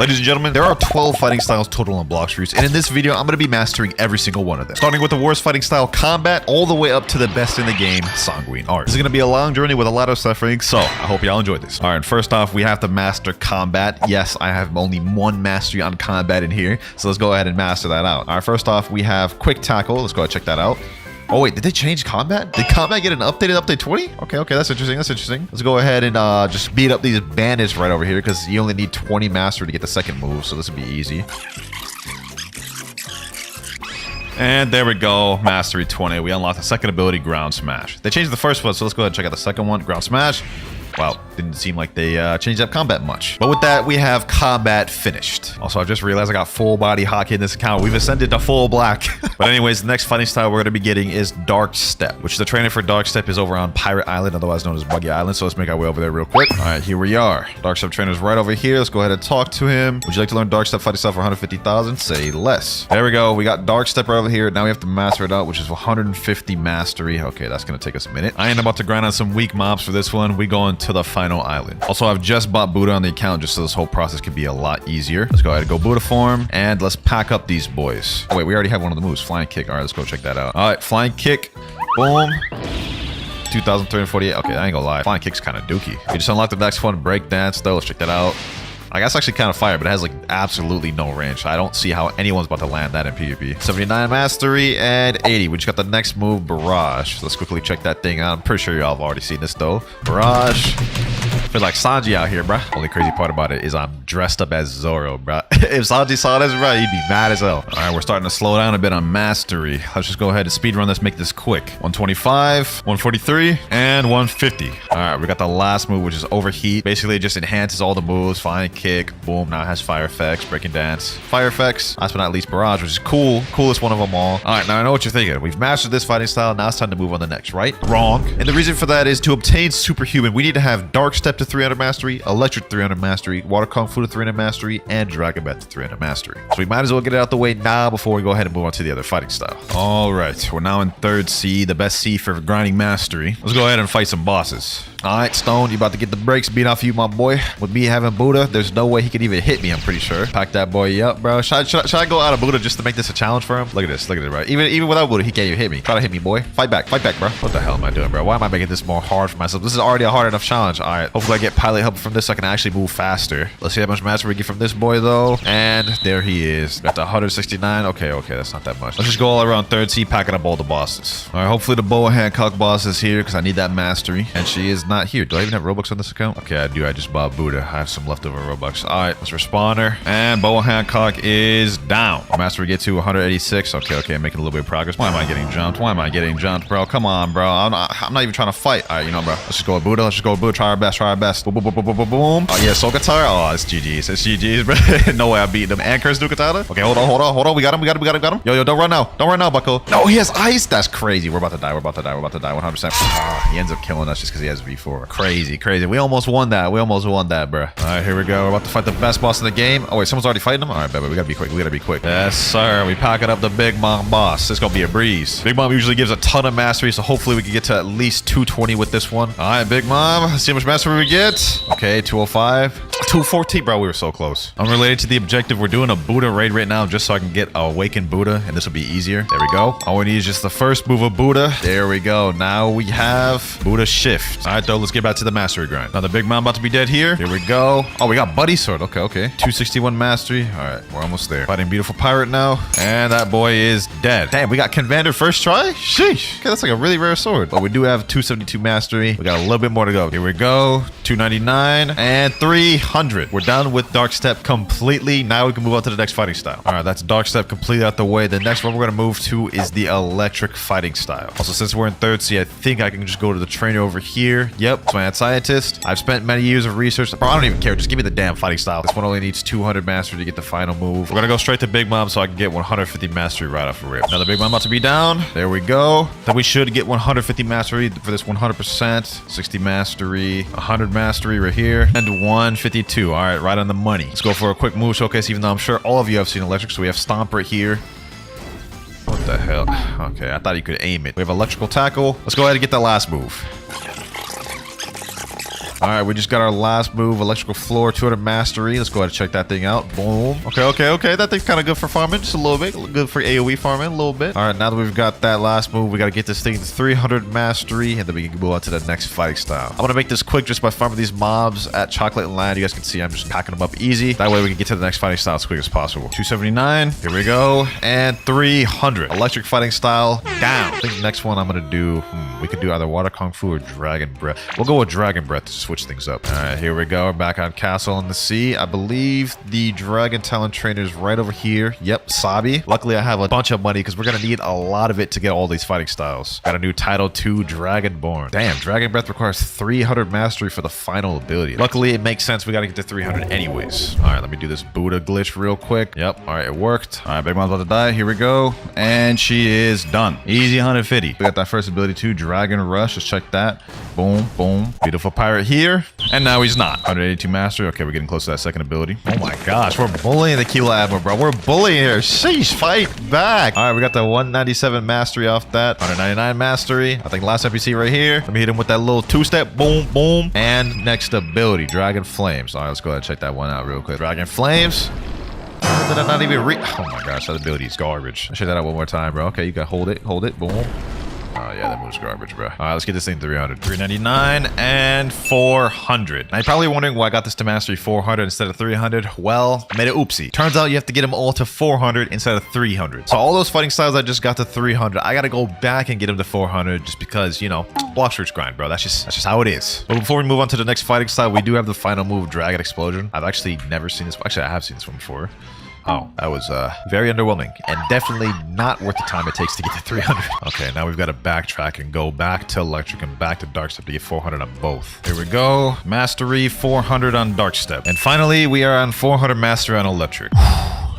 Ladies and gentlemen, there are 12 fighting styles total on Blox Fruits, and in this video, I'm going to be mastering every single one of them. Starting with the worst fighting style, Combat, all the way up to the best in the game, Sanguine Art. This is going to be a long journey with a lot of suffering, so I hope y'all enjoyed this. Alright, first off, we have to master Combat. Yes, I have only one mastery on Combat in here, so let's go ahead and master that out. Alright, first off, we have Quick Tackle. Let's go ahead and check that out. Oh wait, did they change Combat? Did Combat get an updated update 20? Okay, that's interesting, that's interesting. Let's go ahead and just beat up these bandits right over here because you only need 20 mastery to get the second move, so this will be easy. And there we go, Mastery 20. We unlocked the second ability, Ground Smash. They changed the first one, so let's go ahead and check out the second one, Ground Smash. Wow, didn't seem like they changed up Combat much. But with that, we have Combat finished. Also, I just realized I got full body hotkey in this account. We've ascended to full black. But anyways, the next fighting style we're going to be getting is Dark Step, which the trainer for Dark Step is over on Pirate Island, otherwise known as Buggy Island. So let's make our way over there real quick. All right, here we are. Dark Step trainer's right over here. Let's go ahead and talk to him. Would you like to learn Dark Step fighting style for 150,000? Say less. There we go. We got Dark Step right over here. Now we have to master it out, which is 150 mastery. Okay, that's going to take us a minute. I ain't about to grind on some weak mobs for this one. We going to the final island. Also, I've just bought Buddha on the account just so this whole process can be a lot easier. Let's go ahead and go Buddha form and let's pack up these boys. Oh wait, we already have one of the moves, Flying Kick. All right, let's go check that out. All right, Flying Kick, boom. 2,348. Okay, I ain't gonna lie, Flying Kick's kind of dookie. We just unlocked the next one, Break Dance though. Let's check that out. I guess actually kind of fire, but it has like absolutely no range. I don't see how anyone's about to land that in PvP. 79 mastery and 80. We just got the next move, Barrage. Let's quickly check that thing out. I'm pretty sure y'all have already seen this though. Barrage. I feel like Sanji out here, bruh. Only crazy part about it is I'm dressed up as Zoro, bruh. If Sanji saw this, bruh, he'd be mad as hell. All right, we're starting to slow down a bit on mastery. Let's just go ahead and speedrun this, make this quick. 125, 143, and 150. All right, we got the last move, which is Overheat. Basically, it just enhances all the moves. Flying Kick, boom. Now it has fire effects, breaking dance, fire effects. Last but not least, Barrage, which is cool. Coolest one of them all. All right, now I know what you're thinking. We've mastered this fighting style. Now it's time to move on to the next, right? Wrong. And the reason for that is to obtain Superhuman, we need to have Dark Step to 300 mastery, Electric 300 mastery, Water Kung Fu to 300 mastery, and Dragon Breath to 300 mastery. So we might as well get it out the way now before we go ahead and move on to the other fighting style. All right, we're now in 3rd C, the best C for grinding mastery. Let's go ahead and fight some bosses. All right, Stone, you about to get the brakes beat off you, my boy. With me having Buddha, there's no way he could even hit me, I'm pretty sure. Pack that boy up, bro. Should I go out of Buddha just to make this a challenge for him? Look at this, bro. Even without Buddha, he can't even hit me. Try to hit me, boy. Fight back, bro. What the hell am I doing, bro? Why am I making this more hard for myself? This is already a hard enough challenge. All right, hopefully I get pilot help from this so I can actually move faster. Let's see how much mastery we get from this boy, though. And there he is. Got the 169. Okay, that's not that much. Let's just go all around 3rd C, packing up all the bosses. All right, hopefully the Boa Hancock boss is here because I need that mastery. And she is not here. Do I even have Robux on this account? Okay, I do. I just bought Buddha. I have some leftover Robux. All right, let's respawn her. And Boa Hancock is down. Mastery get to 186. Okay, making a little bit of progress. Why am I getting jumped? Bro? Come on, bro. I'm not even trying to fight. All right, you know, bro. Let's just go with Buddha. Try our best. Boom. Oh, yeah, Soul Katara. Oh, it's GG's, bro. No way I'm beating him. And Curse Katana. Okay, hold on. We got him. Yo, don't run now, bucko. No, he has ice. That's crazy. We're about to die. 100%. He ends up killing us just because he has V4. Crazy. We almost won that, bro. All right, here we go. We're about to fight the best boss in the game. Oh, wait, someone's already fighting him? All right, baby, we gotta be quick. Yes, sir. We packing up the Big Mom boss. This is gonna be a breeze. Big Mom usually gives a ton of mastery, so hopefully we can get to at least 220 with this one. All right, Big Mom. Let's see how much mastery we get. Okay, 205. 214, bro. We were so close. Unrelated to the objective, we're doing a Buddha raid right now just so I can get Awakened Buddha, and this will be easier. There we go. All we need is just the first move of Buddha. There we go. Now we have Buddha Shift. All right, though, let's get back to the mastery grind. Now the Big Mom about to be dead here. Here we go. Oh, we got Buddy Sword. Okay. 261 mastery. All right, we're almost there. Fighting Beautiful Pirate now. And that boy is dead. Damn, we got Convander first try? Sheesh. Okay, that's like a really rare sword. But we do have 272 mastery. We got a little bit more to go. Here we go. 299 and 300. We're done with Dark Step completely. Now we can move on to the next fighting style. All right, that's Dark Step completely out the way. The next one we're going to move to is the Electric fighting style. Also, since we're in 3rd C, I think I can just go to the trainer over here. Yep, it's my Mad Scientist. I've spent many years of research. Bro, I don't even care. Just give me the damn fighting style. This one only needs 200 mastery to get the final move. We're going to go straight to Big Mom so I can get 150 mastery right off the rip. Now the Big Mom about to be down. There we go. Then we should get 150 mastery for this 100%. 60 mastery, 100 mastery right here, and 152. All right, right on the money. Let's go for a quick move showcase, even though I'm sure all of you have seen Electric. So we have Stomp right here. What the hell? Okay, I thought you could aim it. We have Electrical Tackle. Let's go ahead and get that last move. All right, we just got our last move, electrical floor, 200 mastery. Let's go ahead and check that thing out. Boom. Okay. That thing's kind of good for farming, just a little bit. Good for AoE farming, a little bit. All right, now that we've got that last move, we got to get this thing to 300 mastery, and then we can move on to the next fighting style. I'm gonna make this quick just by farming these mobs at Chocolate Land. You guys can see I'm just packing them up easy. That way we can get to the next fighting style as quick as possible. 279. Here we go. And 300. Electric fighting style down. I think the next one I'm gonna do, we could do either water kung fu or dragon breath. We'll go with dragon breath to switch things up. All right, here we go. We're back on Castle in the Sea. I believe the dragon talent trainer is right over here. Yep, Sabi. Luckily, I have a bunch of money because we're gonna need a lot of it to get all these fighting styles. Got a new title 2 Dragonborn. Damn, dragon breath requires 300 mastery for the final ability. Luckily, it makes sense. We gotta get to 300 anyways. All right, let me do this Buddha glitch real quick. Yep. All right, it worked. All right, Big Mom's about to die. Here we go. And she is done. Easy 150. We got that first ability too, Dragon Rush. Let's check that. Boom, boom. Beautiful pirate here. And now he's not. 182 mastery. Okay, we're getting close to that second ability. Oh my gosh, we're bullying the Kilo Admiral, bro. We're bullying here. Sheesh, fight back. All right, we got the 197 mastery off that. 199 mastery. I think last NPC right here. Let me hit him with that little two-step. Boom, boom. And next ability, Dragon Flames. All right, let's go ahead and check that one out real quick. Dragon Flames. Did I not even oh my gosh, that ability is garbage. I'll check that out one more time, bro. Okay, you got hold it, boom. Oh yeah, that move's garbage, bro. All right, let's get this thing 300. 399 and 400. Now you're probably wondering why I got this to mastery 400 instead of 300. Well, made it oopsie. Turns out you have to get them all to 400 instead of 300. So all those fighting styles I just got to 300, I gotta go back and get them to 400 just because, you know, Blox Roots grind, bro. That's just how it is. But before we move on to the next fighting style, we do have the final move, Dragon Explosion. I've actually never seen this. Actually, I have seen this one before. Oh, that was very underwhelming and definitely not worth the time it takes to get to 300. Okay, now we've got to backtrack and go back to electric and back to dark step to get 400 on both. Here we go. Mastery 400 on dark step. And finally, we are on 400 mastery on electric.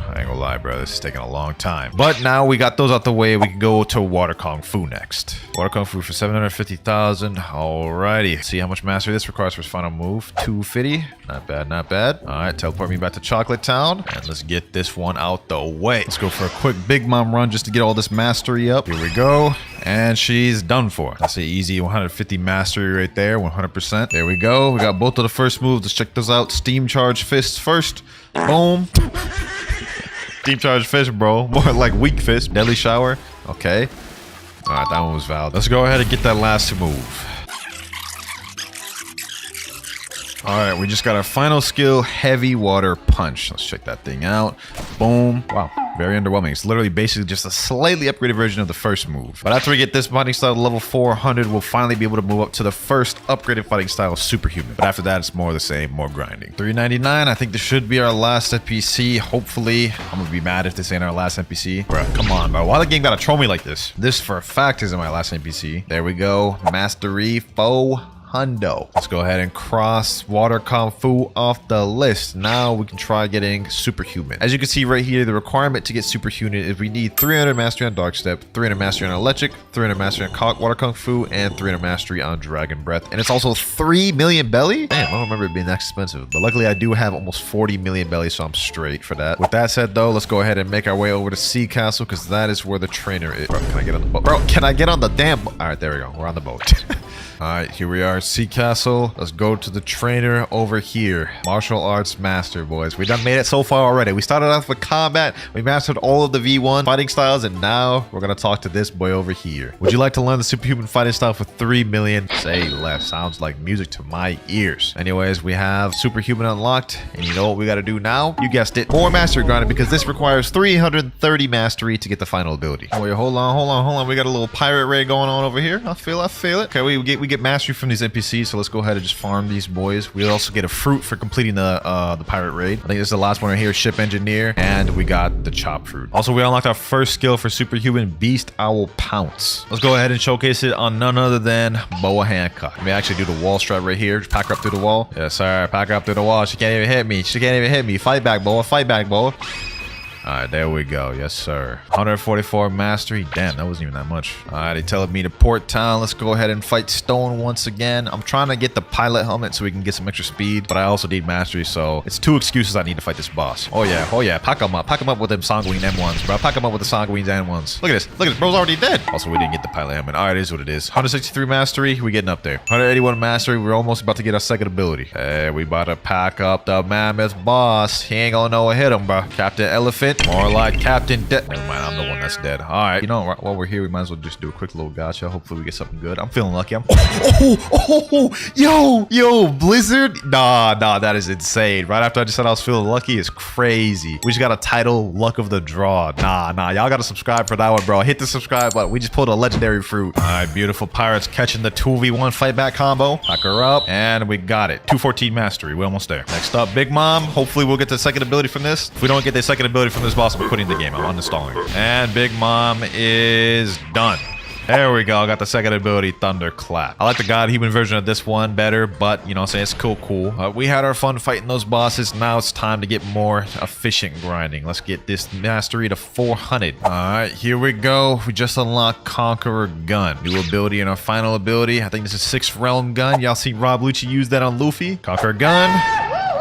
I ain't gonna lie, bro. This is taking a long time. But now we got those out the way. We can go to Water Kung Fu next. Water Kung Fu for 750,000. Alrighty. See how much mastery this requires for his final move. 250. Not bad, not bad. Alright, teleport me back to Chocolate Town. And let's get this one out the way. Let's go for a quick Big Mom run just to get all this mastery up. Here we go. And she's done for. That's an easy 150 mastery right there. 100%. There we go. We got both of the first moves. Let's check those out. Steam Charge Fists first. Boom. Deep Charge Fist, bro. More like Weak Fist. Deadly Shower. Okay. All right, that one was valid. Let's go ahead and get that last move. All right, we just got our final skill, Heavy Water Punch. Let's check that thing out. Boom. Wow, very underwhelming. It's literally basically just a slightly upgraded version of the first move. But after we get this fighting style to level 400, we'll finally be able to move up to the first upgraded fighting style, Superhuman. But after that, it's more of the same, more grinding. 399, I think this should be our last NPC. Hopefully, I'm gonna be mad if this ain't our last NPC. Bro, come on, bro. Why the game gotta troll me like this? This, for a fact, isn't my last NPC. There we go. Mastery 400. Let's go ahead and cross Water Kung Fu off the list. Now we can try getting Superhuman. As you can see right here, the requirement to get Superhuman is we need 300 mastery on Dark Step, 300 mastery on Electric, 300 mastery on Water Kung Fu, and 300 mastery on Dragon Breath. And it's also 3 million belly? Damn, I don't remember it being that expensive. But luckily, I do have almost 40 million belly, so I'm straight for that. With that said, though, let's go ahead and make our way over to Sea Castle, because that is where the trainer is. Bro, can I get on the boat? Bro, can I get on the damn boat? All right, there we go. We're on the boat. All right, here we are, Sea Castle. Let's go to the trainer over here. Martial Arts Master, boys. We done made it so far already. We started off with combat. We mastered all of the V1 fighting styles, and now we're gonna talk to this boy over here. Would you like to learn the Superhuman fighting style for 3 million? Say less. Sounds like music to my ears. Anyways, we have Superhuman unlocked, and you know what we gotta do now? You guessed it. More mastery grinding, because this requires 330 mastery to get the final ability. Oh wait, hold on. We got a little pirate raid going on over here. I feel it. Okay, we get mastery from these NPCs, so let's go ahead and just farm these boys. We also get a fruit for completing the pirate raid. I think this is the last one right here, Ship Engineer, and we got the chop fruit. Also, we unlocked our first skill for Superhuman, Beast Owl Pounce. Let's go ahead and showcase it on none other than Boa Hancock. Let me actually do the wall strap right here. Just pack her up through the wall. Yes, sir. Pack her up through the wall. She can't even hit me. Fight back, Boa. All right, there we go. Yes, sir. 144 mastery. Damn, that wasn't even that much. All right, they telling me to Port Town. Let's go ahead and fight Stone once again. I'm trying to get the pilot helmet so we can get some extra speed, but I also need mastery, so it's 2 excuses I need to fight this boss. Oh yeah, pack him up. Pack him up with them sanguine M1s, bro. Pack him up with the sanguine M1s. Look at this, bro's already dead. Also, we didn't get the pilot helmet. All right, it is what it is. 163 mastery, we getting up there. 181 mastery, we're almost about to get our second ability. Hey, we about to pack up the mammoth boss. He ain't gonna know what hit him, bro. Captain Elephant, more like Captain Death. Never mind, I'm the one that's dead. All right, you know, while we're here, we might as well just do a quick little gacha. Hopefully we get something good. I'm feeling lucky. Yo, Blizzard. Nah, that is insane. Right after I just said I was feeling lucky is crazy. We just got a title, luck of the draw. Nah, y'all gotta subscribe for that one, bro. Hit the subscribe button. We just pulled a legendary fruit. All right, beautiful pirates catching the 2v1 fight back combo. Pack her up, and we got it. 214 mastery. We're almost there. Next up, Big Mom. Hopefully we'll get the second ability from this. If we don't get the second ability from this boss, I'm quitting the game. I'm uninstalling it. And Big Mom is done. There we go. I got the second ability, Thunderclap. I like the God Human version of this one better, but you know what I'm saying? It's cool. We had our fun fighting those bosses. Now it's time to get more efficient grinding. Let's get this mastery to 400. All right, here we go. We just unlocked Conqueror Gun. New ability and our final ability. I think this is 6th Realm Gun. Y'all see Rob Lucci use that on Luffy. Conqueror Gun.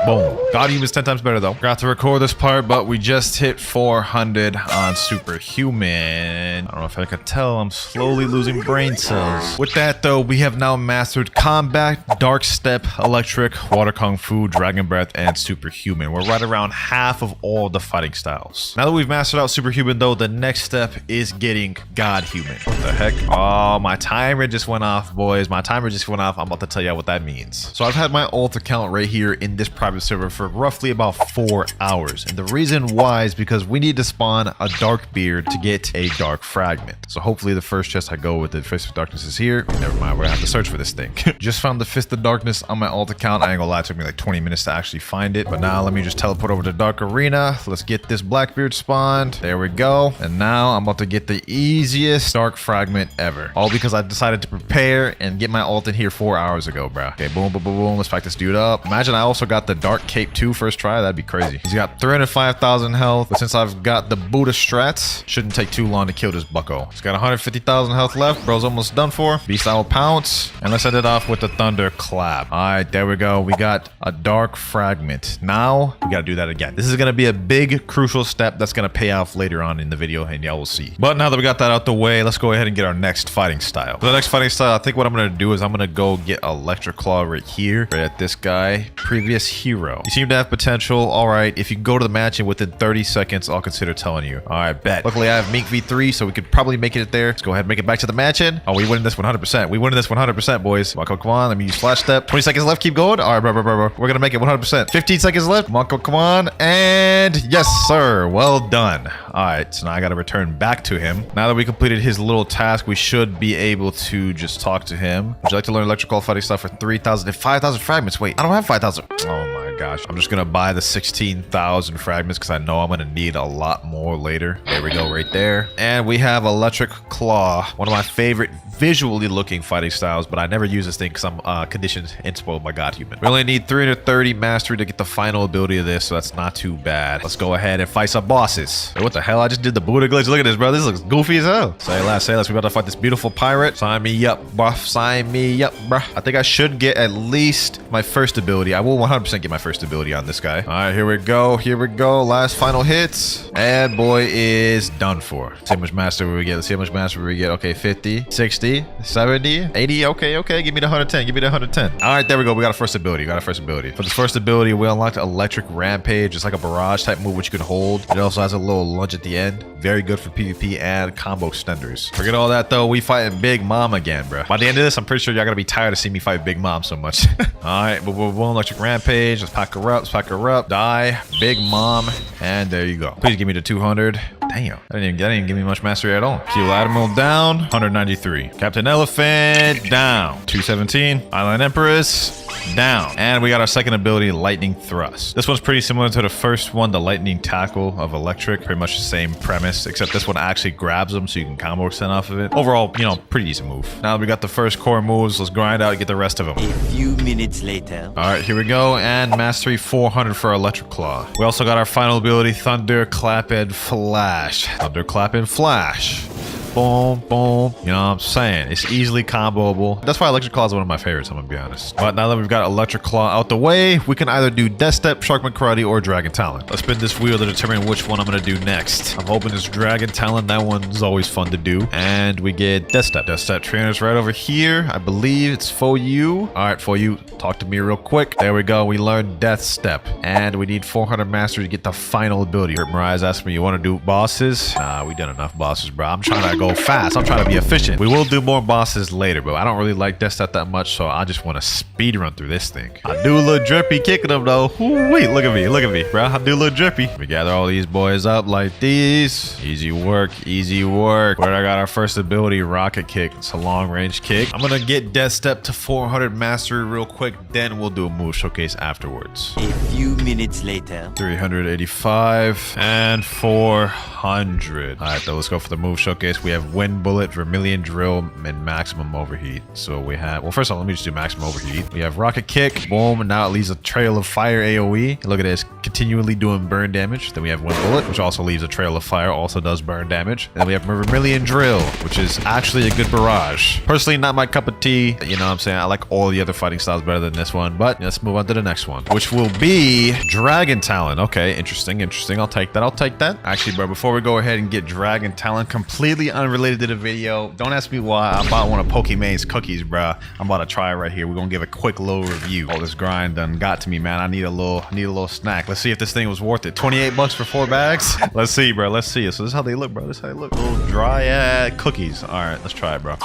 Boom. God Human is 10 times better though. Got to record this part, but we just hit 400 on Superhuman. I don't know if I could tell, I'm slowly losing brain cells. With that though, we have now mastered Combat, Dark Step, Electric, Water Kung Fu, Dragon Breath, and Superhuman. We're right around half of all the fighting styles. Now that we've mastered out Superhuman though, the next step is getting God Human. What the heck? Oh, my timer just went off, boys. My timer just went off. I'm about to tell you what that means. So I've had my alt account right here in this private server for roughly about 4 hours, and the reason why is because we need to spawn a dark beard to get a dark fragment. So hopefully the first chest I go with the Fist of Darkness is here. Never mind, we're gonna have to search for this thing. Just found the Fist of Darkness on my alt account. I ain't gonna lie, it took me like 20 minutes to actually find it, but now let me just teleport over to Dark Arena. Let's get this Blackbeard spawned. There we go. And now I'm about to get the easiest dark fragment ever, all because I decided to prepare and get my alt in here 4 hours ago, bro. Okay, boom. Let's pack this dude up. Imagine I also got the Dark Cape 2 first try. That'd be crazy. He's got 305,000 health, but since I've got the Buddha strats, shouldn't take too long to kill this bucko. He's got 150,000 health left. Bro's almost done for. Beast Owl Pounce, and let's end it off with the Thunder Clap. All right, there we go. We got a dark fragment. Now we gotta do that again. This is gonna be a big crucial step that's gonna pay off later on in the video, and y'all will see. But now that we got that out the way, let's go ahead and get our next fighting style. For the next fighting style, I think what I'm gonna do is I'm gonna go get Electric Claw right here, right at this guy. Previous hero. You seem to have potential. All right, if you go to the match and within 30 seconds, I'll consider telling you. All right, bet. Luckily, I have Mink V3, so we could probably make it there. Let's go ahead and make it back to the match in. Oh, we winning this 100%. We winning this 100%, boys. Come on. Let me use Flash Step. 20 seconds left. Keep going. All right, bro. We're going to make it 100%. 15 seconds left. Come on. And yes, sir. Well done. All right, so now I got to return back to him. Now that we completed his little task, we should be able to just talk to him. Would you like to learn electrical fighting stuff for 3,000 and 5,000 fragments? Wait, I don't have 5,000. Oh my gosh. I'm just going to buy the 16,000 fragments because I know I'm going to need a lot more later. There we go, right there. And we have Electric Claw, one of my favorite visually looking fighting styles, but I never use this thing because I'm conditioned and spoiled by God Human. We only need 330 mastery to get the final ability of this, so that's not too bad. Let's go ahead and fight some bosses. Wait, what the hell? I just did the Buddha glitch. Look at this, bro. This looks goofy as hell. Say less. We about to fight this beautiful pirate. Sign me up, bruh. Sign me up, bruh. I think I should get at least my first ability. I will 100% get my first ability on this guy. All right, here we go. Last final hits. And boy is done for. See how much mastery we get. Let's see how much mastery we get. Okay, 50, 60, 70, 80. Okay. Give me the 110. All right, there we go. We got a first ability. For this first ability, we unlocked Electric Rampage. It's like a barrage type move which you can hold. It also has a little lunge at the end. Very good for PvP and combo extenders. Forget all that though. We fighting Big Mom again, bro. By the end of this, I'm pretty sure y'all gonna be tired of seeing me fight Big Mom so much. All right, boom, Electric Rampage. Let's pack her up. Die, Big Mom, and there you go. Please give me the 200. Damn, that didn't even give me much mastery at all. Fuel Admiral down, 193. Captain Elephant down, 217. Island Empress down. And we got our second ability, lightning thrust. This one's pretty similar to the first one, the lightning tackle of electric. Pretty much the same premise, except this one actually grabs them so you can combo extend off of it. Overall, you know, pretty decent move. Now that we got the first core moves, let's grind out and get the rest of them. A few minutes later. All right, here we go. And mastery 400 for electric claw. We also got our final ability, thunder clap and flash. Thunder clap and flash. Boom, boom. You know what I'm saying? It's easily comboable. That's why Electric Claw is one of my favorites, I'm gonna be honest. But now that we've got Electric Claw out the way, we can either do Death Step, Sharkman Karate, or Dragon Talon. Let's spin this wheel to determine which one I'm gonna do next. I'm hoping it's Dragon Talon. That one's always fun to do. And we get Death Step. Death Step trainer's right over here. I believe it's for you. All right, for you. Talk to me real quick. There we go. We learned Death Step. And we need 400 mastery to get the final ability. Mariah's asked me, you want to do bosses? Nah, we done enough bosses, bro. I'm trying to go fast. I'm trying to be efficient. We will do more bosses later, but I don't really like Death Step that much, so I just want to speed run through this thing. I do a little drippy kicking them, though. Wait, look at me, bro. I do a little drippy. We gather all these boys up like these. Easy work, easy work. Where I got our first ability, Rocket Kick. It's a long-range kick. I'm going to get Death Step to 400 mastery real quick. Then we'll do a move showcase afterwards. A few minutes later. 385 and 400. All right, though, let's go for the move showcase. We have Wind Bullet, Vermilion Drill, and Maximum Overheat. So we have, well, first of all, let me just do Maximum Overheat. We have Rocket Kick, boom, and now it leaves a trail of fire AoE. Look at this, continually doing burn damage. Then we have Wind Bullet, which also leaves a trail of fire, also does burn damage. Then we have Vermilion Drill, which is actually a good barrage. Personally, not my cup of tea. You know what I'm saying? I like all the other fighting styles better than this one, but let's move on to the next one, which will be Dragon Talon. Okay, interesting. I'll take that. Actually, bro, before we go ahead and get Dragon Talon, completely unrelated to the video, don't ask me why I bought one of Pokemon's cookies, bro. I'm about to try it right here. We're gonna give a quick little review. Oh, this grind done got to me, man. I need a little snack. Let's see if this thing was worth it. 28 bucks for 4 bags. Let's see, bro. Let's see. So this is how they look, bro. This is how they look. Little dry cookies. All right, let's try it, bro.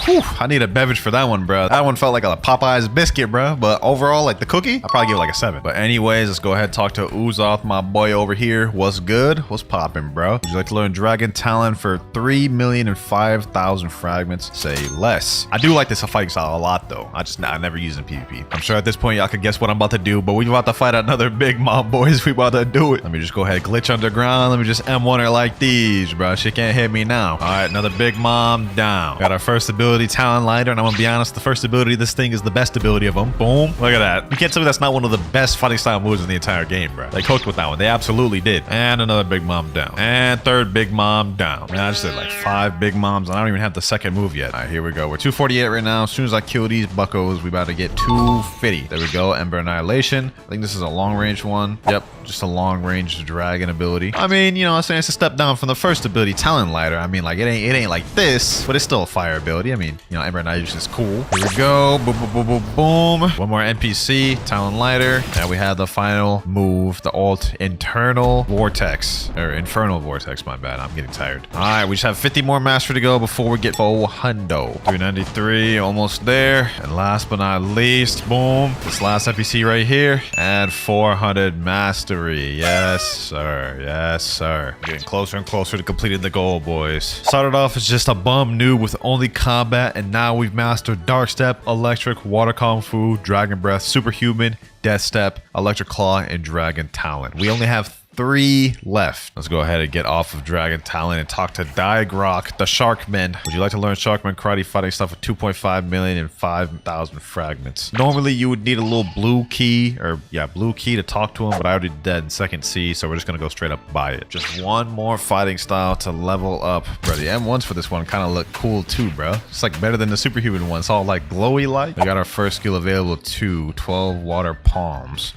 Whew, I need a beverage for that one, bro. That one felt like a Popeye's biscuit, bro. But overall, like the cookie, I'd probably give it like a 7. But anyways, let's go ahead and talk to Uzoth, my boy over here. What's good? What's poppin', bro? Would you like to learn Dragon Talon for 3,005,000 fragments? Say less. I do like this fighting style a lot, though. I never use it in PvP. I'm sure at this point, y'all could guess what I'm about to do, but we about to fight another big mob, boys. We about to do it. Let me just go ahead, glitch underground. Let me just M1 her like these, bro. She can't hit me now. All right, another big mom down. Got our first ability, Talon Lighter, and I'm gonna be honest, the first ability of this thing is the best ability of them. Boom. Look at that. You can't tell me that's not one of the best fighting style moves in the entire game, bro. They cooked with that one. They absolutely did. And another big mom down. And third big mom down. Man, I just did like 5 big moms, and I don't even have the second move yet. All right, here we go. We're 248 right now. As soon as I kill these buckos, we about to get 250. There we go. Ember Annihilation. I think this is a long range one. Yep, just a long range dragon ability. I mean, you know, I'm saying it's a step down from the first ability, Talon Lighter. I mean, like it ain't like this, but it's still a fire ability. I mean, you know, Ember Annihilation is cool. Here we go. Boom, boom, boom, boom, boom. One more NPC, Talon Lighter. And we have the final move, the alt Internal Vortex. Or Infernal Vortex, my bad. I'm getting tired. All right, we just have 50 more mastery to go before we get full hundo. 393, almost there. And last but not least, boom, this last NPC right here. And 400 mastery. Yes, sir. Yes, sir. Getting closer and closer to completing the goal, boys. Started off as just a bum noob with only combat, and now we've mastered Dark Step, Electric, Water Kung Fu, Dragon Breath, Superhuman, Death Step, Electric Claw, and Dragon Talon. We only have 3 left. Let's go ahead and get off of Dragon Talon and talk to Digrok, the Sharkman. Would you like to learn Sharkman Karate fighting stuff with 2.5 million and 5,000 fragments? Normally, you would need a little blue key, or yeah, blue key to talk to him, but I already did in second C, so we're just gonna go straight up buy it. Just one more fighting style to level up. Bro, the M1s for this one kind of look cool too, bro. It's like better than the Superhuman one. It's all like glowy light. We got our first skill available too, 12 water palms.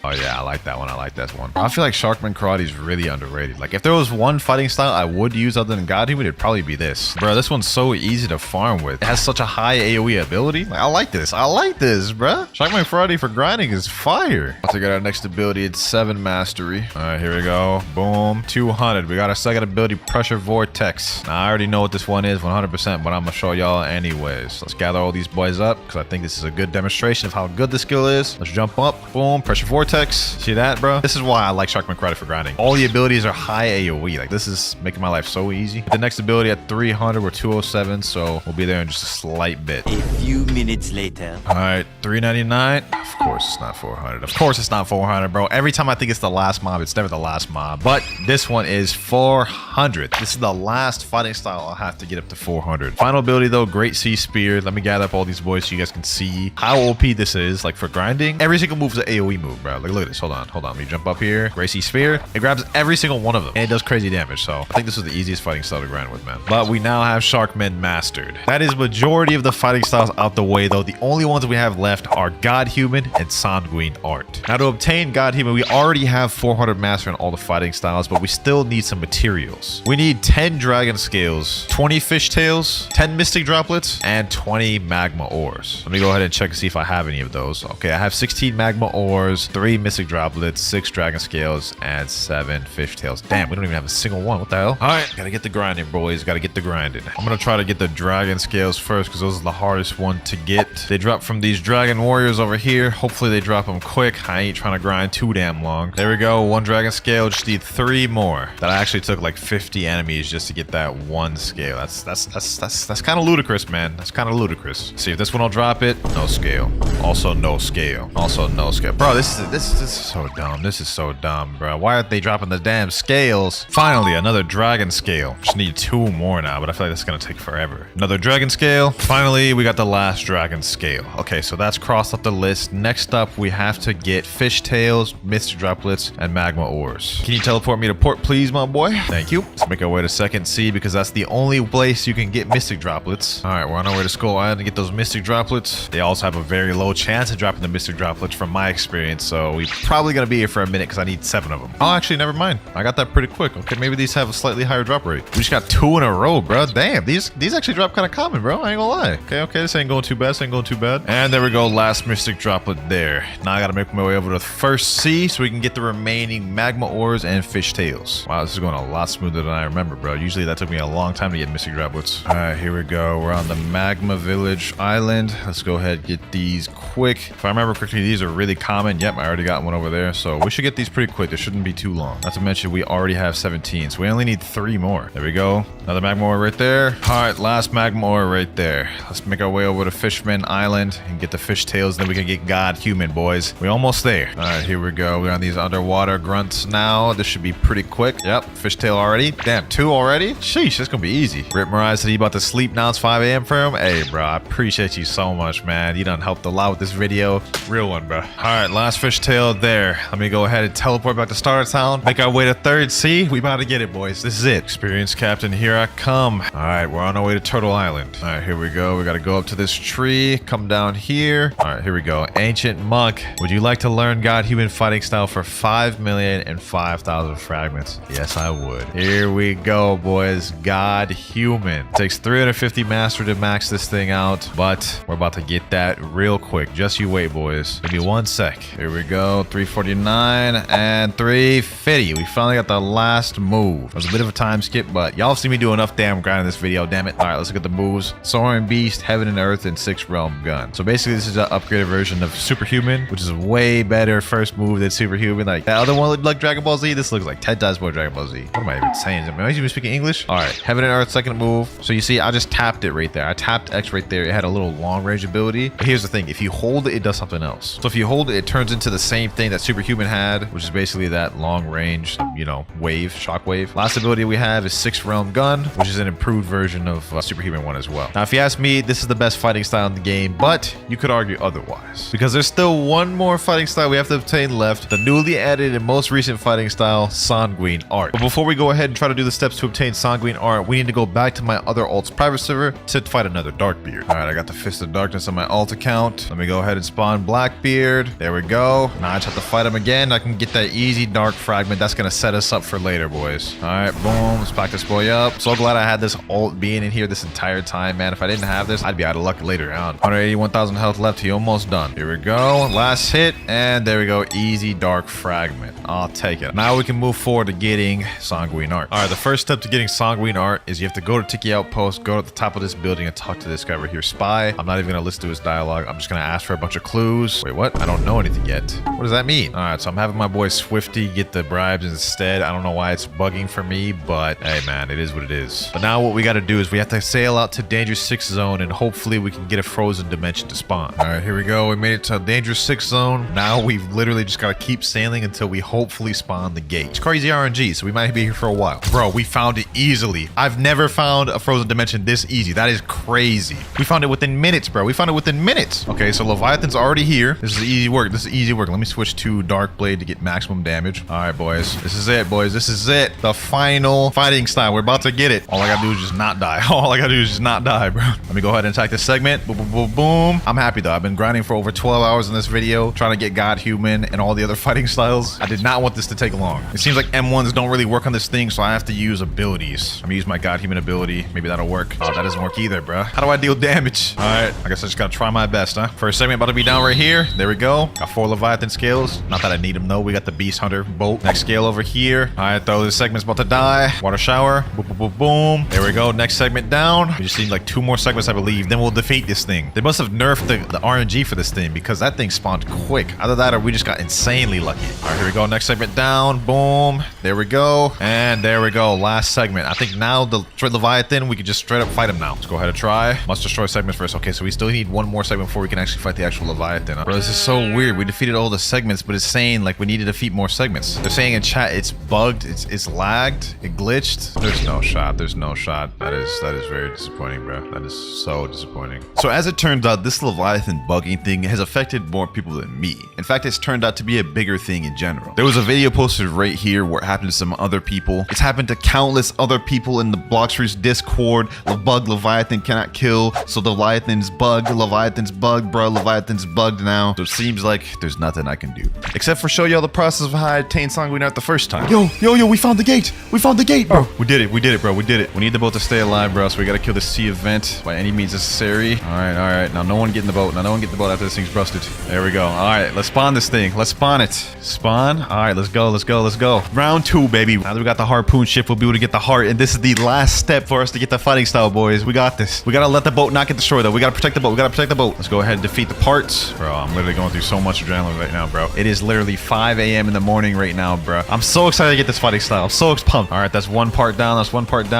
Oh yeah, I like that one. I like that one. I feel like Sharkman Karate is really underrated. Like if there was one fighting style I would use other than God Human, it'd probably be this. Bro, this one's so easy to farm with. It has such a high AoE ability. Like, I like this. I like this, bro. Sharkman Karate for grinding is fire. Let's get our next ability. It's 7 mastery. All right, here we go. Boom. 200. We got our second ability, Pressure Vortex. Now, I already know what this one is 100%, but I'm gonna show y'all anyways. Let's gather all these boys up because I think this is a good demonstration of how good the skill is. Let's jump up. Boom. Pressure Vortex. Vortex. See that, bro? This is why I like Sharkman Karate for grinding. All the abilities are high AoE. Like, this is making my life so easy. The next ability at 300, we're 207, so we'll be there in just a slight bit. A few minutes later. All right, 399. Of course it's not 400. Of course it's not 400, bro. Every time I think it's the last mob, it's never the last mob. But this one is 400. This is the last fighting style I'll have to get up to 400. Final ability, though, Great Sea Spear. Let me gather up all these boys so you guys can see how OP this is. Like, for grinding, every single move is an AoE move, bro. Like, look at this. Hold on. Let me jump up here. Great Sea Spear. It grabs every single one of them, and it does crazy damage. So I think this is the easiest fighting style to grind with, man. But we now have Sharkmen mastered. That is majority of the fighting styles out the way, though. The only ones we have left are God Human and Sanguine Art. Now, to obtain God Human, we already have 400 master in all the fighting styles, but we still need some materials. We need 10 dragon scales, 20 fish tails, 10 mystic droplets, and 20 magma ores. Let me go ahead and check to see if I have any of those. Okay, I have 16 magma ores, 3 mystic droplets, 6 dragon scales, and 7 fish tails. Damn, we don't even have a single one. What the hell? All right, gotta get the grinding, boys. Gotta get the grinding. I'm gonna try to get the dragon scales first because those are the hardest one to get. They drop from these dragon warriors over here. Hopefully they drop them quick. I ain't trying to grind too damn long. There we go. 1 dragon scale. Just need 3 more. That I actually took like 50 enemies just to get that 1 scale. That's kind of ludicrous, man. That's kind of ludicrous. See if this one will drop it. No scale. Also no scale. Also no scale. Bro, this is so dumb. This is so dumb, bro. Why aren't they dropping the damn scales? Finally, another dragon scale. Just need 2 more now, but I feel like that's gonna take forever. Another dragon scale. Finally, we got the last dragon scale. Okay, so that's crossed off the list. Next up, we have to get fish tails, mystic droplets, and magma ores. Can you teleport me to port, please, my boy? Thank you. Let's make our way to second sea because that's the only place you can get mystic droplets. All right, we're on our way to Skull Island to get those mystic droplets. They also have a very low chance of dropping the mystic droplets from my experience, so we probably gonna be here for a minute because I need 7 of them. Oh, actually, never mind. I got that pretty quick. Okay, maybe these have a slightly higher drop rate. We just got 2 in a row, bro. Damn, these actually drop kind of common, bro. I ain't gonna lie. Okay, this ain't going too bad. This ain't going too bad. And there we go. Last mystic droplet there. Now I gotta make my way over to the first sea so we can get the remaining magma ores and fish tails. Wow, this is going a lot smoother than I remember, bro. Usually that took me a long time to get mystic droplets. All right, here we go. We're on the magma village island. Let's go ahead and get these quick. If I remember correctly, these are really common. Yep, I already got one over there. So we should get these pretty quick. They shouldn't be too long. Not to mention, we already have 17. So we only need 3 more. There we go. Another magma ore right there. All right, last magma ore right there. Let's make our way over to Fishman Island and get the fish tails. Then we can get God Human, boys. We're almost there. All right, here we go. We're on these underwater grunts now. This should be pretty quick. Yep, fishtail already. Damn, 2 already? Sheesh, that's gonna be easy. Rip Mariah said he about to sleep now. It's 5 a.m. for him. Hey, bro, I appreciate you so much, man. You done helped a lot with this video. Real one, bro. All right, last fishtail there. Let me go ahead and teleport back to Starter Town. Make our way to third sea. We about to get it, boys. This is it. Experienced captain, here I come. All right, we're on our way to Turtle Island. All right, here we go. We got to go up to this tree. Come down here. All right, here we go. Ancient monk. Would you like to learn God Human fighting style for 5,005,000 fragments? Yes, I would. Here we go, boys. God Human. Takes 350 master to max this thing out, but we're about to get that real quick. Just you wait, boys. Give me 1 sec. Here we go. 349 and 350. We finally got the last move. It was a bit of a time skip, but y'all see me do enough damn grind in this video. Damn it. All right, let's look at the moves. Soaring Beast, Heaven and Earth, and 6 Realm Gun. So basically, this is an upgraded version of Superhuman, which is a way better first move than Superhuman. Like that other one looked like Dragon Ball Z. This looks like 10 times more Dragon Ball Z. What am I even saying? Am I even speaking English? All right, Heaven and Earth, second move. So you see, I just tapped it right there. I tapped X right there. It had a little long range ability. But here's the thing: if you hold it, it does something else. So if you hold it, it turns into the same thing that Superhuman had, which is basically that long range, you know, wave, shock wave. Last ability we have is 6 Realm Gun, which is an improved version of Superhuman 1 as well. Now, if you ask me, this is the best fighting style in the game, but you could argue otherwise because there's still one more fighting style we have to obtain left: the newly added and most recent fighting style, Sanguine Art. But before we go ahead and try to do the steps to obtain Sanguine Art, we need to go back to my other alt's private server to fight another Darkbeard. All right, I got the Fist of Darkness on my alt account. Let me go ahead and spawn Blackbeard. There we go. Now I just have to fight him again. I can get that easy dark fragment. That's gonna set us up for later, boys. All right, boom. Let's back this boy up. So glad I had this alt being in here this entire time, man. If I didn't have this, I'd be out of luck later on. 181,000 health left. He almost done. Here we go. Last hit, and there we go. Easy dark fragment. I'll take it. Now we can move forward to getting Sanguine Art. All right, the first step to getting Sanguine Art is you have to go to Tiki Outpost, go to the top of this building, and talk to this guy over here, Spy. I'm not even gonna listen to his dialogue. I'm just gonna ask for a bunch of clues. Wait, what? I don't know anything yet. What does that mean? All right, so I'm having my boy Swifty get the bribes instead. I don't know why it's bugging for me, but hey, man, it is what it is. But now what we got to do is we have to sail out to Danger 6 Zone, and hopefully we can get a frozen dimension to spawn. All right, here we go. We made it to Danger 6 Zone. Now we've literally just got to keep sailing until we hopefully spawn the gate. It's crazy RNG, so we might be here for a while. Bro, we found it easily. I've never found a frozen dimension this easy. That is crazy. We found it within minutes, bro. We found it within minutes. Okay, so Leviathan's already here. This is easy work. This is easy work. Let me switch to Dark Blade to get maximum damage. All right, boys. This is it, boys. This is it. The final fighting style. We're about to get it. All I gotta do is just not die. All I gotta do is just not die, bro. Let me go ahead and attack this segment. Boom, boom, boom, boom. I'm happy, though. I've been grinding for over 12 hours in this video, trying to get God Human and all the other fighting styles. I did not want this to take long. It seems like M1s don't really work on this thing, so I have to use abilities. I'm gonna use my God Human ability. Maybe that'll work. Oh, that doesn't work either, bro. How do I deal damage? All right. I guess I just gotta try my best, huh? First segment about to be down right here. There we go. Got 4 Leviathan scales. Not that I need them, though. We got the Beast Hunter bolt. Next scale over here. All right, though. This segment's about to die. Water shower. Boom, boom, boom, boom. There we go. Next segment down. We just need like 2 more segments, I believe. Then we'll defeat this thing. They must have nerfed the RNG for this thing because that thing spawned quick. Either that or we just got insanely lucky. All right, here we go. Next segment down. Boom. There we go. And there we go. Last segment. I think now the Leviathan, we can just straight up fight him now. Let's go ahead and try. Must destroy segments first. Okay, so we still need 1 more segment before we can actually fight the actual Leviathan. Bro, this is so weird. We defeated all the segments, but it's saying like we need to defeat more segments. They're saying in chat it's bugged, it's lagged, it glitched. There's no shot. There's no shot. That is very disappointing, bro. That is so disappointing. So as it turns out, this Leviathan bugging thing has affected more people than me. In fact, it's turned out to be a bigger thing in general. There was a video posted right here where it happened to some other people. It's happened to countless other people in the Bloxers Discord. The bug Leviathan cannot kill, so the Leviathan's bugged. Leviathan's bugged, bro. Leviathan's bugged now. So it seems like there's nothing I can do except for show y'all the process of how I attained Sanguinart the first time. Yo, we found the gate. We found the gate, bro. We did it, bro. We did it. We need the boat to stay alive, bro, so we gotta kill the sea event by any means necessary. All right. Now no one get in the boat. After this thing's busted. There we go. All right, let's spawn this thing. Let's spawn it. Spawn. All right, let's go. Round 2, baby. Now that we got the harpoon ship, we'll be able to get the heart, and this is the last step for us to get the fighting style, boys. We got this. We gotta let the boat not get destroyed, though. We gotta protect the boat. Let's go ahead and defeat the parts. Bro, I'm literally going through so much adrenaline right now, bro. It is literally 5 a.m. in the morning right now, bro. I'm so excited to get this fighting style. I'm so pumped. All right, that's 1 part down.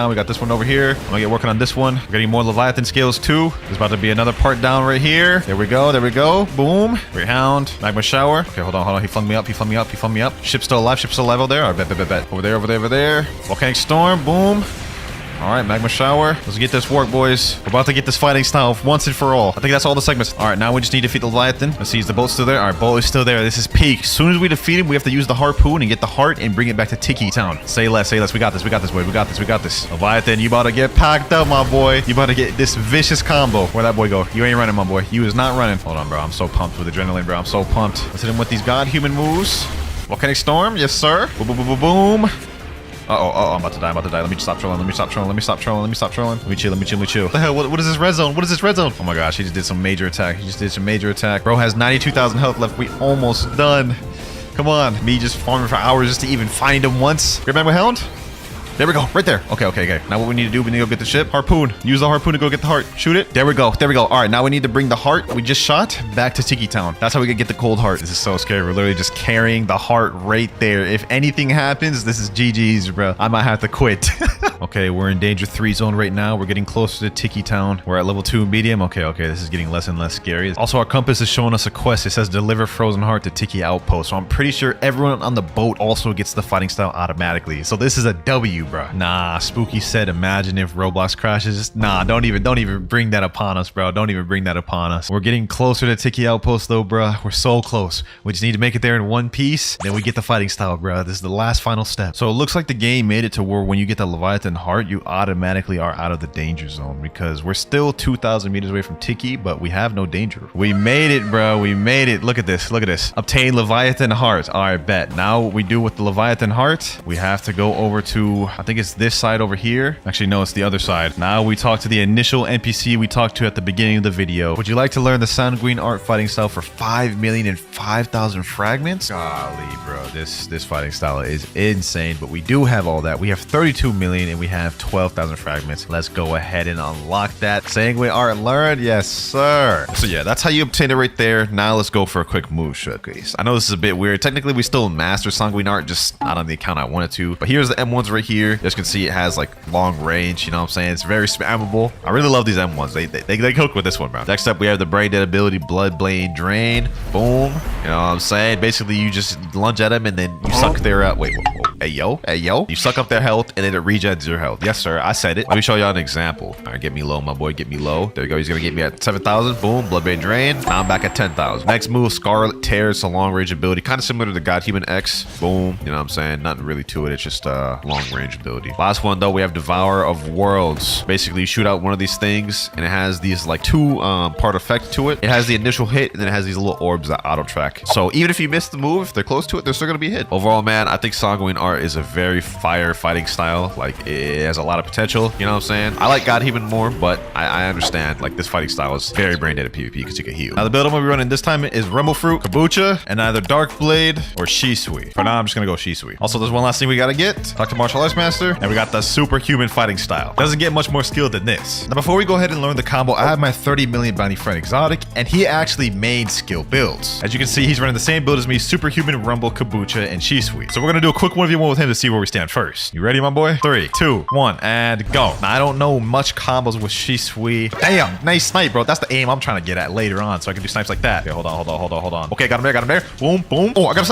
We got this one over here. I'm gonna get working on this one. We're getting more Leviathan scales too. There's about to be another part down right here. There we go. Boom. Rehound. Magma shower. Okay, hold on. He flung me up. Ship's still alive. Over there. All right, bet. Over there. Volcanic storm. Boom. All right, magma shower. Let's get this work, boys. We're about to get this fighting style once and for all. I think that's all the segments. All right, now we just need to defeat the Leviathan. Let's see, is the boat still there? All right, boat is still there. This is peak. As soon as we defeat him, we have to use the harpoon and get the heart and bring it back to Tiki Town. Say less. We got this, boy. We got this. Leviathan, you about to get packed up, my boy. You about to get this vicious combo. Where'd that boy go? You ain't running, my boy. You is not running. Hold on, bro. I'm so pumped with adrenaline, bro. I'm so pumped. Let's hit him with these God Human moves. Volcanic storm. Yes, sir. Boom, boom, boom, boom, boom. I'm about to die. Let me stop trolling. Let me chill. What the hell? What is this red zone? Oh my gosh, he just did some major attack. Bro has 92,000 health left. We almost done. Come on. Me just farming for hours just to even find him once. Grab my hound. There we go, right there. Okay. Now what we need to do, we need to go get the ship. Harpoon. Use the harpoon to go get the heart. Shoot it. There we go. All right, now we need to bring the heart we just shot back to Tiki Town. That's how we can get the cold heart. This is so scary. We're literally just carrying the heart right there. If anything happens, this is GG's, bro. I might have to quit. Okay, we're in Danger 3 zone right now. We're getting closer to Tiki Town. We're at level 2 medium. Okay, this is getting less and less scary. Also, our compass is showing us a quest. It says deliver frozen heart to Tiki Outpost. So I'm pretty sure everyone on the boat also gets the fighting style automatically. So this is a W, bro. Nah, Spooky said, imagine if Roblox crashes. Nah, don't even bring that upon us, bro. Don't even bring that upon us. We're getting closer to Tiki Outpost though, bro. We're so close. We just need to make it there in one piece. Then we get the fighting style, bro. This is the last final step. So it looks like the game made it to where when you get the Leviathan heart, you automatically are out of the danger zone because we're still 2,000 meters away from Tiki, but we have no danger. We made it, bro. We made it. Look at this. Obtain Leviathan heart. All right, bet. Now what we do with the Leviathan heart, we have to go over to, I think it's this side over here. Actually, no, it's the other side. Now we talk to the initial NPC we talked to at the beginning of the video. Would you like to learn the Sanguinart fighting style for 5,005,000 fragments? Golly, bro. This fighting style is insane, but we do have all that. We have 32 million and we we have 12,000 fragments. Let's go ahead and unlock that. Sanguine art learned. Yes, sir. So yeah, that's how you obtain it right there. Now let's go for a quick move showcase. I know this is a bit weird. Technically, we still master sanguine art, just not on the account I wanted to. But here's the M1s right here. As you can see, it has like long range. You know what I'm saying? It's very spammable. I really love these M1s. They cook with this one, bro. Next up, we have the brain dead ability, blood blade drain. Boom. You know what I'm saying? Basically, you just lunge at them and then you suck their wait. Hey yo. You suck up their health and then it regens your health. Yes, sir. I said it. Let me show y'all an example. All right, get me low, my boy. Get me low. There we go. He's gonna get me at 7,000. Boom. Blood blade drain. Now I'm back at 10,000. Next move, Scarlet Tear. It's a long range ability, kind of similar to the God Human X. Boom. You know what I'm saying? Nothing really to it. It's just a long range ability. Last one though, we have Devourer of Worlds. Basically, you shoot out one of these things and it has these like two part effect to it. It has the initial hit and then it has these little orbs that auto track. So even if you miss the move, if they're close to it, they're still gonna be hit. Overall, man, I think sanguine art is a very fire fighting style. Like it has a lot of potential. You know what I'm saying? I like God Human more, but I understand like this fighting style is very brain dead at PvP because you can heal. Now the build I'm gonna be running this time is Rumble Fruit, Kabucha, and either Dark Blade or Shisui. For now, I'm just gonna go Shisui. Also, there's one last thing we gotta get. Talk to Martial Arts Master, and we got the superhuman fighting style. Doesn't get much more skill than this. Now before we go ahead and learn the combo, I have my 30 million bounty friend Exotic, and he actually made skill builds. As you can see, he's running the same build as me, Superhuman, Rumble, Kabucha, and Shisui. So we're gonna do a quick 1v1 with him to see where we stand first. You ready, my boy? 3, 2, 1, and go. Now, I don't know much combos with Shisui. Damn, nice snipe, bro. That's the aim I'm trying to get at later on, so I can do snipes like that. Okay, hold on. Okay, got him there. Boom, boom. Oh, I gotta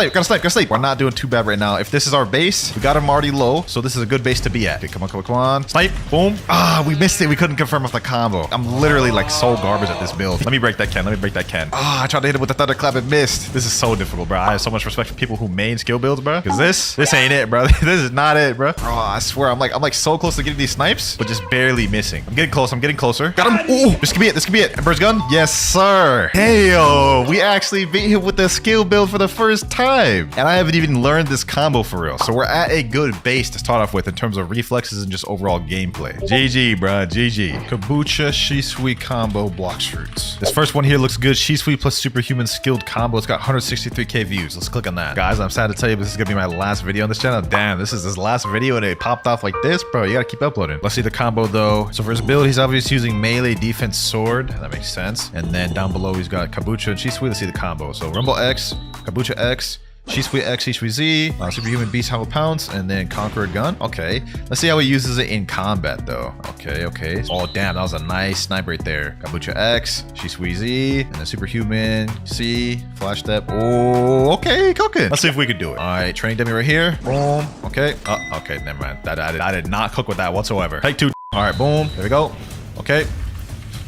snipe. We're not doing too bad right now. If this is our base, we got him already low, so this is a good base to be at. Okay, come on. Snipe, boom. Ah, we missed it. We couldn't confirm with the combo. I'm literally like so garbage at this build. Let me break that can. Ah, I tried to hit it with the thunderclap and missed. This is so difficult, bro. I have so much respect for people who main skill builds, bro. Because this ain't it, bro. This is not it, bro. Oh, I swear, I'm like so close to getting these snipes, but just barely missing. I'm getting closer. Got him. Oh, this could be it. Ember's gun. Yes, sir. Hey, yo, we actually beat him with the skill build for the first time. And I haven't even learned this combo for real. So we're at a good base to start off with in terms of reflexes and just overall gameplay. GG, bro. GG. Kabucha, Shisui combo, Blox fruits. This first one here looks good. Shisui plus superhuman skilled combo. It's got 163k views. Let's click on that. Guys, I'm sad to tell you, this is gonna be my last video on this channel. Damn, this is his last video and it popped off like this, bro. You gotta keep uploading. Let's see the combo though. So for his build, he's obviously using melee defense sword. That makes sense. And then down below, he's got Kabucha and Shisui. Let's see the combo. So Rumble X, Kabucha X, Shisui X, Shisui Z, Superhuman Beast Hollow Pounce, and then Conqueror Gun. Okay, let's see how he uses it in combat though. Okay. Oh damn, that was a nice snipe right there. Kabucha X, Shisui Z, and then Superhuman C, Flash Step. Oh, okay, cooking. Let's see if we could do it. All right, training dummy right here. Boom. Okay. Okay, never mind. I did not cook with that whatsoever. Take 2. All right, boom. There we go. Okay.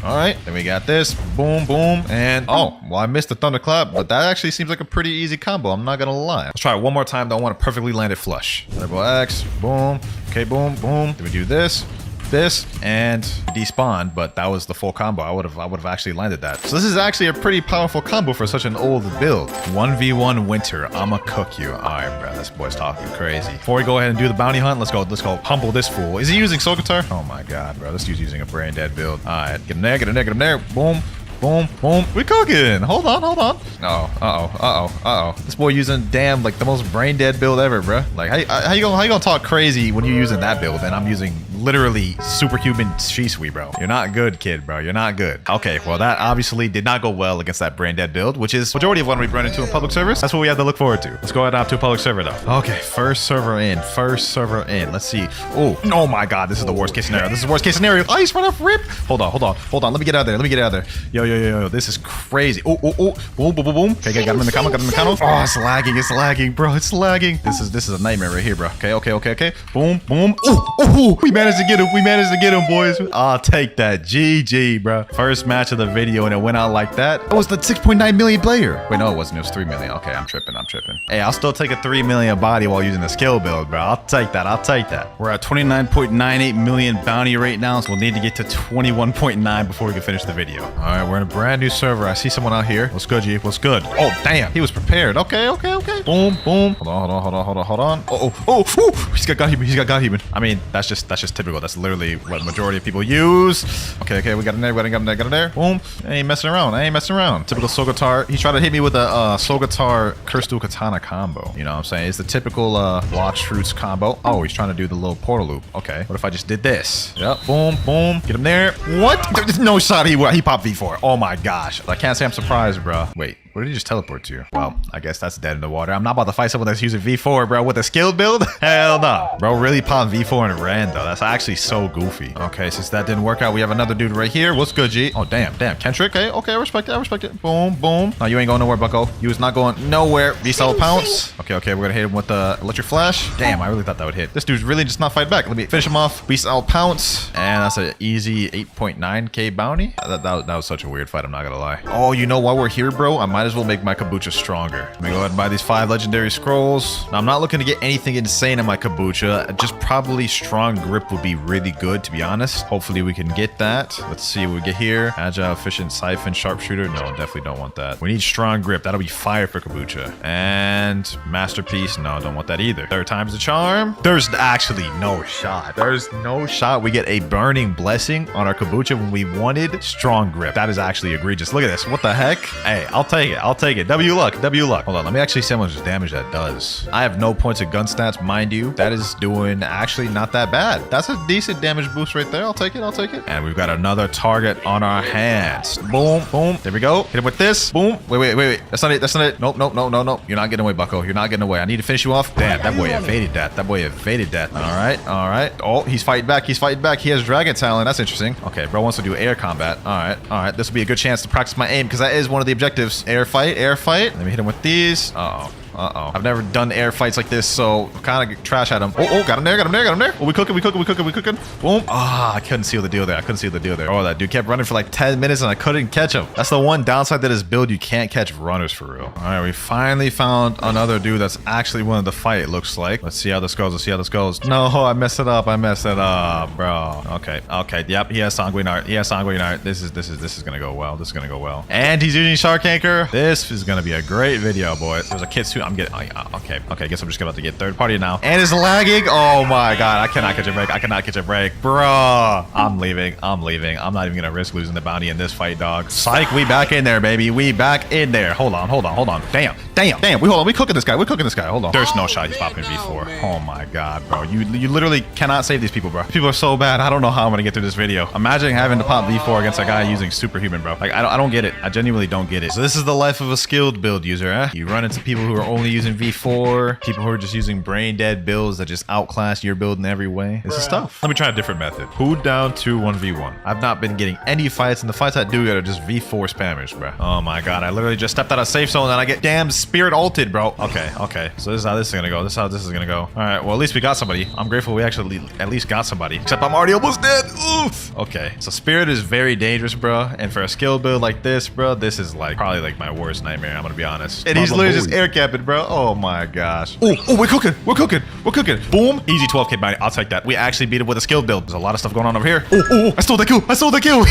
All right, then we got this. Boom, and oh, well, I missed the thunderclap, but that actually seems like a pretty easy combo. I'm not gonna lie. Let's try it one more time. Though I want to perfectly land it flush. Double X, boom. Okay, boom. Then we do this, and despawn, but that was the full combo. I would have actually landed that. So this is actually a pretty powerful combo for such an old build. 1v1 Winter. I'ma cook you. All right, bro. This boy's talking crazy. Before we go ahead and do the bounty hunt, let's go humble this fool. Is he using Soul Guitar? Oh my god, bro. This dude's using a brain dead build. All right, get him there. Boom. We cooking. Hold on. Uh-oh. This boy using damn like the most brain dead build ever, bro. Like how you gonna talk crazy when you're using that build and I'm using literally superhuman Shisui, bro. You're not good, kid, bro. You're not good. Okay, well that obviously did not go well against that brain dead build, which is majority of what we run into in public servers. That's what we have to look forward to. Let's go ahead and hop to a public server though. Okay, first server in. Let's see. Oh my god, this is the worst case scenario. Ice run off rip. Hold on. Let me get out of there. Yo, this is crazy. Boom. Okay, got him in the combo. Oh, it's lagging, bro. It's lagging. This is a nightmare right here, bro. Okay. Boom. We managed to get him, boys. I'll take that. GG, bro. First match of the video, and it went out like that. It was the 6.9 million player. Wait, no, it wasn't. It was 3 million. Okay, I'm tripping. Hey, I'll still take a 3 million body while using the skill build, bro. I'll take that. We're at 29.98 million bounty right now, so we'll need to get to 21.9 before we can finish the video. All right, we're in a brand new server. I see someone out here. What's good, G? What's good? Oh, damn. He was prepared. Okay. Boom. Hold on. Oh. He's got God Human. I mean, that's just typical. That's literally what majority of people use. Okay, okay, we got in there, got in there. Boom. I ain't messing around. Typical Sogatar. He tried to hit me with a Sogatar Curse Dual Katana combo. You know what I'm saying? It's the typical Blox Fruits combo. Oh, he's trying to do the little portal loop. Okay. What if I just did this? Yep. Boom, boom. Get him there. What? There's no shot he popped V4. Oh my gosh. I can't say I'm surprised, bro. Wait. Where did he just teleport to? Well, I guess that's dead in the water. I'm not about to fight someone that's using V4, bro, with a skilled build. Hell no. Bro really popped V4 in Rand, though. That's actually so goofy. Okay, since that didn't work out, we have another dude right here. What's good, G? Oh, damn. Kentrick. Okay, I respect it. Boom, boom. No, you ain't going nowhere, bucko. You was not going nowhere. V-Cell pounce. Okay, we're gonna hit him with the electric flash. Damn, I really thought that would hit. This dude's really just not fight back. Let me finish him off. V-Cell pounce. And that's an easy 8.9k bounty. That was such a weird fight, I'm not gonna lie. Oh, you know, while we're here, bro, I might as well make my Kabucha stronger. Let me go ahead and buy these 5 legendary scrolls. Now, I'm not looking to get anything insane in my Kabucha. Just probably strong grip would be really good, to be honest. Hopefully we can get that. Let's see what we get here. Agile, efficient, siphon, sharpshooter. No, definitely don't want that. We need strong grip. That'll be fire for Kabucha. And masterpiece. No, don't want that either. 3rd time's the charm. There's actually no shot. There's no shot we get a burning blessing on our Kabucha when we wanted strong grip. That is actually egregious. Look at this. What the heck? Hey, I'll take it. W luck. Hold on. Let me actually see how much damage that does. I have no points of gun stats, mind you. That is doing actually not that bad. That's a decent damage boost right there. I'll take it. And we've got another target on our hands. Boom, boom. There we go. Hit him with this. Boom. Wait. That's not it. Nope. You're not getting away, bucko. You're not getting away. I need to finish you off. Damn, that boy evaded that. All right. Oh, he's fighting back. He has dragon talent. That's interesting. Okay, bro wants to do air combat. All right. This will be a good chance to practice my aim because that is one of the objectives. Air fight. Let me hit him with these. I've never done air fights like this, so kind of trash at him. Oh, got him there. Oh, we cooking. Boom. I couldn't seal the deal there. Oh, that dude kept running for like 10 minutes and I couldn't catch him. That's the one downside to this build. You can't catch runners for real. All right, we finally found another dude that's actually willing to fight, it looks like. Let's see how this goes. No, I messed it up, bro. Okay. Yep, he has Sanguine Art. This is gonna go well. And he's using Shark Anchor. This is gonna be a great video, boys. There's a Kitsune. I'm getting. Okay. I guess I'm just about to get 3rd party now. And it's lagging. Oh my god. I cannot catch a break. Bruh. I'm leaving. I'm not even gonna risk losing the bounty in this fight, dog. Psych. We back in there, baby. Hold on. Damn. We cooking this guy. Hold on. There's no shot he's popping V4. Oh my god, bro. You literally cannot save these people, bro. People are so bad. I don't know how I'm gonna get through this video. Imagine having to pop V4 against a guy using superhuman, bro. Like, I don't get it. I genuinely don't get it. So this is the life of a skilled build user, eh? You run into people who are only using V4, people who are just using brain dead builds that just outclass your build in every way. This is tough. Let me try a different method. Who down to 1v1. I've not been getting any fights, and the fights I do get are just V4 spammers, bro. Oh my god, I literally just stepped out of safe zone and I get damn spirit ulted, bro. Okay. So this is how this is gonna go. All right, well, at least we got somebody. I'm grateful we actually at least got somebody. Except I'm already almost dead. Oof. Okay, so spirit is very dangerous, bro. And for a skill build like this, bro, this is like probably like my worst nightmare. I'm gonna be honest. And he's literally just air capping, bro. Oh my gosh. Oh, we're cooking. Boom. Easy 12k bounty. I'll take that. We actually beat it with a skill build. There's a lot of stuff going on over here. Oh, I stole the kill.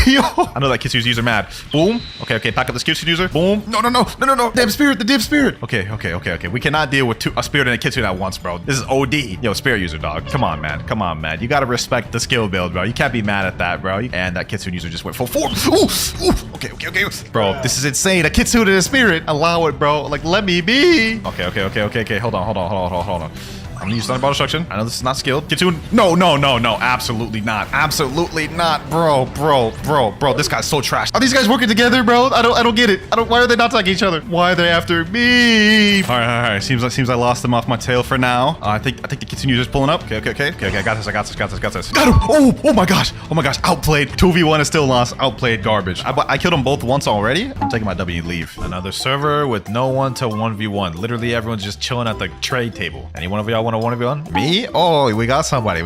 Yo. I know that Kitsu's user mad. Boom. Okay. Pack up this Kitsu user. Boom. No. Damn spirit. The damn spirit. Okay. We cannot deal with a spirit and a Kitsu at once, bro. This is OD. Yo, spirit user, dog. Come on, man. You gotta respect the skill build, bro. You can't be mad at that, bro. And that Kitsu user just went full form. Ooh. Okay. Bro, this is insane. A Kitsu and a spirit. Allow it, bro. Like, let me be. Okay. Hold on. I'm gonna use Thunder Ball Destruction. I know this is not skilled. Kitsune. No. Absolutely not. Bro. This guy's so trash. Are these guys working together, bro? I don't get it. Why are they not attacking each other? Why are they after me? All right. Seems I lost them off my tail for now. I think the Kitsune user's pulling up. Okay. I got this. Got him. Oh my gosh. Outplayed. 2v1 is still lost. Outplayed garbage. I killed them both once already. I'm taking my W and leave. Another server with no one to 1v1. Literally everyone's just chilling at the trade table. Any one of y'all want to 1v1? Me? Oh, we got somebody.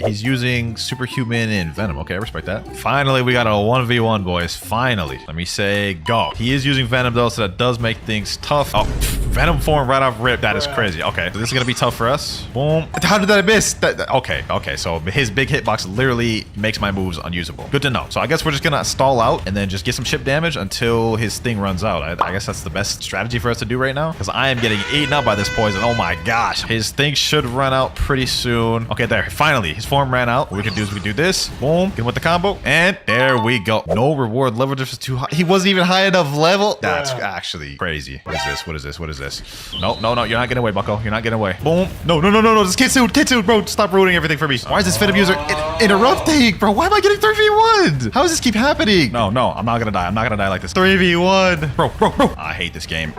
He's using superhuman and venom. Okay, I respect that. Finally, we got a 1v1, boys. Finally. Let me say go. He is using venom though, so that does make things tough. Oh. Venom form right off rip. That is crazy. Okay, so this is gonna be tough for us. Boom. How did that miss? Okay, so his big hitbox literally makes my moves unusable. Good to know. So I guess we're just gonna stall out and then just get some chip damage until his thing runs out. I guess that's the best strategy for us to do right now, because I am getting eaten up by this poison. Oh my gosh. His thing should run out pretty soon. Okay, there. Finally, his form ran out. What we can do is we can do this. Boom. Get him with the combo. And there we go. No reward. Level difference too high. He wasn't even high enough level. That's actually crazy. What is this? What is this? What is this? No. You're not getting away, bucko. You're not getting away. Boom. No. This Kitsu, bro. Stop ruining everything for me. Why is this Venom user interrupting, bro? Why am I getting 3v1? How does this keep happening? No. I'm not gonna die. I'm not gonna die like this. 3v1. Bro. I hate this game.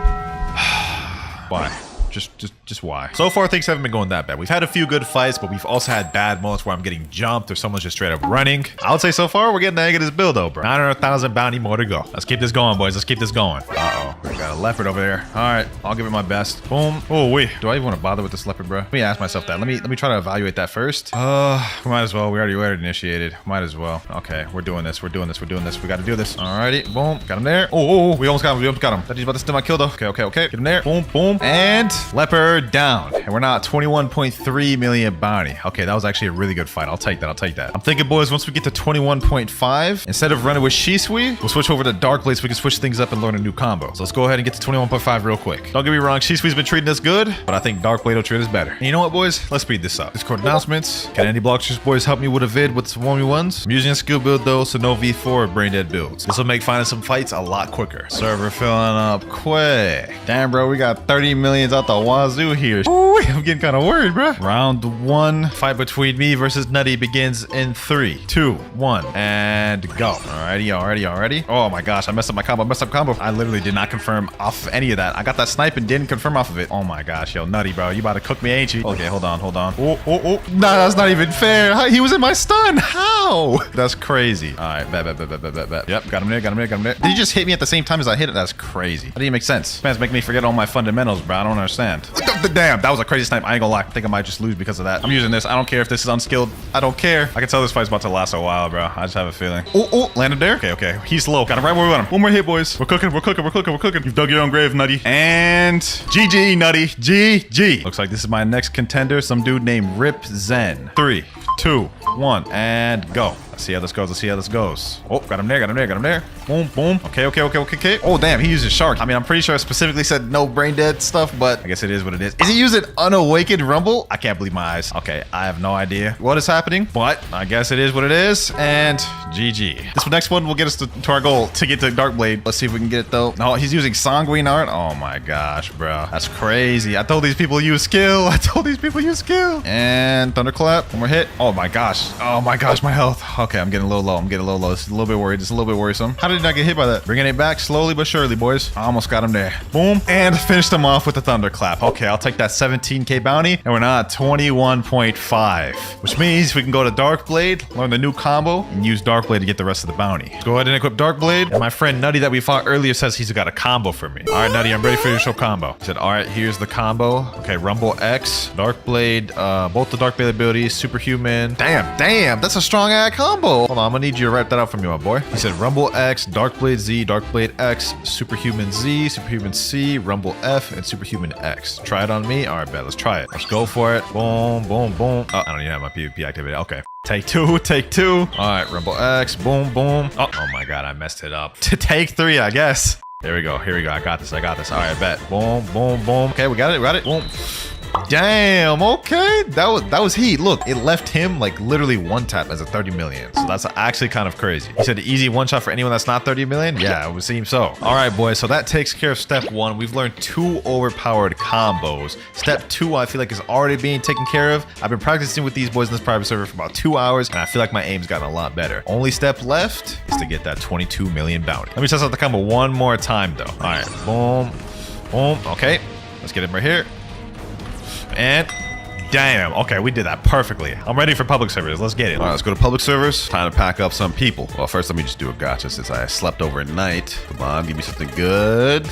Why? Just why? So far, things haven't been going that bad. We've had a few good fights, but we've also had bad moments where I'm getting jumped or someone's just straight up running. I would say so far, we're getting the egg of this build though, bro. 900,000 bounty more to go. Let's keep this going, boys. Let's keep this going. Uh-oh. We got a leopard over there. All right. I'll give it my best. Boom. Oh, wait. Do I even want to bother with this leopard, bro? Let me ask myself that. Let me try to evaluate that first. We might as well. We already initiated. Might as well. Okay. We're doing this. We got to do this. Alrighty. Boom. Got him there. Oh, we almost got him. Thought he's about to steal my kill though. Okay. Get him there. Boom. And leopard down. And we're now at 21.3 million bounty. Okay, that was actually a really good fight. I'll take that. I'm thinking, boys, once we get to 21.5, instead of running with Shisui, we'll switch over to Dark Blade so we can switch things up and learn a new combo. So let's go ahead and get to 21.5 real quick. Don't get me wrong, Shisui's been treating us good, but I think Dark Blade will treat us better. And you know what, boys? Let's speed this up. Discord announcements. Can any Bloxers boys help me with a vid with some 1v1s? I'm using a skill build though, so no V4 or brain dead builds. This will make finding some fights a lot quicker. Server filling up quick. Damn, bro, we got 30 millions out the wazoo here. Ooh, I'm getting kind of worried, bro. Round 1, fight between me versus Nutty begins in 3, 2, 1, and go. Alrighty. Oh my gosh, I messed up my combo. I literally did not confirm off of any of that. I got that snipe and didn't confirm off of it. Oh my gosh, yo, Nutty, bro, you about to cook me, ain't you? Okay, hold on. Oh. Nah, that's not even fair. He was in my stun. How? That's crazy. All right, bet. Yep, got him there. Did he just hit me at the same time as I hit it? That's crazy. That didn't make sense. Man's making me forget all my fundamentals, bro. I don't understand. Damn, that was a crazy snipe. I ain't gonna lie. I think I might just lose because of that. I'm using this. I don't care if this is unskilled. I don't care. I can tell this fight's about to last a while, bro. I just have a feeling. Oh, landed there. Okay. He's low. Got him right where we want him. One more hit, boys. We're cooking. You've dug your own grave, Nutty. And GG, Nutty. GG. Looks like this is my next contender. Some dude named Rip Zen. 3, 2, 1, and go. Let's see how this goes. Oh, got him there. Boom. Okay. Oh, damn, he uses shark. I mean, I'm pretty sure I specifically said no brain dead stuff, but I guess it is what it is. Is he using unawakened rumble? I can't believe my eyes. Okay, I have no idea what is happening, but I guess it is what it is, and GG. This next one will get us to our goal, to get to Dark Blade. Let's see if we can get it, though. No, he's using Sanguine Art. Oh, my gosh, bro. That's crazy. I told these people use skill. And Thunderclap. One more hit. Oh, my gosh, my health. Okay, I'm getting a little low. It's a little bit worried. It's a little bit worrisome. How did I not get hit by that? Bringing it back slowly but surely, boys. I almost got him there. Boom. And finished him off with the Thunderclap. Okay, I'll take that 17k bounty. And we're now at 21.5. Which means we can go to Dark Blade, learn the new combo, and use Dark Blade to get the rest of the bounty. Let's go ahead and equip Dark Blade. And my friend Nutty that we fought earlier says he's got a combo for me. All right, Nutty, I'm ready for your show combo. He said, all right, here's the combo. Okay, Rumble X, Dark Blade, both the Dark Blade abilities, Superhuman. Damn, that's a strong ass combo. Hold on, I'm gonna need you to write that out for me, my boy. He said Rumble X, Dark Blade Z, Dark Blade X, Superhuman Z, Superhuman C, Rumble F, and Superhuman X. Try it on me. All right, bet. Let's try it. Let's go for it. Boom. Oh, I don't even have my PvP activated. Okay. Take two. All right, Rumble X. Boom. Oh my God, I messed it up. To take 3, I guess. Here we go. I got this. All right, bet. Boom. Okay, we got it. Boom. Damn, okay. That was heat. Look, it left him like literally one tap as a 30 million. So that's actually kind of crazy. He said easy one shot for anyone that's not 30 million. Yeah, it would seem so. All right, boys. So that takes care of step 1. We've learned 2 overpowered combos. Step 2, I feel like is already being taken care of. I've been practicing with these boys in this private server for about 2 hours, and I feel like my aim's gotten a lot better. Only step left is to get that 22 million bounty. Let me test out the combo one more time, though. All right, boom. Okay, let's get him right here. And damn. Okay, we did that perfectly. I'm ready for public servers. Let's get it. All right, let's go to public servers. Time to pack up some people. Well, first, let me just do a gotcha since I slept overnight. Come on, give me something good.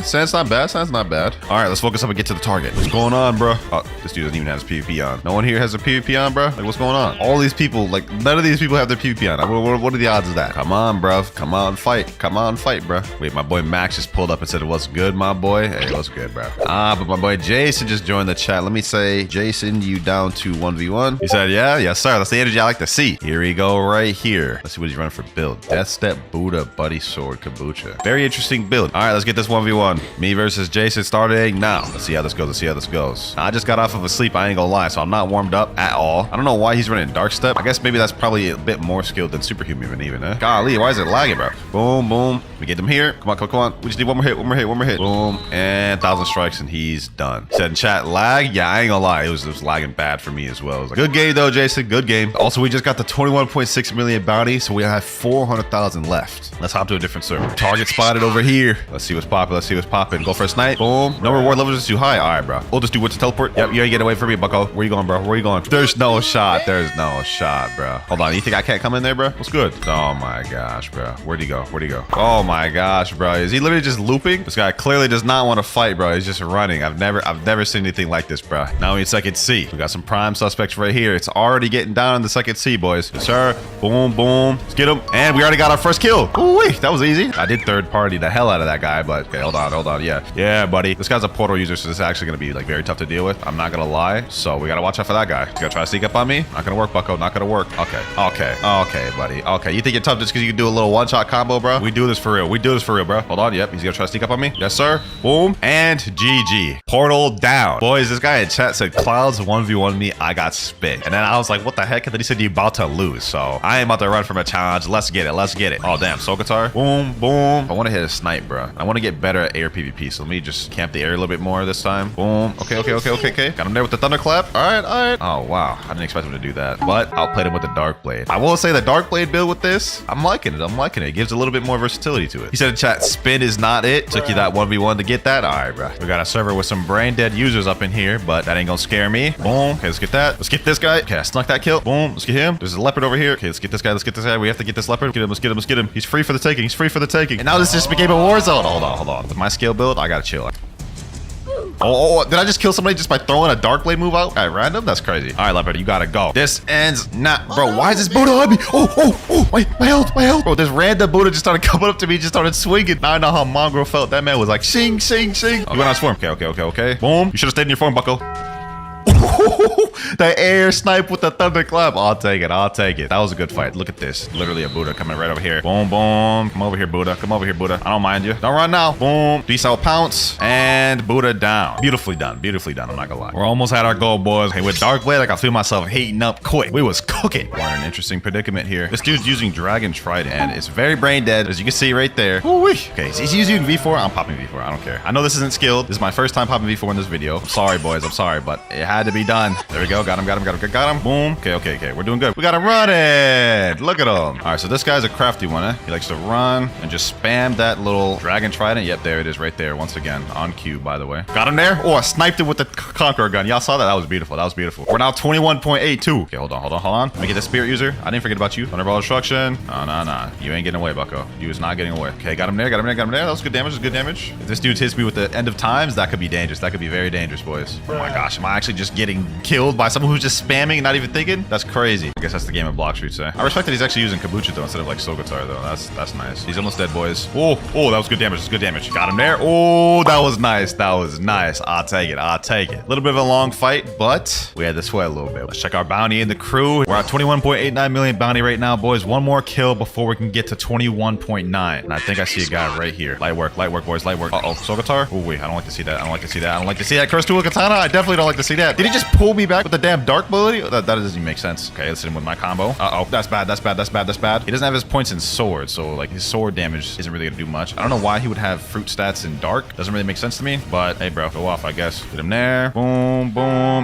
Sounds not bad. Sounds not bad. All right, let's focus up and get to the target. What's going on, bro? Oh, this dude doesn't even have his PvP on. No one here has a PvP on, bro? Like, what's going on? All these people, like, none of these people have their PvP on. What are the odds of that? Come on, bro. Come on, fight. Come on, fight, bro. Wait, my boy Max just pulled up and said, what's good, my boy? Hey, what's good, bro? But my boy Jason just joined the chat. Let me say, Jason, you down to 1v1? He said, yeah, yes, sir. That's the energy I like to see. Here we go right here. Let's see what he's running for build. Death Step, Buddha, Buddy Sword, Kombucha. Very interesting build. All right, let's get this 1v1. Me versus Jason starting now. Let's see how this goes. Let's see how this goes. I just got off of a sleep. I ain't gonna lie, so I'm not warmed up at all. I don't know why he's running Dark Step. I guess maybe that's probably a bit more skilled than Superhuman even, eh? Golly, why is it lagging, bro? Boom, boom. We get him here. Come on, come on. We just need one more hit, one more hit, one more hit. Boom, and 1,000 strikes, and he's done. He said in chat, lag? Yeah, I ain't gonna lie. It was lagging bad for me as well. It was like, good game, though, Jason. Good game. Also, we just got the 21.6 million bounty, so we have 400,000 left. Let's hop to a different server. Target spotted over here. Let's see what's popping. Let's see what's popping. Go for a snipe. Boom. No reward levels is too high. All right, bro. We'll just do what's to teleport. Yep, you ain't getting away from me, bucko. Where you going, bro? Where you going? There's no shot. There's no shot, bro. Hold on. You think I can't come in there, bro? What's good? Oh my gosh, bro. Where'd he go? Where'd he go? Oh my gosh, bro. Is he literally just looping? This guy clearly does not want to fight, bro. He's just running. I've never seen anything like this, bro. Now we need second C. We got some prime suspects right here. It's already getting down in the second C, boys. Yes, sir. Boom, boom. Let's get him. And we already got our first kill. Ooh, that was easy. I did third party the hell out of that guy, but okay, hold on. Yeah, buddy. This guy's a portal user, so this is actually gonna be like very tough to deal with. I'm not gonna lie. So we gotta watch out for that guy. He's gonna try to sneak up on me. Not gonna work, bucko. Not gonna work. Okay, buddy. Okay, you think you're tough just because you can do a little one-shot combo, bro? We do this for real, bro. Hold on. Yep, he's gonna try to sneak up on me. Yes, sir. Boom. And GG. Portal down. Boys, this guy in chat said, Clouds 1v1 me. I got spit. And then I was like, what the heck? And then he said, you about to lose. So I ain't about to run from a challenge. Let's get it. Let's get it. Oh, damn. Sogatar. Boom, boom. I want to hit a snipe, bro. I want to get better at air PvP. So let me just camp the air a little bit more this time. Boom. Okay. Got him there with the thunderclap. All right. Oh, wow. I didn't expect him to do that. But outplayed him with the dark blade. I will say the dark blade build with this, I'm liking it. It gives a little bit more versatility to it. He said in chat, spin is not it. Took you that 1v1 to get that. All right, bro. We got a server with some brain dead users up in here, but that ain't gonna scare me. Boom. Okay, let's get that. Let's get this guy. Okay, I snuck that kill. Boom. Let's get him. There's a leopard over here. Okay, let's get this guy. We have to get this leopard. Let's get him. He's free for the taking. And now this just became a war zone. Hold on. With my skill build, I gotta chill. Oh, did I just kill somebody just by throwing a dark blade move out at random? That's crazy. All right, leopard, you gotta go. This ends not, bro. Why is this Buddha on me? Oh, my health. Bro, this random Buddha just started coming up to me, just started swinging. Now I know how Mongrel felt. That man was like, shing. Oh, you went on his form. Okay. Boom. You should have stayed in your form, bucko. The air snipe with the thunderclap. I'll take it. That was a good fight. Look at this. Literally a Buddha coming right over here. Boom. Come over here, Buddha. I don't mind you. Don't run now. Boom. Decel pounce. And Buddha down. Beautifully done. I'm not gonna lie. We're almost at our goal, boys. Hey, with Dark Blade, like I feel myself heating up quick. We was cooking. We're in an interesting predicament here. This dude's using Dragon Trident, and it's very brain dead, as you can see right there. Okay, so he's using V4. I'm popping V4. I don't care. I know this isn't skilled. This is my first time popping V4 in this video. I'm sorry, boys. But it had to be done. There we go. Got him. Boom. Okay. We're doing good. We got him running. Look at him. All right, so this guy's a crafty one, eh? He likes to run and just spam that little Dragon Trident. Yep, there it is right there. Once again, on cue, by the way. Got him there. Oh, I sniped him with the Conqueror gun. Y'all saw that? That was beautiful. We're now 21.82. Okay, hold on. Let me get the spirit user. I didn't forget about you. Thunderball destruction. No. You ain't getting away, bucko. You is not getting away. Okay, got him there. That was good damage. If this dude hits me with the end of times, that could be dangerous. That could be very dangerous, boys. Oh my gosh, am I actually just getting killed by someone who's just spamming and not even thinking? That's crazy. I guess that's the game of Blox, you'd say. I respect that he's actually using Kombucha though instead of like Sogatar though. That's nice. He's almost dead, boys. Oh, that was good damage. Got him there. Oh, that was nice. I'll take it. A little bit of a long fight, but we had to sweat a little bit. Let's check our bounty in the crew. We're at 21.89 million bounty right now, boys. One more kill before we can get to 21.9. And I think I see a guy right here. Light work, boys. Uh-oh, Sogatar. Oh, wait, I don't like to see that. Curse to a katana. I definitely don't like to see that. Did he just pull me back with the damn dark ability? That doesn't even make sense. Okay, let's hit him with my combo. Uh-oh, that's bad. He doesn't have his points in sword, so like his sword damage isn't really gonna do much. I don't know why he would have fruit stats in dark. Doesn't really make sense to me, but hey, bro, go off, I guess. Hit him there. Boom,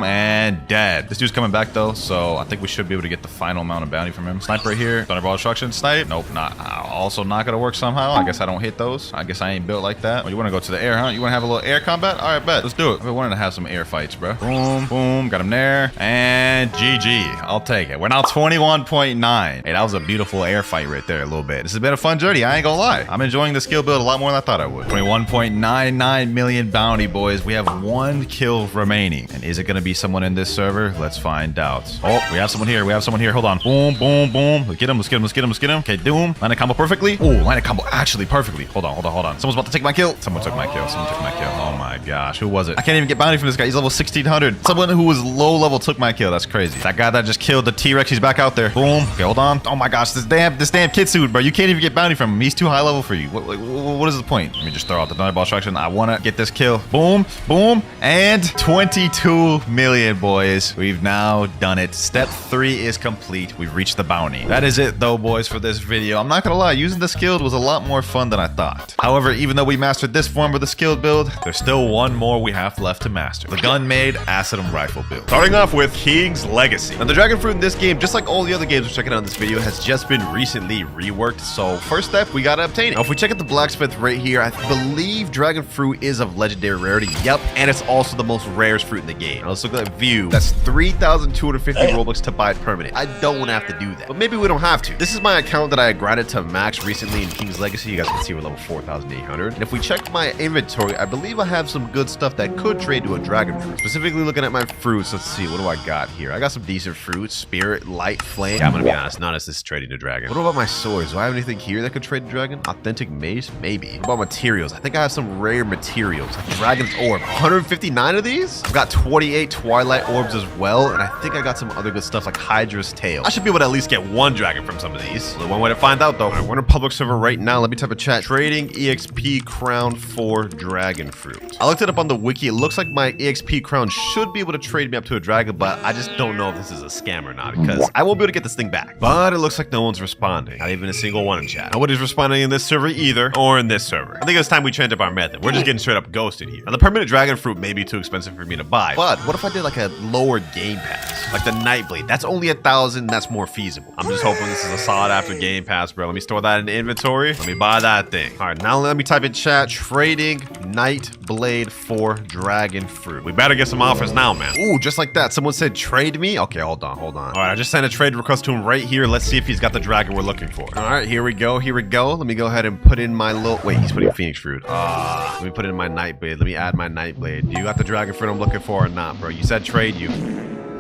and dead. This dude's coming back though, so I think we should be able to get the final amount of bounty from him. Snipe right here. Thunderball destruction. Snipe. Nope, not. Also not gonna work somehow. I guess I don't hit those. I guess I ain't built like that. Oh, you wanna go to the air, huh? You wanna have a little air combat? All right, bet. Let's do it. I've been wanting to have some air fights, bro. Boom. Boom, boom. Got him there. And GG. I'll take it. We're now 21.9. Hey, that was a beautiful air fight right there a little bit. This has been a fun journey. I ain't gonna lie. I'm enjoying the skill build a lot more than I thought I would. 21.99 million bounty, boys. We have 1 kill remaining. And is it gonna be someone in this server? Let's find out. Oh, we have someone here. We have someone here. Hold on. Boom, boom, boom. Let's get him. Let's get him. Let's get him. Let's get him. Okay, Doom. Land a combo perfectly. Oh, land a combo actually perfectly. Hold on. Hold on. Hold on. Someone's about to take my kill. Someone took my kill. Someone took my kill. Oh my gosh. Who was it? I can't even get bounty from this guy. He's level 1600. Someone who was low level took my kill. That's crazy. That guy that just killed the T-Rex, he's back out there. Boom. Okay, hold on. Oh my gosh. This damn Kitsune, bro. You can't even get bounty from him. He's too high level for you. What is the point? Let me just throw out the Thunderball Extraction. I want to get this kill. Boom. Boom. And 22 million, boys. We've now done it. Step 3 is complete. We've reached the bounty. That is it, though, boys, for this video. I'm not going to lie. Using the skilled was a lot more fun than I thought. However, even though we mastered this form of the skilled build, there's still one more we have left to master. The gun-made Acidum Rifle build. Starting off with King's Legacy. Now, the Dragon Fruit in this game, just like all the other games we're checking out in this video, has just been recently reworked. So, first step, we got to obtain it. Now, if we check out the blacksmith right here, I believe Dragon Fruit is of legendary rarity. Yep, and it's also the most rarest fruit in the game. Now, let's look at that view. That's 3,250 Robux to buy it permanent. I don't want to have to do that, but maybe we don't have to. This is my account that I grinded to max recently in King's Legacy. You guys can see we're level 4,800. And if we check my inventory, I believe I have some good stuff that could trade to a dragon fruit. Specifically looking at my fruits, let's see, what do I got here? I got some decent fruits. Spirit, light, flame. Yeah, I'm gonna be honest, none of this is trading to dragon. What about my swords? Do I have anything here that could trade to dragon? Authentic mace? Maybe. What about materials? I think I have some rare materials, like dragon's orb. 159 of these? I've got 28 twilight orbs as well, and I think I got some other good stuff like Hydra's tail. I should be able to at least get one dragon from some of these. The one way to find out, though. We're in a public server right now. Let me type a chat. Trading EXP crown for dragon fruit. I looked it up on the wiki. It looks like my EXP crown should be able to trade me up to a dragon, but I just don't know if this is a scam or not, because I won't be able to get this thing back. But it looks like no one's responding. Not even a single one in chat. Nobody's responding in this server either, or in this server. I think it's time we change up our method. We're just getting straight up ghosted here. Now, the permanent dragon fruit may be too expensive for me to buy, but what if I did like a lower game pass? Like the Nightblade. That's only 1,000. That's more feasible. I'm just hoping this is a solid after game pass, bro. Let me store that in the inventory. Let me buy that thing. All right, now let me type in chat. Trading Nightblade for dragon fruit. We better get some offers now, man. Ooh, just like that. Someone said trade me. Okay, hold on. All right, I just sent a trade request to him right here. Let's see if he's got the dragon we're looking for. All right, here we go. Let me go ahead and put in my little... Wait, he's putting Phoenix fruit. Let me put in my Nightblade. Let me add my Nightblade. Do you got the dragon fruit I'm looking for or not, bro? You said trade you.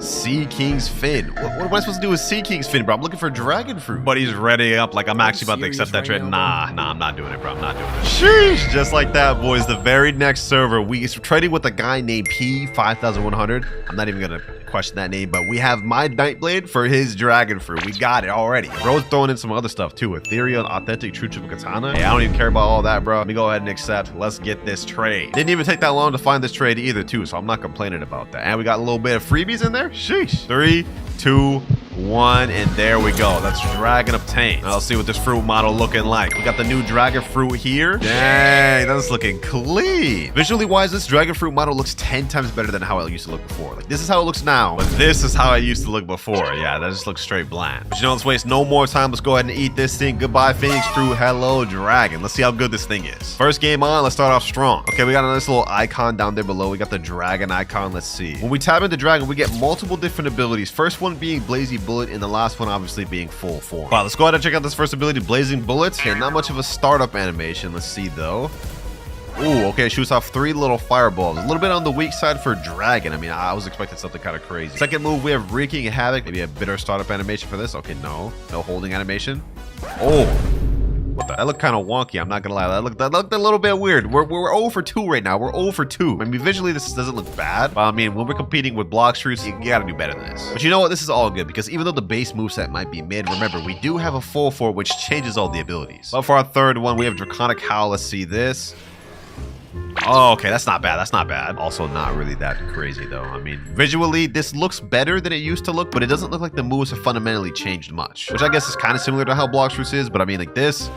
Sea King's Fin. What am I supposed to do with Sea King's Fin, bro? I'm looking for dragon fruit. But he's ready up like I'm actually about to accept that trade. Nah, I'm not doing it, bro. I'm not doing it. Sheesh. Just like that, boys. The very next server, we're trading with a guy named P5100. I'm not even gonna question that name, but we have my Nightblade for his dragon fruit. We got it already. Bro's throwing in some other stuff too. Ethereal, authentic, true triple katana. Hey, I don't even care about all that, bro. Let me go ahead and accept. Let's get this trade. Didn't even take that long to find this trade either, too, so I'm not complaining about that. And we got a little bit of freebies in there. Sheesh. 3, 2, 1, and there we go. That's dragon obtained. Now let's see what this fruit model looking like. We got the new dragon fruit here. Dang, that's looking clean. Visually wise, this dragon fruit model looks 10 times better than how it used to look before. Like, this is how it looks now, but this is how it used to look before. Yeah, that just looks straight bland. But you know, let's waste no more time. Let's go ahead and eat this thing. Goodbye, Phoenix fruit. Hello, dragon. Let's see how good this thing is. First game on, let's start off strong. Okay, we got a nice little icon down there below. We got the dragon icon. Let's see. When we tap into dragon, we get multiple different abilities. First one being Blazy Bullet, and the last one obviously being full form. Wow, let's go ahead and check out this first ability, Blazing Bullets. Okay, not much of a startup animation. Let's see though. Ooh, okay, shoots off 3 little fireballs. A little bit on the weak side for dragon. I mean, I was expecting something kind of crazy. Second move, we have Wreaking Havoc. Maybe a bitter startup animation for this. Okay, no holding animation. Oh, what the? That looked kind of wonky. I'm not gonna lie. That looked a little bit weird. We're 0 for 2 right now. We're 0 for 2. I mean, visually this doesn't look bad, but I mean, when we're competing with Blox fruits, you gotta do better than this. But you know what? This is all good because even though the base moveset might be mid, remember we do have a full 4 which changes all the abilities. But for our third one, we have Draconic Howl. Let's see this. Oh, okay, that's not bad. That's not bad. Also not really that crazy though. I mean, visually this looks better than it used to look, but it doesn't look like the moves have fundamentally changed much, which I guess is kind of similar to how Blox fruits is. But I mean, like this.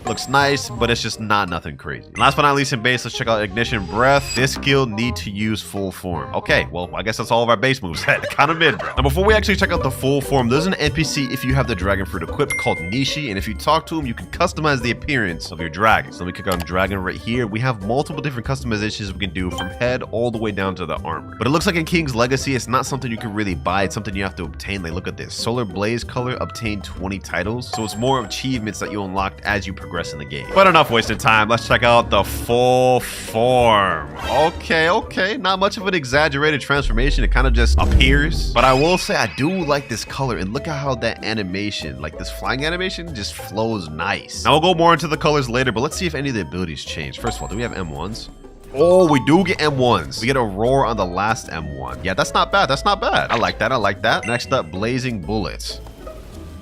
Looks nice, but it's just not nothing crazy. And last but not least in base, let's check out Ignition Breath. This skill need to use full form. Okay, well, I guess that's all of our base moves. Kind of mid, bro. Now, before we actually check out the full form, there's an NPC if you have the dragon fruit equipped called Nishi, and if you talk to him, you can customize the appearance of your dragon. So let me click on dragon right here. We have multiple different customizations we can do from head all the way down to the armor. But it looks like in King's Legacy, it's not something you can really buy. It's something you have to obtain. Like, look at this. Solar Blaze color, obtain 20 titles. So it's more achievements that you unlock as you progress in the game. But enough wasted time. Let's check out the full form. Okay. Not much of an exaggerated transformation. It kind of just appears. But I will say I do like this color. And look at how that animation, like this flying animation, just flows nice. Now we'll go more into the colors later, but let's see if any of the abilities change. First of all, do we have M1s? Oh, we do get M1s. We get a roar on the last M1. Yeah, that's not bad. That's not bad. I like that. Next up, Blazing Bullets.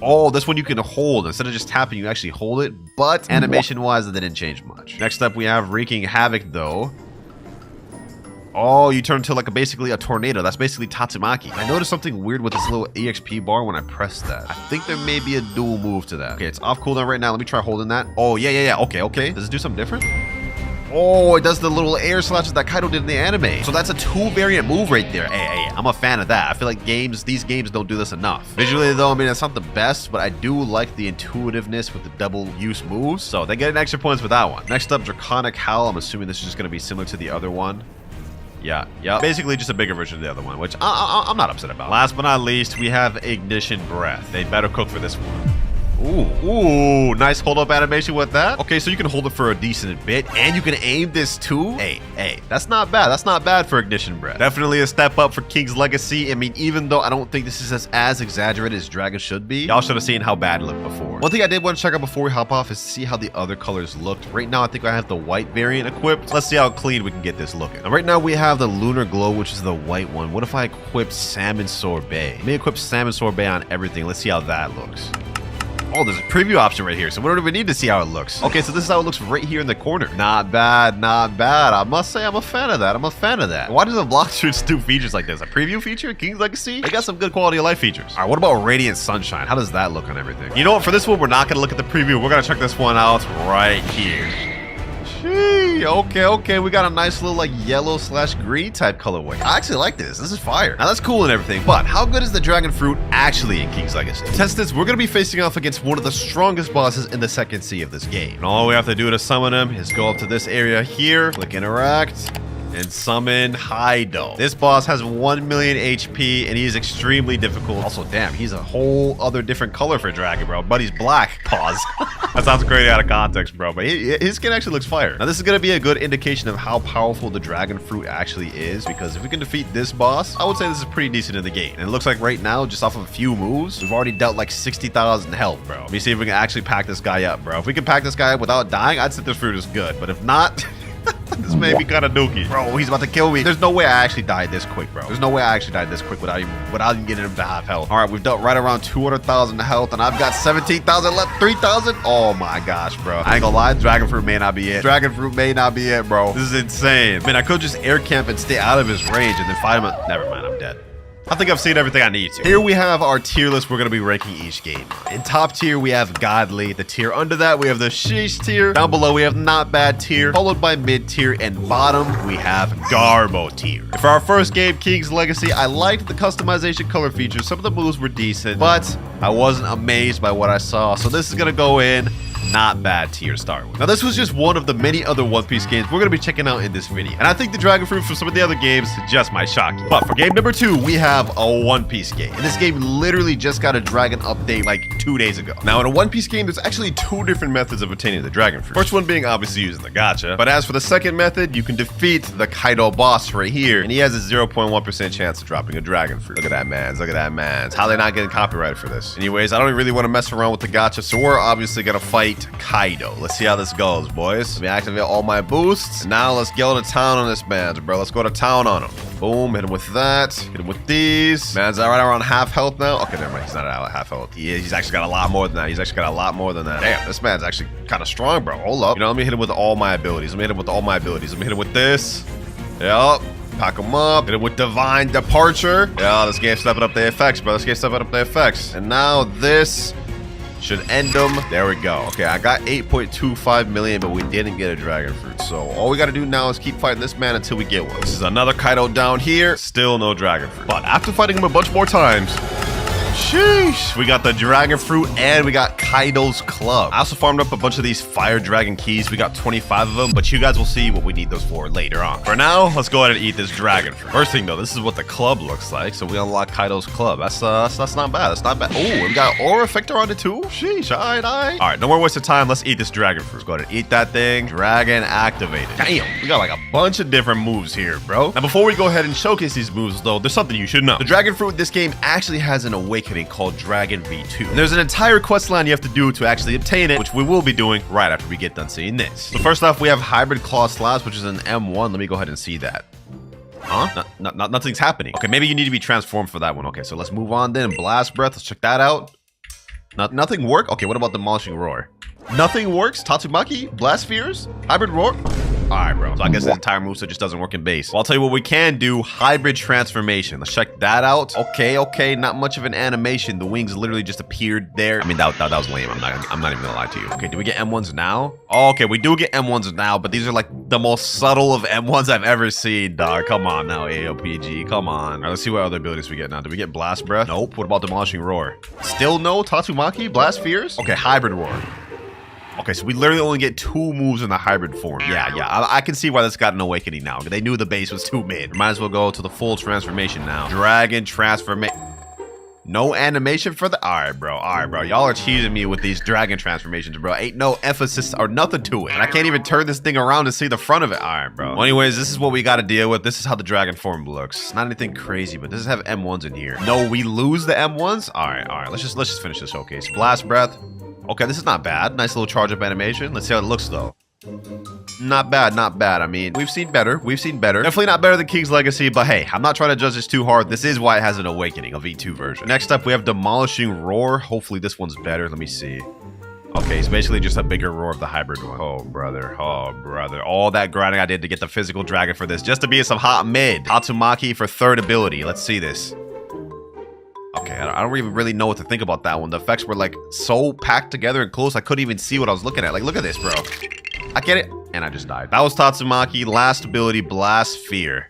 Oh, this one you can hold. Instead of just tapping, you actually hold it. But animation-wise, it didn't change much. Next up, we have Wreaking Havoc, though. Oh, you turn into like basically a tornado. That's basically Tatsumaki. I noticed something weird with this little EXP bar when I pressed that. I think there may be a dual move to that. Okay, it's off cooldown right now. Let me try holding that. Oh, yeah. Okay. Does it do something different? Oh, it does the little air slashes that Kaido did in the anime. So that's a 2-variant move right there. Hey, I'm a fan of that. I feel like these games don't do this enough. Visually though, I mean, it's not the best, but I do like the intuitiveness with the double use moves. So they get an extra points for that one. Next up, Draconic Howl. I'm assuming this is just going to be similar to the other one. Yeah. Basically just a bigger version of the other one, which I'm not upset about. Last but not least, we have Ignition Breath. They better cook for this one. Ooh, nice hold up animation with that. Okay, so you can hold it for a decent bit and you can aim this too. Hey, that's not bad. That's not bad for Ignition Breath. Definitely a step up for King's Legacy. I mean, even though I don't think this is as exaggerated as Dragon should be, y'all should have seen how bad it looked before. One thing I did want to check out before we hop off is see how the other colors looked. Right now, I think I have the white variant equipped. Let's see how clean we can get this looking. Now, right now we have the Lunar Glow, which is the white one. What if I equip Salmon Sorbet? Let me equip Salmon Sorbet on everything. Let's see how that looks. Oh, there's a preview option right here, so we don't even need to see how it looks. Okay, so this is how it looks right here in the corner. Not bad. I must say I'm a fan of that. Why does the Blox do features like this? A preview feature? King's Legacy? They got some good quality of life features. All right, what about Radiant Sunshine? How does that look on everything? You know what? For this one, we're not going to look at the preview. We're going to check this one out right here. Okay. We got a nice little like yellow/green type colorway. I actually like this. This is fire. Now that's cool and everything, but how good is the dragon fruit actually in King's Legacy? To test this, we're gonna be facing off against one of the strongest bosses in the second sea of this game. And all we have to do to summon him is go up to this area here, click interact, and summon Kaido. This boss has 1 million HP and he's extremely difficult. Also, damn, he's a whole other different color for dragon, bro. But he's black. Pause. That sounds crazy out of context, bro. But his skin actually looks fire. Now, this is going to be a good indication of how powerful the dragon fruit actually is, because if we can defeat this boss, I would say this is pretty decent in the game. And it looks like right now, just off of a few moves, we've already dealt like 60,000 health, bro. Let me see if we can actually pack this guy up, bro. If we can pack this guy up without dying, I'd say this fruit is good. But if not... This may be kind of dookie. Bro, he's about to kill me. There's no way I actually died this quick, bro. There's no way I actually died this quick without even getting him to half health. All right, we've dealt right around 200,000 health, and I've got 17,000 left. 3,000? Oh my gosh, bro. I ain't gonna lie, dragon fruit may not be it. Dragon fruit may not be it, bro. This is insane. Man, I could just air camp and stay out of his range and then fight him. Never mind, I'm dead. I think I've seen everything I need to. Here we have our tier list we're going to be ranking each game. In top tier, we have Godly. The tier under that, we have the Sheesh tier. Down below, we have Not Bad tier, followed by Mid tier, and bottom, we have Garbo tier. For our first game, King's Legacy, I liked the customization color features. Some of the moves were decent, but I wasn't amazed by what I saw. So this is going to go in Not Bad tier to start with. Now, this was just one of the many other One Piece games we're going to be checking out in this video. And I think the dragon fruit from some of the other games just might shock you. But for game number 2, we have a One Piece game. And this game literally just got a dragon update like 2 days ago. Now, in a One Piece game, there's actually 2 different methods of obtaining the dragon fruit. First one being obviously using the gacha. But as for the second method, you can defeat the Kaido boss right here. And he has a 0.1% chance of dropping a dragon fruit. Look at that, man. Look at that, man. How they not getting copyrighted for this? Anyways, I don't really want to mess around with the gacha, so we're obviously going to fight Kaido. Let's see how this goes, boys. Let me activate all my boosts. Now let's go to town on this man, bro. Let's go to town on him. Boom, hit him with that. Hit him with these. Man's right around half health now. Okay, never mind. He's not at half health. He's actually got a lot more than that. Damn, this man's actually kind of strong, bro. Hold up. You know, let me hit him with all my abilities. Let me hit him with this. Yup. Pack him up. Hit him with Divine Departure. Yeah, this game's stepping up the effects, bro. And now this. Should end them. There we go. Okay, I got 8.25 million, but we didn't get a dragon fruit. So all we got to do now is keep fighting this man until we get one. This is another Kaido down here. Still no dragon fruit. But after fighting him a bunch more times, sheesh, we got the dragon fruit and we got Kaido's club. I also farmed up a bunch of these fire dragon keys. We got 25 of them, but you guys will see what we need those for later on. For now, let's go ahead and eat this dragon fruit. First thing though, this is what the club looks like. So we unlock Kaido's club. That's not bad. That's not bad. Oh, we got aura effector on it too. Sheesh, all right. No more waste of time. Let's eat this dragon fruit. Let's go ahead and eat that thing. Dragon activated. Damn, we got like a bunch of different moves here, bro. Now before we go ahead and showcase these moves though, there's something you should know. The dragon fruit in this game actually has an awakening called Dragon V2. And there's an entire quest line you have to do to actually obtain it, which we will be doing right after we get done seeing this. So first off, we have Hybrid Claw Slash, which is an M1. Let me go ahead and see that. Huh? Nothing's happening. Okay, maybe you need to be transformed for that one. Okay, so let's move on then. Blast Breath, let's check that out. Nothing work? Okay, what about Demolishing Roar? Nothing works? Tatsumaki? Blast Spheres? Hybrid Roar? Alright, bro. So I guess the entire moveset just doesn't work in base. Well, I'll tell you what we can do. Hybrid Transformation. Let's check that out. Okay. Not much of an animation. The wings literally just appeared there. I mean, that was lame. I'm not even gonna lie to you. Okay, do we get M1s now? Oh, okay, we do get M1s now, but these are like the most subtle of M1s I've ever seen, dog. Come on now, AOPG. Come on. All right, let's see what other abilities we get now. Do we get Blast Breath? Nope. What about Demolishing Roar? Still no Tatsumaki? Blast Spheres? Okay, Hybrid Roar. Okay, so we literally only get 2 moves in the hybrid form. Yeah. I can see why this got an awakening now. They knew the base was too mid. Might as well go to the full transformation now. Dragon transformation. No animation for the... Alright, bro. Y'all are cheating me with these dragon transformations, bro. Ain't no emphasis or nothing to it. And I can't even turn this thing around to see the front of it. Alright, bro. Well, anyways, this is what we got to deal with. This is how the dragon form looks. Not anything crazy, but does it have M1s in here? No, we lose the M1s? Alright. Let's just finish this showcase. Blast Breath. Okay, this is not bad. Nice little charge up animation. Let's see how it looks though. Not bad. I mean, we've seen better. Definitely not better than King's Legacy, but hey, I'm not trying to judge this too hard. This is why it has an awakening, a V2 version. Next up, we have Demolishing Roar. Hopefully this one's better. Let me see. Okay, it's basically just a bigger roar of the hybrid one. Oh, brother. All that grinding I did to get the physical dragon for this, just to be in some hot mid. Tatsumaki for 3rd ability. Let's see this. Okay, I don't even really know what to think about that one. The effects were like so packed together and close, I couldn't even see what I was looking at. Like, look at this, bro. I get it. And I just died. That was Tatsumaki. Last ability, Blast Sphere.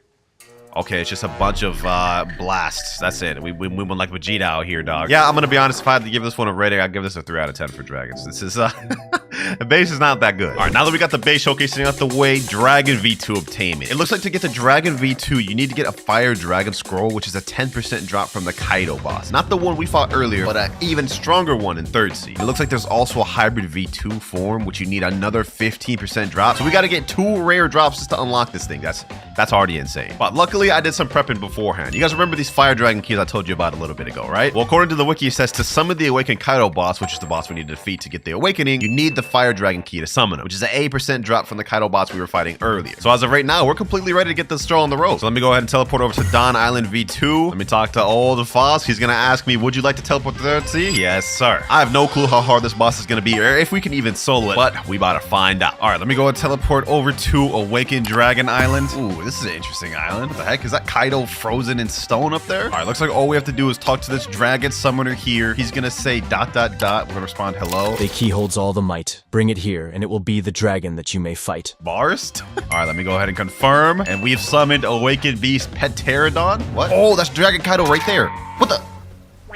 Okay, it's just a bunch of blasts. That's it. We went like Vegeta out here, dog. Yeah, I'm gonna be honest. If I had to give this one a rating, I'd give this a 3 out of 10 for dragons. This is the base is not that good. All right, now that we got the base showcasing out the way, Dragon V2 obtainment. It looks like to get the Dragon V2, you need to get a Fire Dragon Scroll, which is a 10% drop from the Kaido boss. Not the one we fought earlier, but an even stronger one in 3rd seed. It looks like there's also a Hybrid V2 form, which you need another 15% drop. So we got to get 2 rare drops just to unlock this thing. That's already insane. But luckily, I did some prepping beforehand. You guys remember these Fire Dragon keys I told you about a little bit ago, right? Well, according to the wiki, it says to summon the Awakened Kaido boss, which is the boss we need to defeat to get the Awakening, you need the Fire Dragon key to summon him, which is an 8% drop from the Kaido boss we were fighting earlier. So as of right now, we're completely ready to get this stroll on the road. So let me go ahead and teleport over to Dawn Island V2. Let me talk to old Foss. He's gonna ask me, would you like to teleport to 3rd sea? Yes, sir. I have no clue how hard this boss is gonna be, or if we can even solo it, but we about to find out. All right, let me go and teleport over to Awakened Dragon Island. Ooh, this is an interesting island. What the heck? Is that Kaido frozen in stone up there? All right, looks like all we have to do is talk to this dragon summoner here. He's gonna say ... We're gonna respond hello. The key holds all the might. Bring it here, and it will be the dragon that you may fight. Barst? All right, let me go ahead and confirm. And we've summoned Awakened Beast Pterodon. What? Oh, that's Dragon Kaido right there. What the?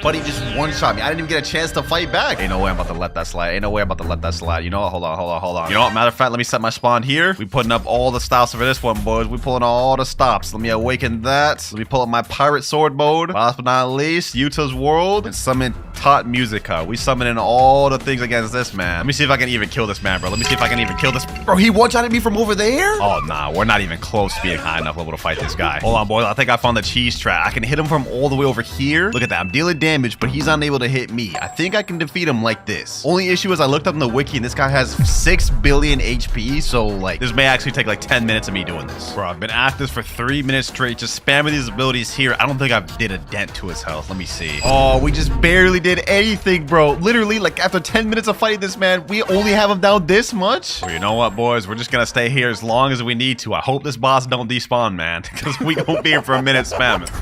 But he just one-shot me. I didn't even get a chance to fight back. Ain't no way I'm about to let that slide. You know what? Hold on. You know what? Matter of fact, let me set my spawn here. We putting up all the stops for this one, boys. We pulling all the stops. Let me awaken that. Let me pull up my pirate sword mode. Last but not least, Utah's World. And summon Tot Musica. We summoning all the things against this man. Let me see if I can even kill this man, bro. Bro, he one-shotted me from over there? Oh, nah. We're not even close to being high enough level to fight this guy. Hold on, boys. I think I found the cheese trap. I can hit him from all the way over here. Look at that. I'm dealing damage, but he's unable to hit me. I think I can defeat him like this. Only issue is I looked up in the wiki and this guy has 6 billion HP, so like this may actually take like 10 minutes of me doing this. Bro, I've been at this for 3 minutes straight, just spamming these abilities here. I don't think I did a dent to his health. Let me see. Oh, we just barely did anything, bro. Literally, like after 10 minutes of fighting this man, we only have him down this much. Well, you know what, boys? We're just gonna stay here as long as we need to. I hope this boss don't despawn, man, because we won't be here for a minute spamming.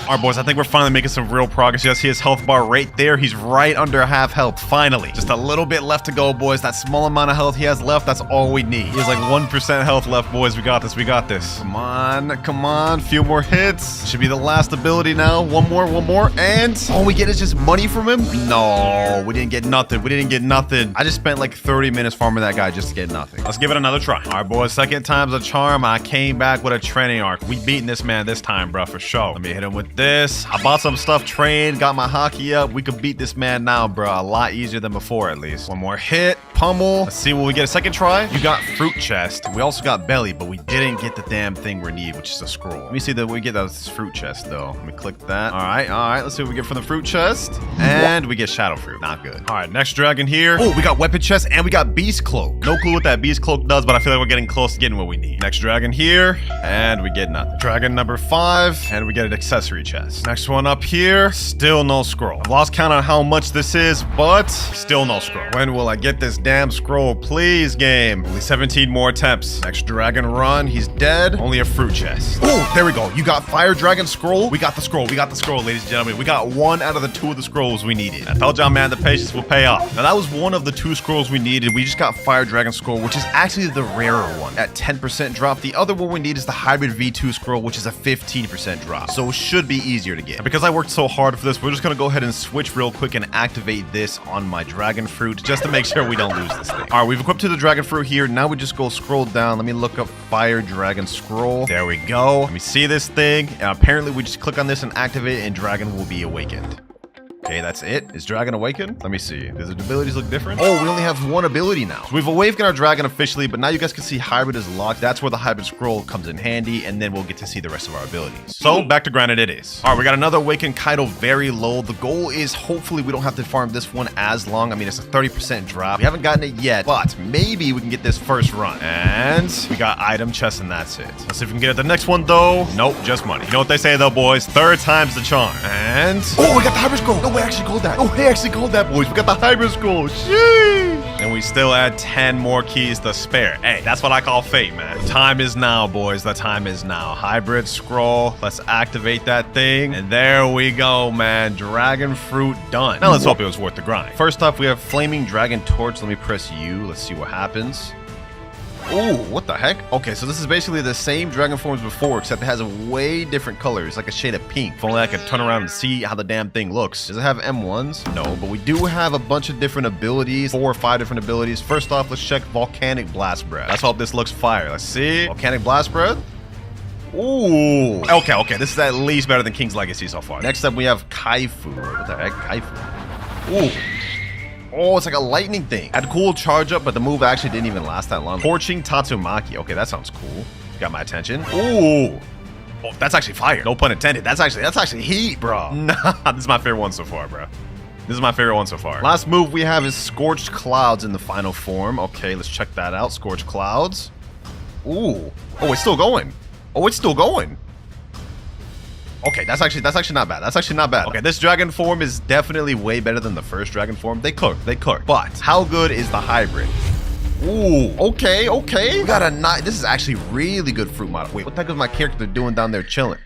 All right, boys, I think we're finally making some real progress. You guys see his health bar right there? He's right under half health, finally. Just a little bit left to go, boys. That small amount of health he has left, that's all we need. He has like 1% health left, boys. We got this. We got this. Come on. Come on. Few more hits. Should be the last ability now. One more. And all we get is just money from him? No, we didn't get nothing. We didn't get nothing. I just spent like 30 minutes farming that guy just to get nothing. Let's give it another try. All right, boys. Second time's a charm. I came back with a training arc. We beating this man this time, bro, for sure. Let me hit him with this. I bought some stuff, trained, got my hockey up. We could beat this man now, bro. A lot easier than before, at least. One more hit. Pummel. Let's see what we get. A second try. You got fruit chest. We also got belly, but we didn't get the damn thing we need, which is a scroll. Let me see that we get this fruit chest, though. Let me click that. All right. Let's see what we get from the fruit chest. And we get shadow fruit. Not good. All right, next dragon here. Oh, we got weapon chest and we got beast cloak. No clue what that beast cloak does, but I feel like we're getting close to getting what we need. Next dragon here, and we get nothing. Dragon number 5, and we get an accessory chest. Next one up here, still no scroll. I've lost count on how much this is, but still no scroll. When will I get this damn scroll? Please, game. Only 17 more attempts. Next dragon run, he's dead. Only a fruit chest. Oh, there we go. You got fire dragon scroll. We got the scroll. We got the scroll, ladies and gentlemen. We got 1 out of the 2 of the scrolls we needed. I told y'all, man, the patience will pay off. Now, that was 1 of the 2 scrolls we needed. We just got fire dragon scroll, which is actually the rarer one at 10% drop. The other one we need is the hybrid V2 scroll, which is a 15% drop. So it should be easier to get. And because I worked so hard for this, we're just gonna go ahead and switch real quick and activate this on my dragon fruit just to make sure we don't lose this thing. All right, we've equipped to the dragon fruit here. Now we just go scroll down. Let me look up fire dragon scroll. There we go. Let me see this thing. And apparently we just click on this and activate it and dragon will be awakened. Okay, that's it. Is Dragon awakened? Let me see. Does the abilities look different? Oh, we only have 1 ability now. So we've awakened our dragon officially, but now you guys can see hybrid is locked. That's where the hybrid scroll comes in handy, and then we'll get to see the rest of our abilities. So back to granted it is. All right, we got another awakened Kaido very low. The goal is hopefully we don't have to farm this one as long. I mean, it's a 30% drop. We haven't gotten it yet, but maybe we can get this first run. And we got item chest, and that's it. Let's see if we can get it the next one, though. Nope, just money. You know what they say, though, boys? 3rd time's the charm. And oh, we got the hybrid scroll. No, we actually called that. Oh, they actually called that, boys. We got the hybrid scroll. Sheesh. And we still add 10 more keys to spare. Hey, that's what I call fate, man. The time is now, boys. The time is now. Hybrid scroll. Let's activate that thing. And there we go, man. Dragon fruit done. Now let's hope it was worth the grind. First off, we have flaming dragon torch. Let me press U. Let's see what happens. Oh, what the heck? Okay, so this is basically the same dragon form as before, except it has a way different color. It's like a shade of pink. If only I could turn around and see how the damn thing looks. Does it have M1s? No, but we do have a bunch of different abilities. 4 or 5 different abilities. First off, let's check volcanic blast breath. Let's hope this looks fire. Let's see. Volcanic blast breath. Ooh. Okay. This is at least better than King's Legacy so far. Next up, we have Kaifu. What the heck? Kaifu. Ooh. Oh, it's like a lightning thing. Had a cool charge up, but the move actually didn't even last that long. Torching Tatsumaki. Okay, that sounds cool. Got my attention. Ooh. Oh, that's actually fire. No pun intended. That's actually heat, bro. Nah, this is my favorite one so far, bro. This is my favorite one so far. Last move we have is Scorched Clouds in the final form. Okay, let's check that out. Scorched Clouds. Ooh. Oh, it's still going. Okay, that's actually not bad. That's actually not bad. Okay, this dragon form is definitely way better than the first dragon form. They cook. But how good is the hybrid? Ooh, okay. We got a this is actually really good fruit model. Wait, what the heck is my character doing down there chilling?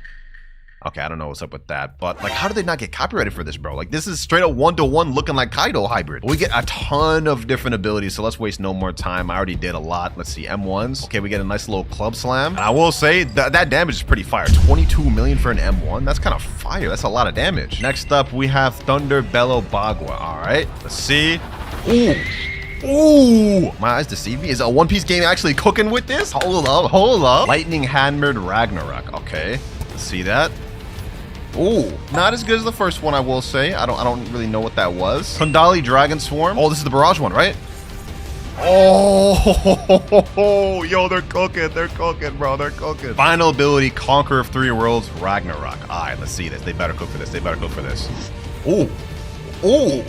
Okay, I don't know what's up with that, but like, how did they not get copyrighted for this, bro? Like, this is straight up 1-to-1 looking like Kaido hybrid. We get a ton of different abilities, so let's waste no more time. I already did a lot. Let's see, M1s. Okay, we get a nice little club slam. And I will say that damage is pretty fire. 22 million for an M1. That's kind of fire. That's a lot of damage. Next up, we have Thunder Bellow Bagua. All right, let's see. Ooh, my eyes deceive me. Is a One Piece game actually cooking with this? Hold up. Lightning Hammered Ragnarok. Okay, let's see that. Ooh, not as good as the first one, I will say. I don't really know what that was. Kundali Dragon Swarm. Oh, this is the Barrage one, right? Oh, yo, they're cooking, bro. They're cooking. Final ability, Conqueror of 3 Worlds, Ragnarok. All right, let's see this. They better cook for this. Ooh. 2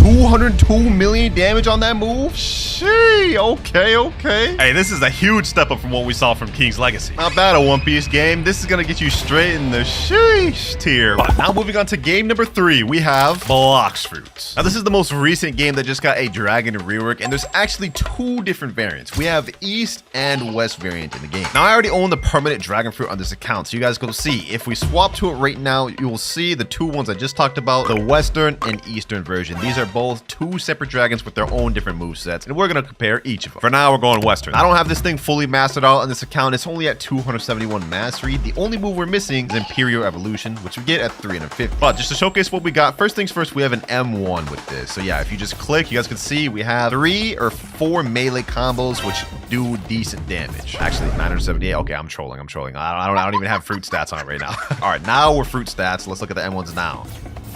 202 million damage on that move? Shee, okay. Hey, this is a huge step up from what we saw from King's Legacy. Not bad, a One Piece game. This is gonna get you straight in the sheesh tier. But now moving on to game number 3, we have Blox Fruits. Now, this is the most recent game that just got a dragon rework, and there's actually 2 different variants. We have East and West variant in the game. Now, I already own the permanent dragon fruit on this account, so you guys go see. If we swap to it right now, you will see the 2 ones I just talked about, the Western and Eastern version. These are both 2 separate dragons with their own different movesets, and we're gonna compare each of them. For now, we're going Western. I don't have this thing fully mastered out on this account. It's only at 271 mastery. The only move we're missing is Imperial Evolution, which we get at 350. But just to showcase what we got, first things first, we have an M1 with this. So yeah, if you just click, you guys can see we have 3 or 4 melee combos, which do decent damage. Actually, 978. Okay, I'm trolling. I don't even have fruit stats on it right now. All right, now we're fruit stats. Let's look at the M1s now.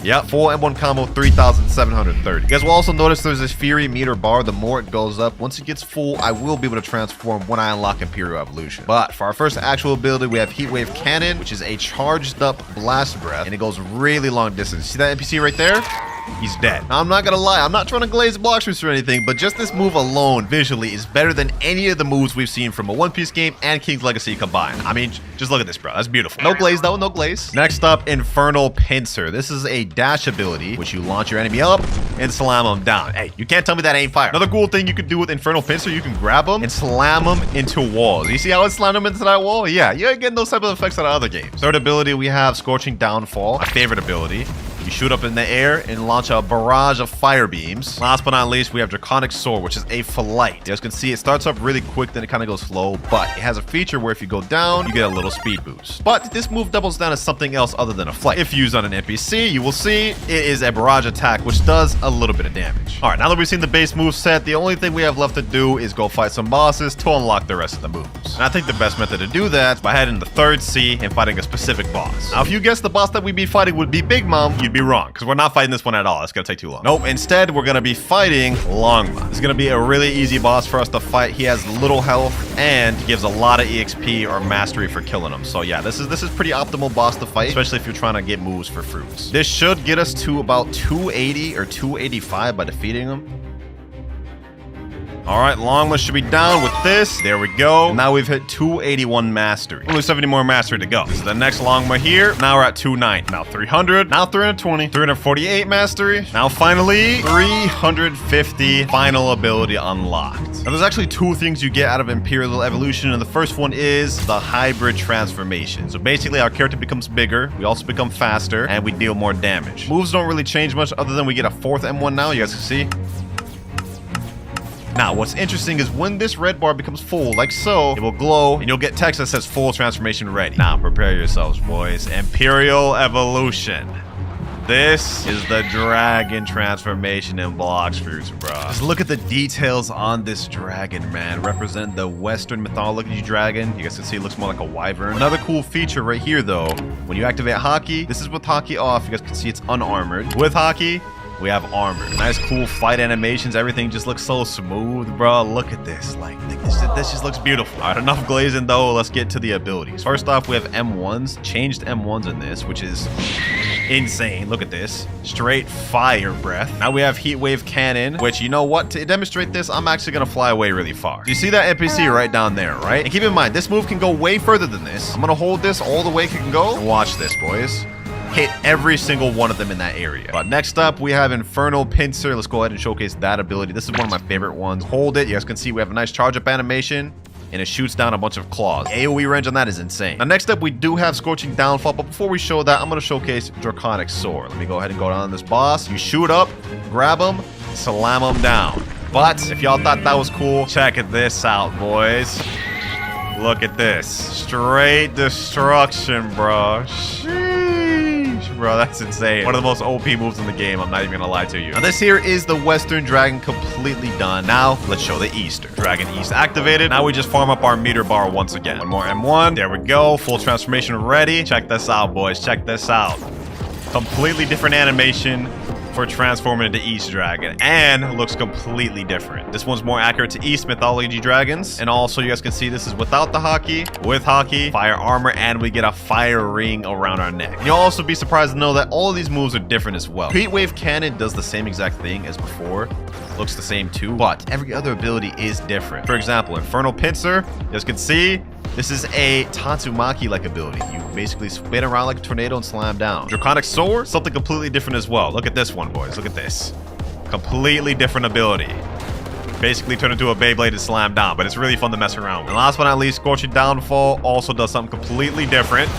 Yep, full M1 combo, 3,730. You guys will also notice there's this Fury meter bar. The more it goes up, once it gets full, I will be able to transform when I unlock Imperial Evolution. But for our first actual ability, we have Heatwave Cannon, which is a charged up blast breath, and it goes really long distance. See that NPC right there? He's dead. Now, I'm not gonna lie, I'm not trying to glaze Blox Fruits or anything, but just this move alone, visually, is better than any of the moves we've seen from a One Piece game and King's Legacy combined. I mean, just look at this, bro. That's beautiful. No glaze, though. No glaze. Next up, Infernal Pincer. This is a dash ability, which you launch your enemy up and slam them down. Hey, you can't tell me that ain't fire. Another cool thing you can do with Infernal Pincer, you can grab them and slam them into walls. You see how it slammed them into that wall? Yeah, you ain't getting those type of effects out of other games. Third ability, we have Scorching Downfall, my favorite ability. You shoot up in the air and launch a barrage of fire beams. Last but not least, we have Draconic Sword, which is a flight. You guys can see it starts up really quick, then it kind of goes slow, but it has a feature where if you go down, you get a little speed boost. But this move doubles down as something else other than a flight. If used on an NPC, you will see it is a barrage attack, which does a little bit of damage. All right, now that we've seen the base move set, the only thing we have left to do is go fight some bosses to unlock the rest of the moves. And I think the best method to do that is by heading to the 3rd sea and fighting a specific boss. Now, if you guessed the boss that we'd be fighting would be Big Mom, you'd be wrong, because we're not fighting this one at all. It's gonna take too long. Nope, instead we're gonna be fighting Longma. It's gonna be a really easy boss for us to fight. He has little health and gives a lot of EXP or mastery for killing him. So yeah, this is pretty optimal boss to fight, especially if you're trying to get moves for fruits. This should get us to about 280 or 285 by defeating him. All right, Longma should be down with this. There we go. Now we've hit 281 mastery. Only 70 more mastery to go. This is the next Longma here. Now we're at 290. Now 300. Now 320. 348 mastery. Now finally 350. Final ability unlocked. Now there's actually 2 things you get out of Imperial Evolution, and the first one is the hybrid transformation. So basically our character becomes bigger. We also become faster, and we deal more damage. Moves don't really change much other than we get a 4th M1 now. You guys can see. Now, what's interesting is when this red bar becomes full, like so, it will glow, and you'll get text that says full transformation ready. Now, prepare yourselves, boys. Imperial Evolution. This is the dragon transformation in Blox Fruits, bro. Just look at the details on this dragon, man. Represent the Western mythology dragon. You guys can see it looks more like a wyvern. Another cool feature right here, though, when you activate Haki, this is with Haki off. You guys can see it's unarmored. With Haki, we have armor. Nice, cool fight animations. Everything just looks so smooth, bro. Look at this. Like, this just looks beautiful. All right, enough glazing, though. Let's get to the abilities. First off, we have M1s. Changed M1s in this, which is insane. Look at this. Straight fire breath. Now we have Heat Wave Cannon, which, you know what? To demonstrate this, I'm actually going to fly away really far. You see that NPC right down there, right? And keep in mind, this move can go way further than this. I'm going to hold this all the way it can go. And watch this, boys. Hit every single one of them in that area. But next up, we have Infernal Pincer. Let's go ahead and showcase that ability. This is one of my favorite ones. Hold it. You guys can see we have a nice charge up animation, and it shoots down a bunch of claws. AoE range on that is insane. Now, next up, we do have Scorching Downfall, but before we show that, I'm going to showcase Draconic Sword. Let me go ahead and go down on this boss. You shoot up, grab him, slam him down. But if y'all thought that was cool, check this out, boys. Look at this. Straight destruction, bro. Bro, that's insane. One of the most OP moves in the game. I'm not even gonna lie to you. Now, this here is the Western Dragon completely done. Now, let's show the Eastern. Dragon East activated. Now we just farm up our meter bar once again. One more M1. There we go. Full transformation ready. Check this out, boys. Check this out. Completely different animation. for transforming into East Dragon, and looks completely different. This one's more accurate to East mythology dragons, and also you guys can see this is without the hockey, with hockey, fire armor, and we get a fire ring around our neck. You'll also be surprised to know that all of these moves are different as well. Heat Wave Cannon does the same exact thing as before, looks the same too, but every other ability is different. For example, Infernal Pincer, you guys can see this is a Tatsumaki-like ability. You basically spin around like a tornado and slam down. Draconic Sword, something completely different as well. Look at this one, boys. Look at this. Completely different ability. Basically turn into a Beyblade and slam down, but it's really fun to mess around with. And last but not least, Scorching Downfall also does something completely different.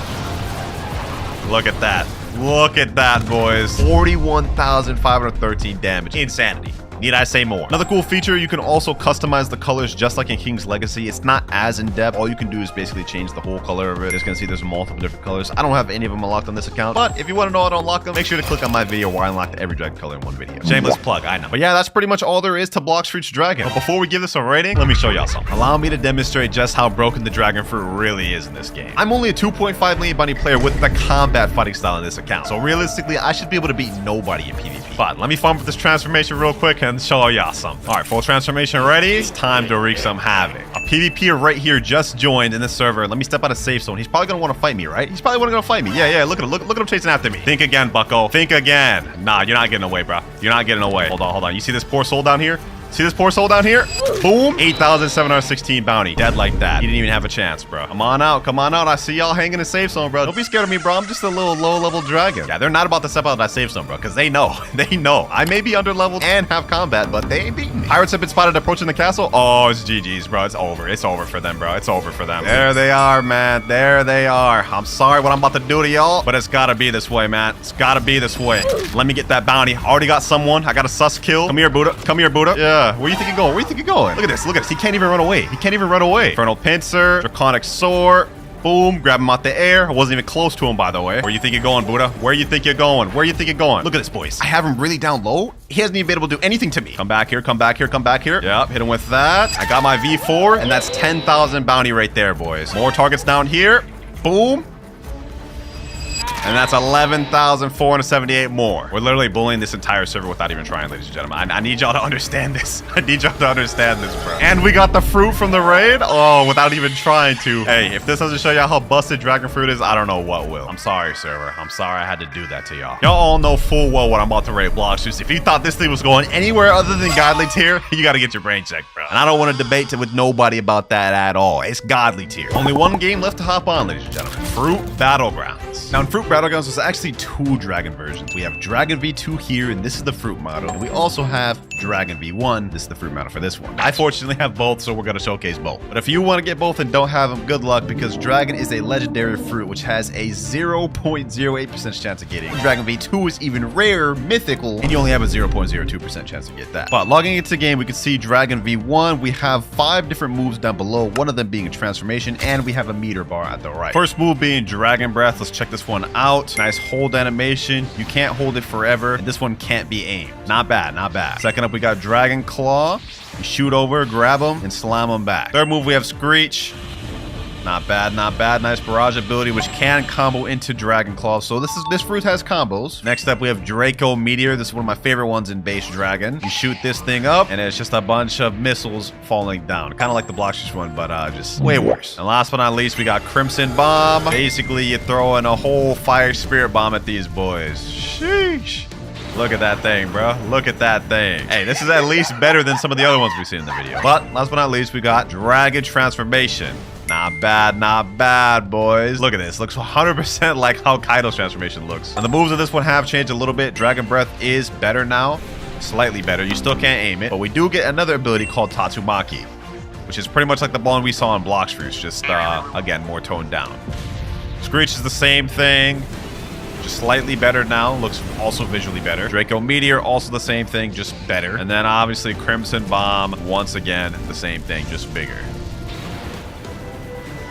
Look at that. Look at that, boys. 41,513 damage. Insanity. Need I say more? Another cool feature, you can also customize the colors just like in King's Legacy. It's not as in-depth. All you can do is basically change the whole color of it. You're just gonna see there's multiple different colors. I don't have any of them unlocked on this account, but if you want to know how to unlock them, make sure to click on my video where I unlocked every dragon color in one video. Shameless plug, I know. But yeah, that's pretty much all there is to Blox Fruit's Dragon. But before we give this a rating, let me show y'all something. Allow me to demonstrate just how broken the Dragon Fruit really is in this game. I'm only a 2.5 million bounty player with the combat fighting style in this account. So realistically, I should be able to beat nobody in PvP. But let me farm with this transformation real quick and show y'all something. All right, full transformation ready. It's time to wreak some havoc. A PvPer right here just joined in the server. Let me step out of safe zone. He's probably gonna want to fight me, right? He's probably gonna fight me. Yeah, look at him. Look at him chasing after me. Think again, bucko. Think again. Nah, you're not getting away, bro. You're not getting away. Hold on. You see this poor soul down here? See this poor soul down here? Boom. 8,716 bounty. Dead like that. He didn't even have a chance, bro. Come on out. I see y'all hanging in safe zone, bro. Don't be scared of me, bro. I'm just a little low-level dragon. Yeah, they're not about to step out of that safe zone, bro, because they know. They know. I may be under-leveled and have combat, but they ain't beating me. Pirates have been spotted approaching the castle. Oh, it's GG's, bro. It's over. It's over for them, bro. It's over for them. There they are, man. There they are. I'm sorry what I'm about to do to y'all, but it's gotta be this way, man. It's gotta be this way. Let me get that bounty. Already got someone. I got a sus kill. Come here, Buddha. Yeah, where you think you're going? Where you think you're going? Look at this. He can't even run away. Infernal Pincer, Draconic Sword. Boom, grab him out the air. I wasn't even close to him, by the way. Where you think you're going, Buddha? Where you think you're going? Look at this, boys. I have him really down low. He hasn't even been able to do anything to me. Come back here. Yep, hit him with that. I got my V4, and that's 10,000 bounty right there, boys. More targets down here. Boom. And that's 11,478 more. We're literally bullying this entire server without even trying, ladies and gentlemen. I need y'all to understand this. bro. And we got the fruit from the raid. Oh, without even trying to. Hey, if this doesn't show y'all how busted dragon fruit is, I don't know what will. I'm sorry, server. I'm sorry I had to do that to y'all. Y'all all know full well what I'm about to raid Blox. If you thought this thing was going anywhere other than godly tier, you got to get your brain checked, bro. And I don't want to debate with nobody about that at all. It's godly tier. Only one game left to hop on, ladies and gentlemen. Fruit Battlegrounds. Now, in Fruit Battlegrounds, there's actually two dragon versions. We have Dragon V2 here, and this is the fruit model. And we also have Dragon V1. This is the fruit model for this one. I fortunately have both, so we're going to showcase both. But if you want to get both and don't have them, good luck, because Dragon is a legendary fruit, which has a 0.08% chance of getting. Dragon V2 is even rarer, mythical, and you only have a 0.02% chance to get that. But logging into the game, we can see Dragon V1. We have 5 different moves down below, one of them being a transformation, and we have a meter bar at the right. First move being Dragon Breath. Let's check this one out. Nice hold animation. You can't hold it forever, and this one can't be aimed. Not bad. Second up, we got Dragon Claw. You shoot over, grab them, and slam them back. Third move, we have Screech. Not bad. Nice barrage ability, which can combo into Dragon Claw. So this fruit has combos. Next up, we have Draco Meteor. This is one of my favorite ones in base Dragon. You shoot this thing up, and it's just a bunch of missiles falling down. Kind of like the Blox one, but just way worse. And last but not least, we got Crimson Bomb. Basically, you're throwing a whole fire spirit bomb at these boys. Sheesh. Look at that thing, bro. Look at that thing. Hey, this is at least better than some of the other ones we've seen in the video. But last but not least, we got Dragon Transformation. Not bad, boys. Look at this. Looks 100% like how Kaido's transformation looks. And the moves of this one have changed a little bit. Dragon Breath is better now. Slightly better. You still can't aim it. But we do get another ability called Tatsumaki, which is pretty much like the one we saw in Blox Fruits, just, again, more toned down. Screech is the same thing. Just slightly better now. Looks also visually better. Draco Meteor, also the same thing, just better. And then obviously Crimson Bomb, once again, the same thing, just bigger.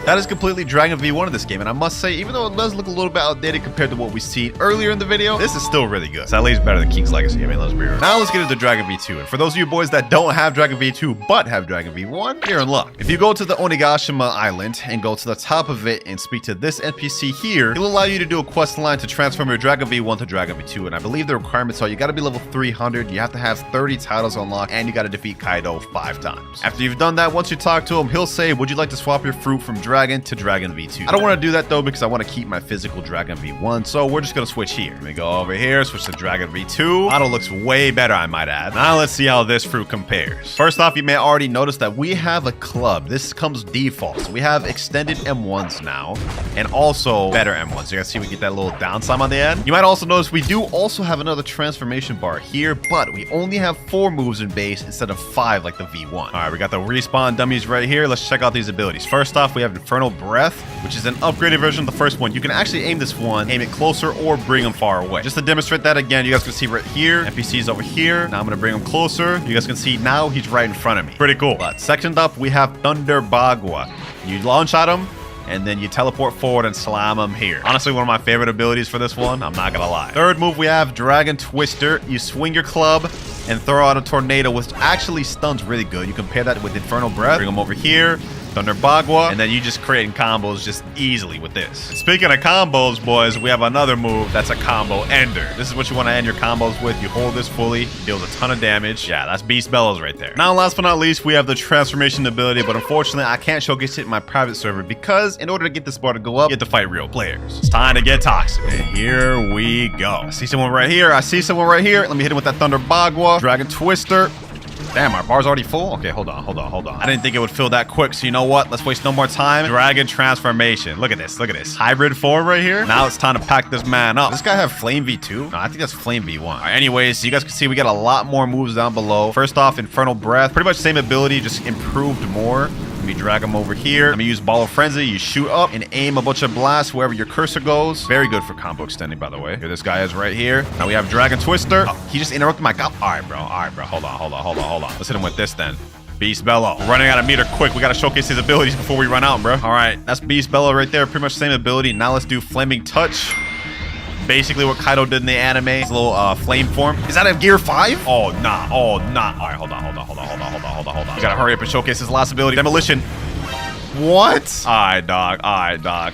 That is completely Dragon V1 in this game, and I must say, even though it does look a little bit outdated compared to what we see earlier in the video, this is still really good. It's at least better than King's Legacy. I mean, let's be real. Now let's get into Dragon V2, and for those of you boys that don't have Dragon V2 but have Dragon V1, you're in luck. If you go to the Onigashima Island and go to the top of it and speak to this NPC here, it'll allow you to do a quest line to transform your Dragon V1 to Dragon V2, and I believe the requirements are you gotta be level 300, you have to have 30 titles unlocked, and you gotta defeat Kaido 5 times. After you've done that, once you talk to him, he'll say, would you like to swap your fruit from Dragon to Dragon V2? I don't want to do that though because I want to keep my physical Dragon V1, so we're just gonna switch here. Let me go over here, switch to Dragon V2. Model looks way better, I might add. Now let's see how this fruit compares. First off, you may already notice that we have a club. This comes default. So we have extended M1s now, and also better M1s. You guys see we get that little down sign on the end? You might also notice we do also have another transformation bar here, but we only have 4 moves in base instead of 5 like the V1. All right, we got the respawn dummies right here. Let's check out these abilities. First off, we have Infernal Breath, which is an upgraded version of the first one. You can actually aim this one, aim it closer, or bring them far away. Just to demonstrate that again, you guys can see right here, NPC's over here. Now I'm gonna bring him closer. You guys can see now he's right in front of me. Pretty cool. But second up, we have Thunder Bagua. You launch at him, and then you teleport forward and slam him here. Honestly, one of my favorite abilities for this one, I'm not gonna lie. Third move, we have Dragon Twister. You swing your club and throw out a tornado, which actually stuns really good. You compare that with Infernal Breath. Bring him over here, Thunder Bagua, and then you just creating combos just easily with this. Speaking of combos, boys, we have another move that's a combo ender. This is what you want to end your combos with. You hold this fully, deals a ton of damage. Yeah, that's Beast Bellows right there. Now, last but not least, we have the transformation ability, but unfortunately, I can't showcase it in my private server because in order to get this bar to go up, you have to fight real players. It's time to get toxic. And here we go. I see someone right here. I see someone right here. Let me hit him with that Thunder Bagua, Dragon Twister. Damn, our bar's already full? Okay, hold on. I didn't think it would fill that quick, so you know what? Let's waste no more time. Dragon Transformation. Look at this. Hybrid form right here. Now it's time to pack this man up. Does this guy have Flame V2? No, I think that's Flame V1. All right, anyways, so you guys can see we got a lot more moves down below. First off, Infernal Breath. Pretty much same ability, just improved more. Let me drag him over here. Let me use Ball of Frenzy. You shoot up and aim a bunch of blasts wherever your cursor goes. Very good for combo extending, by the way. Here this guy is right here. Now we have Dragon Twister. Oh, he just interrupted my combo. All right, bro. Hold on. Let's hit him with this then. Beast Bellow. We're running out of meter quick. We got to showcase his abilities before we run out, bro. All right, that's Beast Bellow right there. Pretty much same ability. Now let's do Flaming Touch. Basically what Kaido did in the anime. His little flame form. Is that a gear 5? Oh, nah. All right, hold on. You gotta hurry up and showcase his last ability. Demolition. What? All right, dog. All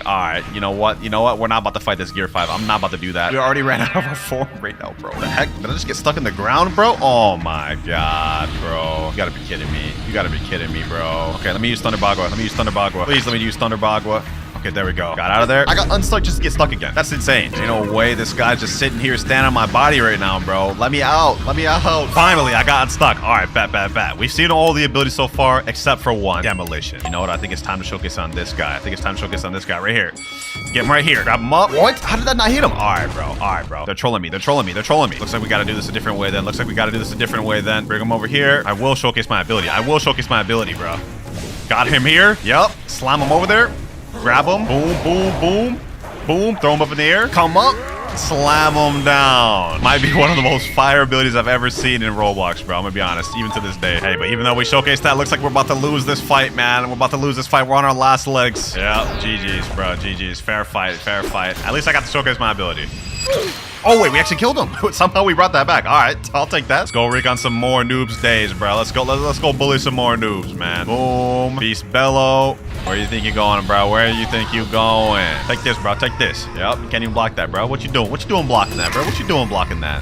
right. You know what? We're not about to fight this gear 5. I'm not about to do that. We already ran out of our form right now, bro. The heck? Did I just get stuck in the ground, bro? Oh my god, bro. You gotta be kidding me, bro. Okay, let me use Thunder Bagua. Please let me use Thunder Bagua. Okay, there we go. Got out of there. I got unstuck just to get stuck again. That's insane. Ain't no way this guy's just sitting here standing on my body right now, bro. Let me out. Finally, I got unstuck. All right, bet. We've seen all the abilities so far except for one. Demolition. You know what? I think it's time to showcase on this guy. Right here. Get him right here. Grab him up. What? How did that not hit him? All right, bro. They're trolling me. Looks like we gotta do this a different way then. Bring him over here. I will showcase my ability, bro. Got him here. Yup. Slam him over there. Grab him. Boom. Throw him up in the air. Come up. Slam him down. Might be one of the most fire abilities I've ever seen in Roblox, bro. I'm gonna be honest, even to this day. Hey, but even though we showcased that, looks like we're about to lose this fight, man. We're on our last legs. Yeah, GG's, bro. GG's. Fair fight. At least I got to showcase my ability. Oh, wait, we actually killed him. Somehow we brought that back. All right, I'll take that. Let's go rig on some more noobs days, bro. Let's go bully some more noobs, man. Boom. Beast Bellow. Where you think you're going, bro? Take this, bro. Take this. Yep, you can't even block that, bro. What you doing blocking that, bro?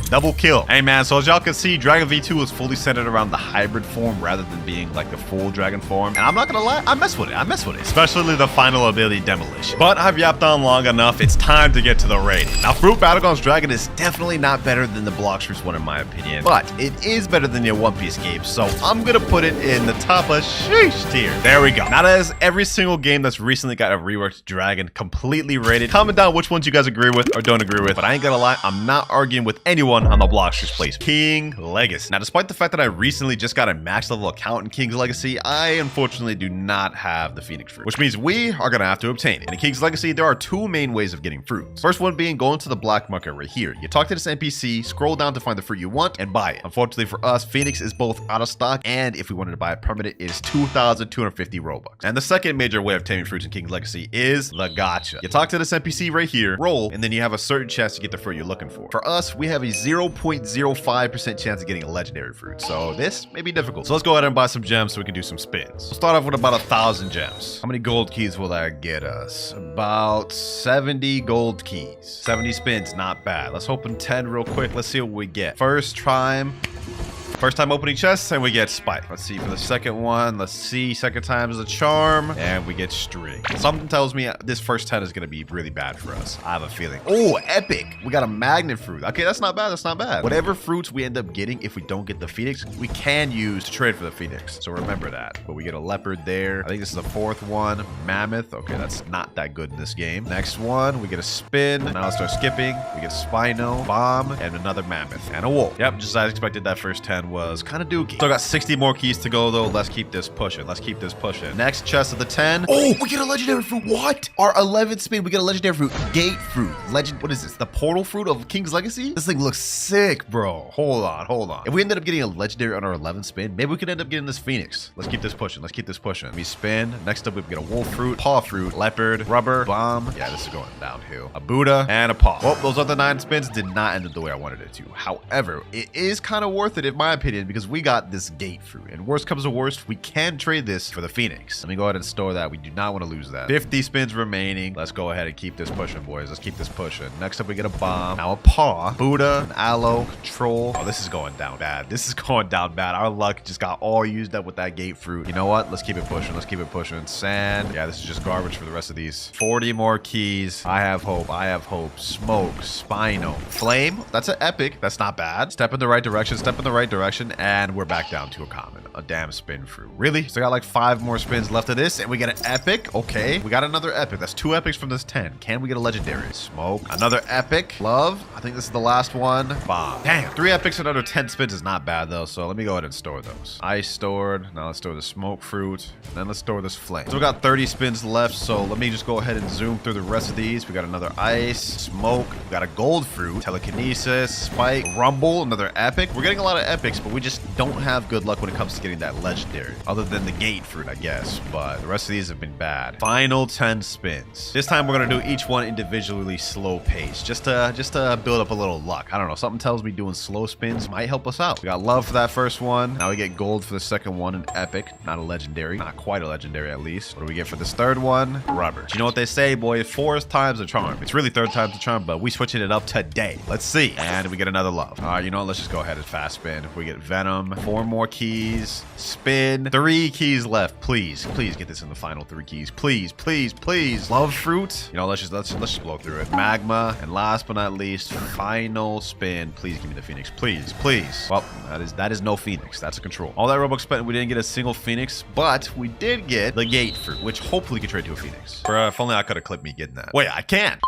Double kill. Hey, man, so as y'all can see, Dragon V2 is fully centered around the hybrid form rather than being like the full dragon form. And I'm not gonna lie, I mess with it. Especially the final ability, Demolition. But I've yapped on long enough. It's time to get to the rating. Now, Fruit Battlegrounds Dragon is definitely not better than the Blox Fruits one in my opinion, but it is better than your One Piece game, so I'm gonna put it in the top of sheesh tier. There we go. Now that is every single game that's recently got a reworked dragon completely rated. Comment down which ones you guys agree with or don't agree with, but I ain't gonna lie, I'm not arguing with anyone on the Blox Fruits place. King Legacy. Now, despite the fact that I recently just got a max level account in King's Legacy, I unfortunately do not have the Phoenix Fruit, which means we are gonna have to obtain it. In King's Legacy, there are 2 main ways of getting fruits. First one being going to the black market right here. You talk to this NPC, scroll down to find the fruit you want, and buy it. Unfortunately for us, Phoenix is both out of stock, and if we wanted to buy it permanent, it is 2,250 Robux. And the second major way of taming fruits in King's Legacy is the gotcha. You talk to this NPC right here, roll, and then you have a certain chance to get the fruit you're looking for. For us, we have a 0.05% chance of getting a legendary fruit, so this may be difficult. So let's go ahead and buy some gems so we can do some spins. We'll start off with about 1,000 gems. How many gold keys will that get us? About 70 gold keys. 70 spins, not bad. Let's open 10 real quick. Let's see what we get. First time opening chests, and we get spike. Let's see for the second one. Let's see, second time is a charm, and we get string. Something tells me this first 10 is going to be really bad for us. I have a feeling. Oh, epic. We got a magnet fruit. Okay, that's not bad. That's not bad. Whatever fruits we end up getting, if we don't get the phoenix, we can use to trade for the phoenix. So remember that. But we get a leopard there. I think this is the fourth one. Mammoth. Okay, that's not that good in this game. Next one, we get a spin. Now let's start skipping. We get Spino, bomb, and another mammoth, and a wolf. Yep, just as I expected, that first 10 was kind of dookie. Still got 60 more keys to go though. Let's keep this pushing. Let's keep this pushing. Next chest of the 10. Oh, we get a legendary fruit. What? Our 11th spin, we get a legendary fruit. Gate fruit. Legend. What is this? The portal fruit of King's Legacy? This thing looks sick, bro. Hold on. If we ended up getting a legendary on our 11th spin, maybe we could end up getting this phoenix. Let's keep this pushing. Let's keep this pushing. We spin. Next up, we get a wolf fruit, paw fruit, leopard, rubber, bomb. Yeah, this is going downhill. A Buddha and a paw. Well, those other 9 spins did not end up the way I wanted it to. However, it is kind of worth it in my opinion because we got this gate fruit, and worst comes to worst, we can trade this for the phoenix. Let me go ahead and store that. We do not want to lose that. 50 spins remaining. Let's go ahead and keep this pushing, boys. Let's keep this pushing. Next up, we get a bomb. Now a paw, Buddha, an aloe, control. Oh, this is going down bad. This is going down bad. Our luck just got all used up with that gate fruit. You know what? Let's keep it pushing. Let's keep it pushing. Sand. Yeah, this is just garbage for the rest of these. 40 more keys. I have hope. I have hope. Smoke, Spino, flame. That's an epic. That's not bad. Step in the right direction. Step in the right direction, and we're back down to a common. A damn spin fruit. Really? So I got like 5 more spins left of this, and we get an epic. Okay, we got another epic. That's 2 epics from this 10. Can we get a legendary? Smoke. Another epic. Love. I think this is the last one. Bomb. Damn. 3 epics and another 10 spins is not bad though. So let me go ahead and store those. Ice stored. Now let's store the smoke fruit. And then let's store this flame. So we got 30 spins left. So let me just go ahead and zoom through the rest of these. We got another ice, smoke. We got a gold fruit, telekinesis, spike, rumble. Another epic. We're getting a lot of epics, but we just don't have good luck when it comes to getting that legendary, other than the gate fruit, I guess, but the rest of these have been bad. Final 10 spins. This time we're gonna do each one individually, slow pace, just to build up a little luck. I don't know, something tells me doing slow spins might help us out. We got love for that first one. Now we get gold for the second one, an epic, not a legendary, not quite a legendary at least. What do we get for this third one? Rubber. You know what they say, boy, 4 times a charm. It's really 3rd time's a charm, but we switching it up today. Let's see. And we get another love. All right, you know what? Let's just go ahead and fast spin. We get venom, 4 more keys, spin, 3 keys left. Please get this in the final 3 keys. Please. Love fruit. You know, let's just blow through it. Magma, and last but not least, final spin. Please give me the phoenix. Please. Well, that is no phoenix. That's a control. All that Robux spent, we didn't get a single phoenix, but we did get the gate fruit, which hopefully can trade to a phoenix. Bruh, if only I could have clipped me getting that. Wait, I can.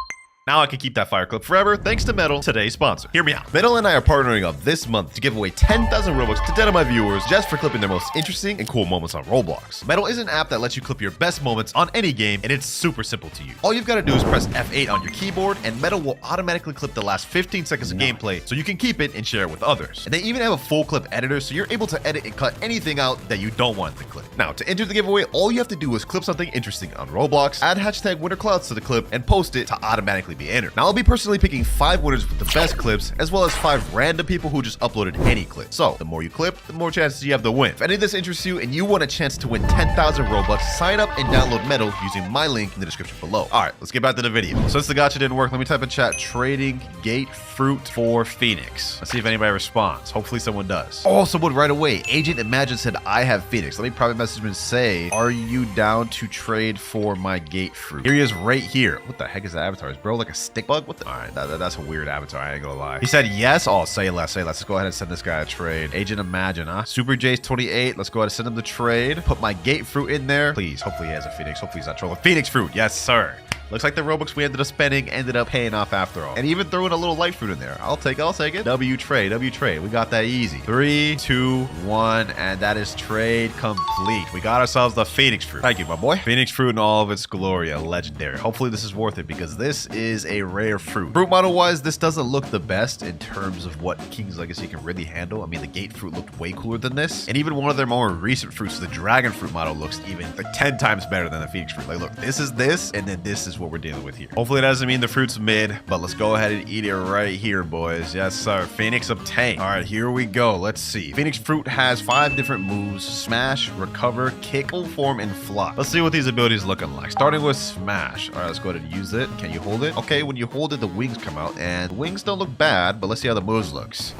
Now I can keep that fire clip forever thanks to Metal, today's sponsor. Hear me out. Metal and I are partnering up this month to give away 10,000 Robux to 10 of my viewers just for clipping their most interesting and cool moments on Roblox. Metal is an app that lets you clip your best moments on any game, and it's super simple to use. All you've got to do is press F8 on your keyboard, and Metal will automatically clip the last 15 seconds of gameplay so you can keep it and share it with others. And they even have a full clip editor so you're able to edit and cut anything out that you don't want to clip. Now, to enter the giveaway, all you have to do is clip something interesting on Roblox, add hashtag WinterKloudz to the clip, and post it to automatically be entered. Now, I'll be personally picking 5 winners with the best clips, as well as 5 random people who just uploaded any clip. So, the more you clip, the more chances you have to win. If any of this interests you and you want a chance to win 10,000 Robux, sign up and download Metal using my link in the description below. Alright, let's get back to the video. Since the gacha didn't work, let me type in chat, trading gate fruit for Phoenix. Let's see if anybody responds. Hopefully someone does. Oh, someone right away. Agent Imagine said, I have Phoenix. Let me private message him and say, are you down to trade for my gate fruit? Here he is right here. What the heck is that avatar? Is bro like a stick bug? What the? Alright, that's a weird avatar. I ain't gonna lie. He said yes. Oh, say less. Let's go ahead and send this guy a trade. Agent Imagine, huh? Super Jace 28. Let's go ahead and send him the trade. Put my gate fruit in there. Please. Hopefully he has a Phoenix. Hopefully he's not trolling. Phoenix fruit. Yes, sir. Looks like the Robux we ended up spending ended up paying off after all. And even throwing a little light fruit in there. I'll take it. W trade. We got that easy. 3, 2, 1, and that is trade complete. We got ourselves the Phoenix fruit. Thank you, my boy. Phoenix fruit in all of its glory, a legendary. Hopefully this is worth it because this is a rare fruit. Fruit model wise, this doesn't look the best in terms of what King's Legacy can really handle. I mean, the gate fruit looked way cooler than this. And even one of their more recent fruits, the dragon fruit model, looks even like 10 times better than the Phoenix fruit. Like, look, this is this, and then this is what we're dealing with here. Hopefully that doesn't mean the fruit's mid, but let's go ahead and eat it right here, boys. Yes, sir. Phoenix obtained. All right, here we go. Let's see. Phoenix fruit has 5 different moves: smash, recover, kick, full form, and fly. Let's see what these abilities looking like. Starting with smash. All right, let's go ahead and use it. Can you hold it? Okay, when you hold it, the wings come out, and the wings don't look bad, but let's see how the moves looks.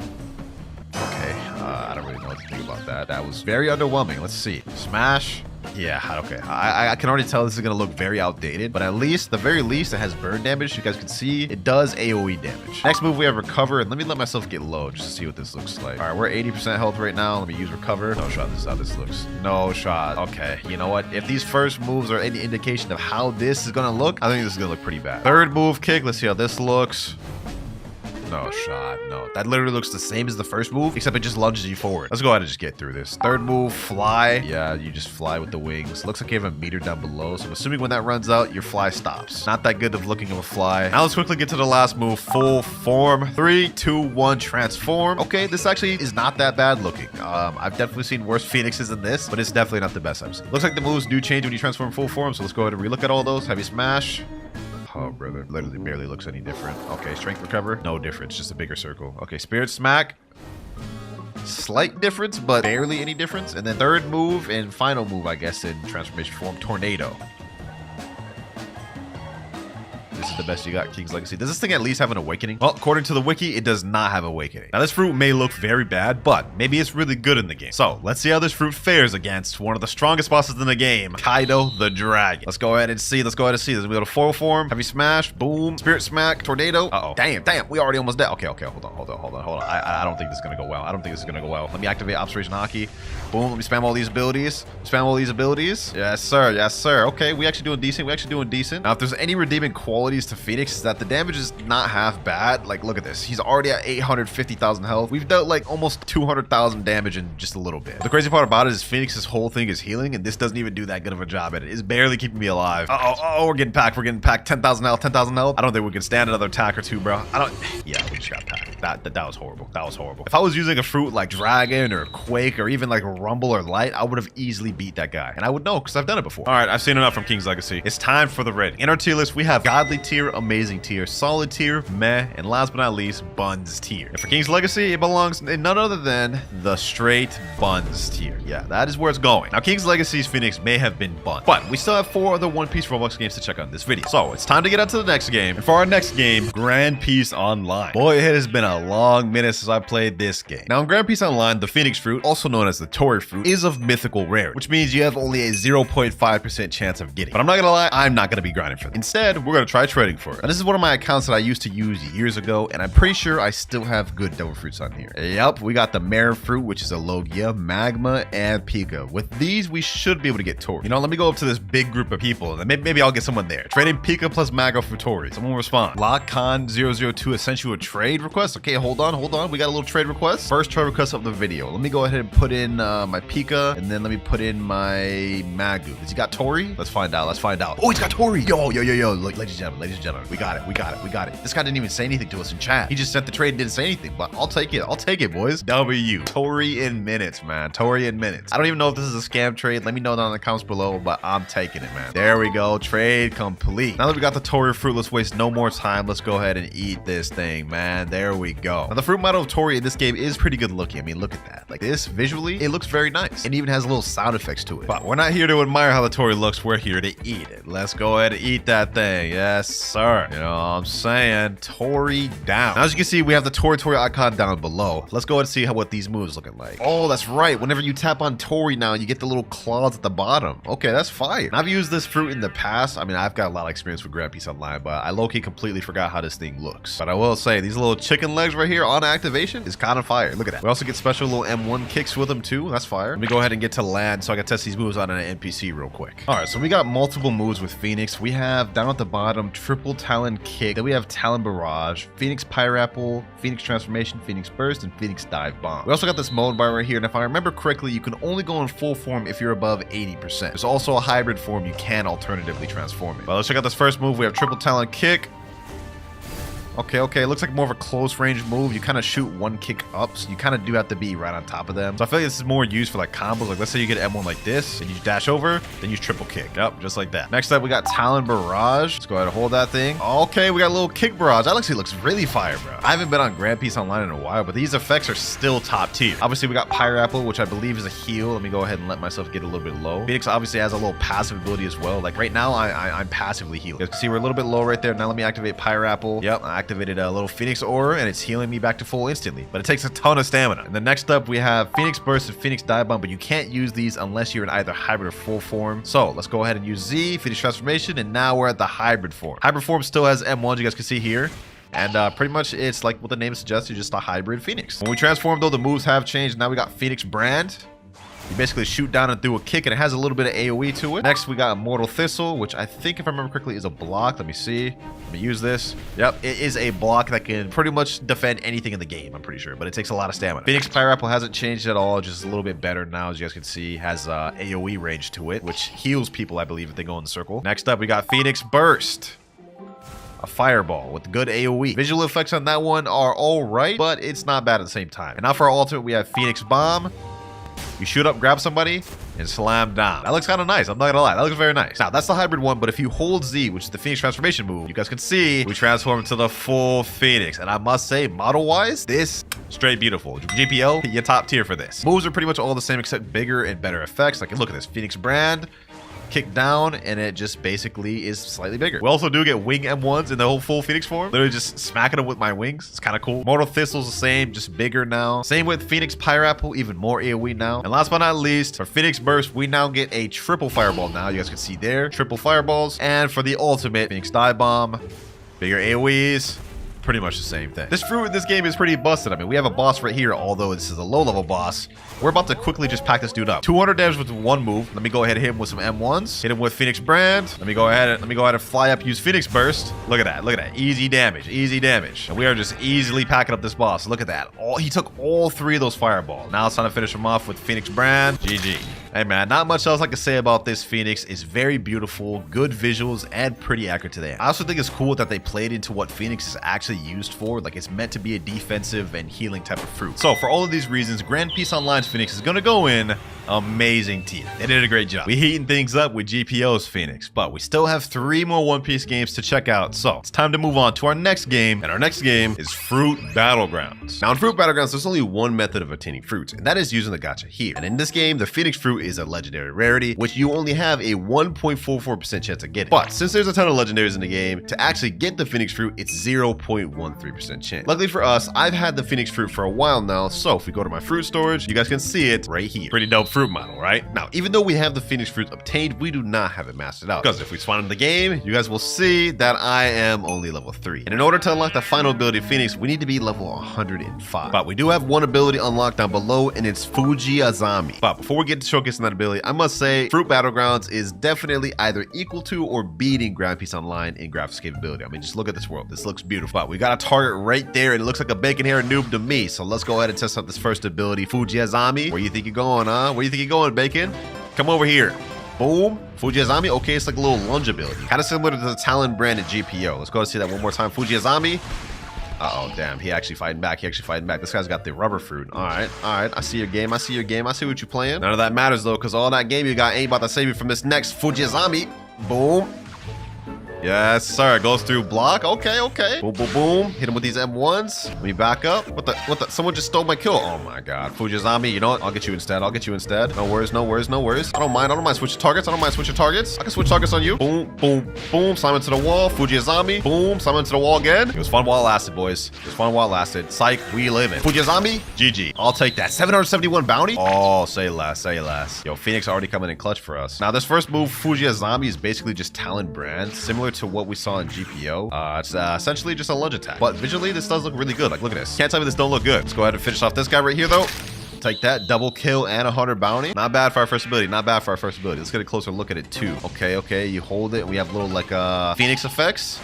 Okay, I don't really know what to think about that. That was very underwhelming. Let's see. Smash. Yeah, okay. I can already tell this is going to look very outdated, but at least, the very least, it has burn damage. You guys can see it does AoE damage. Next move, we have recover, and let me let myself get low just to see what this looks like. All right, we're 80% health right now. Let me use recover. No shot. This is how this looks. No shot. Okay, you know what? If these first moves are any indication of how this is going to look, I think this is going to look pretty bad. Third move, kick. Let's see how this looks. No shot. No, that literally looks the same as the first move, except it just lunges you forward. Let's go ahead and just get through this. Third move, fly. Yeah, you just fly with the wings. Looks like you have a meter down below, so I'm assuming when that runs out, your fly stops. Not that good of looking of a fly. Now let's quickly get to the last move, full form. 3, 2, 1, transform. Okay, this actually is not that bad looking. I've definitely seen worse Phoenixes than this, but it's definitely not the best I've seen. Looks like the moves do change when you transform full form, so let's go ahead and relook at all those. Heavy smash. Oh, brother. Literally barely looks any different. Okay, strength recover. No difference. Just a bigger circle. Okay, spirit smack. Slight difference, but barely any difference. And then third move and final move, I guess, in transformation form, tornado. This is the best you got, King's Legacy. Does this thing at least have an awakening? Well, according to the wiki, it does not have awakening. Now, this fruit may look very bad, but maybe it's really good in the game. So, let's see how this fruit fares against one of the strongest bosses in the game, Kaido the Dragon. Let's go ahead and see. Let's go ahead and see. There's gonna be a full form, heavy smash, boom, spirit smack, tornado. Uh-oh. Damn, we already almost dead. Okay, hold on. I don't think this is gonna go well. Let me activate Observation Hockey. Boom, let me spam all these abilities. Yes, sir. Okay, we actually doing decent. Now, if there's any redeeming qualities to Phoenix, is that the damage is not half bad. Like, look at this. He's already at 850,000 health. We've dealt like almost 200,000 damage in just a little bit. The crazy part about it is Phoenix's whole thing is healing, and this doesn't even do that good of a job at it. It's barely keeping me alive. We're getting packed. 10,000 health. I don't think we can stand another attack or two, bro. Yeah, we just got packed. That was horrible. If I was using a fruit like Dragon or Quake or even like Rumble or Light, I would have easily beat that guy. And I would know because I've done it before. All right, I've seen enough from King's Legacy. It's time for the rating. In our tier list, we have Godly tier, Amazing tier, Solid tier, Meh, and last but not least, Buns tier. And for King's Legacy, it belongs in none other than the straight Buns tier. Yeah, that is where it's going. Now, King's Legacy's Phoenix may have been Buns, but we still have 4 other One Piece Roblox games to check out in this video. So it's time to get on to the next game. And for our next game, Grand Peace Online. Boy, it has been a long minute since I played this game. Now, in Grand Peace Online, the Phoenix fruit, also known as the Tori fruit, is of mythical rarity, which means you have only a 0.5% chance of getting it. But I'm not gonna lie, I'm not gonna be grinding for it. Instead, we're gonna try trading for it. Now, this is one of my accounts that I used to use years ago, and I'm pretty sure I still have good devil fruits on here. Yep, we got the Mare fruit, which is a Logia, Magma, and Pika. With these, we should be able to get Tori. You know, let me go up to this big group of people, and maybe I'll get someone there. Trading Pika plus Magma for Tori. Someone will respond. LockCon002 sent you a trade request. Okay, hold on. We got a little trade request. First trade request of the video. Let me go ahead and put in my Pika, and then let me put in my Magu. Has he got Tori? Let's find out. Oh, he's got Tori. Yo. Look, ladies and gentlemen, we got it. This guy didn't even say anything to us in chat. He just sent the trade and didn't say anything, but I'll take it, boys. W. Tori in minutes, man. Tori in minutes. I don't even know if this is a scam trade. Let me know down in the comments below, but I'm taking it, man. There we go. Trade complete. Now that we got the Tori fruit, let's waste no more time. Let's go ahead and eat this thing, man. There we go. Now, the fruit model of Tori in this game is pretty good looking. I mean, look at that. Like this, visually, it looks very nice. It even has little sound effects to it. But we're not here to admire how the Tori looks. We're here to eat it. Let's go ahead and eat that thing. Yes, sir. You know what I'm saying? Tori down. Now, as you can see, we have the Tori icon down below. Let's go ahead and see what these moves looking like. Oh, that's right. Whenever you tap on Tori now, you get the little claws at the bottom. Okay, that's fire. I've used this fruit in the past. I mean, I've got a lot of experience with Grand Peace Online, but I low-key completely forgot how this thing looks. But I will say, these little chicken legs right here on activation is kind of fire. Look at that. We also get special little M1 kicks with them too. That's fire. Let me go ahead and get to land so I can test these moves on an NPC real quick. All right, so we got multiple moves with Phoenix. We have down at the bottom, triple Talon kick. Then we have Talon barrage, Phoenix Pyre-Apple, Phoenix transformation, Phoenix burst, and Phoenix dive bomb. We also got this mode bar right here, and if I remember correctly, you can only go in full form if you're above 80%. There's also a hybrid form you can alternatively transform it. But let's check out this first move. We have triple Talon kick. Okay, it looks like more of a close range move. You kind of shoot one kick up, so you kind of do have to be right on top of them. So I feel like this is more used for like combos. Like let's say you get M1 like this, and you dash over, then you triple kick. Yep, just like that. Next up, we got Talon Barrage. Let's go ahead and hold that thing. Okay, we got a little kick barrage. That actually looks really fire, bro. I haven't been on Grand Peace Online in a while, but these effects are still top tier. Obviously, we got Pyre-Apple, which I believe is a heal. Let me go ahead and let myself get a little bit low. Phoenix obviously has a little passive ability as well. Like right now, I'm passively healed. You guys can see we're a little bit low right there. Now let me activate Pyre-Apple. Yep, I activated a little Phoenix Aura, and it's healing me back to full instantly, but it takes a ton of stamina. And then next up, we have Phoenix Burst and Phoenix Dive Bomb, but you can't use these unless you're in either hybrid or full form. So let's go ahead and use Z, Phoenix Transformation, and now we're at the hybrid form. Hybrid form still has M1, you guys can see here. And pretty much it's like what the name suggests, you're just a hybrid Phoenix. When we transform though, the moves have changed. Now we got Phoenix Brand. You basically shoot down and do a kick, and it has a little bit of AoE to it. Next, we got Immortal Thistle, which I think, if I remember correctly, is a block. Let me see. Let me use this. Yep, it is a block that can pretty much defend anything in the game, I'm pretty sure, but it takes a lot of stamina. Phoenix Pyre-Apple hasn't changed at all, just a little bit better now, as you guys can see. Has AoE range to it, which heals people, I believe, if they go in the circle. Next up, we got Phoenix Burst. A fireball with good AoE. Visual effects on that one are all right, but it's not bad at the same time. And now for our ultimate, we have Phoenix Bomb. You shoot up, grab somebody, and slam down. That looks kind of nice. I'm not gonna lie. That looks very nice. Now, that's the hybrid one, but if you hold Z, which is the Phoenix transformation move, you guys can see we transform into the full Phoenix. And I must say, model-wise, this straight beautiful. GPO, you're top tier for this. Moves are pretty much all the same except bigger and better effects. Like, look at this. Phoenix Brand. Kick down, and it just basically is slightly bigger. We also do get wing M1s in the whole full Phoenix form. Literally just smacking them with my wings. It's kind of cool. Mortal Thistle's the same, just bigger now. Same with Phoenix Pyre-Apple, even more AoE now. And last but not least, for Phoenix Burst, we now get a triple fireball now. You guys can see there, triple fireballs. And for the ultimate, Phoenix Dive Bomb, bigger AoEs. Pretty much the same thing. This fruit in this game is pretty busted. I mean, we have a boss right here, although this is a low-level boss. We're about to quickly just pack this dude up. 200 damage with one move. Let me go ahead and hit him with some M1s. Hit him with Phoenix Brand. Let me go ahead and fly up, use Phoenix Burst. Look at that. Look at that. Easy damage. Easy damage. And we are just easily packing up this boss. Look at that. He took all three of those fireballs. Now it's time to finish him off with Phoenix Brand. GG. Hey man, not much else I can say about this Phoenix. It's very beautiful, good visuals, and pretty accurate to the end. I also think it's cool that they played into what Phoenix is actually used for. Like, it's meant to be a defensive and healing type of fruit. So for all of these reasons, Grand Peace Online's Phoenix is gonna go in amazing tier. They did a great job. We heating things up with GPO's Phoenix, but we still have 3 more One Piece games to check out. So it's time to move on to our next game, and our next game is Fruit Battlegrounds. Now in Fruit Battlegrounds, there's only one method of obtaining fruits, and that is using the gacha here. And in this game, the Phoenix fruit is a legendary rarity, which you only have a 1.44% chance of getting. But since there's a ton of legendaries in the game, to actually get the Phoenix fruit, it's 0.13% chance. Luckily for us, I've had the Phoenix fruit for a while now, so if we go to my fruit storage, you guys can see it right here. Pretty dope fruit model, right? Now, even though we have the Phoenix fruit obtained, we do not have it mastered out, because if we spawn in the game, you guys will see that I am only level 3. And in order to unlock the final ability of Phoenix, we need to be level 105. But we do have one ability unlocked down below, and it's Fuji Azami. But before we get to showcasing that ability, I must say Fruit Battlegrounds is definitely either equal to or beating Grand Peace Online in graphics capability. I mean, just look at this world. This looks beautiful. But we got a target right there, and it looks like a bacon hair noob to me. So let's go ahead and test out this first ability, Fuji Azami. Where you think you're going, huh? Where you think you're going, Bacon? Come over here. Boom. Fuji Azami. Okay, it's like a little lunge ability. Kind of similar to the Talon branded GPO. Let's go and see that one more time. Fuji Azami. Uh-oh, damn. He actually fighting back. This guy's got the rubber fruit. All right. I see your game. I see what you're playing. None of that matters, though, because all that game you got ain't about to save you from this next Fuji Azami. Boom. Yes, sir. Goes through block. Okay, okay. Boom, boom, boom. Hit him with these M1s. Let me back up. What the? Someone just stole my kill. Oh my god. Fujizami, you know what? I'll get you instead. I'll get you instead. No worries, no worries, no worries. I don't mind. Switching targets. I don't mind switching targets. I can switch targets on you. Boom, boom, boom. Simon to the wall. Fujizami. Boom. Simon to the wall again. It was fun while it lasted, boys. It was fun while it lasted. Psych, we live in. Fujizami, GG. I'll take that. 771 bounty. Oh, say less, say less. Yo, Phoenix already coming in clutch for us. Now, this first move, Fujizami, is basically just Talon Brand, similar to what we saw in GPO. It's essentially just a lunge attack. But visually, this does look really good. Like, look at this. Can't tell me this don't look good. Let's go ahead and finish off this guy right here, though. Take that, double kill and 100 bounty. Not bad for our first ability. Not bad for our first ability. Let's get a closer look at it too. Okay, okay. You hold it. We have little like Phoenix effects.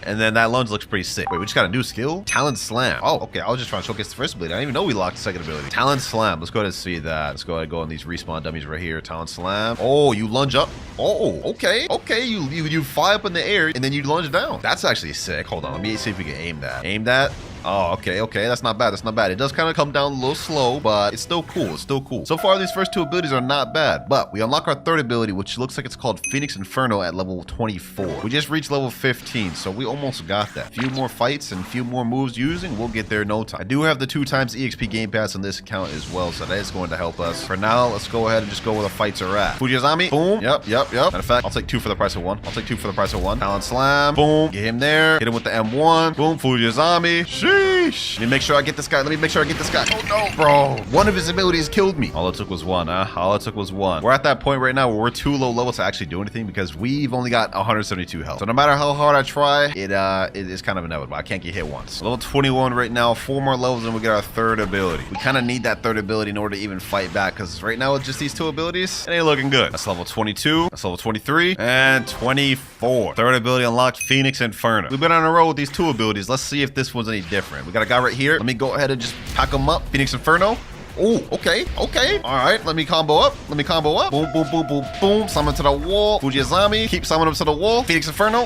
And then that lunge looks pretty sick. Wait, we just got a new skill? Talon Slam. Oh, okay. I was just trying to showcase the first ability. I didn't even know we locked the second ability. Talon Slam. Let's go ahead and see that. Let's go ahead and go on these respawn dummies right here. Talon Slam. Oh, you lunge up. Oh, okay. Okay, you fly up in the air and then you lunge down. That's actually sick. Hold on. Let me see if we can aim that. Aim that. Oh, okay, okay. That's not bad. That's not bad. It does kind of come down a little slow, but it's still cool. It's still cool. So far, these first two abilities are not bad, but we unlock our third ability, which looks like it's called Phoenix Inferno at level 24. We just reached level 15, so we almost got that. A few more fights and a few more moves using, we'll get there in no time. I do have the 2x EXP Game Pass on this account as well, so that is going to help us. For now, let's go ahead and just go where the fights are at. Fujizami, boom. Yep. Matter of fact, I'll take 2 for the price of 1. I'll take 2 for the price of 1. Talon Slam, boom. Get him there. Hit him with the M1. Boom, Fujizami. Sheesh. Let me make sure I get this guy. Let me make sure I get this guy. Oh no, bro. One of his abilities killed me. All it took was one, huh? All it took was one. We're at that point right now where we're too low level to actually do anything because we've only got 172 health. So no matter how hard I try, it is kind of inevitable. I can't get hit once. Level 21 right now. 4 more levels and we get our third ability. We kind of need that third ability in order to even fight back because right now with just these 2 abilities, it ain't looking good. That's level 22. That's level 23 and 24. Third ability unlocked, Phoenix Inferno. We've been on a roll with these 2 abilities. Let's see if this one's any different. We got a guy right here. Let me go ahead and just pack him up. Phoenix Inferno. Oh, okay, okay. All right, let me combo up. Let me combo up. Boom, boom, boom, boom, boom. Summon to the wall. Fujizami. Keep summoning up to the wall. Phoenix Inferno.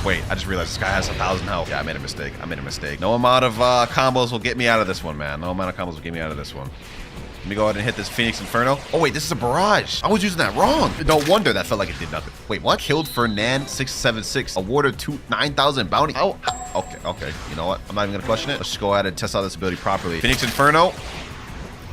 Wait, I just realized this guy has 1,000 health. Yeah, I made a mistake. I made a mistake. No amount of combos will get me out of this one, man. No amount of combos will get me out of this one. Let me go ahead and hit this Phoenix Inferno. Oh, wait, this is a barrage. I was using that wrong. No wonder that felt like it did nothing. Wait, what? Killed Fernand 676. Awarded 9,000 bounty. Oh, okay. You know what? I'm not even going to question it. Let's just go ahead and test out this ability properly. Phoenix Inferno.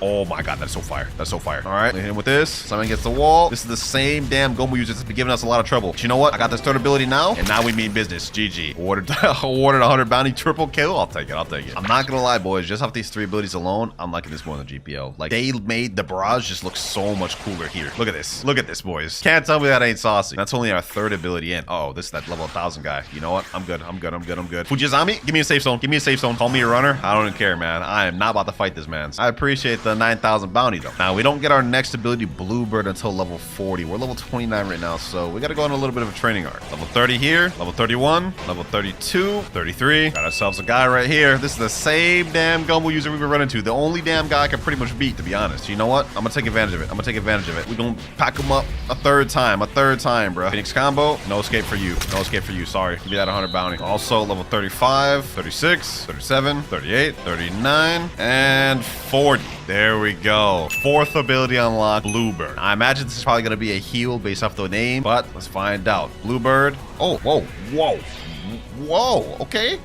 Oh my god, that's so fire. That's so fire. All right, hit him with this. Simon gets the wall. This is the same damn Gomu user that's been giving us a lot of trouble. But you know what? I got this third ability now, and now we mean business. GG. Awarded 100 bounty, triple kill. I'll take it. I'll take it. I'm not gonna lie, boys. Just off these 3 abilities alone, I'm liking this more than GPO. Like, they made the barrage just look so much cooler here. Look at this. Look at this, boys. Can't tell me that ain't saucy. That's only our third ability in. Oh, this is that level 1,000 guy. You know what? I'm good. Fujizami, give me a safe zone. Give me a safe zone. Call me a runner. I don't even care, man. I am not about to fight this man. I appreciate the 9,000 bounty though. Now we don't get our next ability Bluebird until level 40. We're level 29 right now, so we got to go on a little bit of a training arc. Level 30 here, level 31, level 32, 33. Got ourselves a guy right here. This is the same damn Gumbo user we've been running to. The only damn guy I can pretty much beat, to be honest. You know what? I'm gonna take advantage of it. We're gonna pack him up a third time, bro. Phoenix combo, no escape for you. Sorry. Give me that 100 bounty. Also level 35, 36, 37, 38, 39, and 40. There we go. 4th ability unlocked, Bluebird. I imagine this is probably going to be a heal based off the name, but let's find out. Bluebird. Oh, whoa. Okay.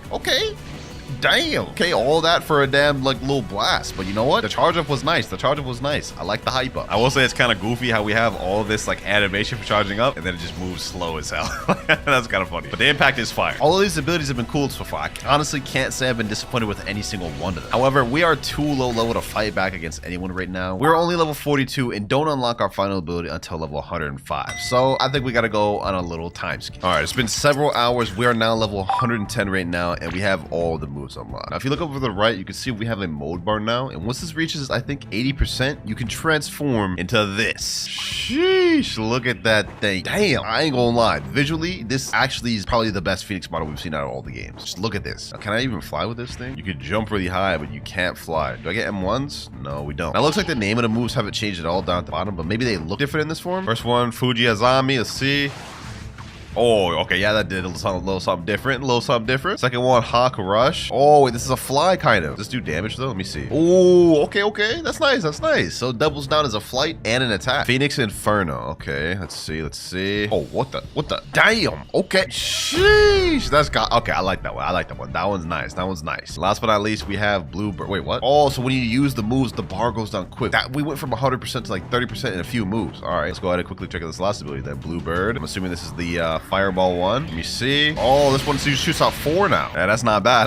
Damn. Okay, all that for a damn like little blast. But you know what? The charge up was nice. I like the hype up. I will say it's kind of goofy how we have all this like animation for charging up and then it just moves slow as hell. That's kind of funny. But the impact is fire. All of these abilities have been cool so far. I honestly can't say I've been disappointed with any single one of them. However, we are too low level to fight back against anyone right now. We're only level 42 and don't unlock our final ability until level 105. So I think we got to go on a little time skip. All right, it's been several hours. We are now level 110 right now and we have all the moves unlocked. Now, if you look over to the right, you can see we have a mode bar now. And once this reaches, I think 80%, you can transform into this. Sheesh, look at that thing. Damn, I ain't gonna lie. Visually, this actually is probably the best Phoenix model we've seen out of all the games. Just look at this. Now, can I even fly with this thing? You could jump really high, but you can't fly. Do I get M1s? No, we don't. Now, it looks like the name of the moves haven't changed at all down at the bottom, but maybe they look different in this form. First one, Fujizami. Let's see. Oh, okay, yeah, that did a little something different. A little something different. Second one, Hawk Rush. Oh, wait, this is a fly kind of. Does this do damage though? Let me see. Oh, okay. That's nice. That's nice. So it doubles down as a flight and an attack. Phoenix Inferno. Okay, let's see. Oh, what the? Damn. Okay. Sheesh. That's got. Okay, I like that one. That one's nice. Last but not least, we have Bluebird. Wait, what? Oh, so when you use the moves, the bar goes down quick. We went from 100% to like 30% in a few moves. All right, let's go ahead and quickly check out this last ability then. Bluebird. I'm assuming this is the Fireball one. Let me see. Oh, this one shoots out 4 now. Yeah, that's not bad.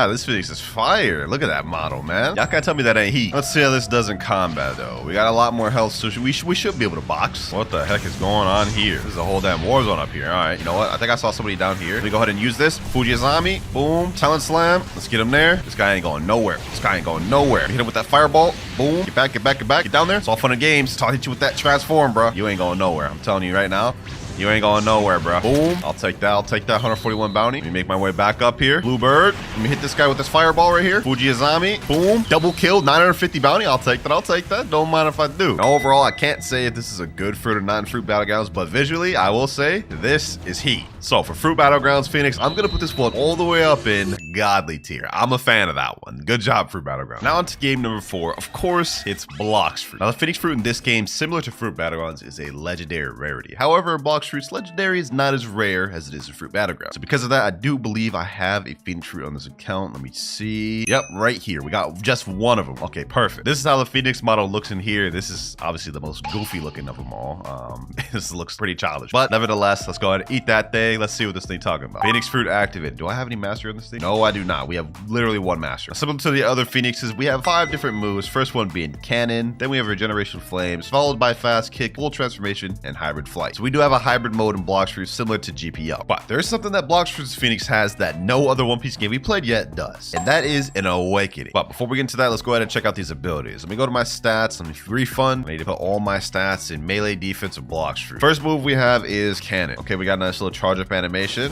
This Phoenix is fire. Look at that model, man. Y'all can't tell me that ain't heat. Let's see how this does in combat, though. We got a lot more health, so we should be able to box. What the heck is going on here? This is a whole damn war zone up here. All right, you know what? I think I saw somebody down here. Let me go ahead and use this. Fujizami. Boom. Talent Slam. Let's get him there. This guy ain't going nowhere. Hit him with that Fireball. Boom. Get back. Get down there. It's all fun and games. So I'll hit you with that Transform, bro. You ain't going nowhere. I'm telling you right now. You ain't going nowhere, bro. Boom. I'll take that. 141 bounty. Let me make my way back up here. Bluebird. Let me hit this guy with this Fireball right here. Fujizami. Boom. Double kill. 950 bounty. I'll take that. Don't mind if I do. Now, overall, I can't say if this is a good fruit or not in Fruit Battlegrounds, but visually, I will say this is heat. So for Fruit Battlegrounds Phoenix, I'm going to put this one all the way up in godly tier. I'm a fan of that one. Good job, Fruit Battlegrounds. Now on to game number 4. Of course, it's Blox Fruit. Now the Phoenix Fruit in this game, similar to Fruit Battlegrounds, is a legendary rarity. However, Blox Fruit's legendary is not as rare as it is in Fruit Battlegrounds. So because of that, I do believe I have a Phoenix Fruit on this account. Let me see. Yep, right here. We got just one of them. Okay, perfect. This is how the Phoenix model looks in here. This is obviously the most goofy looking of them all. This looks pretty childish, but nevertheless, let's go ahead and eat that thing. Let's see what this thing talking about. Phoenix Fruit activated. Do I have any mastery on this thing? No, I do not. We have literally one master. Similar to the other Phoenixes, we have 5 different moves. First one being Cannon, then we have Regeneration Flames, followed by Fast Kick, Full Transformation, and Hybrid Flight. So we do have a hybrid mode in Blox Fruit similar to GPO. But there's something that Blox Fruit's Phoenix has that no other One Piece game we played yet does, and that is an Awakening. But before we get into that, let's go ahead and check out these abilities. Let me go to my stats. Let me refund. I need to put all my stats in melee defense of Blox Fruit. First move we have is Cannon. Okay, we got a nice little charge up animation.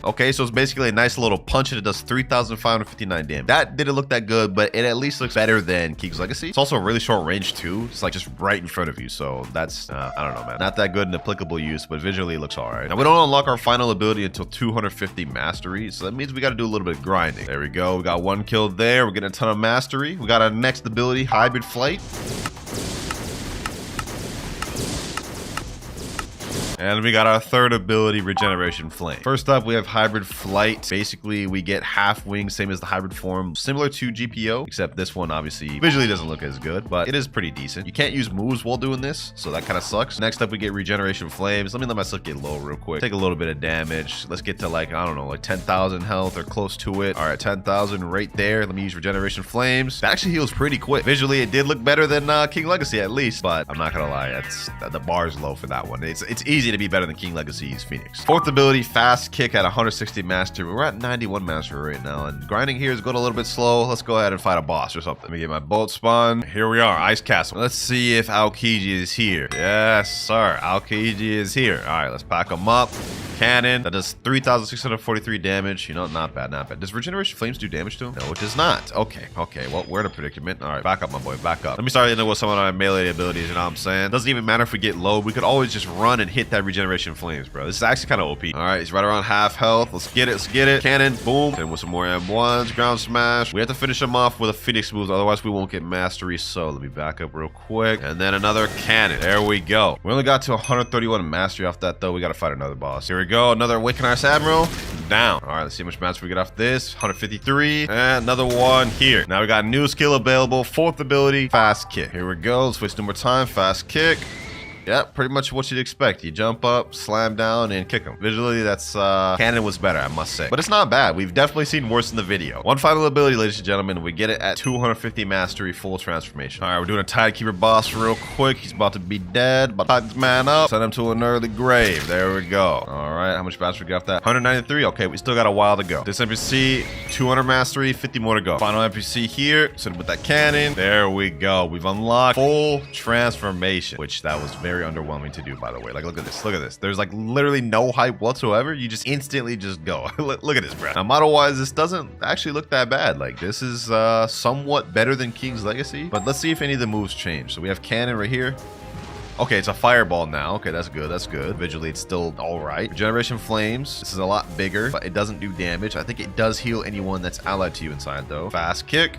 Okay, so it's basically a nice little punch and it does 3,559 damage. That didn't look that good, but it at least looks better than King's Legacy. It's also a really short range too. It's like just right in front of you. So that's, I don't know, man. Not that good in applicable use, but visually it looks all right. Now we don't unlock our final ability until 250 mastery. So that means we got to do a little bit of grinding. There we go. We got 1 kill there. We're getting a ton of mastery. We got our next ability, Hybrid Flight. And we got our third ability, Regeneration Flame. First up, we have Hybrid Flight. Basically, we get half wings, same as the hybrid form, similar to GPO, except this one obviously visually doesn't look as good, but it is pretty decent. You can't use moves while doing this, so that kind of sucks. Next up, we get Regeneration Flames. Let me let myself get low real quick. Take a little bit of damage. Let's get to like, I don't know, like 10,000 health or close to it. All right, 10,000 right there. Let me use Regeneration Flames. That actually heals pretty quick. Visually, it did look better than King Legacy at least, but I'm not gonna lie, the bar's low for that one. It's easy to be better than King Legacy's Phoenix. Fourth ability, Fast Kick at 160 mastery. We're at 91 mastery right now, and grinding here is going a little bit slow. Let's go ahead and fight a boss or something. Let me get my boat spawn. Here we are, Ice Castle. Let's see if Aokiji is here. Yes, sir. Aokiji is here. All right, let's pack him up. Cannon. That does 3,643 damage. You know, not bad, not bad. Does Regeneration Flames do damage to him? No, it does not. Okay, well, we're in a predicament. All right, back up, my boy, back up. Let me start into with some of our melee abilities, you know what I'm saying? Doesn't even matter if we get low. We could always just run and hit that Regeneration Flames, bro. This is actually kind of OP. All right, he's right around half health. Let's get it. Cannon, boom. And with some more M1s, ground smash. We have to finish him off with a Phoenix moves, otherwise we won't get mastery. So let me back up real quick. And then another cannon. There we go. We only got to 131 mastery off that, though. We got to fight another boss. Here we go. Another Awaken Ice Admiral. Down. All right, let's see how much mastery we get off this. 153. And another one here. Now we got a new skill available. Fourth ability, Fast Kick. Here we go. Let's waste no more time. Fast Kick. Yeah, pretty much what you'd expect. You jump up, slam down, and kick him. Visually, that's Cannon was better, I must say. But it's not bad. We've definitely seen worse in the video. One final ability, ladies and gentlemen. We get it at 250 mastery, full transformation. All right, we're doing a Tidekeeper boss real quick. He's about to be dead. About to tie this man up. Send him to an early grave. There we go. All right, how much mastery we got off that? 193. Okay, we still got a while to go. This NPC, 200 mastery, 50 more to go. Final NPC here. Send him with that cannon. There we go. We've unlocked full transformation, which that was very underwhelming to do, by the way. Like, look at this. There's like literally no hype whatsoever. You just instantly just go. Look at this, bro. Now, model wise, this doesn't actually look that bad. Like, this is somewhat better than King's Legacy, but let's see if any of the moves change. So we have cannon right here. Okay, it's a fireball now. Okay, that's good. That's good. Visually, it's still all right. Regeneration flames. This is a lot bigger, but it doesn't do damage. I think it does heal anyone that's allied to you inside, though. Fast kick.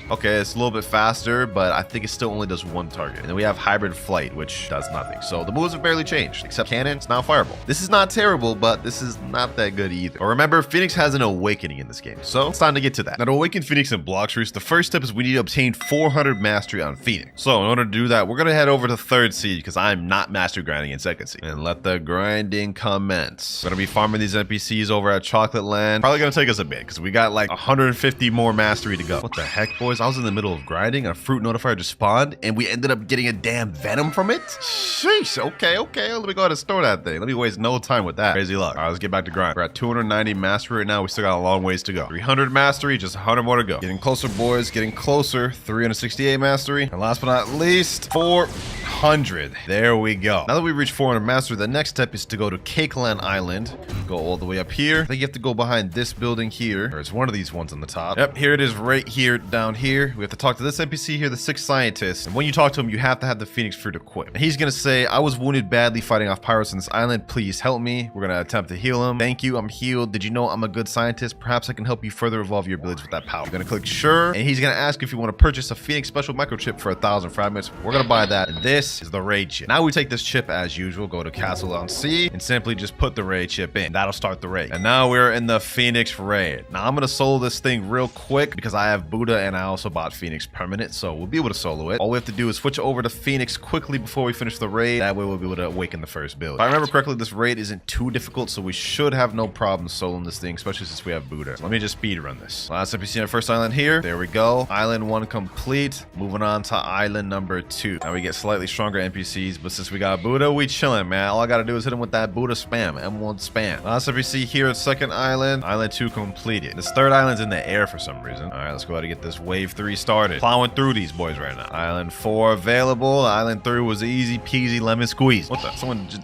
Okay, it's a little bit faster, but I think it still only does one target. And then we have hybrid flight, which does nothing. So the moves have barely changed, except cannon, it's now fireball. This is not terrible, but this is not that good either. But remember, Phoenix has an awakening in this game, so it's time to get to that. Now, to awaken Phoenix in Blox Roost, the first step is we need to obtain 400 mastery on Phoenix. So in order to do that, we're gonna head over to 3rd seed because I'm not mastery grinding in 2nd seed. And let the grinding commence. We're gonna be farming these NPCs over at Chocolate Land. Probably gonna take us a bit because we got like 150 more mastery to go. What the heck, boys? I was in the middle of grinding, a fruit notifier just spawned, and we ended up getting a damn venom from it? Sheesh, okay. Let me go ahead and store that thing. Let me waste no time with that. Crazy luck. All right, let's get back to grind. We're at 290 mastery right now. We still got a long ways to go. 300 mastery, just 100 more to go. Getting closer, boys, getting closer. 368 mastery. And last but not least, 400. There we go. Now that we've reached 400 mastery, the next step is to go to Cakeland Island. Go all the way up here. I think you have to go behind this building here, or it's one of these ones on the top. Yep, here it is right here, down here. We have to talk to this NPC here, the 6th scientist. And when you talk to him, you have to have the Phoenix fruit equipped. And he's gonna say, I was wounded badly fighting off pirates on this island. Please help me. We're gonna attempt to heal him. Thank you, I'm healed. Did you know I'm a good scientist? Perhaps I can help you further evolve your abilities with that power. We're gonna click sure. And he's gonna ask if you want to purchase a Phoenix special microchip for 1,000 fragments. We're gonna buy that. And this is the raid chip. Now we take this chip as usual, go to Castle on Sea, and simply just put the raid chip in. That'll start the raid. And now we're in the Phoenix raid. Now I'm gonna solo this thing real quick because I have Buddha and I also bought Phoenix permanent, so we'll be able to solo it. All we have to do is switch over to Phoenix quickly before we finish the raid. That way we'll be able to awaken the first build. If I remember correctly, this raid isn't too difficult, so we should have no problem soloing this thing, especially since we have Buddha. So let me just speed run this. Last NPC on first island here. There we go. Island 1 complete. Moving on to island number 2. Now we get slightly stronger NPCs, but since we got Buddha, we chilling, man. All I gotta do is hit him with that Buddha spam, M1 spam. Last NPC here at 2nd island. Island 2 completed. This 3rd island's in the air for some reason. All right, let's go ahead and get this wave 3 started. Plowing through these boys right now. Island 4 available. Island 3 was easy peasy lemon squeeze. What the?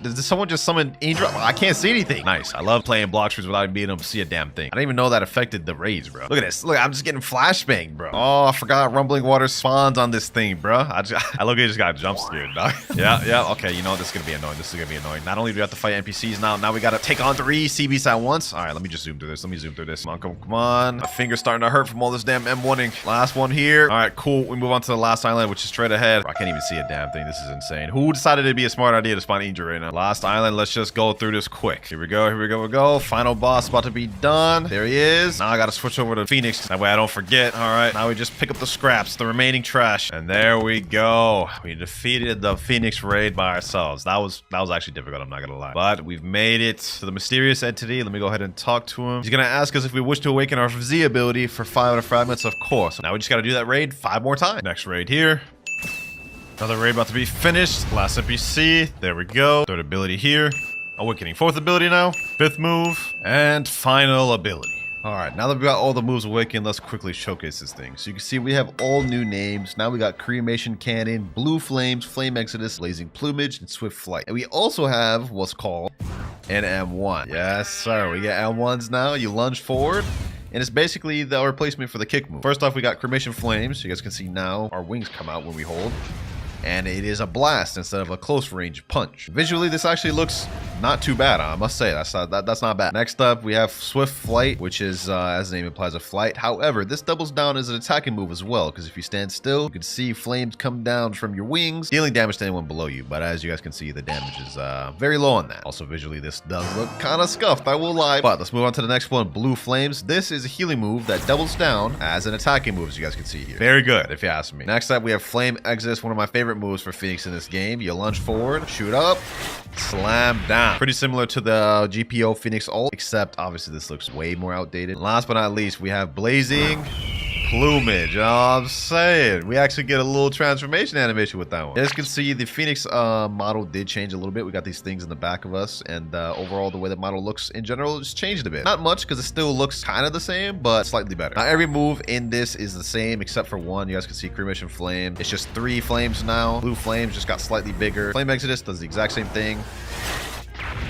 Did someone just summon Angel? I can't see anything. Nice. I love playing Blox Roost without being able to see a damn thing. I didn't even know that affected the raids, bro. Look at this. Look, I'm just getting flashbang, bro. Oh, I forgot Rumbling Water spawns on this thing, bro. I look, I just got jump scared, dog. Yeah. Okay, you know what? This is gonna be annoying. This is gonna be annoying. Not only do we have to fight NPCs now we gotta take on 3 CBs at once. All right, let me just zoom through this. Come on. My finger's starting to hurt from all this damn M1ing. Last one here. All right, cool. We move on to the last island, which is straight ahead. Bro, I can't even see a damn thing. This is insane. Who decided it'd be a smart idea to spawn Angel right now? Last island. Let's just go through this quick. Here we go. Final boss about to be done. There he is. Now I gotta switch over to Phoenix. That way I don't forget. All right. Now we just pick up the scraps, the remaining trash. And there we go. We defeated the Phoenix raid by ourselves. That was actually difficult, I'm not gonna lie. But we've made it to the mysterious entity. Let me go ahead and talk to him. He's gonna ask us if we wish to awaken our Z ability for 500 fragments, of course. Now we just gotta do that raid 5 more times. Next raid here. Another raid about to be finished. Last NPC. There we go. 3rd ability here. Awakening 4th ability now. 5th move. And final ability. Alright, now that we got all the moves awakened, let's quickly showcase this thing. So you can see we have all new names. Now we got Cremation Cannon, Blue Flames, Flame Exodus, Blazing Plumage, and Swift Flight. And we also have what's called an M1. Yes, sir. We get M1s now. You lunge forward. And it's basically the replacement for the kick move. First off, we got Cremation Flames. You guys can see now our wings come out when we hold. And it is a blast instead of a close range punch. Visually, this actually looks not too bad, I must say. That's not bad. Next up, we have Swift Flight, which is, as the name implies, a flight. However, this doubles down as an attacking move as well, because if you stand still, you can see flames come down from your wings, dealing damage to anyone below you. But as you guys can see, the damage is very low on that. Also, visually, this does look kind of scuffed, I will lie. But let's move on to the next one, Blue Flames. This is a healing move that doubles down as an attacking move, as you guys can see here. Very good, if you ask me. Next up, we have Flame Exodus, one of my favorite moves for Phoenix in this game. You lunge forward, shoot up, slam down. Pretty similar to the GPO Phoenix ult, except obviously this looks way more outdated. And last but not least, we have Blazing Plumage. You know what I'm saying? We actually get a little transformation animation with that one. As you can see, the Phoenix model did change a little bit. We got these things in the back of us, and overall the way the model looks in general just changed a bit. Not much, because it still looks kind of the same, but slightly better. Now every move in this is the same except for one. You guys can see Cremation Flame. It's just 3 flames now. Blue Flames just got slightly bigger. Flame Exodus does the exact same thing.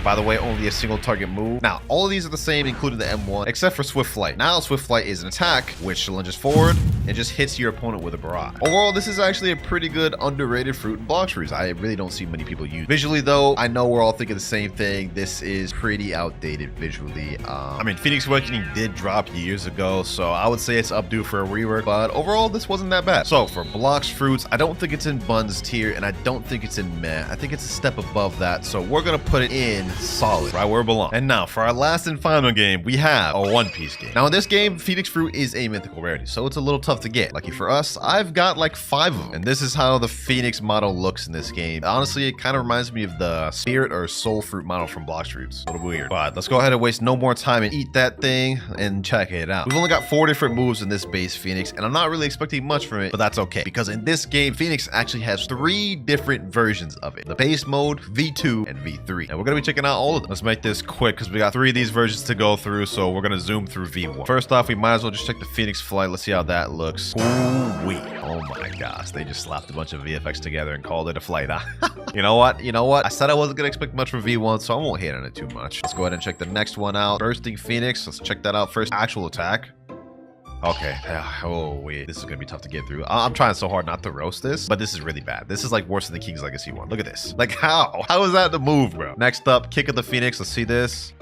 By the way, only a single target move. Now, all of these are the same, including the M1, except for Swift Flight. Now, Swift Flight is an attack, which lunges forward and just hits your opponent with a barrage. Overall, this is actually a pretty good underrated fruit and Blox fruits. I really don't see many people use. Visually, though, I know we're all thinking the same thing. This is pretty outdated visually. I mean, Phoenix Awakening did drop years ago, so I would say it's up due for a rework, but overall, this wasn't that bad. So for Blox fruits, I don't think it's in Buns tier, and I don't think it's in Meh. I think it's a step above that, so we're gonna put it in solid, right where it belongs. And now for our last and final game, we have a One Piece game. Now in this game, Phoenix fruit is a mythical rarity, so it's a little tough to get. Lucky for us, I've got like 5 of them, and this is how the Phoenix model looks in this game. Honestly, it kind of reminds me of the Spirit or Soul fruit model from Blox fruits. A little weird, but let's go ahead and waste no more time and eat that thing and check it out. We've only got 4 different moves in this base Phoenix, and I'm not really expecting much from it, but that's okay, because in this game, Phoenix actually has 3 different versions of it: the base mode, V2, and V3. And we're gonna be checking out all of them. Let's make this quick because we got 3 of these versions to go through, so we're gonna zoom through V1. First off, we might as well just check the Phoenix Flight. Let's see how that looks. Ooh-wee. Oh my gosh, they just slapped a bunch of VFX together and called it a flight, huh? You know what? I said I wasn't gonna expect much from V1, so I won't hate on it too much. Let's go ahead and check the next one out. Bursting Phoenix. Let's check that out first. Actual attack. Okay. Oh, wait. This is going to be tough to get through. I'm trying so hard not to roast this, but this is really bad. This is like worse than the King's Legacy one. Look at this. Like, how? How is that the move, bro? Next up, Kick of the Phoenix. Let's see this.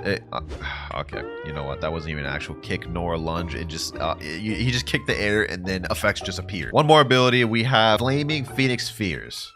Okay, you know what? That wasn't even an actual kick nor a lunge. It just, he just kicked the air and then effects just appeared. One more ability. We have Flaming Phoenix Spheres.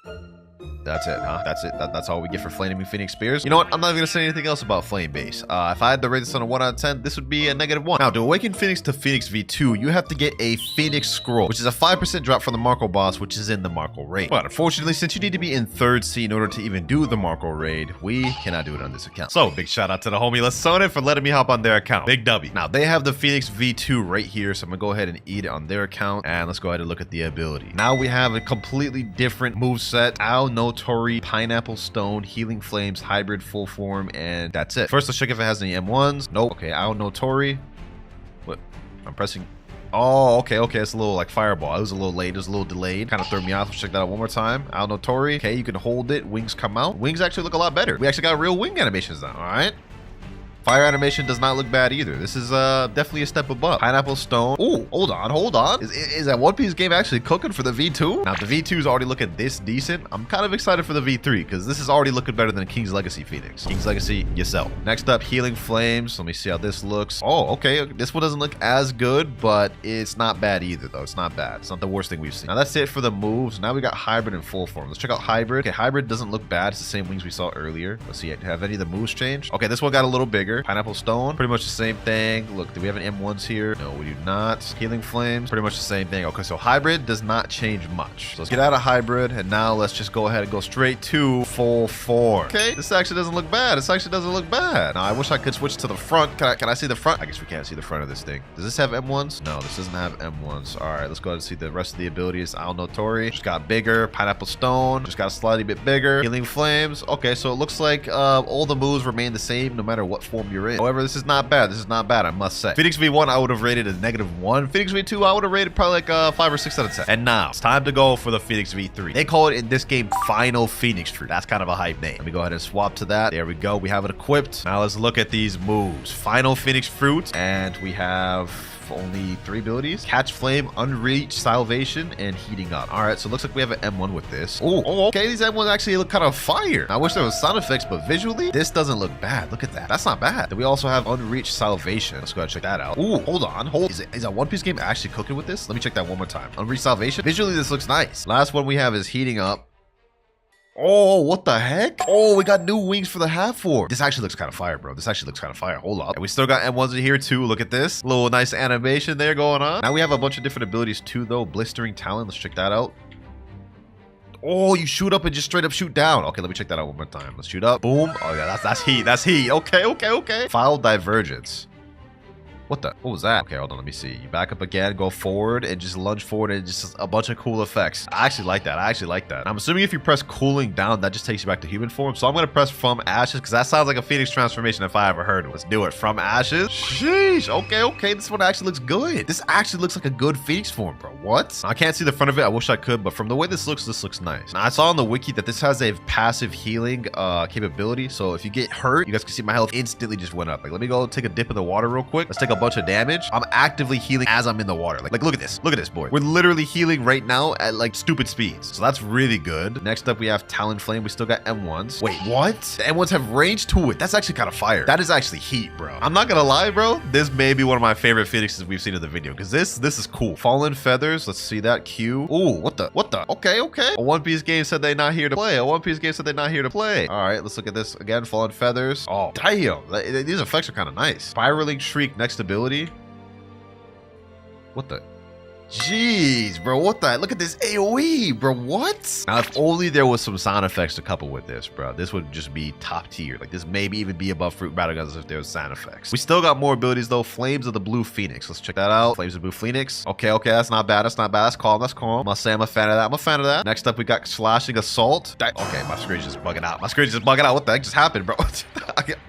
That's it, huh? That's it. That's all we get for Flaming Phoenix Spears. You know what? I'm not even gonna say anything else about Flame Base. If I had to rate this on a 1 out of 10, this would be a -1. Now, to awaken Phoenix to Phoenix V2, you have to get a Phoenix Scroll, which is a 5% drop from the Marco boss, which is in the Marco raid. But unfortunately, since you need to be in 3rd C in order to even do the Marco raid, we cannot do it on this account. So, big shout out to the homie Lasona for letting me hop on their account. Big W. Now, they have the Phoenix V2 right here, so I'm gonna go ahead and eat it on their account, and let's go ahead and look at the ability. Now we have a completely different moveset: Ao no Tori, Pineapple Stone, Healing Flames, Hybrid, Full Form, and that's it. First, let's check if it has any M1s. Nope. Okay, Ao no Tori. What? I'm pressing. Oh, okay. It's a little like Fireball. It was a little late. It was a little delayed. Kind of threw me off. Let's check that out one more time. Ao no Tori. Okay, you can hold it. Wings come out. Wings actually look a lot better. We actually got real wing animations now. All right. Fire animation does not look bad either. This is definitely a step above. Pineapple Stone. Oh, hold on. Is that One Piece game actually cooking for the V2? Now, the V2 is already looking this decent. I'm kind of excited for the V3 because this is already looking better than King's Legacy Phoenix. King's Legacy, yourself. Next up, Healing Flames. Let me see how this looks. Oh, okay. This one doesn't look as good, but it's not bad either, though. It's not bad. It's not the worst thing we've seen. Now, that's it for the moves. Now we got Hybrid and Full Form. Let's check out Hybrid. Okay, Hybrid doesn't look bad. It's the same wings we saw earlier. Let's see. Have any of the moves changed? Okay, this one got a little bigger. Pineapple Stone. Pretty much the same thing. Look, do we have any M1s here? No, we do not. Healing Flames. Pretty much the same thing. Okay, so Hybrid does not change much. So let's get out of Hybrid, and now let's just go ahead and go straight to Full Form. Okay, this actually doesn't look bad. Now, I wish I could switch to the front. Can I see the front? I guess we can't see the front of this thing. Does this have M1s? No, this doesn't have M1s. All right, let's go ahead and see the rest of the abilities. Ao no Tori just got bigger. Pineapple Stone just got a slightly bit bigger. Healing Flames. Okay, so it looks like all the moves remain the same no matter what form you're in. However, this is not bad. This is not bad, I must say. Phoenix V1, I would have rated as -1. Phoenix V2, I would have rated probably like 5 or 6 out of 10. And now, it's time to go for the Phoenix V3. They call it in this game Final Phoenix Fruit. That's kind of a hype name. Let me go ahead and swap to that. There we go. We have it equipped. Now let's look at these moves. Final Phoenix Fruit, and we have only 3 abilities: Catch Flame, Unreach, Salvation, and Heating Up. All right, so it looks like we have an M1 with this. Oh, okay, these M1s actually look kind of fire. I wish there was sound effects, but visually, this doesn't look bad. Look at that. That's not bad. Then we also have Unreach, Salvation. Let's go ahead and check that out. Oh, hold on. Is that One Piece game actually cooking with this? Let me check that one more time. Unreach, Salvation. Visually, this looks nice. Last one we have is Heating Up. Oh, what the heck? Oh, we got new wings for the half form. This actually looks kind of fire, bro. This actually looks kind of fire. Hold up. And we still got M1s in here too. Look at this. Little nice animation there going on. Now we have a bunch of different abilities too, though. Blistering Talon. Let's check that out. Oh, you shoot up and just straight up shoot down. Okay, let me check that out one more time. Let's shoot up. Boom. Oh, yeah, that's heat. That's heat. Okay. Foul Divergence. What the? What was that? Okay, hold on. Let me see. You back up again, go forward, and just lunge forward, and just a bunch of cool effects. I actually like that. I actually like that. I'm assuming if you press cooling down, that just takes you back to human form. So I'm going to press from ashes, because that sounds like a Phoenix transformation if I ever heard it. Let's do it. From ashes. Sheesh. Okay, okay. This one actually looks good. This actually looks like a good Phoenix form, bro. What? I can't see the front of it. I wish I could, but from the way this looks nice. Now, I saw on the wiki that this has a passive healing capability. So if you get hurt, you guys can see my health instantly just went up. Like, let me go take a dip in the water real quick. Let's take a bunch of damage. I'm actively healing as I'm in the water. Like look at this. Look at this, boy. We're literally healing right now at like stupid speeds. So that's really good. Next up, we have Talon Flame. We still got M1s. Wait, what? The M1s have range to it. That's actually kind of fire. That is actually heat, bro. I'm not gonna lie, bro. This may be one of my favorite Phoenixes we've seen in the video because this is cool. Fallen Feathers. Let's see that. Q. Ooh, what the? Okay, okay. A One Piece game said they're not here to play. A One Piece game said they're not here to play. All right, let's look at this again. Fallen Feathers. Oh, damn. These effects are kind of nice. Spiraling Shriek. Next ability. What the? Jeez, bro, what the? Look at this AoE, bro, what? Now, if only there was some sound effects to couple with this, bro. This would just be top tier. Like, this maybe even be above Fruit Battleguns if there was sound effects. We still got more abilities, though. Flames of the Blue Phoenix. Let's check that out. Flames of the Blue Phoenix. Okay, okay, that's not bad. That's not bad. That's calm. That's calm. I must say I'm a fan of that. I'm a fan of that. Next up, we got Slashing Assault. Okay, my screen's just bugging out. My screen's just bugging out. What the heck just happened, bro?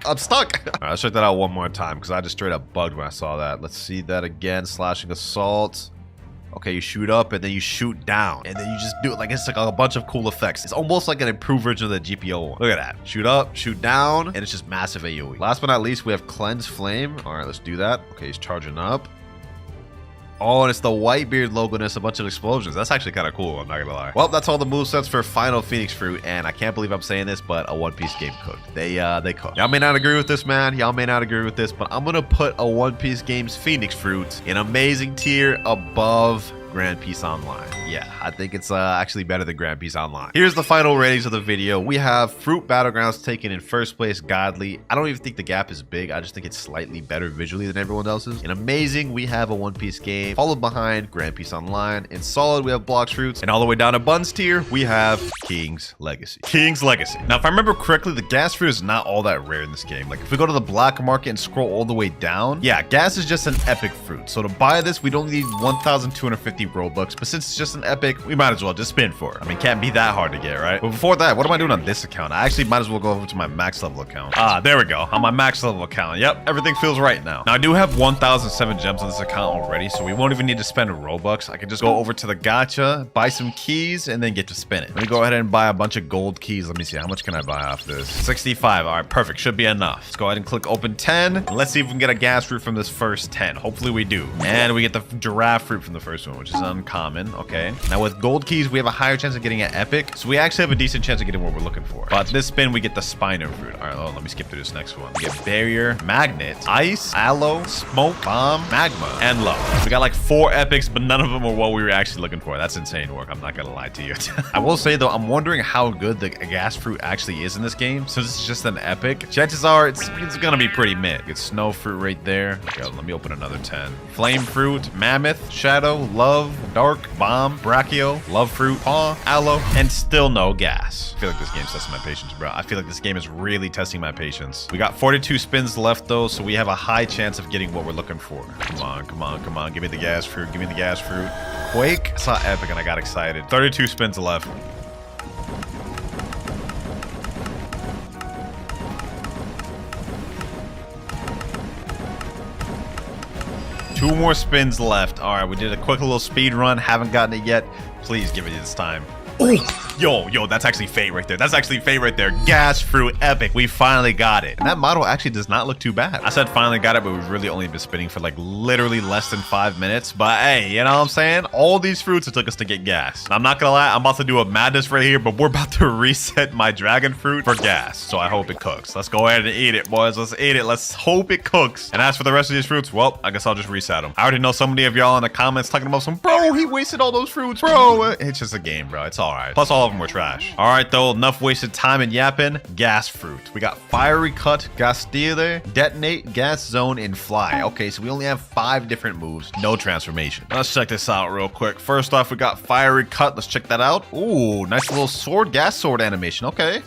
I'm stuck. All right, let's check that out one more time because I just straight up bugged when I saw that. Let's see that again. Slashing Assault. Okay, you shoot up and then you shoot down and then you just do it like it's like a bunch of cool effects. It's almost like an improved version of the GPO one. Look at that. Shoot up, shoot down, and it's just massive AoE. Last but not least, we have Cleanse Flame. All right, let's do that. Okay, he's charging up. Oh, and it's the Whitebeard logo and it's a bunch of explosions. That's actually kind of cool, I'm not gonna lie. Well, that's all the movesets for Final Phoenix Fruit, and I can't believe I'm saying this, but a One Piece game cooked. They cooked. Y'all may not agree with this, man. Y'all may not agree with this, but I'm gonna put a One Piece game's Phoenix Fruit in amazing tier above Grand Peace Online. Yeah, I think it's actually better than Grand Peace Online. Here's the final ratings of the video. We have Fruit Battlegrounds taken in first place, Godly. I don't even think the gap is big. I just think it's slightly better visually than everyone else's. In Amazing, we have a One Piece game, followed behind Grand Peace Online. In Solid, we have Blox Fruits. And all the way down to Buns tier, we have King's Legacy. King's Legacy. Now, if I remember correctly, the gas fruit is not all that rare in this game. Like, if we go to the black market and scroll all the way down, yeah, gas is just an epic fruit. So to buy this, we don't need 1,250 Robux, but since it's just an epic, we might as well just spin for it. I mean, can't be that hard to get, right? But before that, what am I doing on this account? I actually might as well go over to my max level account. Ah, there we go. On my max level account. Yep, everything feels right now. Now, I do have 1,007 gems on this account already, so we won't even need to spend Robux. I can just go over to the gacha, buy some keys, and then get to spin it. Let me go ahead and buy a bunch of gold keys. Let me see. How much can I buy off this? 65. All right, perfect. Should be enough. Let's go ahead and click open 10. And let's see if we can get a gas fruit from this first 10. Hopefully we do. And we get the giraffe fruit from the first one, which is uncommon. Okay. Now with gold keys, we have a higher chance of getting an epic. So we actually have a decent chance of getting what we're looking for. But this spin, we get the Spino fruit. All right, well, let me skip through this next one. We get barrier, magnet, ice, aloe, smoke, bomb, magma, and love. We got like 4 epics, but none of them are what we were actually looking for. That's insane work. I'm not gonna lie to you. I will say though, I'm wondering how good the gas fruit actually is in this game. Since it's just an epic, chances are it's gonna be pretty mid. Get snow fruit right there. Okay, let me open another 10. Flame fruit, mammoth, shadow, love, dark, bomb, brachio, love fruit, paw, aloe, and still no gas. I feel like this game's testing my patience, bro. I feel like this game is really testing my patience. We got 42 spins left though, so we have a high chance of getting what we're looking for. Come on, come on, come on. Give me the gas fruit. Give me the gas fruit. Quake. I saw epic and I got excited. 32 spins left. Two more spins left. All right, we did a quick little speed run. Haven't gotten it yet. Please give it this time. Oh, yo, that's actually fate right there. That's actually fate right there. Gas fruit epic. We finally got it. And that model actually does not look too bad. I said finally got it, but we've really only been spinning for like literally less than 5 minutes. But hey, you know what I'm saying? All these fruits it took us to get gas. And I'm not gonna lie, I'm about to do a madness right here, but we're about to reset my dragon fruit for gas. So I hope it cooks. Let's go ahead and eat it, boys. Let's eat it. Let's hope it cooks. And as for the rest of these fruits, well, I guess I'll just reset them. I already know so many of y'all in the comments talking about some, bro, he wasted all those fruits, bro. It's just a game, bro. It's all right. Plus all of them were trash. All right, though, enough wasted time and yapping. Gas fruit. We got fiery cut, gas stealer, detonate, gas zone, and fly. Okay, so we only have 5 different moves. No transformation. Let's check this out real quick. First off, we got fiery cut. Let's check that out. Ooh, nice little sword, gas sword animation. Okay.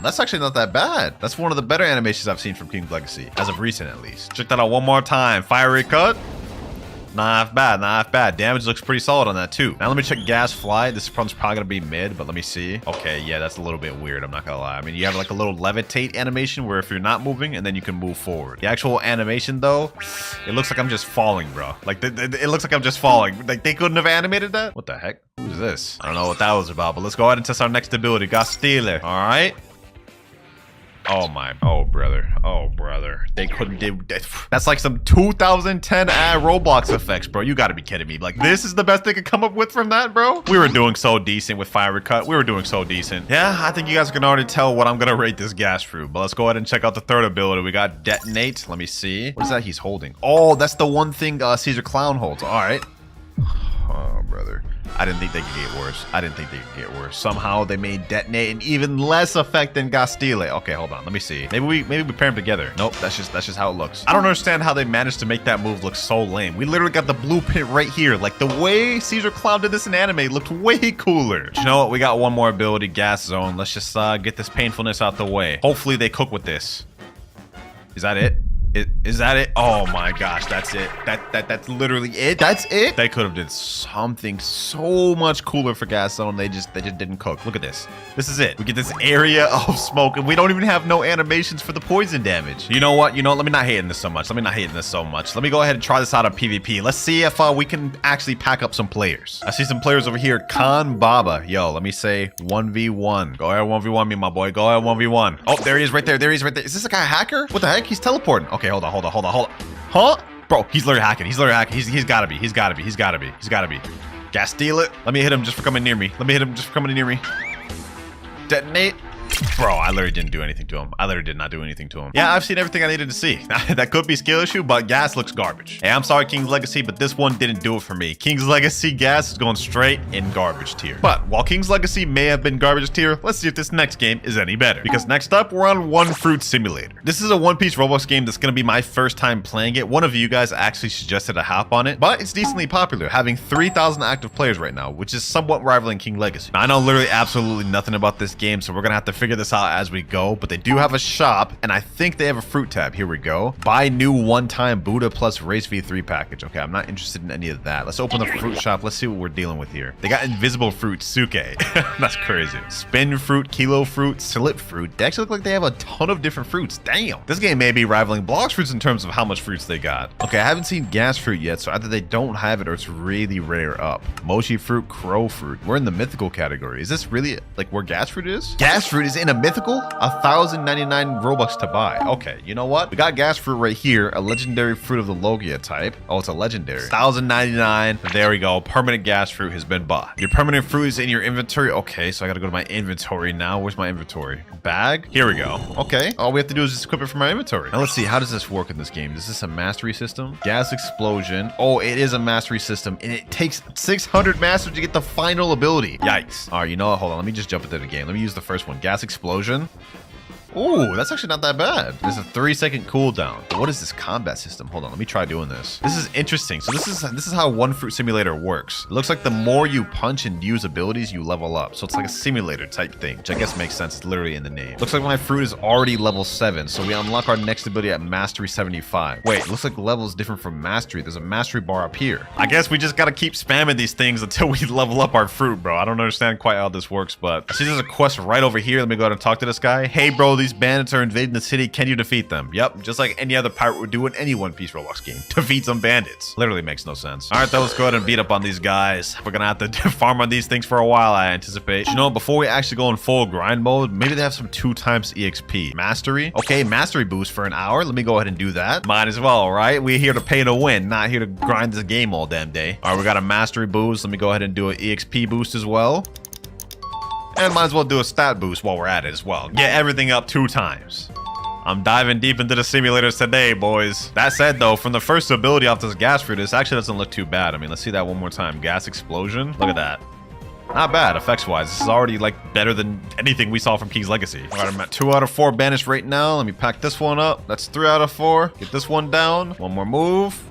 That's actually not that bad. That's one of the better animations I've seen from King's Legacy, as of recent at least. Check that out one more time. Fiery cut. Not bad, not bad. Damage looks pretty solid on that too. Now let me check gas fly. This one's probably gonna be mid, but let me see. Okay, yeah, that's a little bit weird. I'm not gonna lie. I mean, you have like a little levitate animation where if you're not moving and then you can move forward. The actual animation though, it looks like I'm just falling, bro. Like it looks like I'm just falling. Like they couldn't have animated that? What the heck? Who's this? I don't know what that was about, but let's go ahead and test our next ability. Got Stealer. All right. Oh my, oh brother, they couldn't do that. That's like some 2010 Roblox effects, bro. You gotta be kidding me. Like, this is the best they could come up with from that, bro? We were doing so decent with Fiery Cut. We were doing so decent. Yeah, I think you guys can already tell what I'm gonna rate this gas fruit, but let's go ahead and check out the third ability. We got Detonate. Let me see. What is that he's holding? Oh, that's the one thing Caesar Clown holds. All right. Oh, brother. I didn't think they could get worse. I didn't think they could get worse. Somehow they made Detonate an even less effect than Gastile. Okay, hold on. Let me see. Maybe we pair them together. Nope, that's just how it looks. I don't understand how they managed to make that move look so lame. We literally got the blueprint right here. Like the way Caesar Clown did this in anime looked way cooler. You know what? We got one more ability, Gas Zone. Let's just get this painfulness out the way. Hopefully they cook with this. Is that it? Is that it? Oh my gosh, that's it. That's literally it. That's it. They could have did something so much cooler for Gas Zone. They just didn't cook. Look at this. This is it. We get this area of smoke, and we don't even have no animations for the poison damage. You know what? Let me not hate this so much. Let me go ahead and try this out on PvP. Let's see if we can actually pack up some players. I see some players over here. Khan Baba. Yo, let me say 1v1. Go ahead 1v1 me, my boy. Go ahead 1v1. Oh, there he is right there. Is this a guy a hacker? What the heck? He's teleporting. Okay. Hold on. Huh? Bro, he's literally hacking. He's gotta be. He's gotta be. Gas steal it. Let me hit him just for coming near me. Detonate. Bro, I literally didn't do anything to him. I literally did not do anything to him. Yeah, I've seen everything I needed to see. That could be skill issue, but gas looks garbage. Hey, I'm sorry, King's Legacy, but this one didn't do it for me. King's Legacy gas is going straight in garbage tier. But while King's Legacy may have been garbage tier, let's see if this next game is any better. Because next up, we're on One Fruit Simulator. This is a one-piece Roblox game that's going to be my first time playing it. One of you guys actually suggested a hop on it, but it's decently popular, having 3,000 active players right now, which is somewhat rivaling King Legacy. Now, I know literally absolutely nothing about this game, so we're going to have to figure this out as we go, but they do have a shop, and I think they have a fruit tab. Here we go. Buy new one-time Buddha plus Race V3 package. Okay, I'm not interested in any of that. Let's open the fruit shop. Let's see what we're dealing with here. They got invisible fruit, Suke. That's crazy. Spin fruit, kilo fruit, slip fruit. They actually look like they have a ton of different fruits. Damn. This game may be rivaling Blox fruits in terms of how much fruits they got. Okay, I haven't seen gas fruit yet, so either they don't have it or it's really rare up. Mochi fruit, crow fruit. We're in the mythical category. Is this really like where gas fruit is? Gas fruit is in a mythical? 1,099 Robux to buy. Okay, you know what? We got gas fruit right here, a legendary fruit of the Logia type. Oh, it's a legendary. 1,099. There we go. Permanent gas fruit has been bought. Your permanent fruit is in your inventory. Okay, so I gotta go to my inventory now. Where's my inventory? Bag? Here we go. Okay, all we have to do is just equip it from my inventory. Now let's see, how does this work in this game? Is this a mastery system? Gas explosion. Oh, it is a mastery system, and it takes 600 masters to get the final ability. Yikes. All right, you know what? Hold on. Let me just jump into the game. Let me use the first one. Gas explosion. Ooh, that's actually not that bad. There's a 3-second cooldown. What is this combat system? Hold on, let me try doing this. This is interesting. So this is how One Fruit Simulator works. It looks like the more you punch and use abilities, you level up. So it's like a simulator type thing, which I guess makes sense. It's literally in the name. Looks like my fruit is already level 7, so we unlock our next ability at Mastery 75. Wait, looks like the level is different from Mastery. There's a Mastery bar up here. I guess we just gotta keep spamming these things until we level up our fruit, bro. I don't understand quite how this works, but I see there's a quest right over here. Let me go ahead and talk to this guy. Hey, bro, these bandits are invading the city. Can you defeat them? Yep, just like any other pirate would do in any One Piece Roblox game. Defeat some bandits. Literally makes no sense. All right, though, let's go ahead and beat up on these guys. We're gonna have to farm on these things for a while, I anticipate. You know, before we actually go in full grind mode, maybe they have some 2 times EXP. Mastery? Okay, mastery boost for an hour. Let me go ahead and do that. Might as well, right? We're here to pay to win, not here to grind this game all damn day. All right, we got a mastery boost. Let me go ahead and do an EXP boost as well. And might as well do a stat boost while we're at it as well. Get everything up 2 times. I'm diving deep into the simulators today, boys. That said, though, from the first ability off this gas fruit, this actually doesn't look too bad. I mean, let's see that one more time. Gas explosion. Look at that. Not bad, effects-wise. This is already, like, better than anything we saw from King's Legacy. All right, I'm at 2 out of 4 banished right now. Let me pack this one up. That's 3 out of 4. Get this one down. One more move.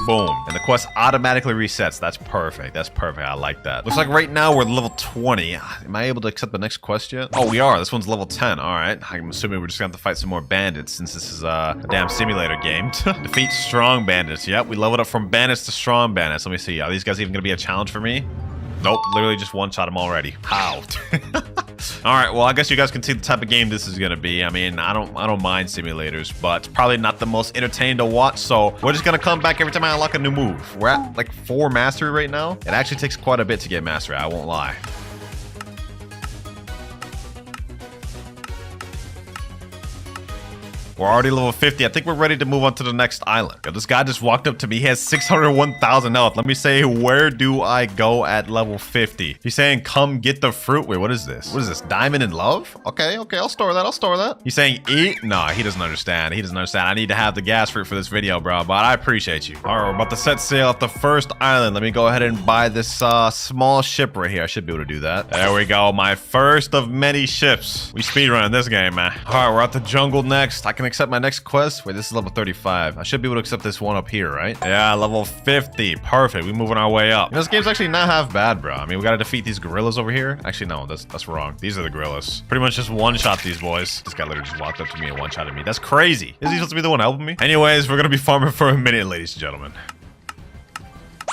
Boom. And the quest automatically resets. That's perfect. That's perfect. I like that. Looks like right now we're level 20. Am I able to accept the next quest yet? Oh, we are. This one's level 10. All right. I'm assuming we're just going to have to fight some more bandits since this is a damn simulator game. Defeat strong bandits. Yep, we leveled up from bandits to strong bandits. Let me see. Are these guys even going to be a challenge for me? Nope, literally just one-shot them already. How? All right, well, I guess you guys can see the type of game this is gonna be. I mean, I don't mind simulators, but it's probably not the most entertaining to watch. So we're just gonna come back every time I unlock a new move. We're at like 4 mastery right now. It actually takes quite a bit to get mastery. I won't lie. We're already level 50. I think we're ready to move on to the next island. Yo, this guy just walked up to me. He has 601,000 health. Let me say, where do I go at level 50? He's saying, come get the fruit. Wait, what is this? What is this? Diamond in love? Okay, I'll store that. I'll store that. He's saying, eat? Nah, he doesn't understand. He doesn't understand. I need to have the gas fruit for this video, bro, but I appreciate you. All right, we're about to set sail at the first island. Let me go ahead and buy this small ship right here. I should be able to do that. There we go. My first of many ships. We speedrun this game, man. All right, we're at the jungle next. I can accept my next quest. Wait, this is level 35. I should be able to accept this one up here, right? Yeah, level 50. Perfect. We're moving our way up. You know, this game's actually not half bad, bro. I mean, we gotta defeat these gorillas over here. Actually, no, that's wrong. These are the gorillas. Pretty much just one-shot these boys. This guy literally just walked up to me and one-shotted me. That's crazy. Is he supposed to be the one helping me? Anyways, we're gonna be farming for a minute, ladies and gentlemen.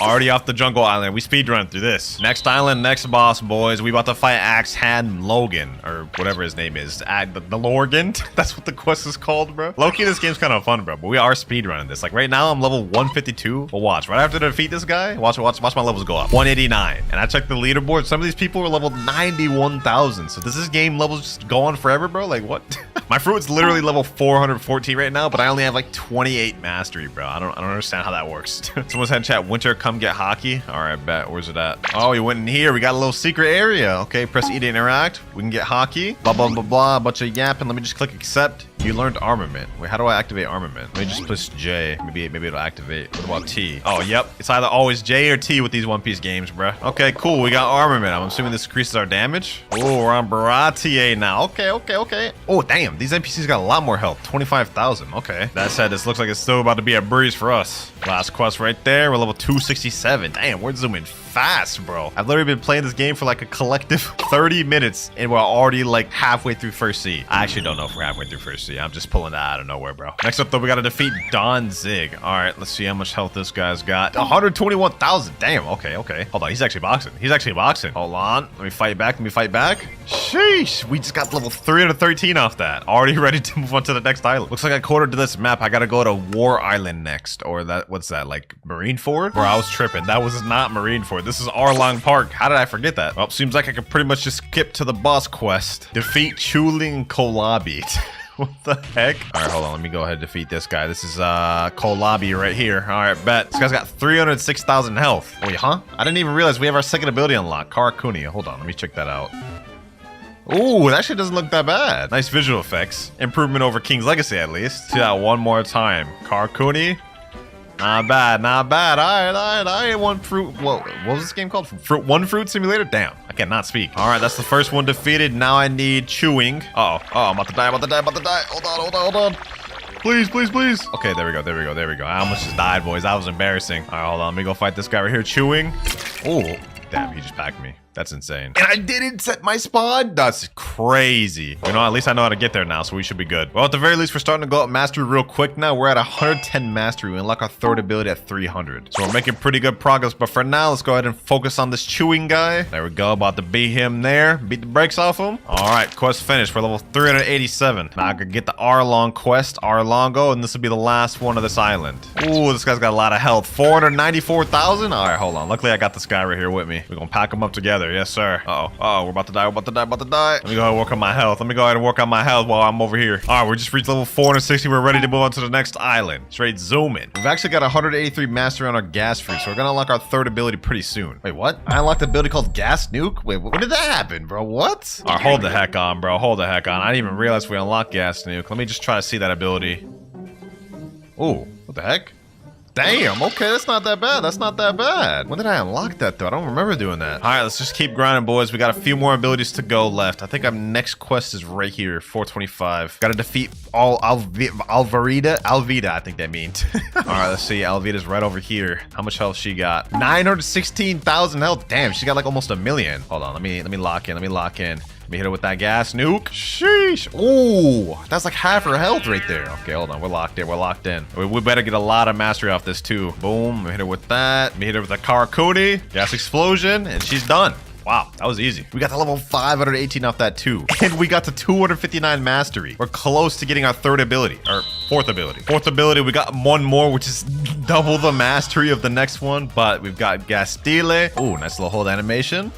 Already off the jungle island. We speedrun through this. Next island, next boss, boys. We about to fight Axe Hand Logan, or whatever his name is. The Lorgan? That's what the quest is called, bro. Low-key, this game's kind of fun, bro. But we are speedrunning this. Like, right now, I'm level 152. But watch. Right after I defeat this guy, watch my levels go up. 189. And I checked the leaderboard. Some of these people were level 91,000. So does this game levels just go on forever, bro? Like, what? My fruit's literally level 414 right now, but I only have like 28 mastery, bro. I don't understand how that works. Someone said in chat, Winter, come get hockey. All right, bet. Where's it at? Oh, we went in here. We got a little secret area. Okay, press E to interact. We can get hockey. Blah, blah, blah, blah. A bunch of yapping. Let me just click accept. You learned armament. Wait, how do I activate armament? Let me just push J. Maybe it'll activate. What about T? Oh, yep. It's either always J or T with these One Piece games, bruh. Okay, cool. We got armament. I'm assuming this increases our damage. Oh, we're on Baratier now. Okay. Oh, damn. These NPCs got a lot more health. 25,000. Okay. That said, this looks like it's still about to be a breeze for us. Last quest right there. We're level 267. Damn, we're zooming fast, bro. I've literally been playing this game for like a collective 30 minutes and we're already like halfway through first sea. I actually don't know if we're halfway through first sea. I'm just pulling that out of nowhere, bro. Next up though, we gotta defeat Don Zig. All right, let's see how much health this guy's got. 121,000. Damn. Okay. Hold on. He's actually boxing. Hold on. Let me fight back. Sheesh. We just got level 313 off that. Already ready to move on to the next island. Looks like I coded to this map. I gotta go to War Island next. Or what's that? Like Marineford? Bro, I was tripping. That was not Marineford. This is Arlong Park. How did I forget that? Well, seems like I could pretty much just skip to the boss quest. Defeat Chuling Kolabi. What the heck? All right, hold on. Let me go ahead and defeat this guy. This is Kolabi right here. All right, bet. This guy's got 306,000 health. Wait, huh? I didn't even realize we have our second ability unlocked. Karakuni. Hold on. Let me check that out. Ooh, it actually doesn't look that bad. Nice visual effects. Improvement over King's Legacy, at least. See that one more time. Karakuni. Not bad. All right. I want fruit. What was this game called? One Fruit Simulator? Damn, I cannot speak. All right, that's the first one defeated. Now I need chewing. Oh, I'm about to die. Hold on. Please. Okay, there we go. I almost just died, boys. That was embarrassing. All right, hold on. Let me go fight this guy right here. Chewing. Oh, damn, he just packed me. That's insane. And I didn't set my spawn? That's crazy. You know, at least I know how to get there now, so we should be good. Well, at the very least, we're starting to go up mastery real quick now. We're at 110 mastery. We unlock our third ability at 300. So we're making pretty good progress. But for now, let's go ahead and focus on this chewing guy. There we go. About to beat him there. Beat the brakes off him. All right, quest finished. We're level 387. Now I could get the Arlong quest, Arlongo, and this will be the last one of this island. Ooh, this guy's got a lot of health. 494,000? All right, hold on. Luckily, I got this guy right here with me. We're going to pack him up together. Yes, sir. Uh-oh, we're about to die. Let me go ahead and work on my health. While I'm over here. All right, we just reached level 460. We're ready to move on to the next island. Straight zooming. We've actually got 183 mastery on our gas fruit, so we're gonna unlock our third ability pretty soon. Wait, what? I unlocked an ability called Gas Nuke? Wait, when did that happen, bro? What? All right, hold the heck on, bro. I didn't even realize we unlocked Gas Nuke. Let me just try to see that ability. Ooh, what the heck? Damn, okay, that's not that bad. That's not that bad. When did I unlock that, though? I don't remember doing that. All right, let's just keep grinding, boys. We got a few more abilities to go left. I think our next quest is right here, 425. Got to defeat all Alvida, I think that means. All right, let's see. Alvida's right over here. How much health she got? 916,000 health. Damn, she got like almost 1 million. Hold on, let me lock in. Let me hit her with that gas nuke. Sheesh. Ooh, that's like half her health right there. Okay, hold on. We're locked in. We better get a lot of mastery off this too. Boom. Let me hit her with that. Let me hit her with a Karakuni. Gas explosion. And she's done. Wow, that was easy. We got to level 518 off that too. And we got to 259 mastery. We're close to getting our third ability, or fourth ability. Fourth ability, we got one more, which is double the mastery of the next one. But we've got Gastile. Ooh, nice little hold animation.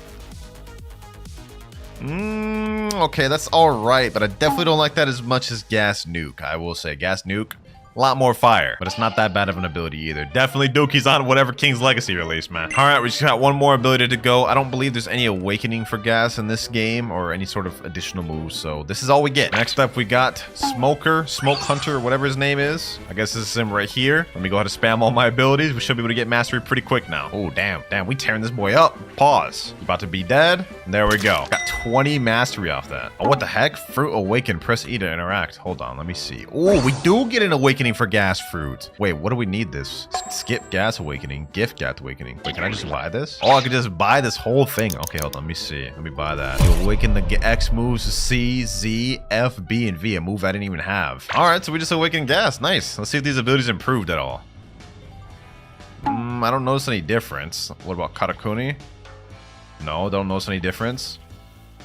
Okay, that's all right, but I definitely don't like that as much as Gas Nuke. I will say, Gas Nuke, a lot more fire, but it's not that bad of an ability either. Definitely Dookie's on whatever King's Legacy release, man. All right, we just got one more ability to go. I don't believe there's any awakening for Gas in this game or any sort of additional moves, so this is all we get. Next up, we got Smoke Hunter, whatever his name is. I guess this is him right here. Let me go ahead and spam all my abilities. We should be able to get mastery pretty quick now. Oh, damn, we tearing this boy up. Pause. You about to be dead? There we go. Got 20 mastery off that. Oh, what the heck? Fruit awaken. Press E to interact. Hold on, let me see. Oh, we do get an awakening for gas fruit. Wait, what do we need this? Skip gas awakening. Gift gas awakening. Wait, can I just buy this? Oh, I could just buy this whole thing. Okay, hold on. Let me see. Let me buy that. You awaken the X moves C, Z, F, B, and V. A move I didn't even have. All right, so we just awakened gas. Nice. Let's see if these abilities improved at all. I don't notice any difference. What about Katakuni? No, don't notice any difference.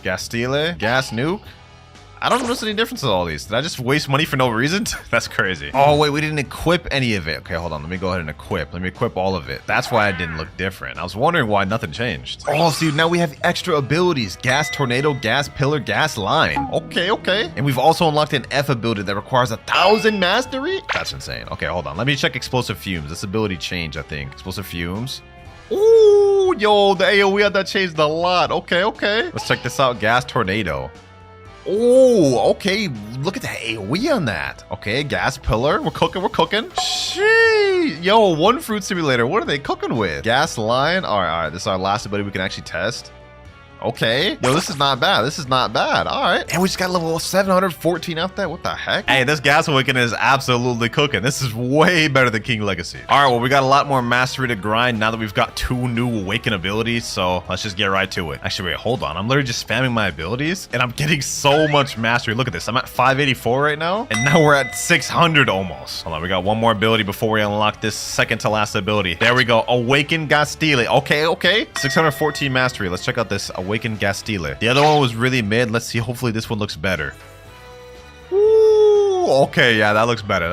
Gastile? Gas Nuke? I don't notice any difference in all these. Did I just waste money for no reason? That's crazy. Oh, wait, we didn't equip any of it. Okay, hold on. Let me go ahead and equip. Let me equip all of it. That's why it didn't look different. I was wondering why nothing changed. Oh, see, now we have extra abilities. Gas Tornado, Gas Pillar, Gas Line. Okay. And we've also unlocked an F ability that requires 1,000 mastery. That's insane. Okay, hold on. Let me check Explosive Fumes. This ability changed, I think. Explosive Fumes. Ooh, yo, the AoE on that changed a lot. Okay. Let's check this out. Gas Tornado. Oh, okay. Look at the AoE on that. Okay, Gas Pillar. We're cooking. Sheesh. Yo, One Fruit Simulator. What are they cooking with? Gas Line. All right. This is our last ability we can actually test. Okay. Yo, this is not bad. All right. And we just got level 714 out there. What the heck? Hey, this Gas Awakening is absolutely cooking. This is way better than King Legacy. All right, well, we got a lot more mastery to grind now that we've got 2 new Awaken abilities, so let's just get right to it. Actually, wait, hold on. I'm literally just spamming my abilities, and I'm getting so much mastery. Look at this. I'm at 584 right now, and now we're at 600 almost. Hold on, we got one more ability before we unlock this second to last ability. There we go. Awaken Gastile. Okay. 614 mastery. Let's check out this Awaken Gastile. The other one was really mid. Let's see. Hopefully this one looks better. Ooh, okay, yeah, that looks better.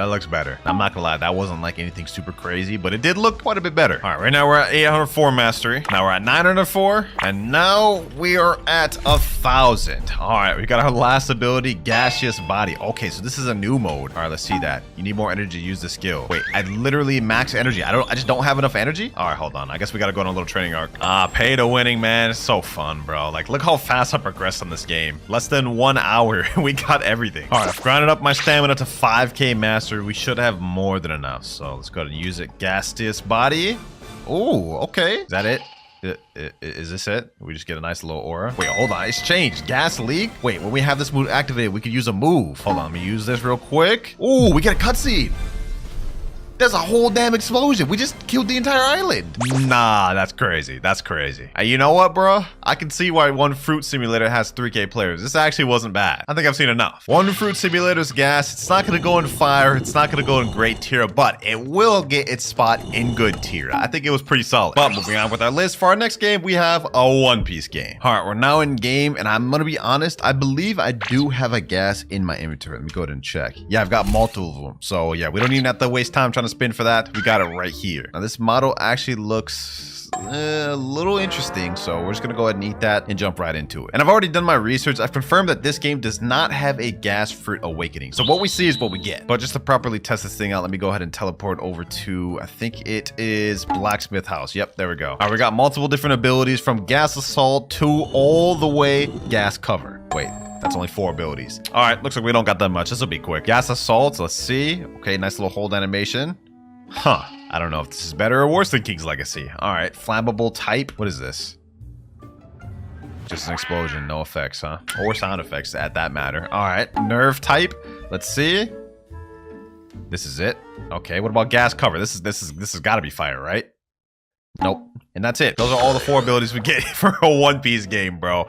I'm not gonna lie, that wasn't like anything super crazy, but it did look quite a bit better. All right, right now we're at 804 mastery. Now we're at 904, and now we are at 1,000. All right, we got our last ability, Gaseous Body. Okay, so this is a new mode. All right, let's see that. You need more energy to use the skill. Wait, I literally max energy. I just don't have enough energy. All right, hold on. I guess we gotta go on a little training arc. Pay to winning, man. It's so fun, bro. Like, look how fast I progressed on this game. Less than 1 hour, we got everything. All right, I've grinded up my stamina to 5k mastery. We should have more than enough, so let's go ahead and use it. Gaseous Body. Oh, okay. Is that it? Is this it? We just get a nice little aura. Wait, hold on. It's changed. Gas Leak. Wait, when we have this move activated, we could use a move. Hold on. Let me use this real quick. Oh, we get a cutscene. There's a whole damn explosion. We just killed the entire island. Nah, that's crazy. You know what, bro? I can see why One Fruit Simulator has 3k players. This actually wasn't bad. I think I've seen enough. One Fruit Simulator's gas. It's not going to go in fire. It's not going to go in great tier, but it will get its spot in good tier. I think it was pretty solid. But moving on with our list, for our next game, we have a One Piece game. All right, we're now in game, and I'm going to be honest. I believe I do have a gas in my inventory. Let me go ahead and check. Yeah, I've got multiple of them. So yeah, we don't even have to waste time trying to spin for that. We got it right here. Now this model actually looks a little interesting, so we're just gonna go ahead and eat that and jump right into it. And I've already done my research. I've confirmed that this game does not have a gas fruit awakening, so what we see is what we get. But just to properly test this thing out, let me go ahead and teleport over to, I think it is Blacksmith House. Yep, there we go. All right, we got multiple different abilities from Gas Assault to all the way Gas Cover. Wait, that's only 4 abilities. All right, looks like we don't got that much. This will be quick. Gas Assault, let's see. Okay, nice little hold animation. Huh. I don't know if this is better or worse than King's Legacy. All right. Flammable type. What is this? Just an explosion. No effects, huh? Or sound effects at that matter. All right. Nerve type. Let's see. This is it. Okay. What about gas cover? This has got to be fire, right? Nope. And that's it. Those are all the 4 abilities we get for a One Piece game, bro.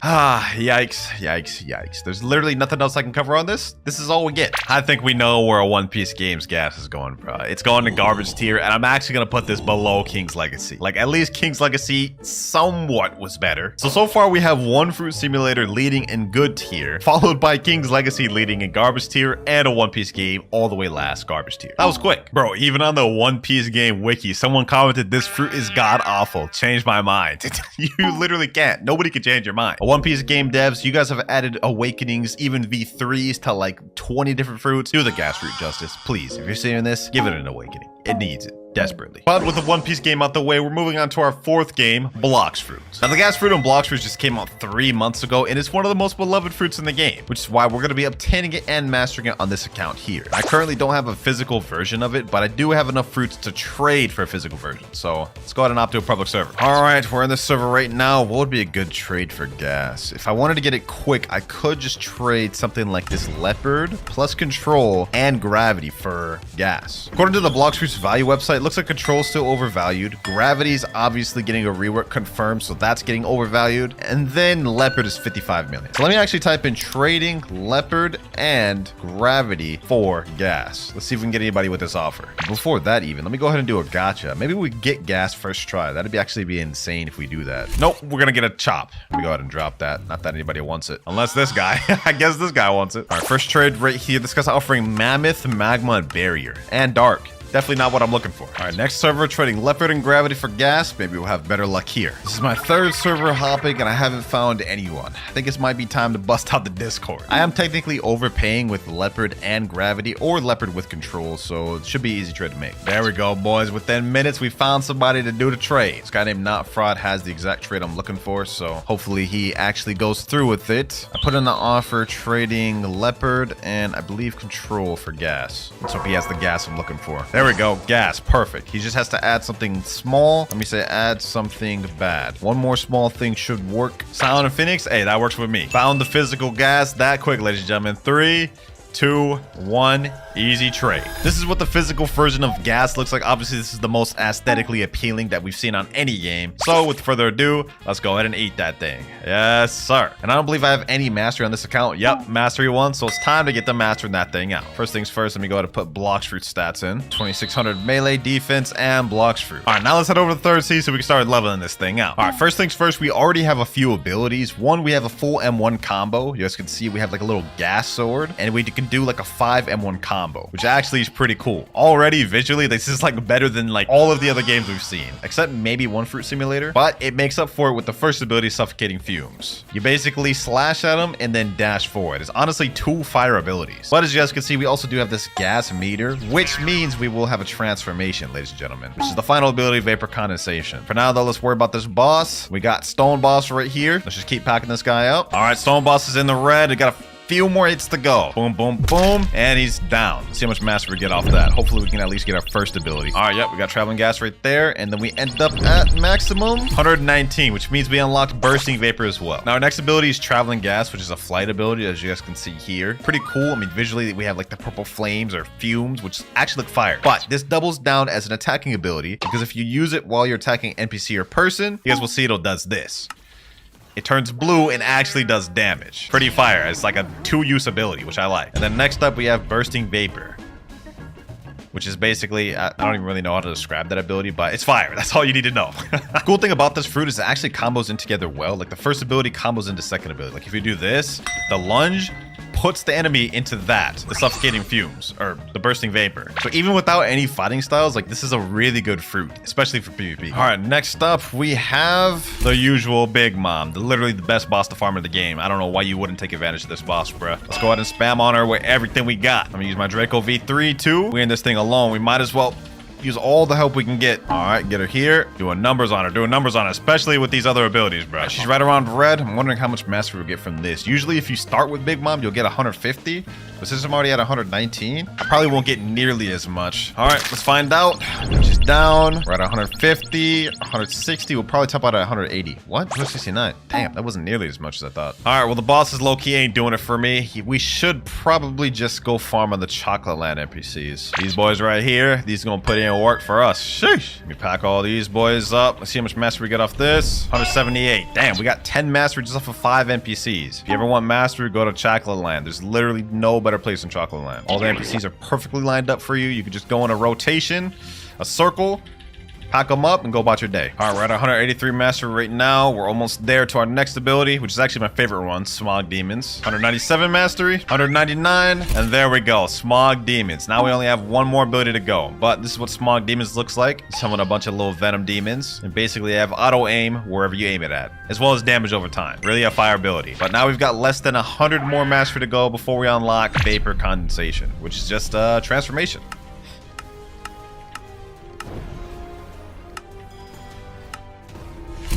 Ah, yikes, yikes, yikes. There's literally nothing else I can cover on this. This is all we get. I think we know where a One Piece game's gas is going, bro. It's going to garbage tier, and I'm actually going to put this below King's Legacy. Like, at least King's Legacy somewhat was better. So far we have one Fruit Simulator leading in good tier, followed by King's Legacy leading in garbage tier, and a One Piece game all the way last garbage tier. That was quick. Bro, even on the One Piece game wiki, someone commented this fruit is god awful. Changed my mind. You literally can't. Nobody can change your mind. A One Piece game devs, you guys have added awakenings, even V3s to like 20 different fruits. Do the gas fruit justice, please. If you're seeing this, give it an awakening. It needs it. Desperately. But with the One Piece game out the way, we're moving on to our 4th game, Blox Fruits. Now, the gas fruit on Blox Fruits just came out 3 months ago, and it's one of the most beloved fruits in the game, which is why we're going to be obtaining it and mastering it on this account here. I currently don't have a physical version of it, but I do have enough fruits to trade for a physical version. So let's go ahead and opt to a public server. All right, we're in the server right now. What would be a good trade for gas? If I wanted to get it quick, I could just trade something like this leopard plus control and gravity for gas. According to the Blox Fruits value website, looks like control is still overvalued. Gravity's obviously getting a rework confirmed, so that's getting overvalued. And then leopard is 55 million. So let me actually type in trading leopard and gravity for gas. Let's see if we can get anybody with this offer. Before that even, let me go ahead and do a gotcha. Maybe we get gas first try. That'd be actually be insane if we do that. Nope, we're gonna get a chop. Let me go ahead and drop that. Not that anybody wants it. Unless this guy. I guess this guy wants it. All right, first trade right here. This guy's offering mammoth, magma, and barrier. And dark. Definitely not what I'm looking for. All right, next server, trading leopard and gravity for gas. Maybe we'll have better luck here. This is my 3rd server hopping, and I haven't found anyone. I think it might be time to bust out the Discord. I am technically overpaying with leopard and gravity, or leopard with control, so it should be easy trade to make. There we go, boys. Within minutes, we found somebody to do the trade. This guy named Not Fraud has the exact trade I'm looking for, so hopefully he actually goes through with it. I put in the offer trading leopard and I believe control for gas. Let's hope he has the gas I'm looking for. There we go, gas, perfect. He just has to add something small. Let me say add something bad. One more small thing should work. Silent and Phoenix, hey, that works with me. Found the physical gas that quick, ladies and gentlemen. 3, 2, 1, easy trade. This is what the physical version of gas looks like. Obviously, this is the most aesthetically appealing that we've seen on any game. So with further ado, let's go ahead and eat that thing. Yes, sir. And I don't believe I have any mastery on this account. Yep, mastery 1. So it's time to get the mastering that thing out. First things first, let me go ahead and put Blox Fruit stats in. 2600 melee defense and Blox Fruit. All right, now let's head over to the 3rd sea so we can start leveling this thing out. All right, first things first, we already have a few abilities. One, we have a full M1 combo. You guys can see we have like a little gas sword, and we can do like a 5 M1 combo, which actually is pretty cool. Already visually, this is like better than like all of the other games we've seen, except maybe one Fruit Simulator, but it makes up for it with the first ability, Suffocating Fumes. You basically slash at them and then dash forward. It's honestly 2 fire abilities. But as you guys can see, we also do have this gas meter, which means we will have a transformation, ladies and gentlemen, which is the final ability, Vapor Condensation. For now though, let's worry about this boss. We got Stone Boss right here. Let's just keep packing this guy up. All right, Stone Boss is in the red. We got a few more hits to go. Boom, boom, boom. And he's down. Let's see how much mastery we get off that. Hopefully we can at least get our first ability. All right, yep, we got Traveling Gas right there. And then we end up at maximum 119, which means we unlocked Bursting Vapor as well. Now our next ability is Traveling Gas, which is a flight ability, as you guys can see here. Pretty cool. I mean, visually we have like the purple flames or fumes, which actually look fire. But this doubles down as an attacking ability, because if you use it while you're attacking NPC or person, you guys will see it does this. It turns blue and actually does damage. Pretty fire. It's like a 2-use ability, which I like. And then next up, we have Bursting Vapor, which is basically, I don't even really know how to describe that ability, but it's fire. That's all you need to know. Cool thing about this fruit is it actually combos in together well. Like the first ability combos into second ability. Like if you do this, the lunge puts the enemy into that, the Suffocating Fumes, or the Bursting Vapor. So even without any fighting styles, like this is a really good fruit, especially for PvP. All right, next up, we have the usual Big Mom, literally the best boss to farm in the game. I don't know why you wouldn't take advantage of this boss, bruh. Let's go ahead and spam on her with everything we got. I'm gonna use my Draco V3 too. We in this thing alone, we might as well Use all the help we can get. All right, get her here. Doing numbers on her. Doing numbers on her, especially with these other abilities, bro. She's right around red. I'm wondering how much mastery we'll get from this. Usually, if you start with Big Mom, you'll get 150. But since I'm already at 119, I probably won't get nearly as much. All right, let's find out. She's down. We're at 150, 160. We'll probably top out at 180. What? 169. Damn, that wasn't nearly as much as I thought. All right, well, the boss's low-key ain't doing it for me. We should probably just go farm on the Chocolate Land NPCs. These boys right here, these gonna put in work for us. Sheesh. Let me pack all these boys up. Let's see how much mastery we get off this. 178. Damn, we got 10 mastery just off of 5 NPCs. If you ever want mastery, go to Chocolate Land. There's literally no better place than Chocolate Land. All the NPCs are perfectly lined up for you. You can just go in a rotation, a circle, pack them up, and go about your day. All right, we're at 183 mastery right now. We're almost there to our next ability, which is actually my favorite one, Smog Demons. 197 mastery, 199, and there we go, Smog Demons. Now we only have one more ability to go, but this is what Smog Demons looks like. Summon a bunch of little Venom Demons, and basically have auto-aim wherever you aim it at, as well as damage over time. Really a fire ability. But now we've got less than 100 more mastery to go before we unlock Vapor Condensation, which is just transformation.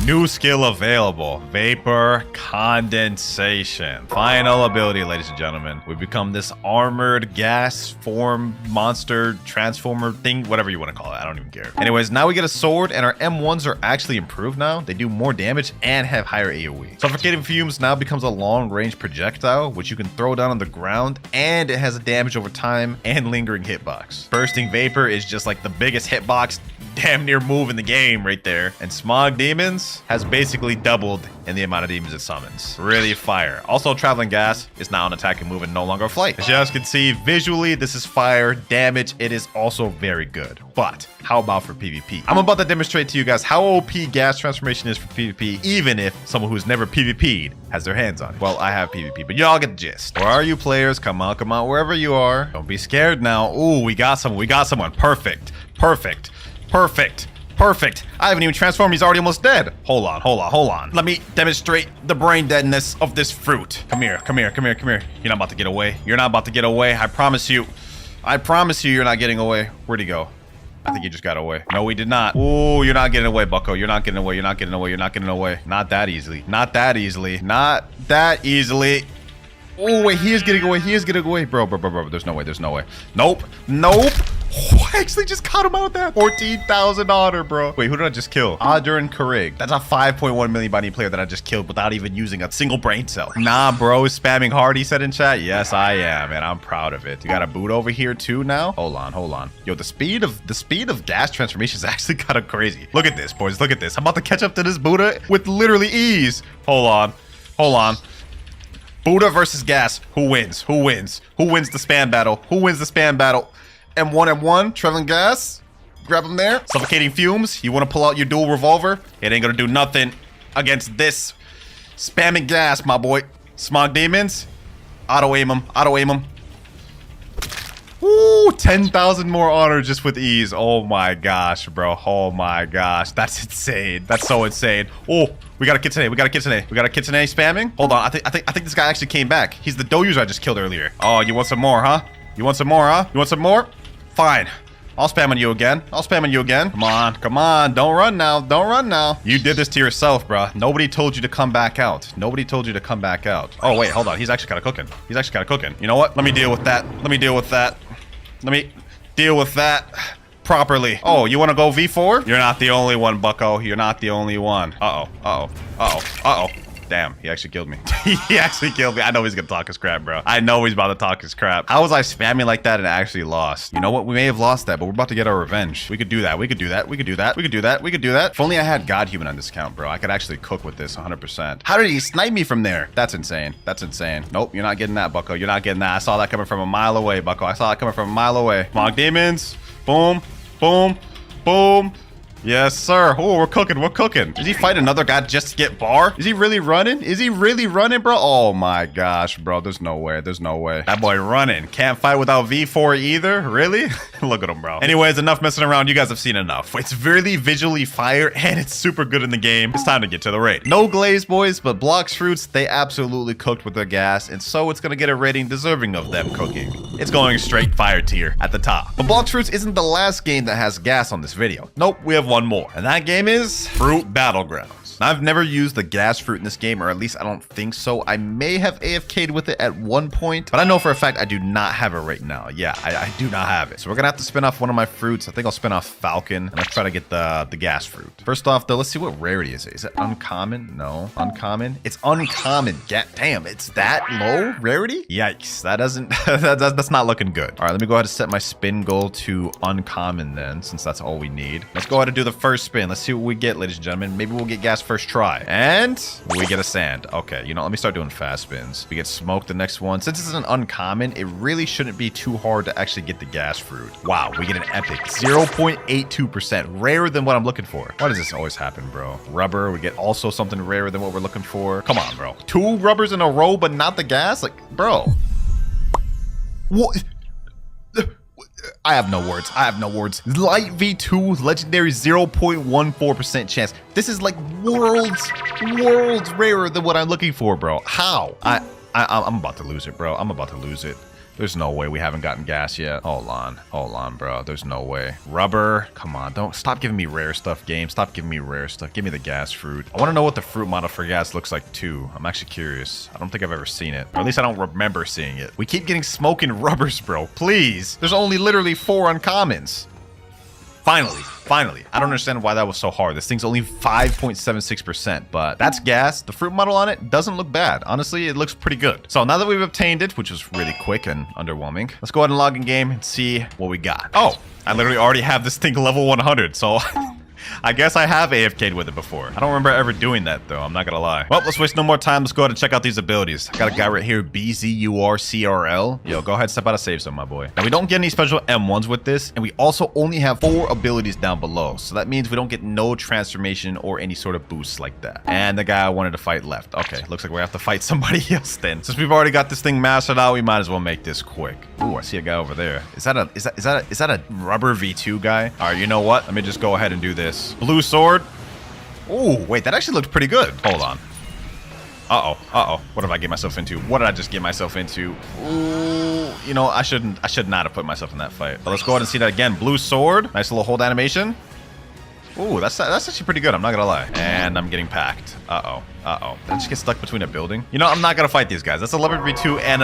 New skill available, Vapor Condensation. Final ability, ladies and gentlemen. We become this armored gas form monster transformer thing, whatever you want to call it. I don't even care. Anyways, now we get a sword and our M1s are actually improved now. They do more damage and have higher AoE. Suffocating Fumes now becomes a long range projectile, which you can throw down on the ground, and it has a damage over time and lingering hitbox. Bursting Vapor is just like the biggest hitbox damn near move in the game right there. And Smog Demons has basically doubled in the amount of demons it summons. Really fire. Also, Traveling Gas is now an attacking move and no longer a flight. As you guys can see, visually, this is fire. Damage, it is also very good. But how about for PvP? I'm about to demonstrate to you guys how OP gas transformation is for PvP, even if someone who's never PvP'd has their hands on it. Well, I have PvP, but y'all get the gist. Where are you, players? Come on, wherever you are. Don't be scared now. Ooh, we got someone. We got someone. Perfect. Perfect. Perfect. Perfect. I haven't even transformed. He's already almost dead. Hold on. Let me demonstrate the brain deadness of this fruit. Come here. You're not about to get away. You're not about to get away. I promise you. You're not getting away. Where'd he go? I think he just got away. No, he did not. Ooh, you're not getting away, bucko. You're not getting away. Not that easily. Oh, wait, he is getting away. Bro. There's no way. Nope. Oh, I actually just caught him out of that. 14,000 honor, bro. Wait, who did I just kill? Adern Karig. That's a 5.1 million body player that I just killed without even using a single brain cell. Nah, bro. Spamming hard, he said in chat. Yes, I am, and I'm proud of it. You got a boot over here too now? Hold on. Yo, the speed of gas transformation is actually kind of crazy. Look at this, boys. Look at this. I'm about to catch up to this Buddha with literally ease. Hold on. Buddha versus gas. Who wins? Who wins the spam battle? M1, Traveling Gas. Grab him there. Suffocating Fumes. You want to pull out your dual revolver? It ain't gonna do nothing against this spamming gas, my boy. Smog Demons. Auto aim him. Ooh, 10,000 more honor just with ease. Oh my gosh, bro. Oh my gosh. That's insane. That's so insane. Oh, we got a Kitsune. Spamming. Hold on. I think this guy actually came back. He's the dough user I just killed earlier. Oh, you want some more, huh? You want some more? Fine. I'll spam on you again. Come on. Don't run now. You did this to yourself, bro. Nobody told you to come back out. Oh, wait, hold on. He's actually kind of cooking. You know what? Let me deal with that. Properly. Oh, you want to go V4? You're not the only one, bucko. Uh-oh. Damn, he actually killed me. I know he's gonna talk his crap, bro. I know he's about to talk his crap. How was I spamming like that and actually lost? You know what? We may have lost that, but we're about to get our revenge. We could do that. If only I had God Human on this account, bro. I could actually cook with this 100%. How did he snipe me from there? That's insane. Nope, you're not getting that, bucko. I saw that coming from a mile away, bucko. Smog Demons. Boom. Yes, sir. Oh, we're cooking. Does he fight another guy just to get bar? Is he really running, bro? Oh my gosh, bro. There's no way. That boy running. Can't fight without V4 either? Really? Look at him, bro. Anyways, enough messing around. You guys have seen enough. It's really visually fire, and it's super good in the game. It's time to get to the raid. No glaze, boys, but Blox fruits, they absolutely cooked with their gas, and so it's gonna get a rating deserving of them cooking. it's going straight fire tier at the top. But Blox Fruits isn't the last game that has gas on this video. Nope, we have one more. And that game is Fruit Battlegrounds. Now, I've never used the gas fruit in this game, or at least I don't think so. I may have AFK'd with it at one point, but I know for a fact I do not have it right now. Yeah, I do not have it. So we're gonna have to spin off one of my fruits. I think I'll spin off Falcon, and let's try to get the gas fruit. First off, though, let's see what rarity is it. Is it uncommon? No. Uncommon? It's uncommon. Damn, it's that low rarity? Yikes. That doesn't, that's not looking good. All right, let me go ahead and set my spin goal to uncommon then, since that's all we need. Let's go ahead and do the first spin. Let's see what we get, ladies and gentlemen. Maybe we'll get gas first try. And we get a sand. Okay, you know, let me start doing fast spins. We get smoke the next one. Since it's an uncommon, it really shouldn't be too hard to actually get the gas fruit. Wow, we get an epic 0.82%. Rarer than what I'm looking for. Why does this always happen, bro? Rubber, we get also something rarer than what we're looking for. Come on, bro. 2 rubbers in a row, but not the gas? Like, bro. What? I have no words. I have no words. Light V2, legendary 0.14% chance. This is like worlds rarer than what I'm looking for, bro. How? I'm about to lose it, bro. I'm about to lose it. There's no way we haven't gotten gas yet. Hold on, bro. There's no way. Rubber. Come on. Don't stop giving me rare stuff, game. Stop giving me rare stuff. Give me the gas fruit. I want to know what the fruit model for gas looks like too. I'm actually curious. I don't think I've ever seen it. Or at least I don't remember seeing it. We keep getting smoke and rubbers, bro. Please. There's only literally 4 uncommons. Finally. I don't understand why that was so hard. This thing's only 5.76%, but that's gas. The fruit model on it doesn't look bad. Honestly, it looks pretty good. So now that we've obtained it, which was really quick and underwhelming, let's go ahead and log in game and see what we got. Oh, I literally already have this thing level 100, so I guess I have AFK'd with it before. I don't remember ever doing that, though. I'm not gonna lie. Well, let's waste no more time. Let's go ahead and check out these abilities. I got a guy right here, BZURCRL. Yo, go ahead, step out of save zone, my boy. Now, we don't get any special M1s with this, and we also only have 4 abilities down below. So that means we don't get no transformation or any sort of boosts like that. And the guy I wanted to fight left. Okay, looks like we have to fight somebody else then. Since we've already got this thing mastered out, we might as well make this quick. Ooh, I see a guy over there. Is that a rubber V2 guy? All right, you know what? Let me just go ahead and do this. Blue sword. Oh, wait, that actually looked pretty good. Hold on. Uh-oh. What did I get myself into? What did I just get myself into? Ooh, you know, I should not have put myself in that fight. But let's go ahead and see that again. Blue sword. Nice little hold animation. Ooh, that's actually pretty good. I'm not gonna lie. And I'm getting packed. Uh-oh. Did I just get stuck between a building? You know, I'm not gonna fight these guys. That's a level V2 and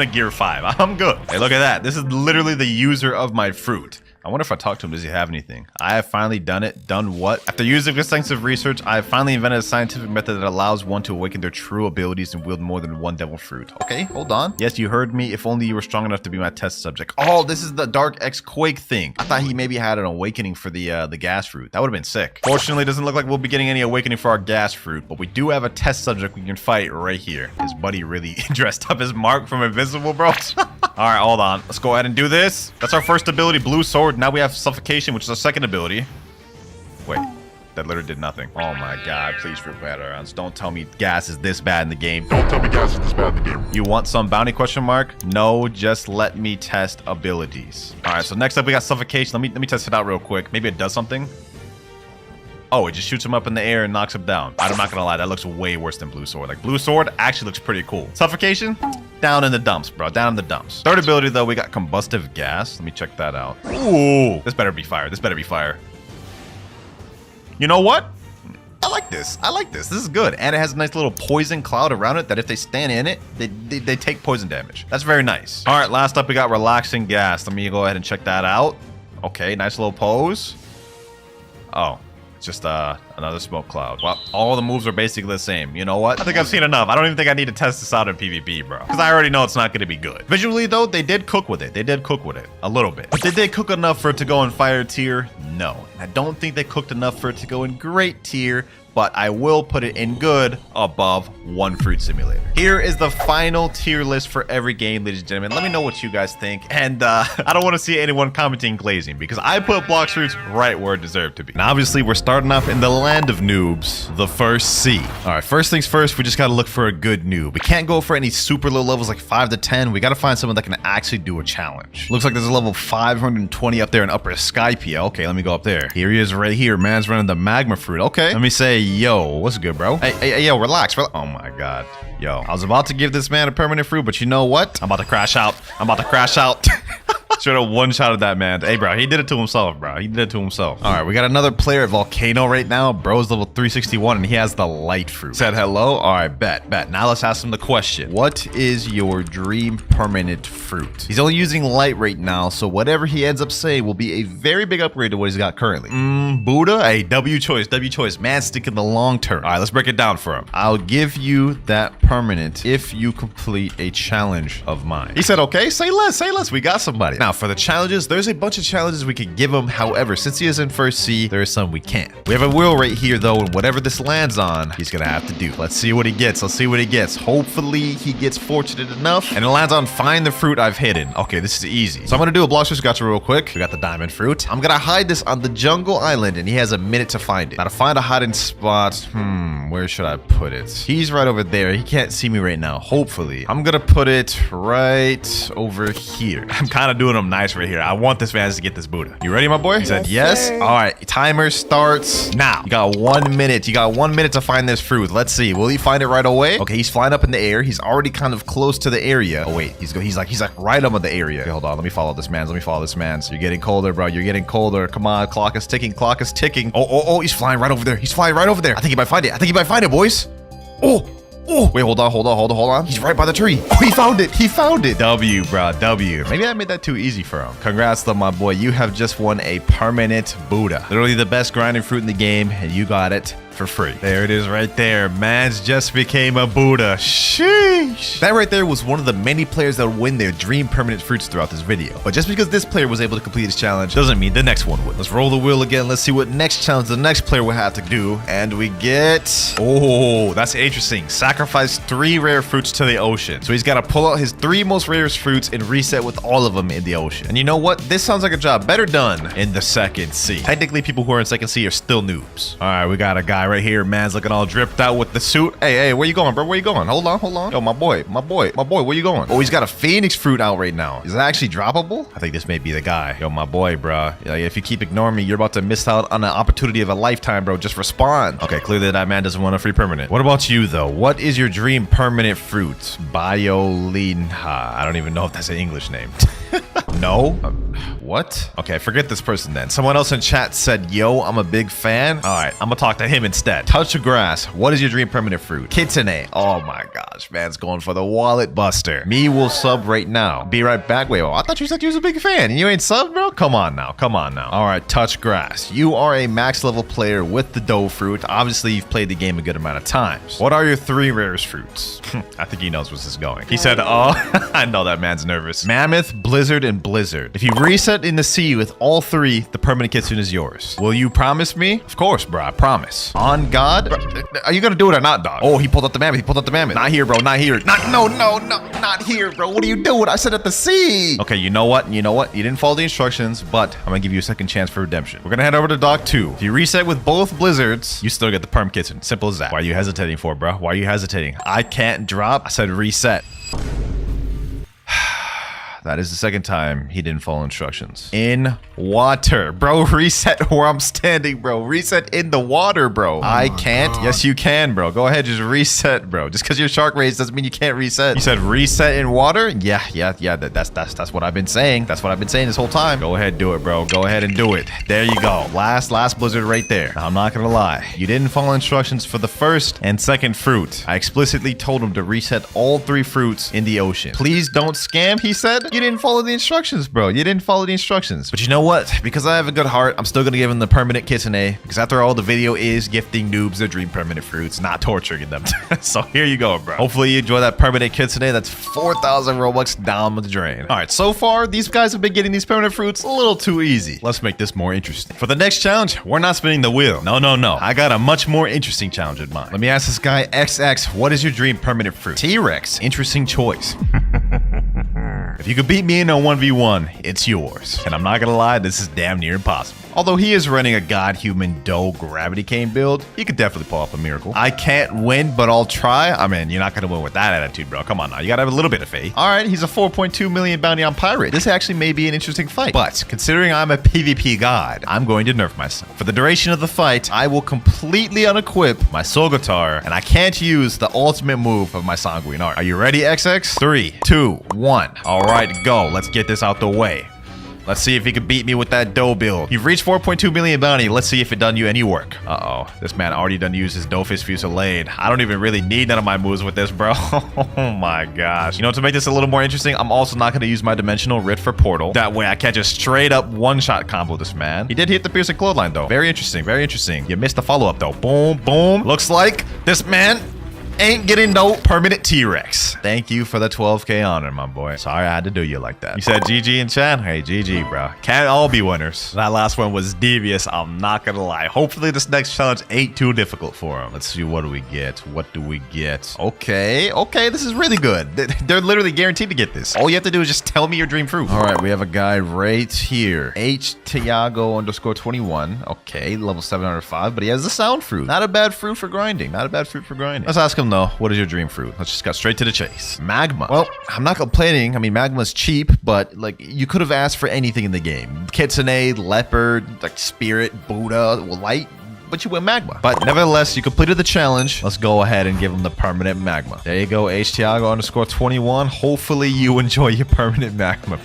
a gear 5. I'm good. Hey, look at that. This is literally the user of my fruit. I wonder if I talk to him, does he have anything? I have finally done it. Done what? After using extensive research, I have finally invented a scientific method that allows one to awaken their true abilities and wield more than one devil fruit. Okay, hold on. Yes, you heard me. If only you were strong enough to be my test subject. Oh, this is the Dark X Quake thing. I thought he maybe had an awakening for the gas fruit. That would have been sick. Fortunately, it doesn't look like we'll be getting any awakening for our gas fruit, but we do have a test subject we can fight right here. His buddy really dressed up as Mark from Invincible, bro. All right, hold on. Let's go ahead and do this. That's our first ability, Blue Sword. Now we have Suffocation, which is our second ability. Wait, that literally did nothing. Oh my god, please, Fruit Battlegrounds. Don't tell me gas is this bad in the game. Don't tell me gas is this bad in the game. You want some bounty question mark? No, just let me test abilities. All right, so next up we got Suffocation. Let me test it out real quick. Maybe it does something. Oh, it just shoots him up in the air and knocks him down. I'm not gonna lie, that looks way worse than Blue Sword. Like, Blue Sword actually looks pretty cool. Suffocation? Down in the dumps, bro. Down in the dumps. Third ability, though, we got Combustive Gas. Let me check that out. Ooh, this better be fire. This better be fire. You know what? I like this. This is good. And it has a nice little poison cloud around it that if they stand in it, they take poison damage. That's very nice. All right, last up, we got Relaxing Gas. Let me go ahead and check that out. Okay, nice little pose. Oh. Just another smoke cloud. Well, all the moves are basically the same. You know what? I think I've seen enough. I don't even think I need to test this out in PvP, bro. Because I already know it's not going to be good. Visually, though, they did cook with it. A little bit. But did they cook enough for it to go in fire tier? No. I don't think they cooked enough for it to go in great tier, but I will put it in good above one fruit simulator. Here is the final tier list for every game, ladies and gentlemen. Let me know what you guys think. And I don't want to see anyone commenting glazing because I put Blox Fruits right where it deserved to be. Now, obviously, we're starting off in the land of noobs, the first C. All right, first things first, we just got to look for a good noob. We can't go for any super low levels like 5 to 10. We got to find someone that can actually do a challenge. Looks like there's a level 520 up there in Upper Skypia. Okay, let me go up there. Here he is right here. Man's running the magma fruit. Okay, let me say, Hey, yo, what's good, bro? Hey, yo, relax. Oh my God. Yo, I was about to give this man a permanent fruit, but you know what? I'm about to crash out. Should have one-shotted that man. Hey, bro, he did it to himself, bro. He did it to himself. All right, we got another player at Volcano right now. Bro's level 361, and he has the light fruit. Said hello. All right, bet. Now let's ask him the question. What is your dream permanent fruit? He's only using light right now, so whatever he ends up saying will be a very big upgrade to what he's got currently. Buddha? Hey, W choice. Man, stick in the long term. All right, let's break it down for him. I'll give you that permanent if you complete a challenge of mine. He said, okay, say less. We got somebody. Now, for the challenges, there's a bunch of challenges we could give him. However, since he is in first C, there is some we can't. We have a wheel right here, though, and whatever this lands on, he's gonna have to do. Let's see what he gets. Hopefully, he gets fortunate enough, and it lands on find the fruit I've hidden. Okay, this is easy. So I'm gonna do a Blox gotcha real quick. We got the diamond fruit. I'm gonna hide this on the jungle island, and he has a minute to find it. Now, to find a hiding spot, where should I put it? He's right over there. He can't see me right now, hopefully. I'm gonna put it right over here. I'm kind of doing him nice right here. I want this man to get this Buddha. You ready, my boy? He said yes. Sir. All right, timer starts now. You got 1 minute. You got 1 minute to find this fruit. Let's see. Will he find it right away? Okay, he's flying up in the air. He's already kind of close to the area. Oh wait, he's like right up on the area. Okay, hold on. Let me follow this man. You're getting colder, bro. You're getting colder. Come on, clock is ticking. Oh, he's flying right over there. I think he might find it, boys. Oh, wait, hold on. He's right by the tree. Oh, he found it. W, bro, W. Maybe I made that too easy for him. Congrats, though, my boy. You have just won a permanent Buddha. Literally the best grinding fruit in the game, and you got it for free. There it is right there. Man's just became a Buddha. Sheesh. That right there was one of the many players that would win their dream permanent fruits throughout this video. But just because this player was able to complete this challenge doesn't mean the next one would. Let's roll the wheel again. Let's see what next challenge the next player will have to do. And we get... Oh, that's interesting. Sacrifice 3 rare fruits to the ocean. So he's got to pull out his 3 most rarest fruits and reset with all of them in the ocean. And you know what? This sounds like a job better done in the second C. Technically, people who are in second C are still noobs. All right, we got a guy right here. Man's looking all dripped out with the suit. Hey, where you going, bro? Where you going? Hold on. Yo, my boy, where you going? Oh, he's got a phoenix fruit out right now. Is that actually droppable? I think this may be the guy. Yo, my boy, bro. Like, if you keep ignoring me, you're about to miss out on an opportunity of a lifetime, bro. Just respond. Okay, clearly that man doesn't want a free permanent. What about you, though? What is your dream permanent fruit? Biolinha. I don't even know if that's an English name. No? What? Okay, forget this person then. Someone else in chat said, yo, I'm a big fan. All right, I'm gonna talk to him instead. Touch of grass. What is your dream permanent fruit? Kitsune. Oh my gosh, man's going for the wallet buster. Me will sub right now. Be right back. Wait, I thought you said you was a big fan. You ain't subbed, bro? Come on now. All right, touch grass. You are a max level player with the dough fruit. Obviously, you've played the game a good amount of times. What are your 3 rarest fruits? I think he knows where this is going. He said, oh, I know that man's nervous. Mammoth, Blizzard, and Blizzard. If you reset in the sea with all 3, the permanent kitsune is yours. Will you promise me? Of course, bro. I promise. On God? Bro, are you gonna do it or not, dog? Oh, he pulled up the mammoth. Not here, bro. Not here. Not here, bro. What are you doing? I said at the sea. Okay, you know what? You didn't follow the instructions, but I'm gonna give you a second chance for redemption. We're gonna head over to Dock 2. If you reset with both blizzards, you still get the perm kitsune. Simple as that. Why are you hesitating for, bro? Why are you hesitating? I can't drop. I said reset. That is the second time he didn't follow instructions. In water. Bro, reset where I'm standing, bro. Reset in the water, bro. I can't. God. Yes, you can, bro. Go ahead, just reset, bro. Just because you're shark raised doesn't mean you can't reset. You said reset in water? Yeah. That's what I've been saying. That's what I've been saying this whole time. Go ahead, do it, bro. Go ahead and do it. There you go. Last blizzard right there. Now, I'm not gonna lie. You didn't follow instructions for the first and second fruit. I explicitly told him to reset all 3 fruits in the ocean. Please don't scam, he said. You didn't follow the instructions, bro. You didn't follow the instructions. But you know what? Because I have a good heart, I'm still gonna give him the permanent kitsune. Because after all, the video is gifting noobs their dream permanent fruits, not torturing them. So here you go, bro. Hopefully you enjoy that permanent kitsune. That's 4,000 Robux down the drain. All right, so far, these guys have been getting these permanent fruits a little too easy. Let's make this more interesting. For the next challenge, we're not spinning the wheel. No. I got a much more interesting challenge in mind. Let me ask this guy, XX, what is your dream permanent fruit? T-Rex. Interesting choice. If you could beat me in a 1v1, it's yours. And I'm not gonna lie, this is damn near impossible. Although he is running a God-Human Doe Gravity Cane build, he could definitely pull off a miracle. I can't win, but I'll try. I mean, you're not going to win with that attitude, bro. Come on now. You got to have a little bit of faith. All right, he's a 4.2 million bounty on Pirate. This actually may be an interesting fight. But considering I'm a PvP god, I'm going to nerf myself. For the duration of the fight, I will completely unequip my Soul Guitar, and I can't use the ultimate move of my Sanguine Art. Are you ready, XX? 3, 2, 1. All right, go. Let's get this out the way. Let's see if he can beat me with that dough build. You've reached 4.2 million bounty. Let's see if it done you any work. Uh-oh. This man already done used his Doefist Fusillade. I don't even really need none of my moves with this, bro. Oh my gosh. You know, to make this a little more interesting, I'm also not going to use my Dimensional Rift for Portal. That way I can't just straight up one-shot combo this man. He did hit the piercing clothesline, though. Very interesting. Very interesting. You missed the follow-up, though. Boom, boom. Looks like this man ain't getting no permanent T-Rex. Thank you for the 12K honor, my boy. Sorry I had to do you like that. You said GG in chat? Hey, GG, bro. Can't all be winners. That last one was devious. I'm not gonna lie. Hopefully this next challenge ain't too difficult for him. Let's see, what do we get? What do we get? Okay, this is really good. They're literally guaranteed to get this. All you have to do is just tell me your dream fruit. All right, we have a guy right here. Tiago_21. Okay, level 705, but he has the sound fruit. Not a bad fruit for grinding. Not a bad fruit for grinding. Let's ask him, though, what is your dream fruit? Let's just got straight to the chase. Magma. Well, I'm not complaining. I mean, magma's cheap, but like you could have asked for anything in the game. Kitsune, leopard, like spirit, Buddha, light, but you went magma. But nevertheless, you completed the challenge. Let's go ahead and give him the permanent magma. There you go, Tiago_21. Hopefully you enjoy your permanent magma.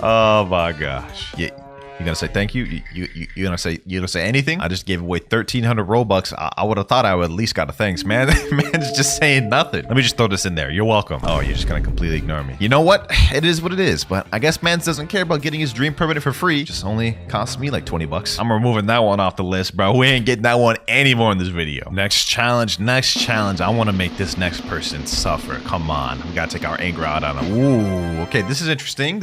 Oh my gosh. Yeah. You gonna say thank you? You gonna say anything? I just gave away 1,300 Robux. I would have thought I would at least got a thanks, man. Man's just saying nothing. Let me just throw this in there. You're welcome. Oh, you're just gonna completely ignore me. You know what? It is what it is. But I guess Mans doesn't care about getting his dream permanent for free. Just only cost me like 20 bucks. I'm removing that one off the list, bro. We ain't getting that one anymore in this video. Next challenge. I want to make this next person suffer. Come on. We gotta take our anger out on him. Ooh. Okay, this is interesting.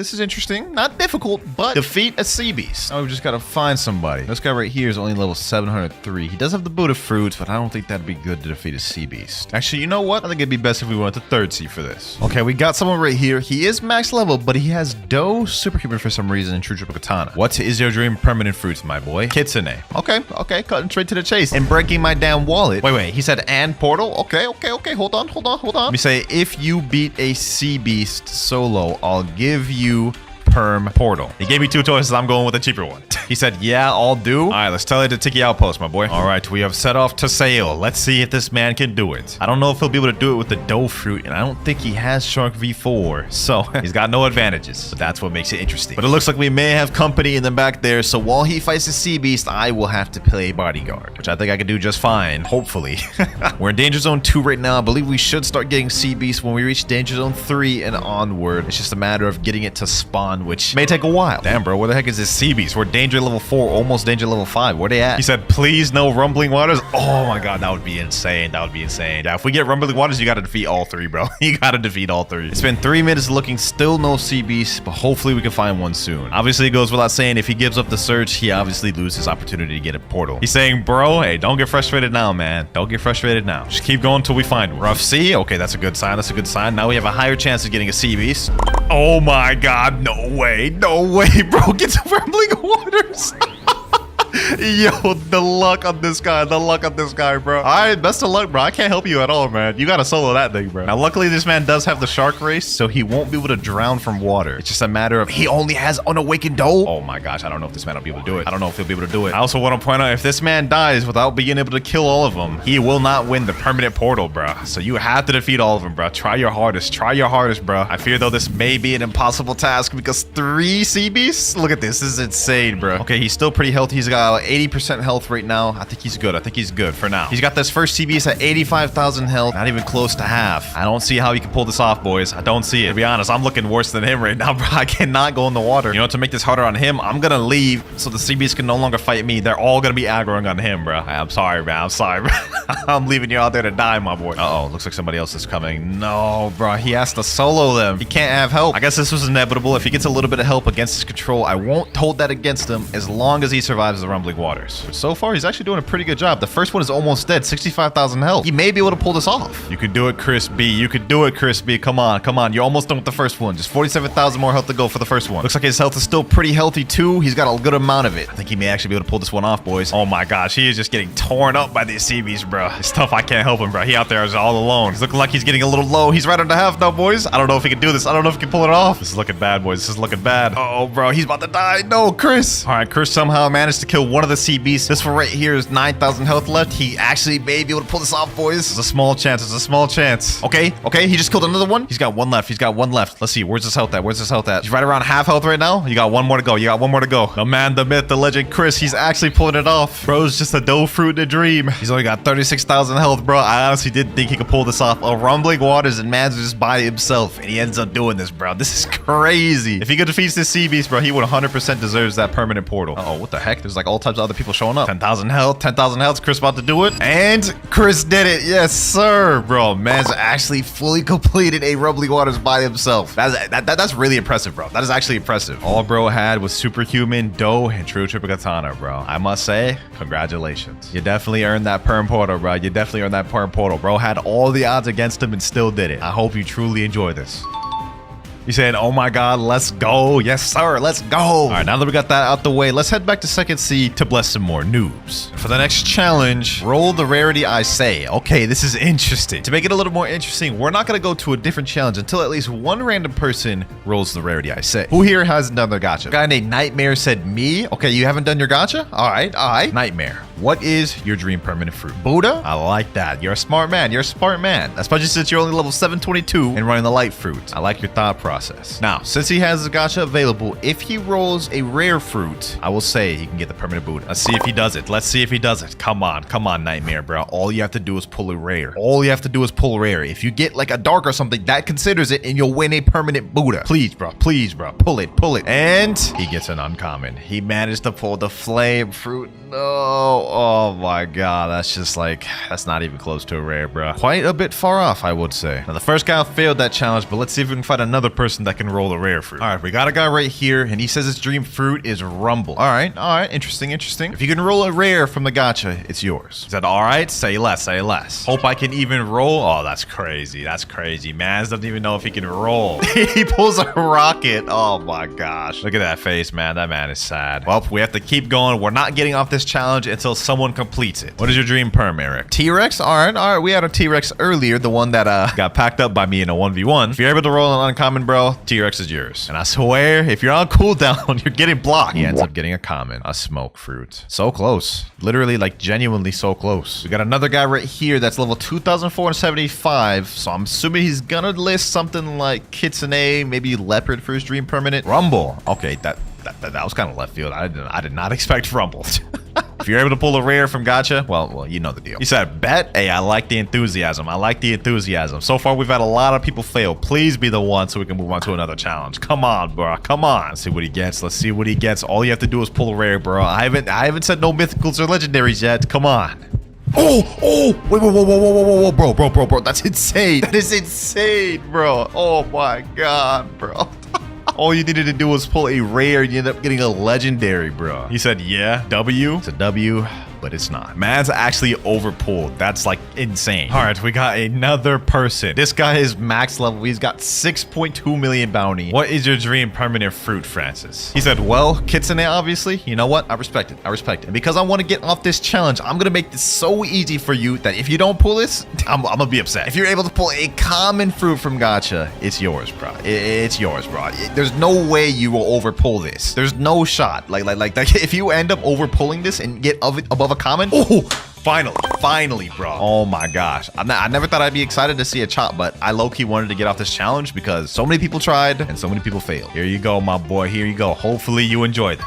Not difficult, but defeat a sea beast. Oh, we just gotta find somebody. This guy right here is only level 703. He does have the Buddha fruits, but I don't think that'd be good to defeat a sea beast. Actually, you know what? I think it'd be best if we went to third sea for this. Okay, we got someone right here. He is max level, but he has Doe Superhuman for some reason in True Triple Katana. What is your dream permanent fruits, my boy? Kitsune. Okay, cutting straight to the chase and breaking my damn wallet. Wait, he said and portal? Okay. Hold on. Let me say, if you beat a sea beast solo, I'll give you perm portal. He gave me two choices. I'm going with the cheaper one. He said, yeah, I'll do. All right, let's tell it to Tiki Outpost, my boy. All right, we have set off to sail. Let's see if this man can do it. I don't know if he'll be able to do it with the Doe fruit, and I don't think he has Shark V4, so he's got no advantages. But that's what makes it interesting. But it looks like we may have company in the back there, so while he fights the sea beast, I will have to play bodyguard, which I think I can do just fine, hopefully. We're in Danger Zone 2 right now. I believe we should start getting sea beasts when we reach Danger Zone 3 and onward. It's just a matter of getting it to spawn, which may take a while. Damn, bro, where the heck is this sea beast? We're danger level 4, almost danger level 5. Where they at? He said, please no rumbling waters. Oh my god, that would be insane. Yeah, if we get rumbling waters, you gotta defeat all three, bro. You gotta defeat all three. It's been 3 minutes looking, still no sea beast, but hopefully we can find one soon. Obviously, it goes without saying, if he gives up the search, he obviously loses opportunity to get a portal. He's saying, bro, hey, don't get frustrated now, man. Don't get frustrated now. Just keep going until we find one. Rough sea? Okay, that's a good sign. Now we have a higher chance of getting a sea beast. Oh my god, no way, bro. Get some rumbling waters. Yo, the luck on this guy, bro. All right, best of luck, bro. I can't help you at all, man. You gotta solo that thing, bro. Now, luckily, this man does have the shark race, so he won't be able to drown from water. It's just a matter of he only has unawakened Doe. Oh my gosh, I don't know if this man will be able to do it. I also want to point out, if this man dies without being able to kill all of them, he will not win the permanent portal, bro. So you have to defeat all of them, bro. Try your hardest, bro. I fear, though, this may be an impossible task because 3 sea beasts? Look at this. This is insane, bro. Okay, he's still pretty healthy. He's got 80% health right now. I think he's good for now. He's got this first sea beast at 85,000 health, not even close to half. I don't see how he can pull this off, boys. I don't see it. To be honest, I'm looking worse than him right now, bro. I cannot go in the water. You know, to make this harder on him, I'm gonna leave so the sea beast can no longer fight me. They're all gonna be aggroing on him, bro. I'm sorry, man. I'm leaving you out there to die, my boy. Uh-oh, looks like somebody else is coming. No, bro. He has to solo them. He can't have help. I guess this was inevitable. If he gets a little bit of help against his control, I won't hold that against him as long as he survives the round. Rumbling Waters. But so far, he's actually doing a pretty good job. The first one is almost dead, 65,000 health. He may be able to pull this off. You can do it, Chris B. You can do it, Chris B. Come on, come on. You're almost done with the first one. Just 47,000 more health to go for the first one. Looks like his health is still pretty healthy too. He's got a good amount of it. I think he may actually be able to pull this one off, boys. Oh my gosh, he is just getting torn up by these CBs, bro. It's tough. I can't help him, bro. He out there is all alone. He's looking like he's getting a little low. He's right under half now, boys. I don't know if he can do this. I don't know if he can pull it off. This is looking bad, boys. This is looking bad. Oh, bro, he's about to die. No, Chris. All right, Chris somehow managed to kill one of the CBs. This one right here is 9,000 health left. He actually may be able to pull this off, boys. It's a small chance. It's a small chance. Okay, okay. He just killed another one. He's got one left. He's got one left. Let's see. Where's his health at? Where's his health at? He's right around half health right now. You got one more to go. You got one more to go. The man, the myth, the legend, Chris. He's actually pulling it off. Bro's just a dough fruit in a dream. He's only got 36,000 health, bro. I honestly didn't think he could pull this off. A Rumbling Waters and man's just by himself, and he ends up doing this, bro. This is crazy. If he could defeat this sea beast, bro, he would 100% deserves that permanent portal. Uh oh, what the heck? There's like all types of other people showing up. 10,000 health, 10,000 health. Chris about to do it, and Chris did it. Yes, sir, bro. Man's actually fully completed a Rumbling Waters by himself. That's really impressive, bro. That is actually impressive. All bro had was superhuman, dough, and true triple katana, bro. I must say, congratulations. You definitely earned that perm portal, bro. You definitely earned that perm portal. Bro had all the odds against him and still did it. I hope you truly enjoy this. He said, oh my god, let's go. Yes, sir, let's go. All right, now that we got that out the way, let's head back to Second Sea to bless some more noobs. For the next challenge, roll the rarity I say. Okay, this is interesting. To make it a little more interesting, we're not going to go to a different challenge until at least one random person rolls the rarity I say. Who here hasn't done their gacha? A guy named Nightmare said me. Okay, you haven't done your gacha? All right, all right. Nightmare, what is your dream permanent fruit? Buddha? I like that. You're a smart man. You're a smart man. Especially since you're only level 722 and running the light fruit. I like your thought process. Now, since he has the gacha available, if he rolls a rare fruit, I will say he can get the permanent Buddha. Let's see if he does it. Let's see if he does it. Come on, Nightmare, bro. All you have to do is pull a rare. All you have to do is pull a rare. If you get like a dark or something, that considers it, and you'll win a permanent Buddha. Please, bro. Please, bro. Pull it. Pull it. And he gets an uncommon. He managed to pull the flame fruit. No. Oh my god. That's just like, that's not even close to a rare, bro. Quite a bit far off, I would say. Now, the first guy failed that challenge, but let's see if we can find another person that can roll a rare fruit. All right, we got a guy right here, and he says his dream fruit is Rumble. All right, interesting. If you can roll a rare from the gacha, it's yours. He said, all right, say less, say less. Hope I can even roll. Oh, that's crazy. That's crazy. Mans doesn't even know if he can roll. He pulls a rocket. Oh my gosh. Look at that face, man. That man is sad. Well, we have to keep going. We're not getting off this challenge until someone completes it. What is your dream perm, Eric? T-Rex? All right. We had a T-Rex earlier, the one that got packed up by me in a 1v1. If you're able to roll an uncommon, bro, T-Rex is yours. And I swear, if you're on cooldown, you're getting blocked. He ends up getting a common, a smoke fruit. So close. Literally, like, genuinely so close. We got another guy right here that's level 2,475. So I'm assuming he's gonna list something like Kitsune, maybe Leopard for his dream permanent. Rumble. Okay, that was kind of left field. I did not expect Rumble. If you're able to pull a rare from gacha, well, you know the deal. He said, bet. Hey, I like the enthusiasm. So far, we've had a lot of people fail. Please be the one so we can move on to another challenge. Come on, bro. Come on. Let's see what he gets. All you have to do is pull a rare, bro. I haven't said no mythicals or legendaries yet. Come on. Oh, wait, whoa, bro. That's insane. That is insane, bro. Oh my god, bro. All you needed to do was pull a rare, and you end up getting a legendary, bro. He said, yeah, W. It's a W, but it's not. Man's actually overpulled. That's like insane. All right, we got another person. This guy is max level. He's got 6.2 million bounty. What is your dream permanent fruit, Francis? He said, well, Kitsune, obviously. You know what? I respect it. And because I want to get off this challenge, I'm going to make this so easy for you that if you don't pull this, I'm going to be upset. If you're able to pull a common fruit from gacha, it's yours, bro. It's yours, bro. There's no way you will overpull this. There's no shot. Like if you end up overpulling this and get above a common, oh, finally, bro. Oh my gosh. I never thought I'd be excited to see a chop, but I low-key wanted to get off this challenge because so many people tried and so many people failed. Here you go, my boy. Here you go. Hopefully you enjoyed it.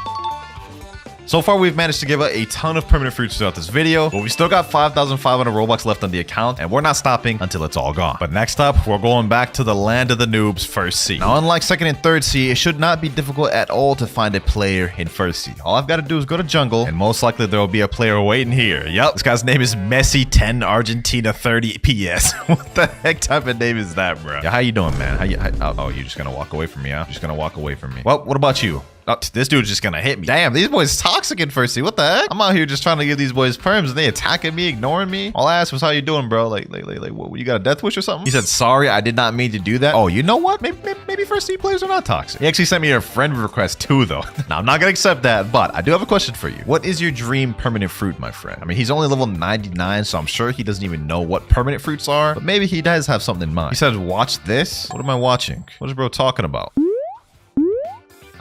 So far, we've managed to give out a ton of permanent fruits throughout this video, but we still got 5,500 Robux left on the account, and we're not stopping until it's all gone. But next up, we're going back to the land of the noobs, First Sea. Now, unlike Second and Third Sea, it should not be difficult at all to find a player in First Sea. All I've got to do is go to jungle, and most likely there will be a player waiting here. Yep, this guy's name is Messi10 Argentina 30 PS. What the heck type of name is that, bro? Yeah, how you doing, man? Oh, you're just gonna walk away from me, huh? Just gonna walk away from me. Well, what about you? Oh, this dude's just gonna hit me. Damn, these boys toxic in first seed. What the heck? I'm out here just trying to give these boys perms and they attacking me, ignoring me. All I asked was how you doing, bro? Like, what, you got a death wish or something? He said, sorry, I did not mean to do that. Oh, you know what? Maybe first seed players are not toxic. He actually sent me a friend request too, though. Now, I'm not gonna accept that, but I do have a question for you. What is your dream permanent fruit, my friend? I mean, he's only level 99, so I'm sure he doesn't even know what permanent fruits are, but maybe he does have something in mind. He said, watch this. What am I watching? What is bro talking about?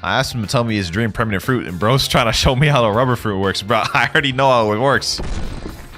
I asked him to tell me his dream permanent fruit, and bro's trying to show me how the rubber fruit works. Bro, I already know how it works.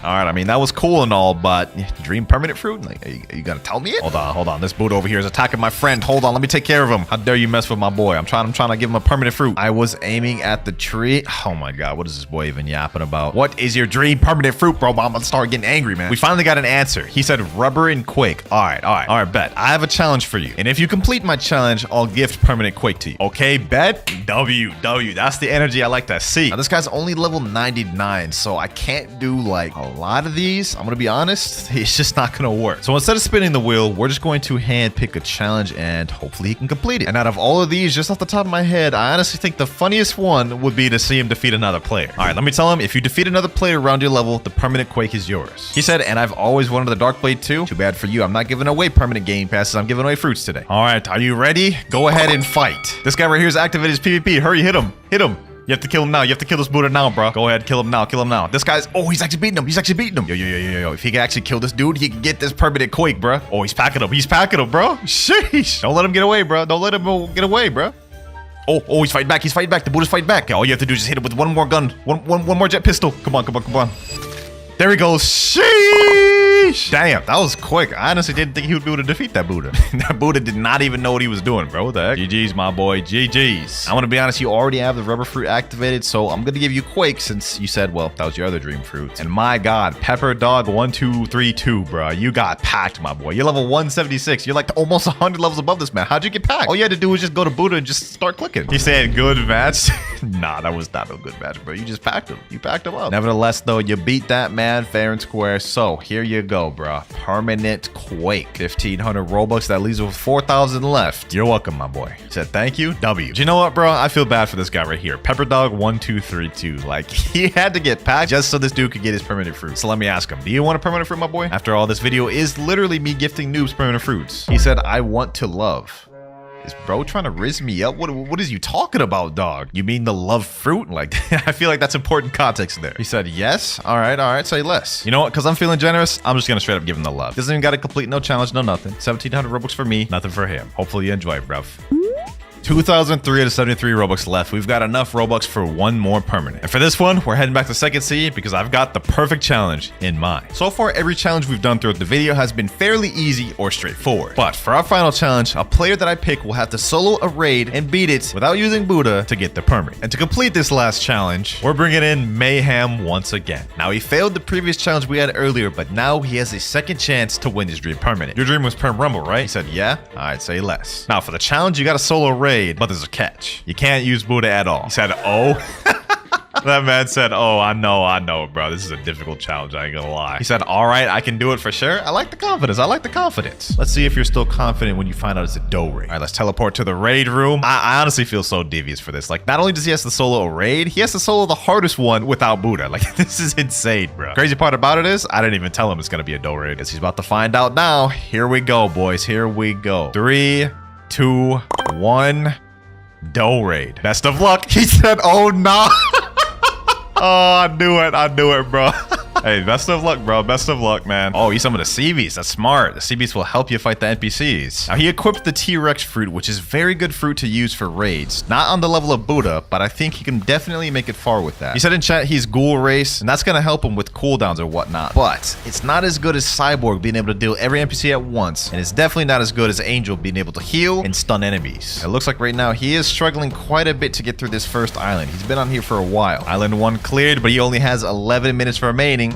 All right, I mean, that was cool and all, but dream permanent fruit? Like, are you gonna tell me it? Hold on. This Buddha over here is attacking my friend. Hold on, let me take care of him. How dare you mess with my boy? I'm trying to give him a permanent fruit. I was aiming at the tree. Oh my God, what is this boy even yapping about? What is your dream permanent fruit, bro? I'm gonna start getting angry, man. We finally got an answer. He said rubber and quake. All right, bet. I have a challenge for you. And if you complete my challenge, I'll gift permanent quake to you. Okay, bet? W. That's the energy I like to see. Now, this guy's only level 99, so I can't do like a lot of these. I'm gonna be honest, it's just not gonna work. So instead of spinning the wheel, we're just going to hand pick a challenge and hopefully he can complete it. And out of all of these, just off the top of my head, I honestly think the funniest one would be to see him defeat another player. All right, let me tell him, if you defeat another player around your level, the permanent quake is yours. He said, and I've always wanted the dark blade too. Too bad for you, I'm not giving away permanent game passes, I'm giving away fruits today. All right, are you ready? Go ahead and fight. This guy right here is activated his PvP. Hurry, hit him. You have to kill him now. You have to kill this Buddha now, bro. Go ahead, kill him now. This guy's, oh, he's actually beating him. Yo. If he can actually kill this dude, he can get this permanent quake, bro. Oh, he's packing him, bro. Sheesh. Don't let him get away, bro. Oh, he's fighting back. The Buddha's fighting back. All you have to do is just hit him with one more gun. One more jet pistol. Come on. There he goes. Sheesh. Damn, that was quick. I honestly didn't think he would be able to defeat that Buddha. That Buddha did not even know what he was doing, bro. What the heck? GG's, my boy. GG's. I'm gonna be honest, you already have the rubber fruit activated, so I'm gonna give you quake since you said, well, that was your other dream fruit. And my God, Pepper Dog 1232, bro. You got packed, my boy. You're level 176. You're like almost 100 levels above this man. How'd you get packed? All you had to do was just go to Buddha and just start clicking. He said, good match. Nah, that was not a good match, bro. You just packed him. You packed him up. Nevertheless, though, you beat that man fair and square. So here you go, bro. Permanent quake. 1,500 Robux. That leaves with 4,000 left. You're welcome, my boy. He said, thank you. W. Do you know what, bro? I feel bad for this guy right here. Pepper Dog 1232. Like, he had to get packed just so this dude could get his permanent fruit. So let me ask him, do you want a permanent fruit, my boy? After all, this video is literally me gifting noobs permanent fruits. He said, I want to love. Is bro trying to rizz me up? What is you talking about, dog? You mean the love fruit? Like, I feel like that's important context there. He said, yes. All right, say less. You know what? Because I'm feeling generous, I'm just gonna straight up give him the love. Doesn't even gotta complete no challenge, no nothing. 1,700 Robux for me, nothing for him. Hopefully you enjoy it, bruv. 2,373 Robux left. We've got enough Robux for one more permanent. And for this one, we're heading back to second seed because I've got the perfect challenge in mind. So far, every challenge we've done throughout the video has been fairly easy or straightforward. But for our final challenge, a player that I pick will have to solo a raid and beat it without using Buddha to get the permanent. And to complete this last challenge, we're bringing in Mayhem once again. Now, he failed the previous challenge we had earlier, but now he has a second chance to win his dream permanent. Your dream was Perm Rumble, right? He said, yeah. All right, say less. Now, for the challenge, you got to solo raid. But there's a catch. You can't use Buddha at all. He said, oh. That man said, oh, I know, bro. This is a difficult challenge. I ain't gonna lie. He said, all right, I can do it for sure. I like the confidence. Let's see if you're still confident when you find out it's a dough raid. All right, let's teleport to the raid room. I honestly feel so devious for this. Like, not only does he have to solo a raid, he has to solo the hardest one without Buddha. Like, this is insane, bro. Crazy part about it is, I didn't even tell him it's gonna be a dough raid. Guess he's about to find out now. Here we go, boys. Here we go. 3, 2, 1. Dough raid. Best of luck. He said, oh, no. Oh, I knew it, bro. Hey, best of luck, bro. Best of luck, man. Oh, he's some of the sea beasts. That's smart. The sea beasts will help you fight the NPCs. Now, he equipped the T-Rex fruit, which is very good fruit to use for raids. Not on the level of Buddha, but I think he can definitely make it far with that. He said in chat he's ghoul race, and that's gonna help him with cooldowns or whatnot. But it's not as good as Cyborg being able to deal every NPC at once, and it's definitely not as good as Angel being able to heal and stun enemies. It looks like right now he is struggling quite a bit to get through this first island. He's been on here for a while. Island 1 cleared, but he only has 11 minutes remaining.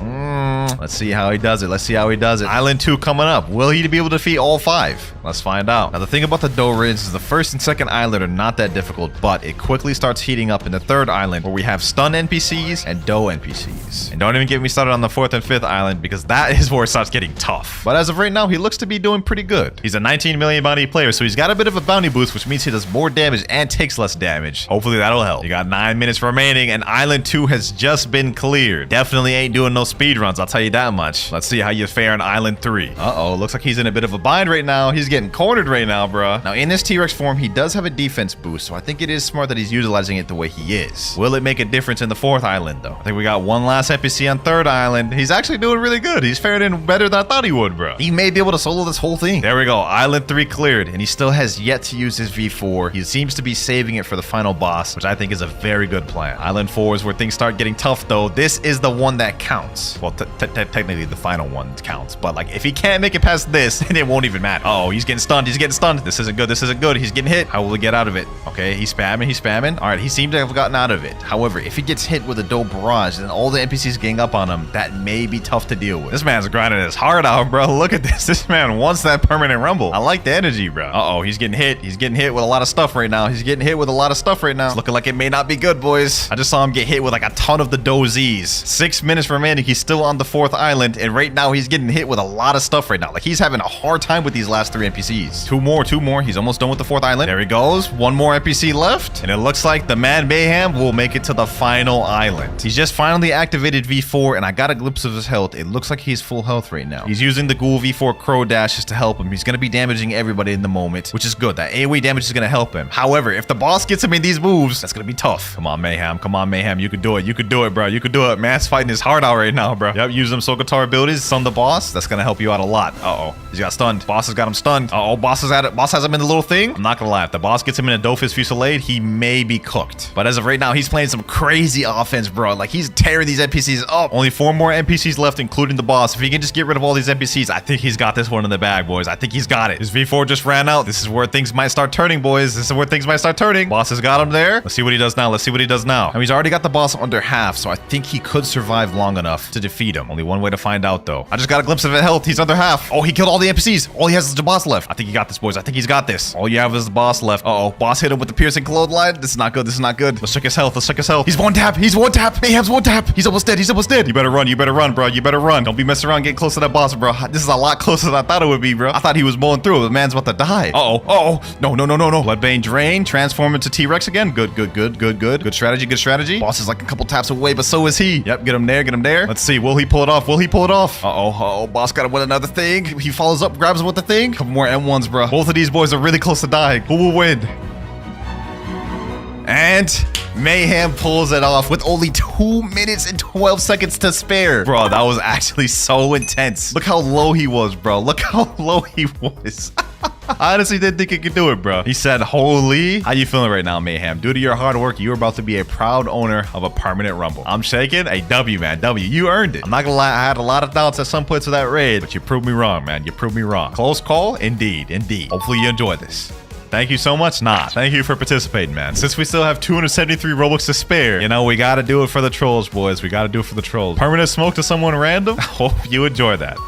Let's see how he does it. Let's see how he does it. Island 2 coming up. Will he be able to defeat all 5? Let's find out. Now, the thing about the dough ridge is the first and second island are not that difficult, but it quickly starts heating up in the third island where we have stun NPCs and dough NPCs. And don't even get me started on the fourth and fifth island because that is where it starts getting tough. But as of right now, he looks to be doing pretty good. He's a 19 million bounty player, so he's got a bit of a bounty boost, which means he does more damage and takes less damage. Hopefully that'll help. You got 9 minutes remaining and island 2 has just been cleared. Definitely ain't doing no speed runs, I'll tell you that much. Let's see how you fare on island 3. Uh-oh, looks like he's in a bit of a bind right now. He's getting cornered right now, bruh. Now in this T-Rex form, he does have a defense boost, so I think it is smart that he's utilizing it the way he is. Will it make a difference in the fourth island though? I think we got one last NPC on third island. He's actually doing really good. He's fared in better than I thought he would, bro. He may be able to solo this whole thing. There we go. Island 3 cleared, and he still has yet to use his V4. He seems to be saving it for the final boss, which I think is a very good plan. Island 4 is where things start getting tough though. This is the one that counts. Well, technically the final one counts, but like if he can't make it past this, then it won't even matter. Uh oh, he's getting stunned. He's getting stunned. This isn't good. This isn't good. He's getting hit. How will he get out of it? Okay, he's spamming. He's spamming. All right, he seems to have gotten out of it. However, if he gets hit with a dough barrage, then all the NPCs gang up on him. That may be tough to deal with. This man's grinding his heart out, bro. Look at this. This man wants that permanent rumble. I like the energy, bro. Uh oh, he's getting hit. He's getting hit with a lot of stuff right now. He's getting hit with a lot of stuff right now. It's looking like it may not be good, boys. I just saw him get hit with like a ton of the dough Z's. 6 minutes remaining. He's still on the fourth island, and right now he's getting hit with a lot of stuff right now. Like he's having a hard time with these last 3 NPCs. Two more. He's almost done with the fourth island. There he goes. One more NPC left, and it looks like the man Mayhem will make it to the final island. He's just finally activated V4, and I got a glimpse of his health. It looks like he's full health right now. He's using the Ghoul V4 Crow dashes to help him. He's going to be damaging everybody in the moment, which is good. That AoE damage is going to help him. However, if the boss gets him in these moves, that's going to be tough. Come on, Mayhem. Come on, Mayhem. You could do it. You could do it, bro. You could do it. Man's fighting his heart out right now, bro. Yep, use them Soul Guitar abilities. Stun the boss. That's going to help you out a lot. Uh-oh. He's got stunned. Boss has got him stunned. Uh-oh. Boss is at it. Boss has him in the little thing. I'm not going to lie. If the boss gets him in a Dofus Fusillade, he may be cooked. But as of right now, he's playing some crazy offense, bro. Like, he's tearing these NPCs up. Only 4 more NPCs left, including the boss. If he can just get rid of all these NPCs, I think he's got this one in the bag, boys. I think he's got it. His V4 just ran out. This is where things might start turning, boys. This is where things might start turning. Boss has got him there. Let's see what he does now. Let's see what he does now. And he's already got the boss under half, so I think he could survive long enough to defeat him. Only one way to find out, though. I just got a glimpse of his health. He's under half. Oh, he killed all the NPCs. All he has is the boss left. I think he got this, boys. I think he's got this. All you have is the boss left. Uh-oh. Boss hit him with the piercing clothesline. This is not good. This is not good. Let's check his health. Let's check his health. He's one tap. He's one tap. Mayhem's one tap. He's almost dead. He's almost dead. You better run. You better run, bro. You better run. Don't be messing around getting close to that boss, bro. This is a lot closer than I thought it would be, bro. I thought he was bowling through. The man's about to die. Uh-oh. Uh-oh. No. Bloodbane drain. Transform into T-Rex again. Good. Good strategy. Good strategy. Boss is like a couple taps away, but so is he. Yep. Get him there. Get him there. Let's see. Will he pull it off? Will he pull it off? Uh-oh. Uh-oh. Boss got to win another thing. He follows up, grabs him with the thing. Couple more M1s, bro. Both of these boys are really close to dying. Who will win? And Mayhem pulls it off with only 2 minutes and 12 seconds to spare. Bro, that was actually so intense. Look how low he was, bro. Look how low he was. I honestly didn't think he could do it, bro. He said, holy. How you feeling right now, Mayhem? Due to your hard work, you are about to be a proud owner of a permanent rumble. I'm shaking. A W, man. W. You earned it. I'm not gonna lie. I had a lot of doubts at some points of that raid, but you proved me wrong, man. You proved me wrong. Close call? Indeed. Hopefully you enjoyed this. Thank you so much. Nah, thank you for participating, man. Since we still have 273 Robux to spare, you know, we gotta do it for the trolls, boys. We gotta do it for the trolls. Permanent smoke to someone random? I hope you enjoy that.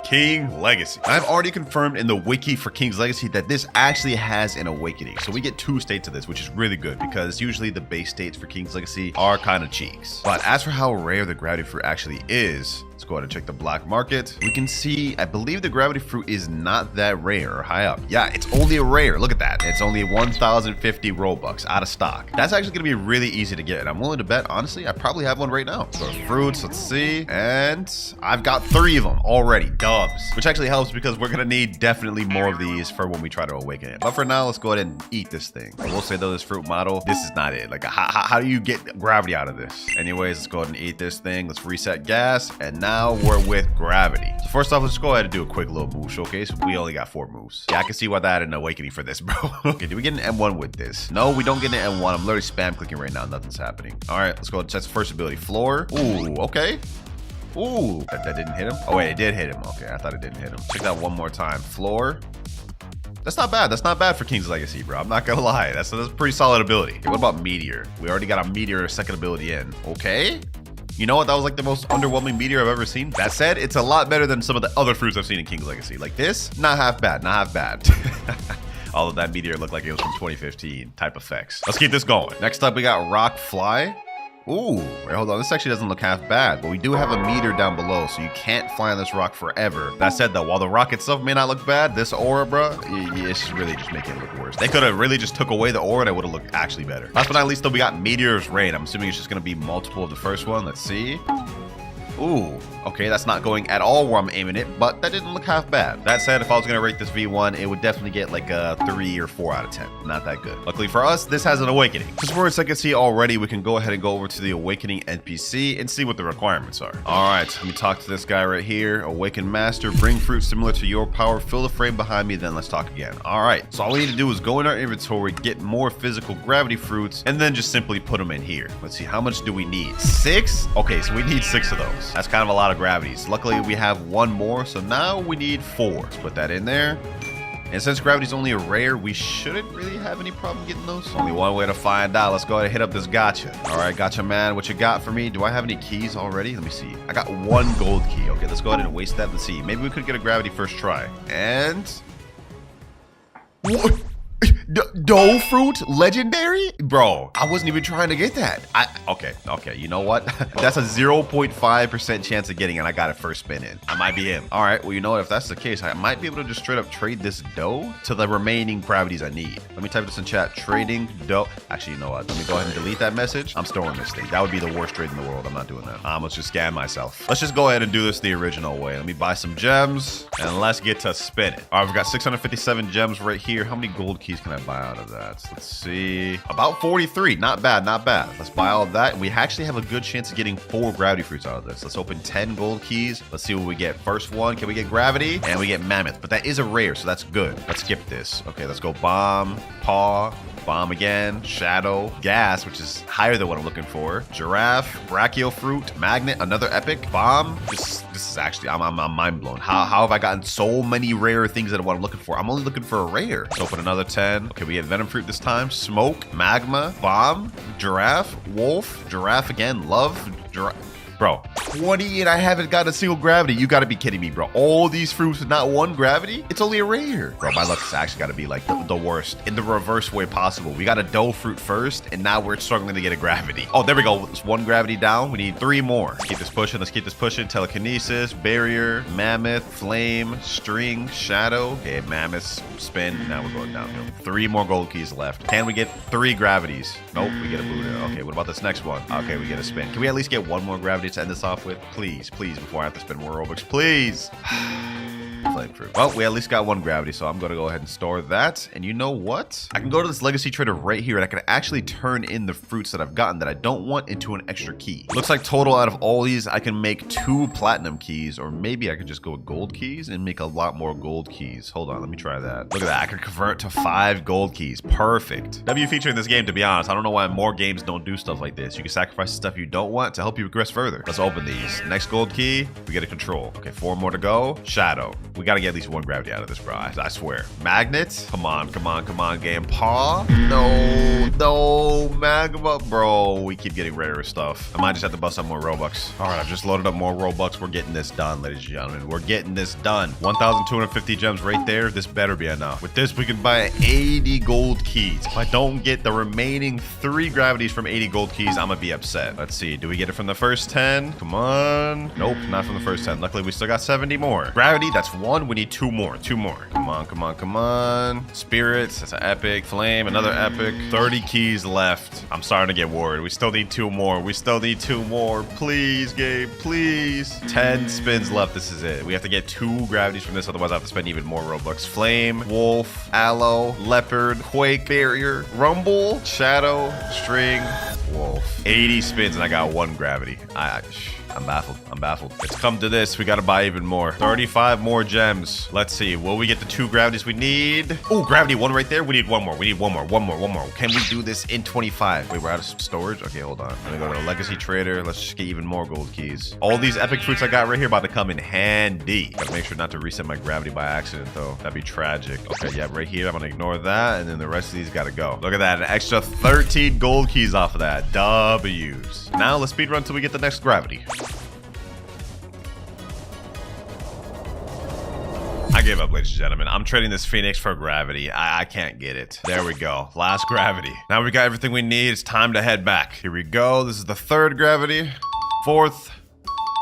King Legacy. I've already confirmed in the wiki for King's Legacy that this actually has an awakening. So we get 2 states of this, which is really good because usually the base states for King's Legacy are kind of cheeks. But as for how rare the gravity fruit actually is, let's go ahead and check the black market. We can see, I believe the gravity fruit is not that rare or high up. Yeah, it's only a rare. Look at that. It's only 1,050 Robux out of stock. That's actually going to be really easy to get. And I'm willing to bet, honestly, I probably have one right now. Let's go to fruits. Let's see. And I've got 3 of them already. Dubs. Which actually helps because we're going to need definitely more of these for when we try to awaken it. But for now, let's go ahead and eat this thing. I will say though, this fruit model, this is not it. Like, how do you get gravity out of this? Anyways, let's go ahead and eat this thing. Let's reset gas. And now we're with gravity. So first off, let's go ahead and do a quick little move showcase. We only got 4 moves. Yeah, I can see why that had an awakening for this, bro. Okay, do we get an M1 with this? No, we don't get an M1. I'm literally spam clicking right now. Nothing's happening. All right, let's go and test the first ability. Floor. Ooh, okay. Ooh, that didn't hit him. Oh wait, it did hit him. Okay, I thought it didn't hit him. Check that one more time. Floor. That's not bad. That's not bad for King's Legacy, bro. I'm not gonna lie. That's a pretty solid ability. Okay, what about Meteor? We already got a Meteor second ability in. Okay. You know what? That was like the most underwhelming meteor I've ever seen. That said, it's a lot better than some of the other fruits I've seen in King's Legacy. Like this, not half bad, not half bad. Although that meteor looked like it was from 2015 type effects. Let's keep this going. Next up, we got Rock Fly. Ooh, wait, hold on. This actually doesn't look half bad, but we do have a meter down below, so you can't fly on this rock forever. That said, though, while the rock itself may not look bad, this aura, bro, it's really just making it look worse. They could have really just took away the aura, and it would have looked actually better. Last but not least, though, we got Meteor's Rain. I'm assuming it's just going to be multiple of the first one. Let's see. Ooh, okay, that's not going at all where I'm aiming it, but that didn't look half bad. That said, if I was gonna rate this V1, it would definitely get like a 3 or 4 out of 10. Not that good. Luckily for us, this has an awakening. Since we're in second C already, we can go ahead and go over to the awakening NPC and see what the requirements are. All right, let me talk to this guy right here. Awaken Master, bring fruit similar to your power, fill the frame behind me, then let's talk again. All right, so all we need to do is go in our inventory, get more physical gravity fruits, and then just simply put them in here. Let's see, how much do we need? 6? Okay, so we need 6 of those. That's kind of a lot of gravities. Luckily, we have 1 more, so now we need 4. Let's put that in there. And since gravity's only a rare, we shouldn't really have any problem getting those. Only one way to find out. Let's go ahead and hit up this gacha. All right, gacha man, what you got for me? Do I have any keys already? Let me see. I got 1 gold key. Okay, let's go ahead and waste that and see. Maybe we could get a gravity first try. And... what? Dough fruit legendary, bro. I wasn't even trying to get that. Okay, you know what? That's a 0.5% chance of getting it. I got it first spin in. I might be him. All right, well, you know what? If that's the case, I might be able to just straight up trade this dough to the remaining gravities I need. Let me type this in chat. Trading dough. Actually, you know what? Let me go ahead and delete that message. I'm storing this thing. That would be the worst trade in the world. I'm not doing that. Let's just scam myself. Let's just go ahead and do this the original way. Let me buy some gems and let's get to spinning. All right, we've got 657 gems right here. How many gold keys can I buy out of that? Let's see. About 43. Not bad, not bad. Let's buy all of that. And we actually have a good chance of getting 4 gravity fruits out of this. Let's open 10 gold keys. Let's see what we get. First one, can we get gravity? And we get mammoth, but that is a rare, so that's good. Let's skip this. Okay, let's go bomb, paw, bomb again, shadow, gas, which is higher than what I'm looking for, giraffe, brachio fruit, magnet, another epic, bomb. This is actually, I'm mind blown. How have I gotten so many rare things that what I'm looking for? I'm only looking for a rare. Let's open another 10. Okay, we get venom fruit this time, smoke, magma, bomb, giraffe, wolf, giraffe again, love, giraffe. Bro, 20 and I haven't got a single gravity. You gotta be kidding me, bro. All these fruits with not 1 gravity? It's only a rare. Bro, my luck has actually gotta be like the worst in the reverse way possible. We got a dough fruit first and now we're struggling to get a gravity. Oh, there we go. It's 1 gravity down. We need 3 more. Let's keep this pushing. Let's keep this pushing. Telekinesis, barrier, mammoth, flame, string, shadow. Okay, mammoth, spin. Now we're going downhill. 3 more gold keys left. Can we get 3 gravities? Nope, we get a Buddha. Okay, what about this next one? Okay, we get a spin. Can we at least get 1 more gravity to end this off with? Please, please, before I have to spend more Robux, please. Flame fruit. Well, we at least got 1 gravity, so I'm gonna go ahead and store that. And you know what? I can go to this legacy trader right here and I can actually turn in the fruits that I've gotten that I don't want into an extra key. Looks like total out of all these, I can make 2 platinum keys, or maybe I could just go with gold keys and make a lot more gold keys. Hold on, let me try that. Look at that, I could convert to 5 gold keys. Perfect. W feature in this game, to be honest. I don't know why more games don't do stuff like this. You can sacrifice stuff you don't want to help you progress further. Let's open these. Next gold key, we get a control. Okay, 4 more to go. Shadow. We gotta get at least 1 gravity out of this, bro. I swear. Magnet. Come on, come on, come on, game. Paw. No, magma, bro. We keep getting rarer stuff. I might just have to bust up more Robux. All right, I've just loaded up more Robux. We're getting this done, ladies and gentlemen. We're getting this done. 1,250 gems right there. This better be enough. With this, we can buy 80 gold keys. If I don't get the remaining 3 gravities from 80 gold keys, I'm gonna be upset. Let's see. Do we get it from the first 10? Come on. Nope, not from the first 10. Luckily, we still got 70 more. Gravity, that's 1. We need 2 more. 2 more. Come on, come on, come on. Spirits, that's an epic. Flame, another epic. 30 keys left. I'm starting to get worried. We still need 2 more. We still need 2 more. Please, Gabe, please. 10 spins left. This is it. We have to get 2 gravities from this, otherwise I have to spend even more Robux. Flame, wolf, aloe, leopard, quake, barrier, rumble, shadow, string, wolf. 80 spins and I got 1 gravity. I'm baffled. I'm baffled. It's come to this. We got to buy even more. 35 more gems. Let's see. Will we get the 2 gravities we need? Oh, gravity 1 right there. We need 1 more. We need 1 more. 1 more. 1 more. Can we do this in 25? Wait, we're out of storage? Okay, hold on. I'm gonna go to the legacy trader. Let's just get even more gold keys. All these epic fruits I got right here about to come in handy. Gotta make sure not to reset my gravity by accident, though. That'd be tragic. Okay, yeah, right here. I'm gonna ignore that, and then the rest of these gotta go. Look at that. An extra 13 gold keys off of that. W's. Now let's speedrun until we get the next gravity. I gave up, ladies and gentlemen. I'm trading this Phoenix for gravity. I can't get it. There we go. Last gravity. Now we got everything we need. It's time to head back. Here we go. This is the 3rd gravity. 4th.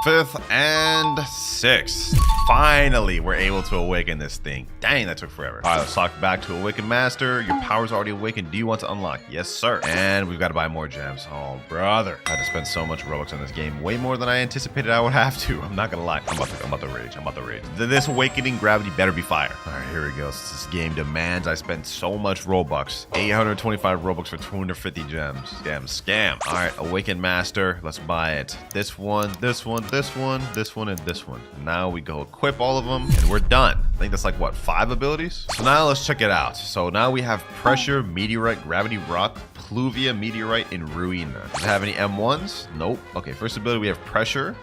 5th and 6th. Finally, we're able to awaken this thing. Dang, that took forever. All right, let's talk back to Awaken Master. Your power's already awakened. Do you want to unlock? Yes, sir. And we've got to buy more gems. Oh, brother. I had to spend so much Robux on this game. Way more than I anticipated I would have to. I'm not going to lie. I'm about to rage. I'm about to rage. This awakening gravity better be fire. All right, here we go. Since this game demands I spent so much Robux. 825 Robux for 250 gems. Damn scam. All right, Awaken Master. Let's buy it. This one, this one, this one, this one, and this one. Now we go equip all of them, and we're done. I think that's like, what, 5 abilities? So now let's check it out. So now we have Pressure, Meteorite, Gravity Rock, Pluvia, Meteorite, and Ruina. Does it have any M1s? Nope. Okay, first ability, we have Pressure.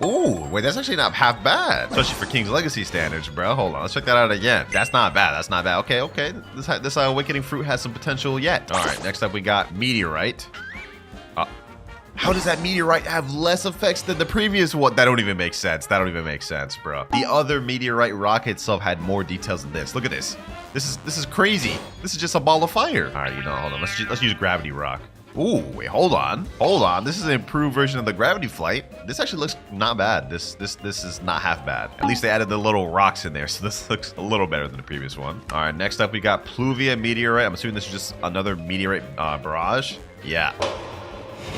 Ooh, wait, that's actually not half bad. Especially for King's Legacy standards, bro. Hold on, let's check that out again. That's not bad, that's not bad. Okay, okay, this Awakening Fruit has some potential yet. All right, next up we got Meteorite. How does that meteorite have less effects than the previous one? That don't even make sense. That don't even make sense, bro. The other meteorite rock itself had more details than this. Look at this. This is crazy. This is just a ball of fire. All right, you know, hold on. Let's use gravity rock. Ooh, wait, hold on. Hold on. This is an improved version of the gravity flight. This actually looks not bad. This is not half bad. At least they added the little rocks in there, so this looks a little better than the previous one. All right, next up we got Pluvia Meteorite. I'm assuming this is just another meteorite barrage. Yeah.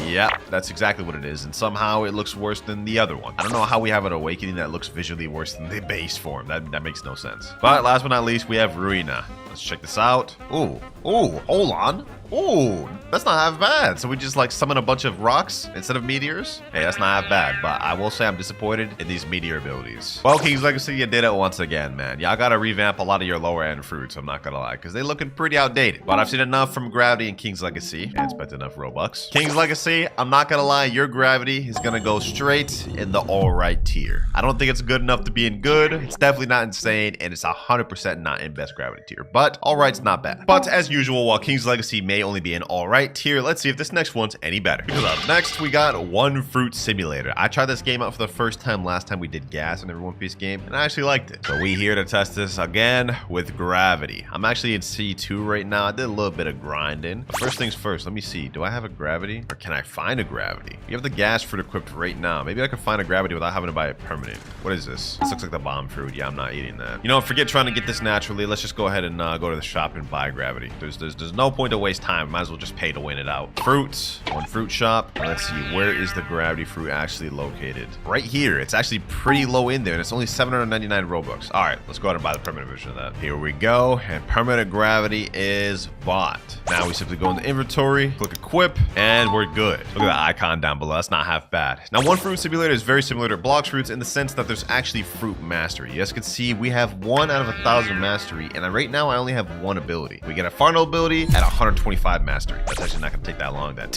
Yeah, that's exactly what it is, and somehow it looks worse than the other one. I don't know how we have an awakening that looks visually worse than the base form. That makes no sense. But last but not least, we have Ruina. Let's check this out. Ooh, hold on. Ooh, that's not half bad. So we just like summon a bunch of rocks instead of meteors? Hey, that's not half bad, but I will say I'm disappointed in these meteor abilities. Well, King's Legacy, you did it once again, man. Y'all gotta revamp a lot of your lower end fruits, I'm not gonna lie, because they looking pretty outdated. But I've seen enough from Gravity and King's Legacy, and spent enough Robux. King's Legacy, I'm not gonna lie, your Gravity is gonna go straight in the alright tier. I don't think it's good enough to be in good. It's definitely not insane, and it's 100% not in best Gravity tier. But alright's not bad. But as usual, while King's Legacy may only be an alright tier, let's see if this next one's any better. Because up next, we got One Fruit Simulator. I tried this game out for the first time last time we did gas in every One Piece game, and I actually liked it. So we here to test this again with Gravity. I'm actually in C2 right now. I did a little bit of grinding. But first things first, let me see. Do I have a Gravity? Or can I find a Gravity? You have the gas fruit equipped right now. Maybe I can find a Gravity without having to buy it permanent. What is this? This looks like the bomb fruit. Yeah, I'm not eating that. You know, forget trying to get this naturally. Let's just go ahead and go to the shop and buy Gravity. There's no point to waste time. Might as well just pay to win it out. Fruits. One fruit shop. Let's see. Where is the Gravity fruit actually located? Right here. It's actually pretty low in there, and it's only 799 Robux. All right, let's go ahead and buy the permanent version of that. Here we go. And permanent Gravity is bought. Now we simply go into inventory, click equip, and we're good. Look at the icon down below. That's not half bad. Now, One Fruit Simulator is very similar to Blox fruits in the sense that there's actually fruit mastery. You guys can see we have 1 out of 1,000 mastery, and right now I only have 1 ability. We get a final ability at 125 mastery. That's actually not gonna take that long then.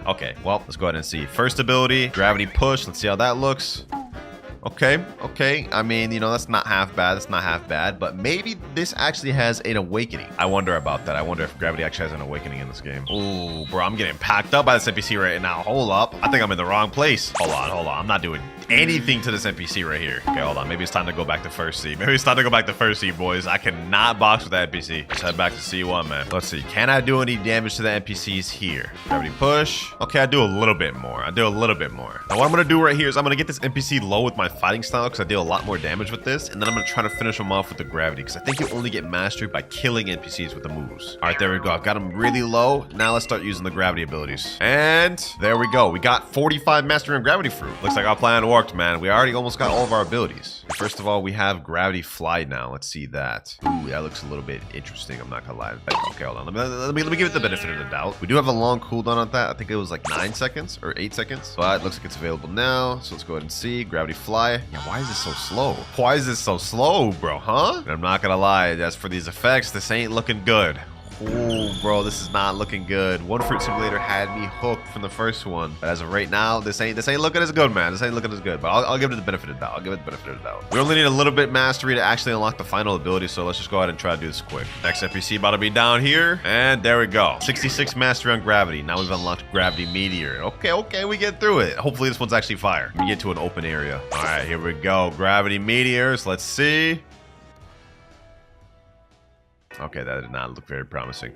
Okay, well, let's go ahead and see. First ability, Gravity Push. Let's see how that looks. Okay. I mean, you know, that's not half bad. That's not half bad. But maybe this actually has an awakening. I wonder about that. I wonder if Gravity actually has an awakening in this game. Ooh, bro, I'm getting packed up by this NPC right now. Hold up. I think I'm in the wrong place. Hold on. I'm not doing anything to this NPC right here. Okay, hold on. Maybe it's time to go back to first seed. Boys. I cannot box with that NPC. Let's head back to C1, man. Let's see. Can I do any damage to the NPCs here? Gravity push. Okay, I do a little bit more. Now what I'm gonna do right here is I'm gonna get this NPC low with my fighting style because I deal a lot more damage with this. And then I'm going to try to finish him off with the gravity because I think you only get mastery by killing NPCs with the moves. All right, there we go. I've got him really low. Now let's start using the gravity abilities. And there we go. We got 45 mastery on gravity fruit. Looks like our plan worked, man. We already almost got all of our abilities. First of all, we have gravity fly now. Let's see that. Ooh, that looks a little bit interesting. I'm not going to lie. Okay, hold on. Let me give it the benefit of the doubt. We do have a long cooldown on that. I think it was like 9 seconds or 8 seconds. But it looks like it's available now. So let's go ahead and see. Gravity fly. Yeah, why is this so slow? Why is this so slow, bro, huh? And I'm not going to lie. As for these effects, this ain't looking good. Ooh, bro, this is not looking good. One Fruit Simulator had me hooked from the first one. But as of right now, this ain't looking as good, man. This ain't looking as good. But I'll give it the benefit of the doubt. I'll give it the benefit of the doubt. We only need a little bit mastery to actually unlock the final ability. So let's just go ahead and try to do this quick. Next NPC about to be down here. And there we go. 66 mastery on gravity. Now we've unlocked Gravity Meteor. Okay, we get through it. Hopefully this one's actually fire. We get to an open area. All right, here we go. Gravity Meteors. Let's see. Okay, that did not look very promising.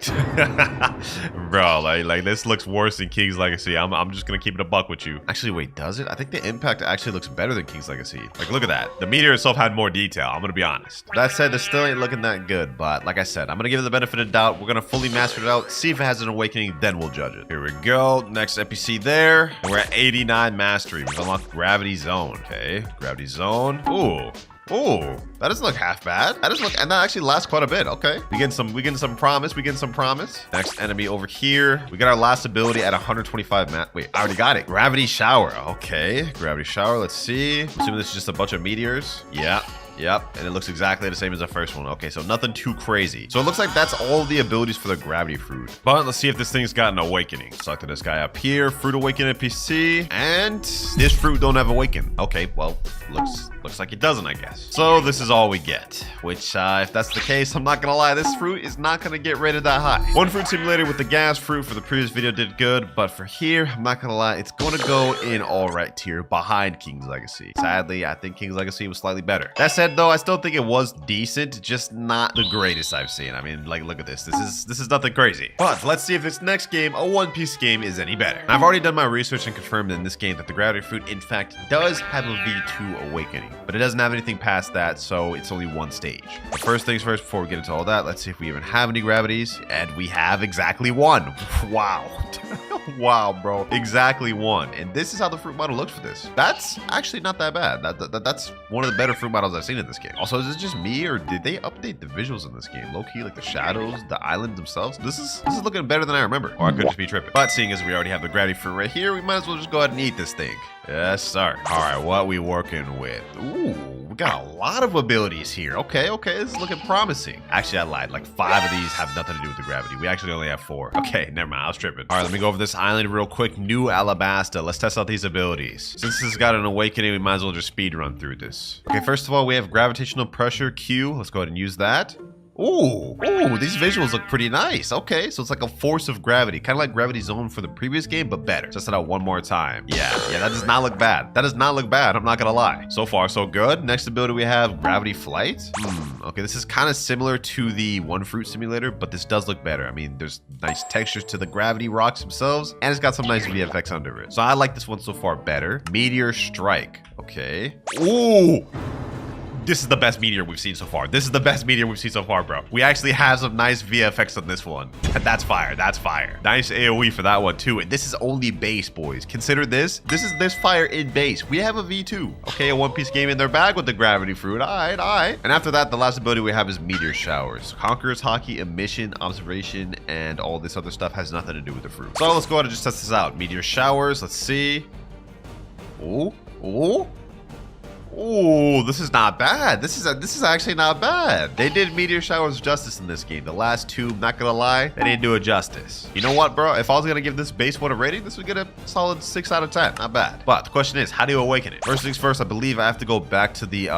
Bro, like this looks worse than King's Legacy. I'm just gonna keep it a buck with you. Actually, wait, does it? I think the impact actually looks better than King's Legacy. Like, look at that. The meteor itself had more detail. I'm gonna be honest. That said, this still ain't looking that good. But like I said, I'm gonna give it the benefit of the doubt. We're gonna fully master it out, see if it has an awakening, then we'll judge it. Here we go. Next NPC there. And we're at 89 mastery. We've unlocked Gravity Zone. Okay, Gravity Zone. Ooh, that doesn't look half bad. And that actually lasts quite a bit. Okay, we getting some promise. Next enemy over here. We got our last ability at 125 Wait, I already got it. Gravity Shower. Okay, Gravity Shower. Let's see. I'm assuming this is just a bunch of meteors. Yep, and it looks exactly the same as the first one. Okay, so nothing too crazy. So it looks like that's all the abilities for the gravity fruit. But let's see if this thing's got an awakening. Select this guy up here, fruit awaken NPC, and this fruit don't have awaken. Okay, well, looks like it doesn't, I guess. So this is all we get, which if that's the case, I'm not gonna lie, this fruit is not gonna get rated that high. One Fruit Simulator with the gas fruit for the previous video did good, but for here, I'm not gonna lie, it's gonna go in all right tier behind King's Legacy. Sadly, I think King's Legacy was slightly better. That said, though, I still think it was decent, just not the greatest I've seen. I mean, like, look at this. This is nothing crazy. But let's see if this next game, a One Piece game, is any better. I've already done my research and confirmed in this game that the gravity fruit, in fact, does have a V2 awakening, but it doesn't have anything past that, so it's only one stage. But first things first, before we get into all that, let's see if we even have any gravities, and we have exactly one. Wow. Wow, bro. Exactly one. And this is how the fruit model looks for this. That's actually not that bad. That's one of the better fruit models I've seen in this game. Also, is this just me, or did they update the visuals in this game? Low-key, like the shadows, the islands themselves. This is looking better than I remember. Or I could just be tripping. But seeing as we already have the gravity fruit right here, we might as well just go ahead and eat this thing. Yes, sir. All right, what we working with? Ooh, we got a lot of abilities here. Okay, this is looking promising. Actually, I lied. Like 5 of these have nothing to do with the gravity. We actually only have 4. Okay, never mind. I was tripping. All right, let me go over this island real quick. New Alabasta. Let's test out these abilities. Since this has got an awakening, we might as well just speed run through this. Okay, first of all, we have gravitational pressure Q. Let's go ahead and use that. Ooh, these visuals look pretty nice. Okay, so it's like a force of gravity, kind of like Gravity Zone for the previous game, but better. Test it out one more time. Yeah, that does not look bad. That does not look bad, I'm not gonna lie. So far, so good. Next ability we have Gravity Flight. Okay, this is kind of similar to the One Fruit Simulator, but this does look better. I mean, there's nice textures to the gravity rocks themselves, and it's got some nice VFX under it. So I like this one so far better. Meteor Strike. Okay. Ooh! This is the best meteor we've seen so far. This is the best meteor we've seen so far, bro. We actually have some nice VFX on this one. That's fire. That's fire. Nice AoE for that one, too. And this is only base, boys. Consider this. This is fire in base. We have a V2. Okay, a One Piece game in their bag with the gravity fruit. All right. And after that, the last ability we have is Meteor Showers. Conqueror's Hockey, Emission, Observation, and all this other stuff has nothing to do with the fruit. So let's go ahead and just test this out. Meteor Showers. Let's see. Ooh, this is not bad. This is actually not bad. They did Meteor Showers justice in this game. The last 2, not gonna lie, they didn't do it justice. You know what, bro? If I was gonna give this base 1 a rating, this would get a solid 6 out of 10. Not bad. But the question is, how do you awaken it? First things first, I believe I have to go back to the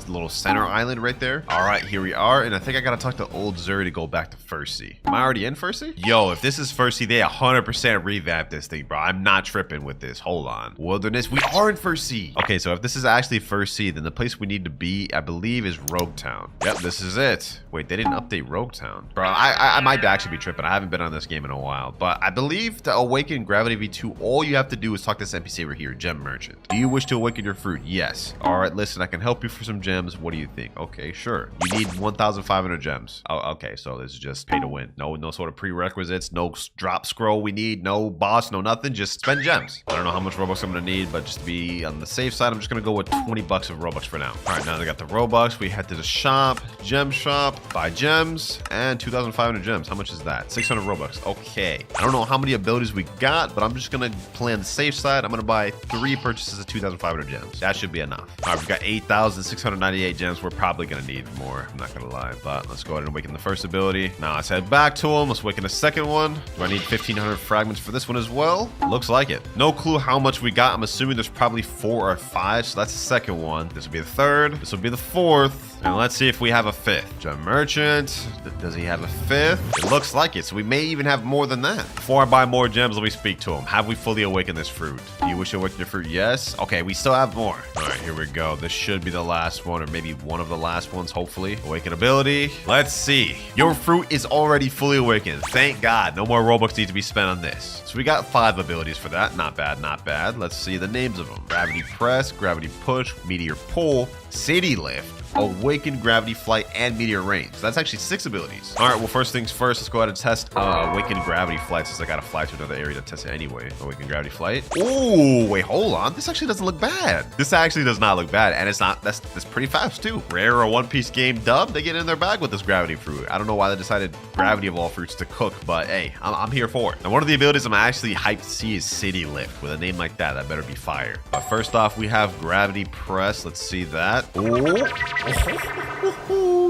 little center island right there. All right, here we are. And I think I gotta talk to Old Zuri to go back to First Sea. Am I already in First Sea? Yo, if this is First Sea, they 100% revamped this thing, bro. I'm not tripping with this. Hold on. Wilderness. We are in First Sea. Okay, so if this is actually First first sea, then the place we need to be, I believe, is Rogue Town. Yep, this is it. Wait, they didn't update Rogue Town. Bro, I might actually be tripping. I haven't been on this game in a while. But I believe to awaken Gravity V2, all you have to do is talk to this NPC over here, Gem Merchant. Do you wish to awaken your fruit? Yes. All right, listen, I can help you for some gems. What do you think? Okay, sure. You need 1,500 gems. Oh, okay, so this is just pay to win. No sort of prerequisites, no drop scroll we need, no boss, no nothing. Just spend gems. I don't know how much Robux I'm gonna need, but just to be on the safe side, I'm just gonna go with 20 bucks of Robux for now. All right, now that I got the Robux, we head to the shop, gem shop, buy gems, and 2,500 gems. How much is that? 600 Robux. Okay. I don't know how many abilities we got, but I'm just gonna play on the safe side. I'm gonna buy 3 purchases of 2,500 gems. That should be enough. All right, we've got 8,698 gems. We're probably gonna need more. I'm not gonna lie, but let's go ahead and awaken the first ability. Now let's head back to him. Let's awaken the second one. Do I need 1,500 fragments for this one as well? Looks like it. No clue how much we got. I'm assuming there's probably 4 or 5, so that's the second one. This will be the third. This will be the fourth. And let's see if we have a fifth. Gem Merchant. Does he have a fifth? It looks like it, so we may even have more than that. Before I buy more gems, let me speak to him. Have we fully awakened this fruit? Do you wish to awaken your fruit? Yes. Okay, we still have more. All right, here we go. This should be the last one, or maybe one of the last ones, hopefully. Awaken ability. Let's see. Your fruit is already fully awakened. Thank God. No more Robux need to be spent on this. So we got 5 abilities for that. Not bad, not bad. Let's see the names of them. Gravity Press, Gravity Push, Meteor Pull, City Lift, Awaken, Gravity Flight, and Meteor Rain. So that's actually 6 abilities. All right, well, first things first, let's go ahead and test Awaken Gravity Flight, since I gotta fly to another area to test it anyway. Awaken Gravity Flight. Ooh, wait, hold on. This actually doesn't look bad. This actually does not look bad, and it's not. That's pretty fast too. Rare or One Piece game dub, they get in their bag with this Gravity fruit. I don't know why they decided Gravity of all fruits to cook, but hey, I'm here for it. And one of the abilities I'm actually hyped to see is City Lift. With a name like that, that better be fire. But first off, we have Gravity Press. Let's see that. Ooh.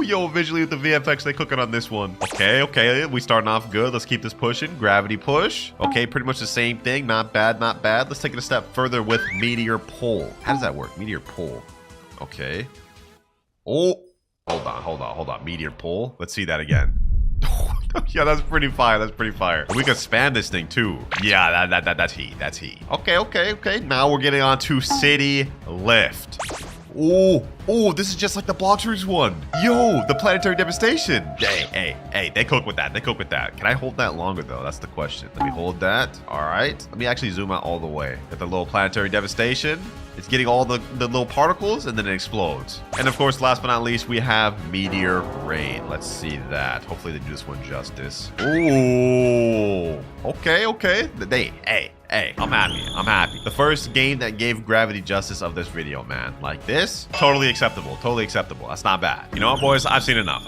Yo, visually with the VFX, they cooking on this one. Okay, we starting off good. Let's keep this pushing. Gravity Push. Okay, pretty much the same thing. Not bad, not bad. Let's take it a step further with Meteor Pull. How does that work? Meteor Pull. Okay. Oh, hold on. Meteor Pull. Let's see that again. Yeah, that's pretty fire. That's pretty fire. We can spam this thing too. Yeah, that's heat. That's heat. Okay. Now we're getting on to City Lift. Oh, this is just like the Blox one. Yo, the planetary devastation. Hey, they cook with that. Can I hold that longer though? That's the question. Let me hold that. All right. Let me actually zoom out all the way. Got the little planetary devastation. It's getting all the little particles and then it explodes. And of course, last but not least, we have Meteor Rain. Let's see that. Hopefully they do this one justice. Ooh. Okay. Hey, I'm happy. The first game that gave Gravity justice of this video, man. Like this, totally acceptable. That's not bad. You know what, boys? I've seen enough.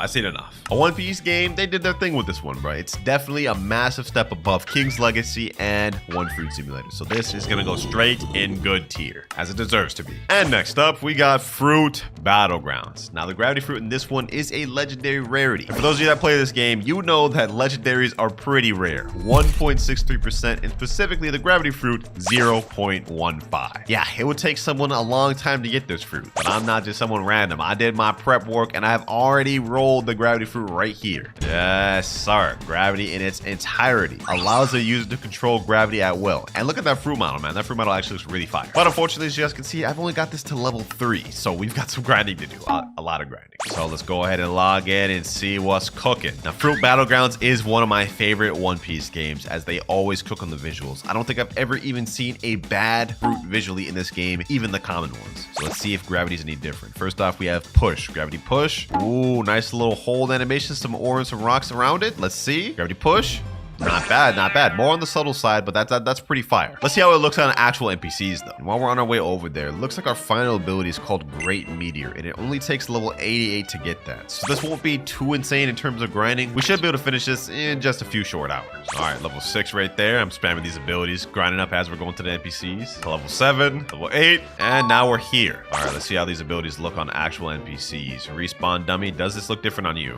A One Piece game, they did their thing with this one, bro. It's definitely a massive step above King's Legacy and One Fruit Simulator. So this is gonna go straight in good tier, as it deserves to be. And next up, we got Fruit Battlegrounds. Now, the Gravity Fruit in this one is a legendary rarity. And for those of you that play this game, you know that legendaries are pretty rare. 1.63%, and specifically the Gravity Fruit 0.15. Yeah, it would take someone a long time to get this fruit, but I'm not just someone random. I did my prep work and I've already rolled the Gravity Fruit right here. Yes, sir. Gravity in its entirety allows the user to control gravity at will. And look at that fruit model, man. That fruit model actually looks really fire. But unfortunately, as you guys can see, I've only got this to level 3, so we've got some grinding to do. A lot of grinding. So let's go ahead and log in and see what's cooking. Now, Fruit Battlegrounds is one of my favorite One Piece games, as they always cook on the visuals. I don't think I've ever even seen a bad fruit visually in this game, even the common ones. So let's see if gravity's any different. First off, we have Push. Gravity Push. Ooh, nice little hold animation, some ore and some rocks around it. Let's see. Gravity Push. Not bad. More on the subtle side, but that's pretty fire. Let's see how it looks on actual NPCs though. And while we're on our way over there, it looks like our final ability is called Great Meteor, and it only takes level 88 to get that. So this won't be too insane in terms of grinding. We should be able to finish this in just a few short hours. All right, level 6 right there. I'm spamming these abilities, grinding up as we're going to the NPCs. Level 7, level 8, and now we're here. All right, let's see how these abilities look on actual NPCs. Respawn dummy. Does this look different on you?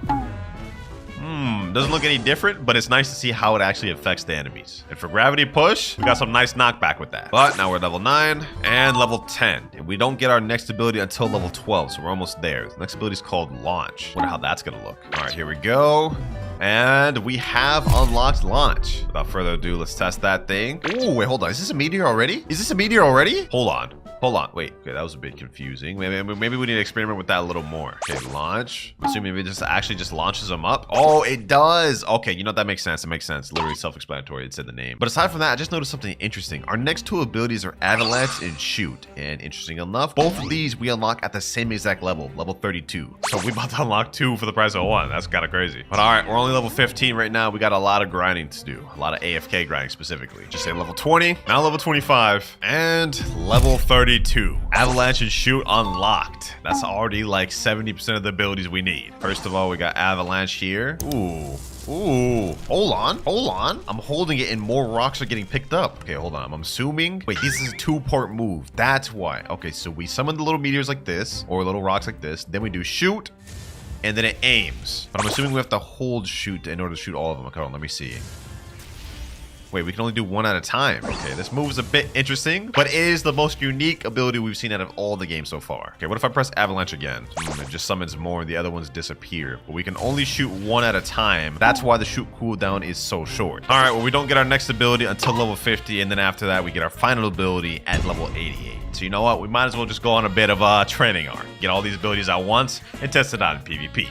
Doesn't look any different, but it's nice to see how it actually affects the enemies. And for Gravity Push, we got some nice knockback with that. But now we're level 9 and level 10. And we don't get our next ability until level 12, so we're almost there. The next ability is called Launch. Wonder how that's gonna look. All right, here we go. And we have unlocked Launch. Without further ado, let's test that thing. Ooh, wait, hold on. Is this a meteor already? Hold Hold on. Wait. Okay, that was a bit confusing. Maybe we need to experiment with that a little more. Okay, launch. I'm assuming it just actually just launches them up. Oh, it does. Okay, you know, that makes sense. It makes sense. Literally self-explanatory. It said the name. But aside from that, I just noticed something interesting. Our next two abilities are avalanche and shoot. And interesting enough, both of these we unlock at the same exact level 32. So we about to unlock 2 for the price of 1. That's kind of crazy. But all right, we're only level 15 right now. We got a lot of grinding to do. A lot of AFK grinding specifically. Just say level 20, now level 25, and level 32. Avalanche and shoot unlocked. That's already like 70% of the abilities we need. First of all, we got avalanche here. Ooh, hold on. I'm holding it and more rocks are getting picked up. Okay, hold on. I'm assuming. Wait, this is a 2-part move. That's why. Okay, so we summon the little meteors like this, or little rocks like this. Then we do shoot, and then it aims. But I'm assuming we have to hold shoot in order to shoot all of them. Okay, hold on, let me see. Wait, we can only do 1 at a time. Okay, this move is a bit interesting, but it is the most unique ability we've seen out of all the games so far. Okay, what if I press avalanche again? It just summons more and the other ones disappear. But we can only shoot 1 at a time. That's why the shoot cooldown is so short. All right, well, we don't get our next ability until level 50, and then after that, we get our final ability at level 88. So you know what? We might as well just go on a bit of a training arc. Get all these abilities at once and test it out in PvP.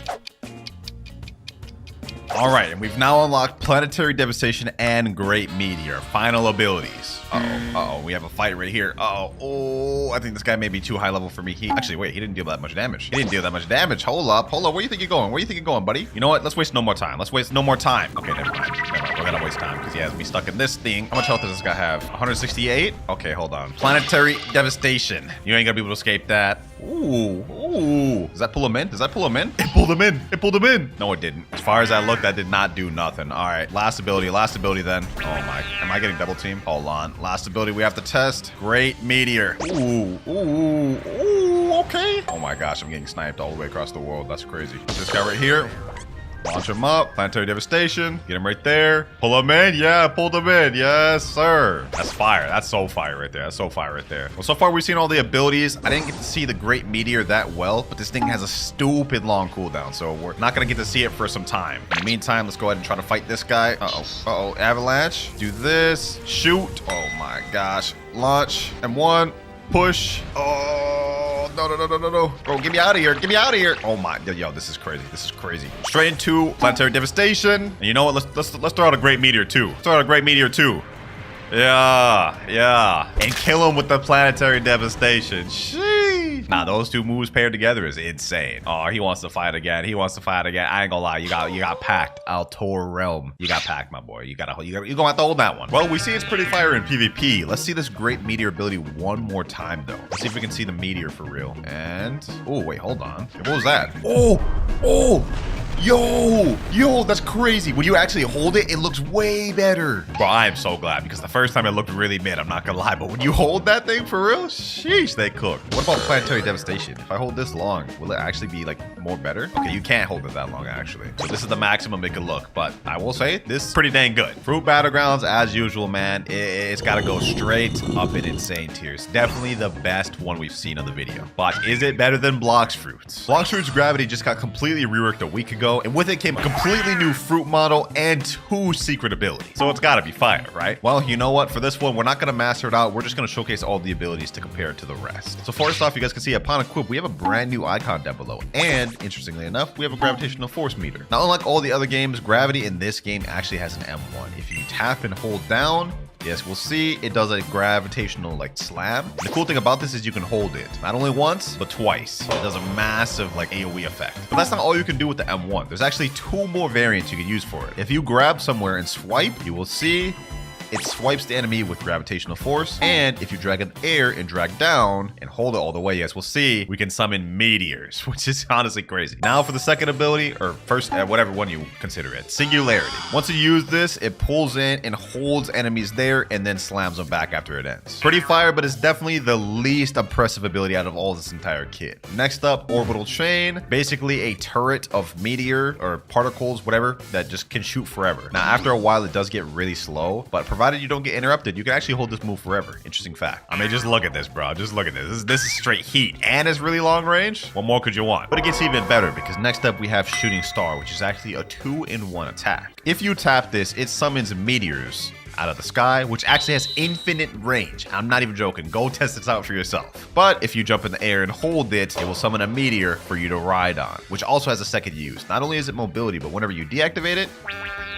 All right, and we've now unlocked Planetary Devastation and Great Meteor. Final abilities. Uh-oh, we have a fight right here. Oh, I think this guy may be too high level for me. Actually, wait, he didn't deal that much damage. Hold up. Where do you think you're going, buddy? You know what? Let's waste no more time. Okay, never mind. We're gonna waste time because he has me stuck in this thing. How much health does this guy have? 168? Okay, hold on. Planetary Devastation. You ain't gonna be able to escape that. Ooh. Does that pull him in? It pulled him in. No, it didn't. As far as I looked, that did not do nothing. All right, last ability then. Oh my, am I getting double teamed? Hold on. Last ability we have to test. Great Meteor. Ooh, okay. Oh my gosh, I'm getting sniped all the way across the world. That's crazy. This guy right here. Launch him up. Planetary Devastation. Get him right there. Pull him in. Yeah, pulled him in. Yes, sir. That's fire. That's so fire right there. Well, so far we've seen all the abilities. I didn't get to see the Great Meteor that well, but this thing has a stupid long cooldown, so we're not going to get to see it for some time. In the meantime, let's go ahead and try to fight this guy. Uh-oh. Avalanche. Do this. Shoot. Oh my gosh. Launch. M1. Push. Oh, no. Bro, get me out of here. Oh my, yo, this is crazy. Straight into Planetary Devastation. And you know what? Let's throw out a Great Meteor too. Yeah. And kill him with the Planetary Devastation. Sheesh. Nah, those two moves paired together is insane. Oh, he wants to fight again. I ain't gonna lie. You got packed. Altor Realm. You got packed, my boy. You're gonna have to hold that one. Well, we see it's pretty fire in PvP. Let's see this Great Meteor ability one more time, though. Let's see if we can see the meteor for real. And, oh, wait, hold on. What was that? Oh. Yo, that's crazy. When you actually hold it, it looks way better. Bro, I am so glad because the first time it looked really mid, I'm not gonna lie, but when you hold that thing for real, sheesh, they cook. What about Planetary Devastation? If I hold this long, will it actually be like more better? Okay, you can't hold it that long actually. So this is the maximum it can look, but I will say this is pretty dang good. Fruit Battlegrounds, as usual, man, it's gotta go straight up in insane tiers. Definitely the best one we've seen on the video. But is it better than Blox Fruits? Blox Fruits Gravity just got completely reworked a week ago, and with it came a completely new fruit model and 2 secret abilities. So it's gotta be fire, right? Well, you know what? For this one, we're not gonna master it out. We're just gonna showcase all the abilities to compare it to the rest. So first off, you guys can see upon equip, we have a brand new icon down below. And interestingly enough, we have a gravitational force meter. Now, unlike all the other games, gravity in this game actually has an M1. If you tap and hold down, yes, we'll see it does a gravitational like slam. The cool thing about this is you can hold it not only once, but twice. It does a massive like AoE effect. But that's not all you can do with the M1. There's actually 2 more variants you can use for it. If you grab somewhere and swipe, you will see it swipes the enemy with gravitational force. And if you drag in air and drag down and hold it all the way, yes, we'll see we can summon meteors, which is honestly crazy. Now for the second ability, or first, whatever one you consider it, Singularity. Once you use this, it pulls in and holds enemies there and then slams them back after it ends. Pretty fire, but it's definitely the least impressive ability out of all this entire kit. Next up, Orbital Chain. Basically a turret of meteor or particles, whatever, that just can shoot forever. Now after a while, it does get really slow, but provided you don't get interrupted, you can actually hold this move forever. Interesting fact. I mean, just look at this, bro. Just look at this. This is straight heat and it's really long range. What more could you want? But it gets even better because next up we have Shooting Star, which is actually a 2-in-1 attack. If you tap this, it summons meteors out of the sky, which actually has infinite range. I'm not even joking. Go test this out for yourself. But if you jump in the air and hold it, it will summon a meteor for you to ride on, which also has a second use. Not only is it mobility, but whenever you deactivate it,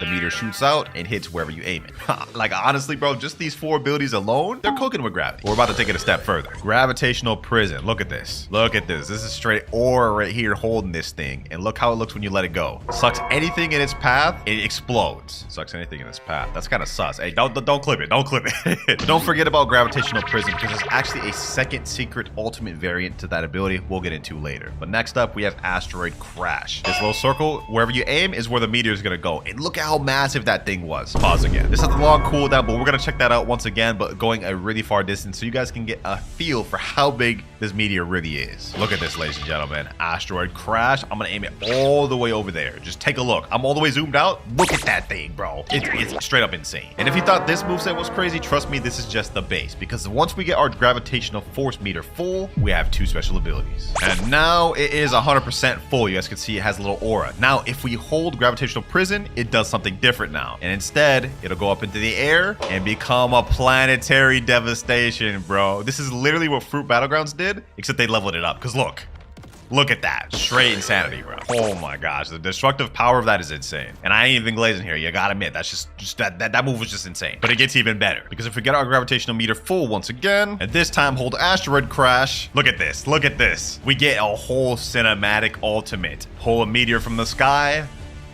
the meteor shoots out and hits wherever you aim it. Like, honestly, bro, just these 4 abilities alone, they're cooking with gravity. We're about to take it a step further. Gravitational prison. Look at this. Look at this. This is straight aura right here holding this thing. And look how it looks when you let it go. Sucks anything in its path, it explodes. Sucks anything in its path. That's kind of sus. Hey, don't clip it. Don't clip it. But don't forget about gravitational prison, because there's actually a second secret ultimate variant to that ability we'll get into later. But next up, we have asteroid crash. This little circle, wherever you aim, is where the meteor is going to go. And look at how massive that thing was. Pause again. This has a long cooldown, but we're going to check that out once again, but going a really far distance so you guys can get a feel for how big this meteor really is. Look at this, ladies and gentlemen. Asteroid crash. I'm going to aim it all the way over there. Just take a look. I'm all the way zoomed out. Look at that thing, bro. It's straight up insane. And if you thought this moveset was crazy, trust me, this is just the base, because once we get our gravitational force meter full, we have 2 special abilities. And now it is 100% full. You guys can see it has a little aura. Now, if we hold gravitational prison, it does something different now. And instead, it'll go up into the air and become a planetary devastation, bro. This is literally what Fruit Battlegrounds did, except they leveled it up. Because look at that. Straight insanity, bro. Oh my gosh. The destructive power of that is insane. And I ain't even glazing here. You gotta admit, that's just that move was just insane. But it gets even better, because if we get our gravitational meter full once again, and this time hold asteroid crash, look at this. Look at this. We get a whole cinematic ultimate. Pull a meteor from the sky,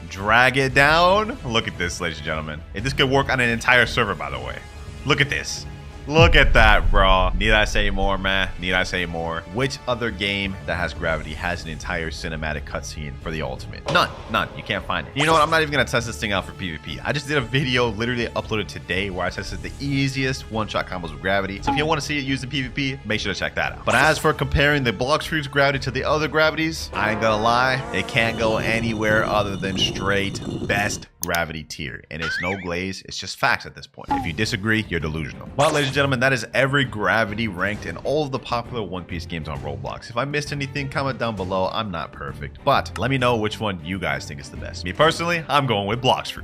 drag it down. Look at this, ladies and gentlemen. And this could work on an entire server, by the way. Look at this. Look at that, bro. Need I say more, man? Need I say more? Which other game that has gravity has an entire cinematic cutscene for the ultimate? None. You can't find it. You know what? I'm not even gonna test this thing out for PvP. I just did a video literally uploaded today where I tested the easiest one-shot combos with gravity. So if you want to see it used in PvP, make sure to check that out. But as for comparing the Blox Fruit's gravity to the other gravities, I ain't gonna lie, it can't go anywhere other than straight best gravity tier. And it's no glaze, it's just facts at this point. If you disagree, you're delusional. Well, ladies and gentlemen, that is every gravity ranked in all of the popular One Piece games on Roblox. If I missed anything, comment down below. I'm not perfect, but let me know which one you guys think is the best. Me personally, I'm going with Blox Fruit.